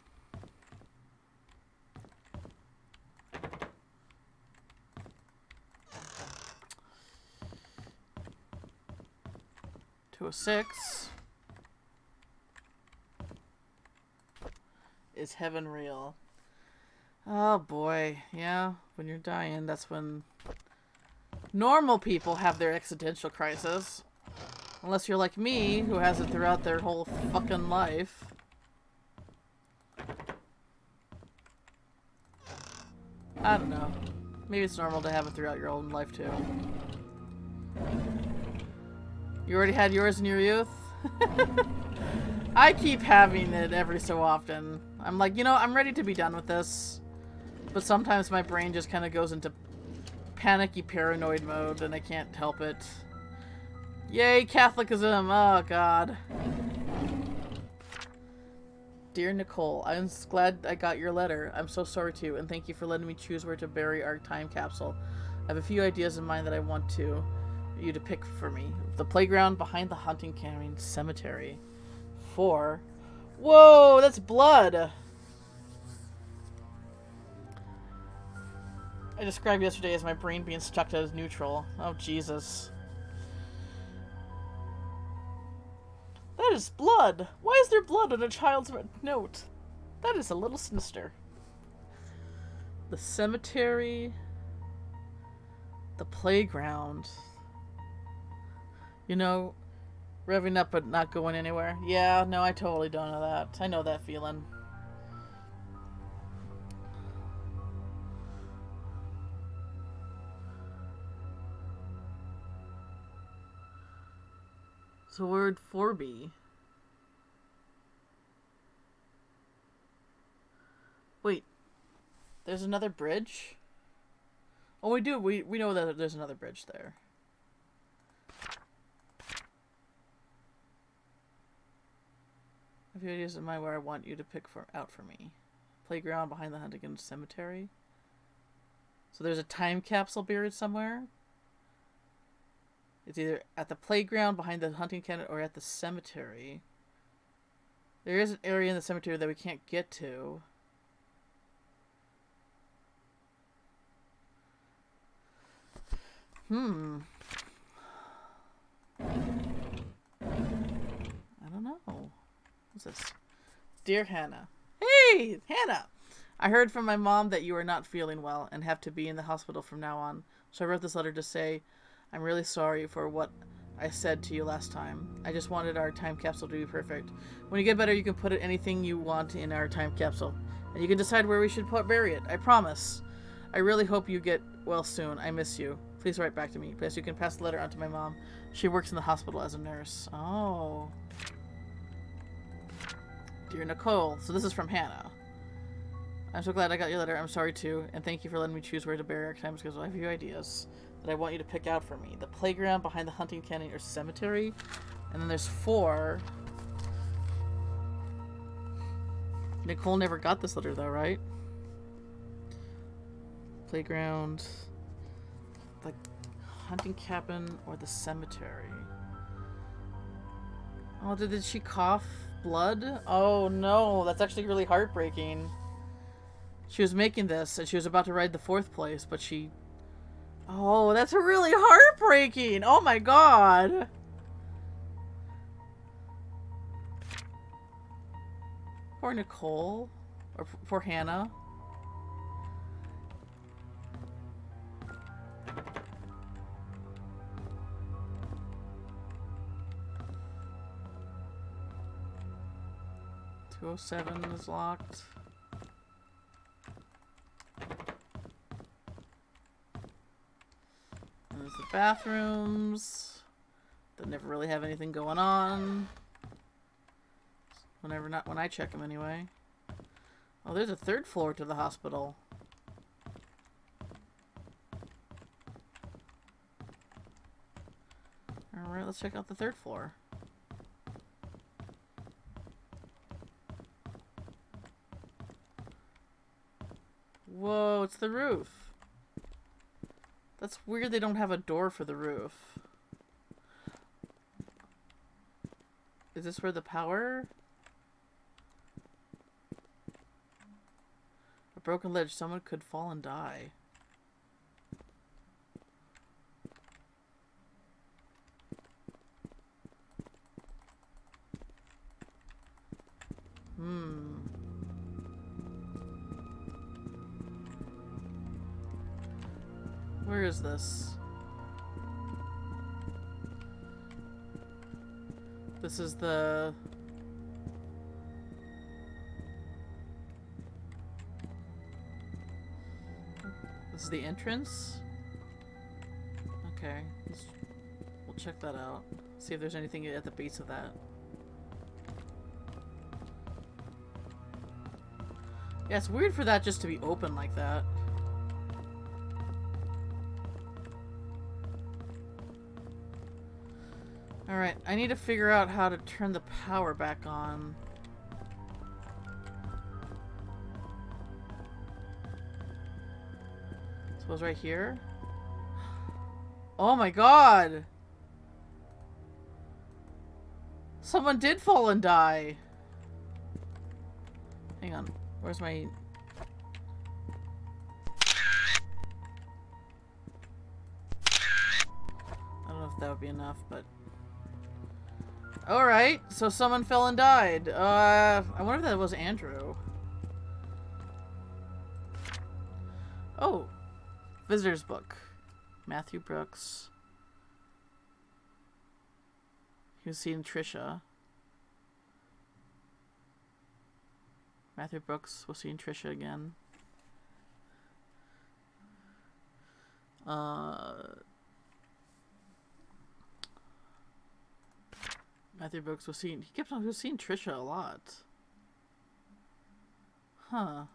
Six. Is heaven real? Oh boy, yeah. When you're dying, that's when normal people have their existential crisis. Unless you're like me, who has it throughout their whole fucking life. I don't know. Maybe it's normal to have it throughout your own life too. You already had yours in your youth? I keep having it every so often. I'm like, you know, I'm ready to be done with this. But sometimes my brain just kind of goes into panicky paranoid mode and I can't help it. Yay, Catholicism! Oh, God. Dear Nicole, I'm glad I got your letter. I'm so sorry too, and thank you for letting me choose where to bury our time capsule. I have a few ideas in mind that I want you to pick for me. The playground behind the hunting cabin cemetery. 4. Whoa, that's blood! I described yesterday as my brain being stuck as neutral. Oh, Jesus. That is blood! Why is there blood on a child's note? That is a little sinister. The cemetery. The playground. You know, revving up but not going anywhere. Yeah, no, I totally don't know that. I know that feeling. So word 4B. Wait. There's another bridge? Oh, we do. We know that there's another bridge there. A few ideas in mind where I want you to pick out for me. Playground behind the Huntington Cemetery. So there's a time capsule buried somewhere. It's either at the playground behind the hunting cabin or at the cemetery. There is an area in the cemetery that we can't get to. I don't know. What's this? Dear Hannah. Hey, Hannah! I heard from my mom that you are not feeling well and have to be in the hospital from now on. So I wrote this letter to say, I'm really sorry for what I said to you last time. I just wanted our time capsule to be perfect. When you get better, you can put anything you want in our time capsule. And you can decide where we should bury it. I promise. I really hope you get well soon. I miss you. Please write back to me. Plus, you can pass the letter on to my mom. She works in the hospital as a nurse. Oh. Dear Nicole. So this is from Hannah. I'm so glad I got your letter. I'm sorry too. And thank you for letting me choose where to bury our time because I have a few ideas that I want you to pick out for me. The playground behind the hunting cabin or cemetery. And then there's 4. Nicole never got this letter though, right? Playground, the hunting cabin, or the cemetery. Oh, did she cough blood? Oh no, that's actually really heartbreaking. She was making this and she was about to ride the 4th place, but she... Oh, that's really heartbreaking! Oh my god! Poor Nicole. Or poor Hannah. .207 is locked. And there's the bathrooms that never really have anything going on. Not when I check them anyway. Oh, there's a 3rd floor to the hospital. Alright, let's check out the 3rd floor. the roof. That's weird they don't have a door for the roof. Is this where the power? A broken ledge. Someone could fall and die. Where is this? This is the... This is the entrance? Okay. We'll check that out. See if there's anything at the base of that. Yeah, it's weird for that just to be open like that. Alright, I need to figure out how to turn the power back on. Suppose right here? Oh my god! Someone did fall and die! Hang on, where's my... I don't know if that would be enough, but... Alright, so someone fell and died. I wonder if that was Andrew. Oh. Visitor's book. Matthew Brooks. He was seeing Trisha. Matthew Brooks was seeing Trisha again. Matthew Brooks was seeing... He was seeing Trisha a lot. Huh.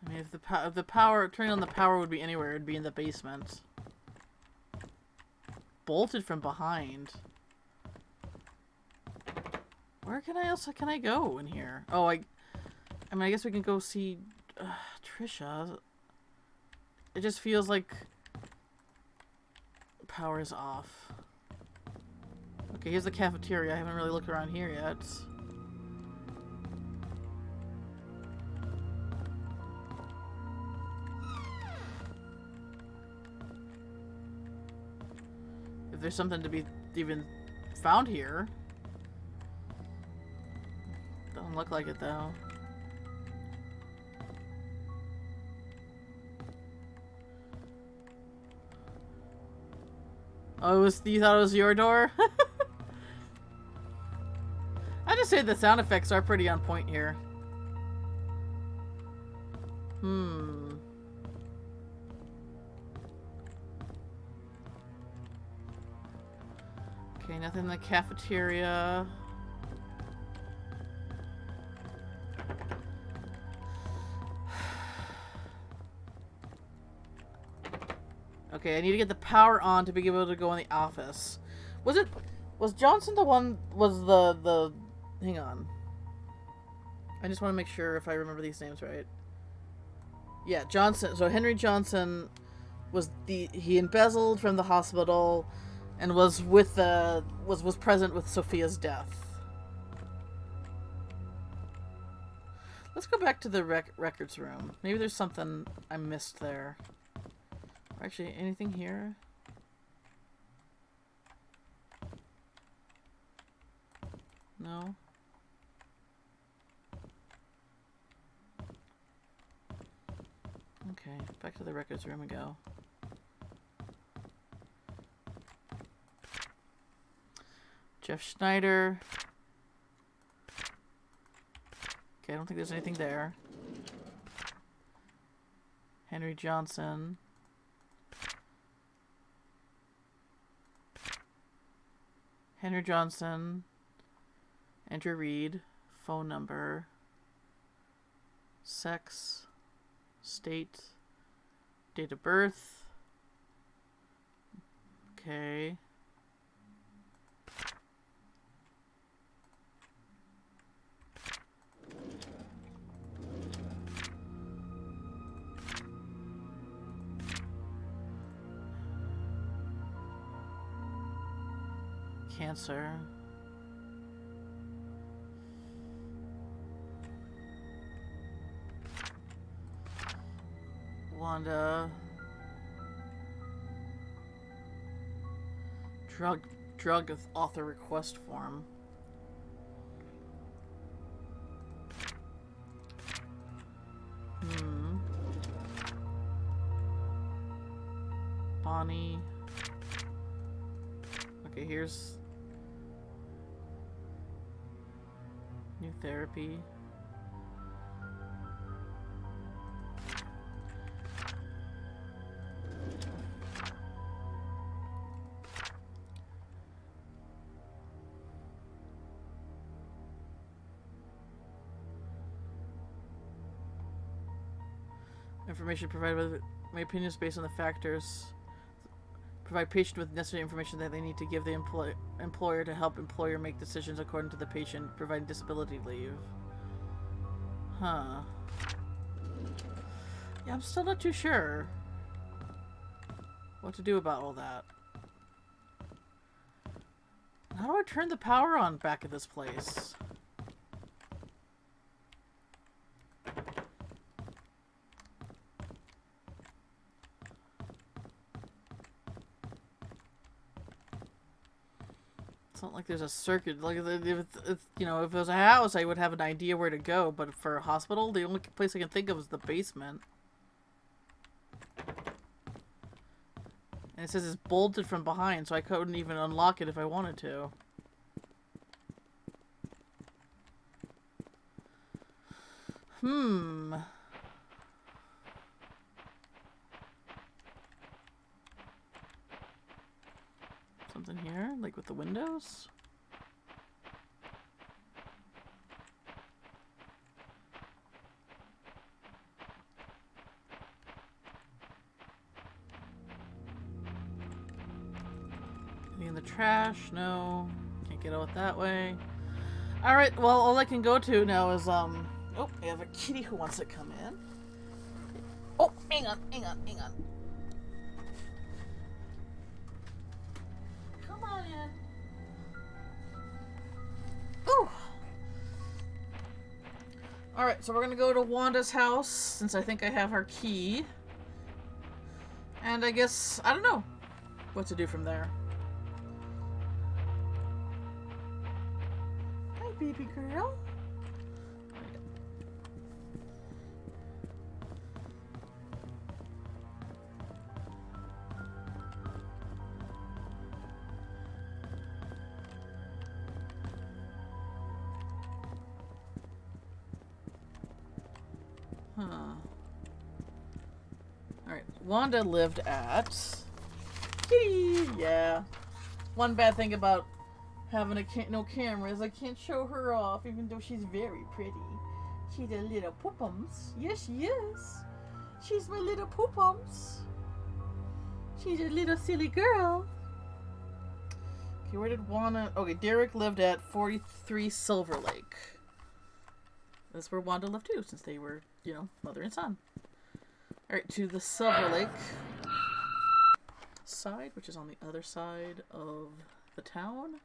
I mean, if the power... Turning on the power would be anywhere. It'd be in the basement. Bolted from behind. Where else can I go in here? Oh, I mean, I guess we can go see Trisha. It just feels like power is off. Okay, here's the cafeteria. I haven't really looked around here yet. If there's something to be even found here. Doesn't look like it though. Oh, you thought it was your door? I just say the sound effects are pretty on point here. Okay, nothing in the cafeteria. Okay, I need to get the power on to be able to go in the office. Was Johnson the one, hang on. I just want to make sure if I remember these names right. Yeah, Johnson, so Henry Johnson was he embezzled from the hospital and was was present with Sophia's death. Let's go back to the records room. Maybe there's something I missed there. Actually, anything here? No? Okay, back to the records room we go. Jeff Schneider. Okay, I don't think there's anything there. Henry Johnson. Henry Johnson, Andrew Reed, phone number, sex, state, date of birth, okay, Cancer. Wanda. Drug author request form. Bonnie. Okay, here's new therapy. Information provided with my opinion is based on the factors. Provide patient with necessary information that they need to give the employer to help employer make decisions according to the patient. Provide disability leave. Huh. Yeah, I'm still not too sure what to do about all that. How do I turn the power on back at this place? It's not like there's a circuit. Like, if you know, if it was a house, I would have an idea where to go. But for a hospital, the only place I can think of is the basement. And it says it's bolted from behind, so I couldn't even unlock it if I wanted to. Something here, like with the windows? Anything in the trash? No. Can't get out that way. Alright, well, all I can go to now is, oh, I have a kitty who wants to come in. Oh, hang on. Come on in. Ooh. Alright, so we're gonna go to Wanda's house, since I think I have her key. And I guess, I don't know what to do from there. Hi, baby girl. Alright, Wanda lived at... Kitty! Yeah. One bad thing about having no cameras, I can't show her off, even though she's very pretty. She's a little poopums. Yes, she is. She's my little poopums. She's a little silly girl. Okay, where did Wanda... Okay, Derek lived at 43 Silver Lake. That's where Wanda lived too, since they were, you know, mother and son. Alright, to the Silver Lake side, which is on the other side of the town.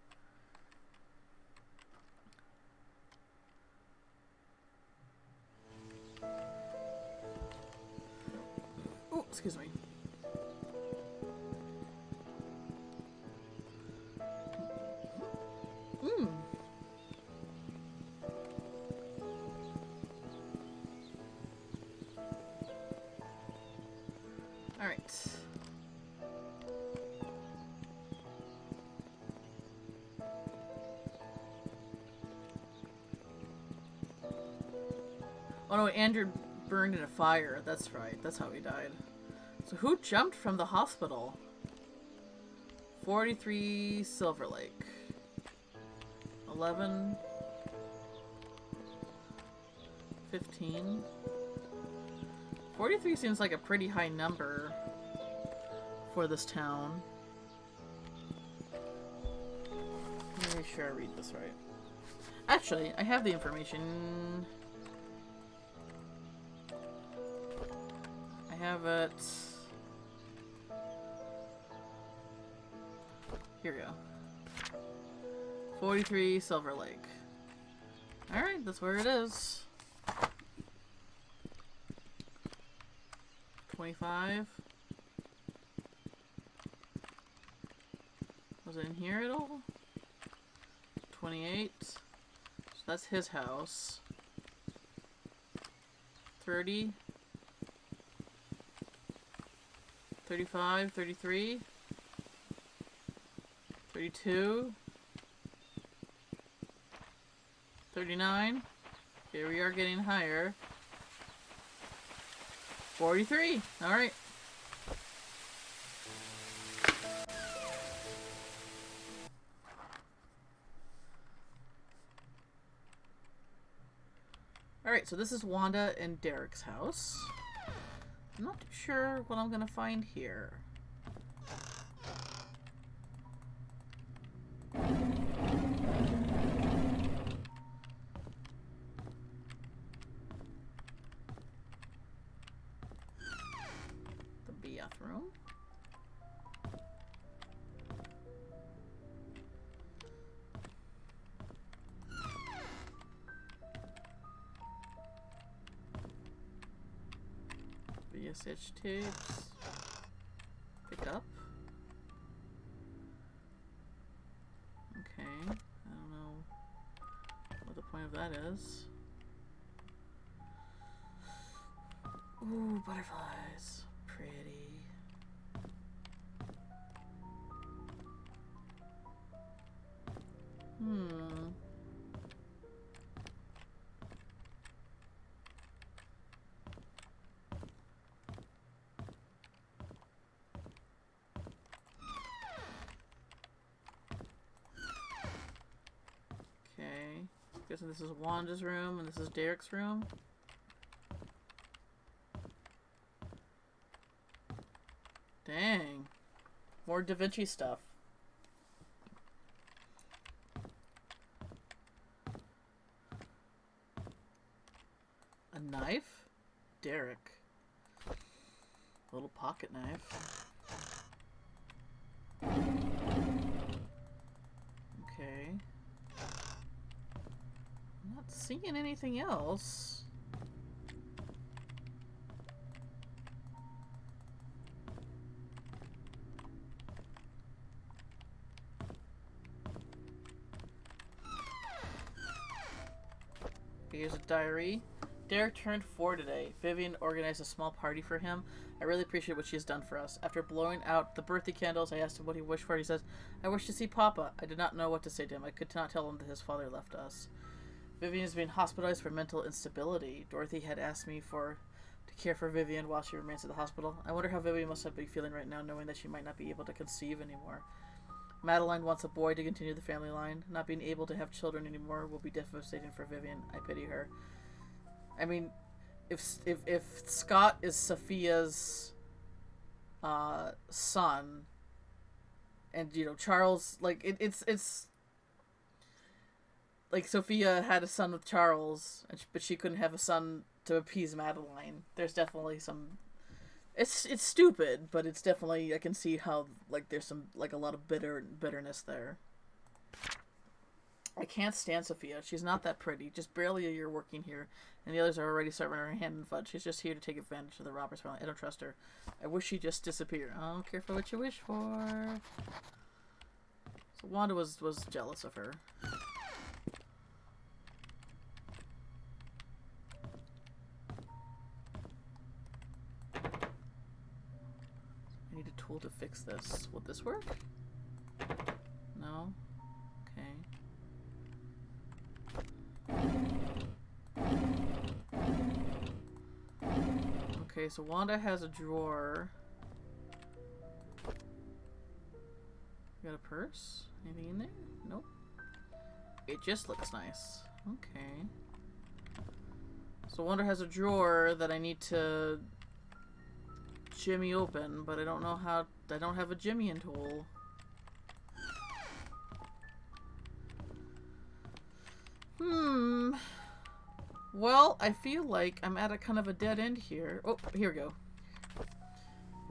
Oh, excuse me. Alright. Oh no, Andrew burned in a fire. That's right. That's how he died. So who jumped from the hospital? 43 Silver Lake. 11. 15. 43 seems like a pretty high number for this town. Let me make sure I read this right. Actually, I have the information. I have it. Here we go. 43 Silver Lake. Alright, that's where it is. 25. Was it in here at all? 28. So that's his house. 30. 35, 33. 32. 39. Here we are getting higher. 43. Alright. Alright, so this is Wanda and Derek's house. I'm not too sure what I'm gonna find here. The bathroom. VSH tapes. Pick up. Okay. I don't know what the point of that is. Ooh, butterflies. Pretty. Okay. Guessing this is Wanda's room and this is Derek's room. Dang. More Da Vinci stuff. A knife? Derek. A little pocket knife. Okay. I'm not seeing anything else. Here's a diary. Derek turned 4 today. Vivian organized a small party for him. I really appreciate what she has done for us. After blowing out the birthday candles, I asked him what he wished for. He says, I wish to see Papa. I did not know what to say to him. I could not tell him that his father left us. Vivian is being hospitalized for mental instability. Dorothy had asked me to care for Vivian while she remains at the hospital. I wonder how Vivian must be feeling right now, knowing that she might not be able to conceive anymore. Madeline wants a boy to continue the family line. Not being able to have children anymore will be devastating for Vivian. I pity her. I mean, if Scott is Sophia's son, and you know Charles, like it's like Sophia had a son with Charles, but she couldn't have a son to appease Madeline. There's definitely some. It's stupid, but it's definitely I can see how like there's some like a lot of bitterness there. I can't stand Sophia. She's not that pretty. Just barely a year working here, and the others are already serving her hand and fudge. She's just here to take advantage of the Roberts family. I don't trust her. I wish she'd just disappear. I don't care for what you wish for. So Wanda was jealous of her. I need a tool to fix this. Will this work? No? Okay. Okay, so Wanda has a drawer. You got a purse? Anything in there? Nope. It just looks nice. Okay. So Wanda has a drawer that I need to jimmy open, but I don't know how. I don't have a jimmying tool. Well, I feel like I'm at a kind of a dead end here. Oh, here we go.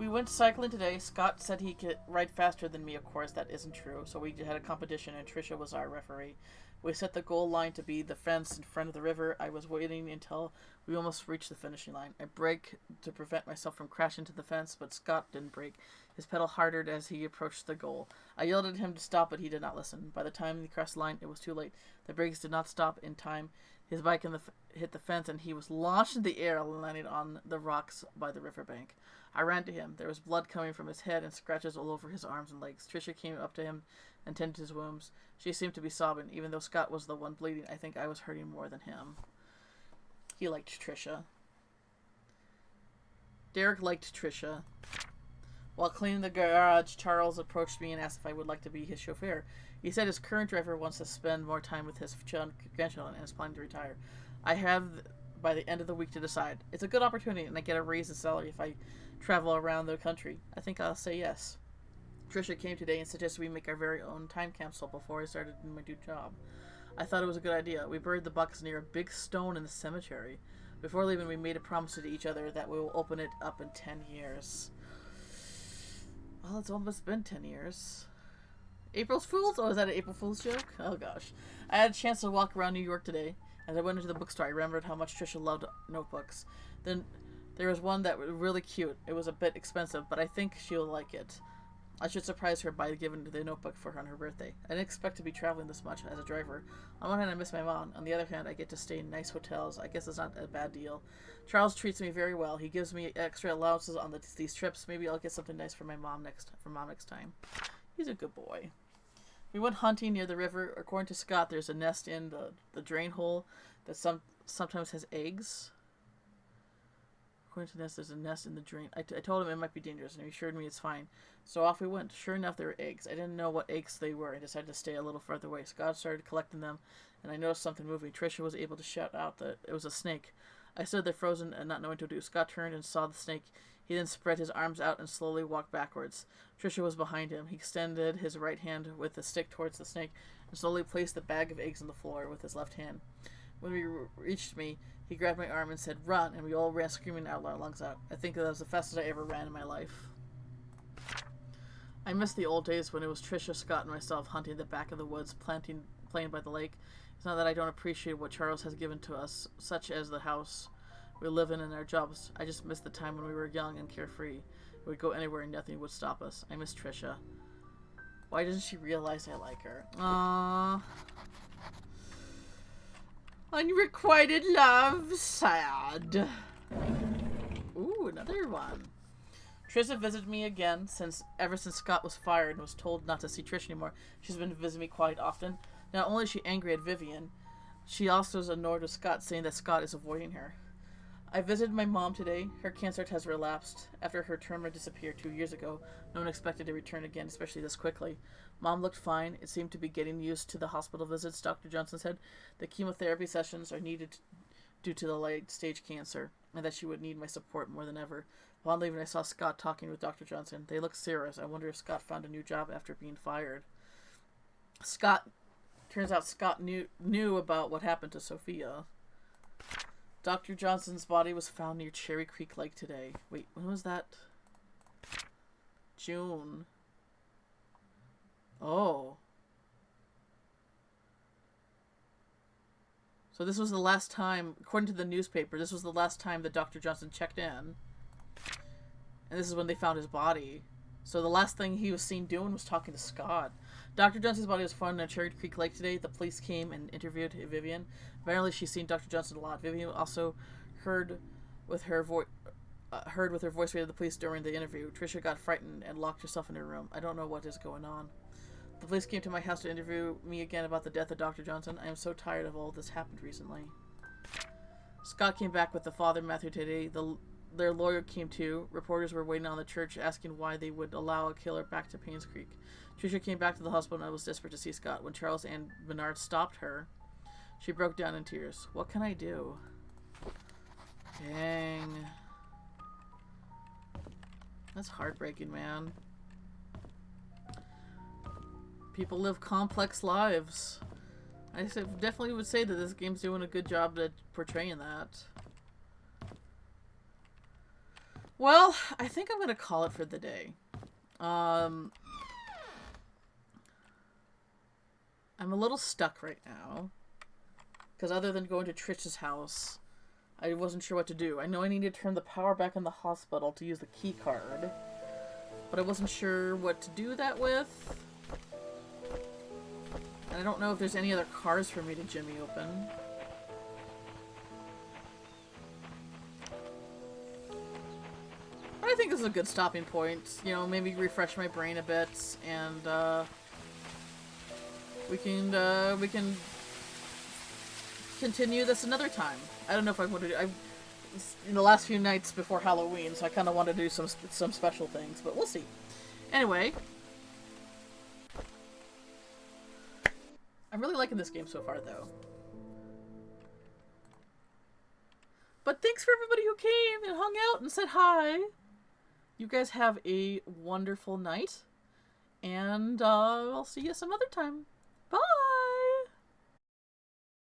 We went cycling today. Scott said he could ride faster than me. Of course, that isn't true. So we had a competition, and Trisha was our referee. We set the goal line to be the fence in front of the river. I was waiting until we almost reached the finishing line. I braked to prevent myself from crashing into the fence, but Scott didn't brake. His pedal hardened as he approached the goal. I yelled at him to stop, but he did not listen. By the time he crossed the line, it was too late. The brakes did not stop in time. His bike hit the fence, and he was launched in the air, landing on the rocks by the riverbank. I ran to him. There was blood coming from his head and scratches all over his arms and legs. Trisha came up to him and tended his wounds. She seemed to be sobbing. Even though Scott was the one bleeding, I think I was hurting more than him. He liked Trisha. Derek liked Trisha. While cleaning the garage, Charles approached me and asked if I would like to be his chauffeur. He said his current driver wants to spend more time with his grandchildren and is planning to retire. I have by the end of the week to decide. It's a good opportunity, and I get a raise in salary if I travel around the country. I think I'll say yes. Trisha came today and suggested we make our very own time capsule before I started my new job. I thought it was a good idea. We buried the box near a big stone in the cemetery. Before leaving, we made a promise to each other that we will open it up in 10 years. Well, it's almost been 10 years. April's Fool's? Oh, is that an April Fool's joke? Oh, gosh. I had a chance to walk around New York today. As I went into the bookstore, I remembered how much Trisha loved notebooks. Then there was one that was really cute. It was a bit expensive, but I think she'll like it. I should surprise her by giving the notebook for her on her birthday. I didn't expect to be traveling this much as a driver. On one hand, I miss my mom. On the other hand, I get to stay in nice hotels. I guess it's not a bad deal. Charles treats me very well. He gives me extra allowances on these trips. Maybe I'll get something nice for mom next time. He's a good boy. We went hunting near the river. According to Scott, there's a nest in the drain hole that sometimes has eggs. According to this, there's a nest in the drain. I told him it might be dangerous, and he assured me it's fine. So off we went. Sure enough, there were eggs. I didn't know what eggs they were. I decided to stay a little further away. Scott started collecting them, and I noticed something moving. Trisha was able to shout out that it was a snake. I stood there frozen and not knowing what to do. Scott turned and saw the snake. He then spread his arms out and slowly walked backwards. Trisha was behind him. He extended his right hand with the stick towards the snake and slowly placed the bag of eggs on the floor with his left hand. When we reached me, he grabbed my arm and said, "Run," and we all ran screaming out, our lungs out. I think that was the fastest I ever ran in my life. I miss the old days when it was Trisha, Scott, and myself hunting the back of the woods, playing by the lake. It's not that I don't appreciate what Charles has given to us, such as the house we live in and our jobs. I just miss the time when we were young and carefree. We'd go anywhere and nothing would stop us. I miss Trisha. Why doesn't she realize I like her? Aww. Unrequited love. Sad. Ooh, another one. Trisha visited me again ever since Scott was fired and was told not to see Trish anymore. She's been visiting me quite often. Not only is she angry at Vivian, she also is annoyed with Scott, saying that Scott is avoiding her. I visited my mom today. Her cancer has relapsed. After her tumor disappeared 2 years ago, no one expected to return again, especially this quickly. Mom looked fine. It seemed to be getting used to the hospital visits. Dr. Johnson said the chemotherapy sessions are needed due to the late-stage cancer, and that she would need my support more than ever. Upon leaving, I saw Scott talking with Dr. Johnson. They looked serious. I wonder if Scott found a new job after being fired. Turns out Scott knew about what happened to Sophia. Dr. Johnson's body was found near Cherry Creek Lake today. Wait, when was that? June. Oh. So this was the last time, according to the newspaper, this was the last time that Dr. Johnson checked in. And this is when they found his body. So the last thing he was seen doing was talking to Scott. Dr. Johnson's body was found in Cherry Creek Lake today. The police came and interviewed Vivian. Apparently she's seen Dr. Johnson a lot. Vivian also heard with her voice read to the police during the interview. Trisha got frightened and locked herself in her room. I don't know what is going on. The police came to my house to interview me again about the death of Dr. Johnson. I am so tired of all this happened recently. Scott came back with the father, Matthew, today. Their lawyer came too. Reporters were waiting on the church asking why they would allow a killer back to Painscreek. Trisha came back to the hospital and I was desperate to see Scott. When Charles and Bernard stopped her, she broke down in tears. What can I do? Dang. That's heartbreaking, man. People live complex lives. I definitely would say that this game's doing a good job at portraying that. Well, I think I'm gonna call it for the day. I'm a little stuck right now. Because other than going to Trish's house, I wasn't sure what to do. I know I need to turn the power back in the hospital to use the key card. But I wasn't sure what to do that with. And I don't know if there's any other cars for me to jimmy open. But I think this is a good stopping point. You know, maybe refresh my brain a bit, and we can continue this another time. I don't know if I want to do. In the last few nights before Halloween, so I kind of want to do some special things, but we'll see. Anyway, I'm really liking this game so far, though. But thanks for everybody who came and hung out and said hi. You guys have a wonderful night, and I'll see you some other time. Bye!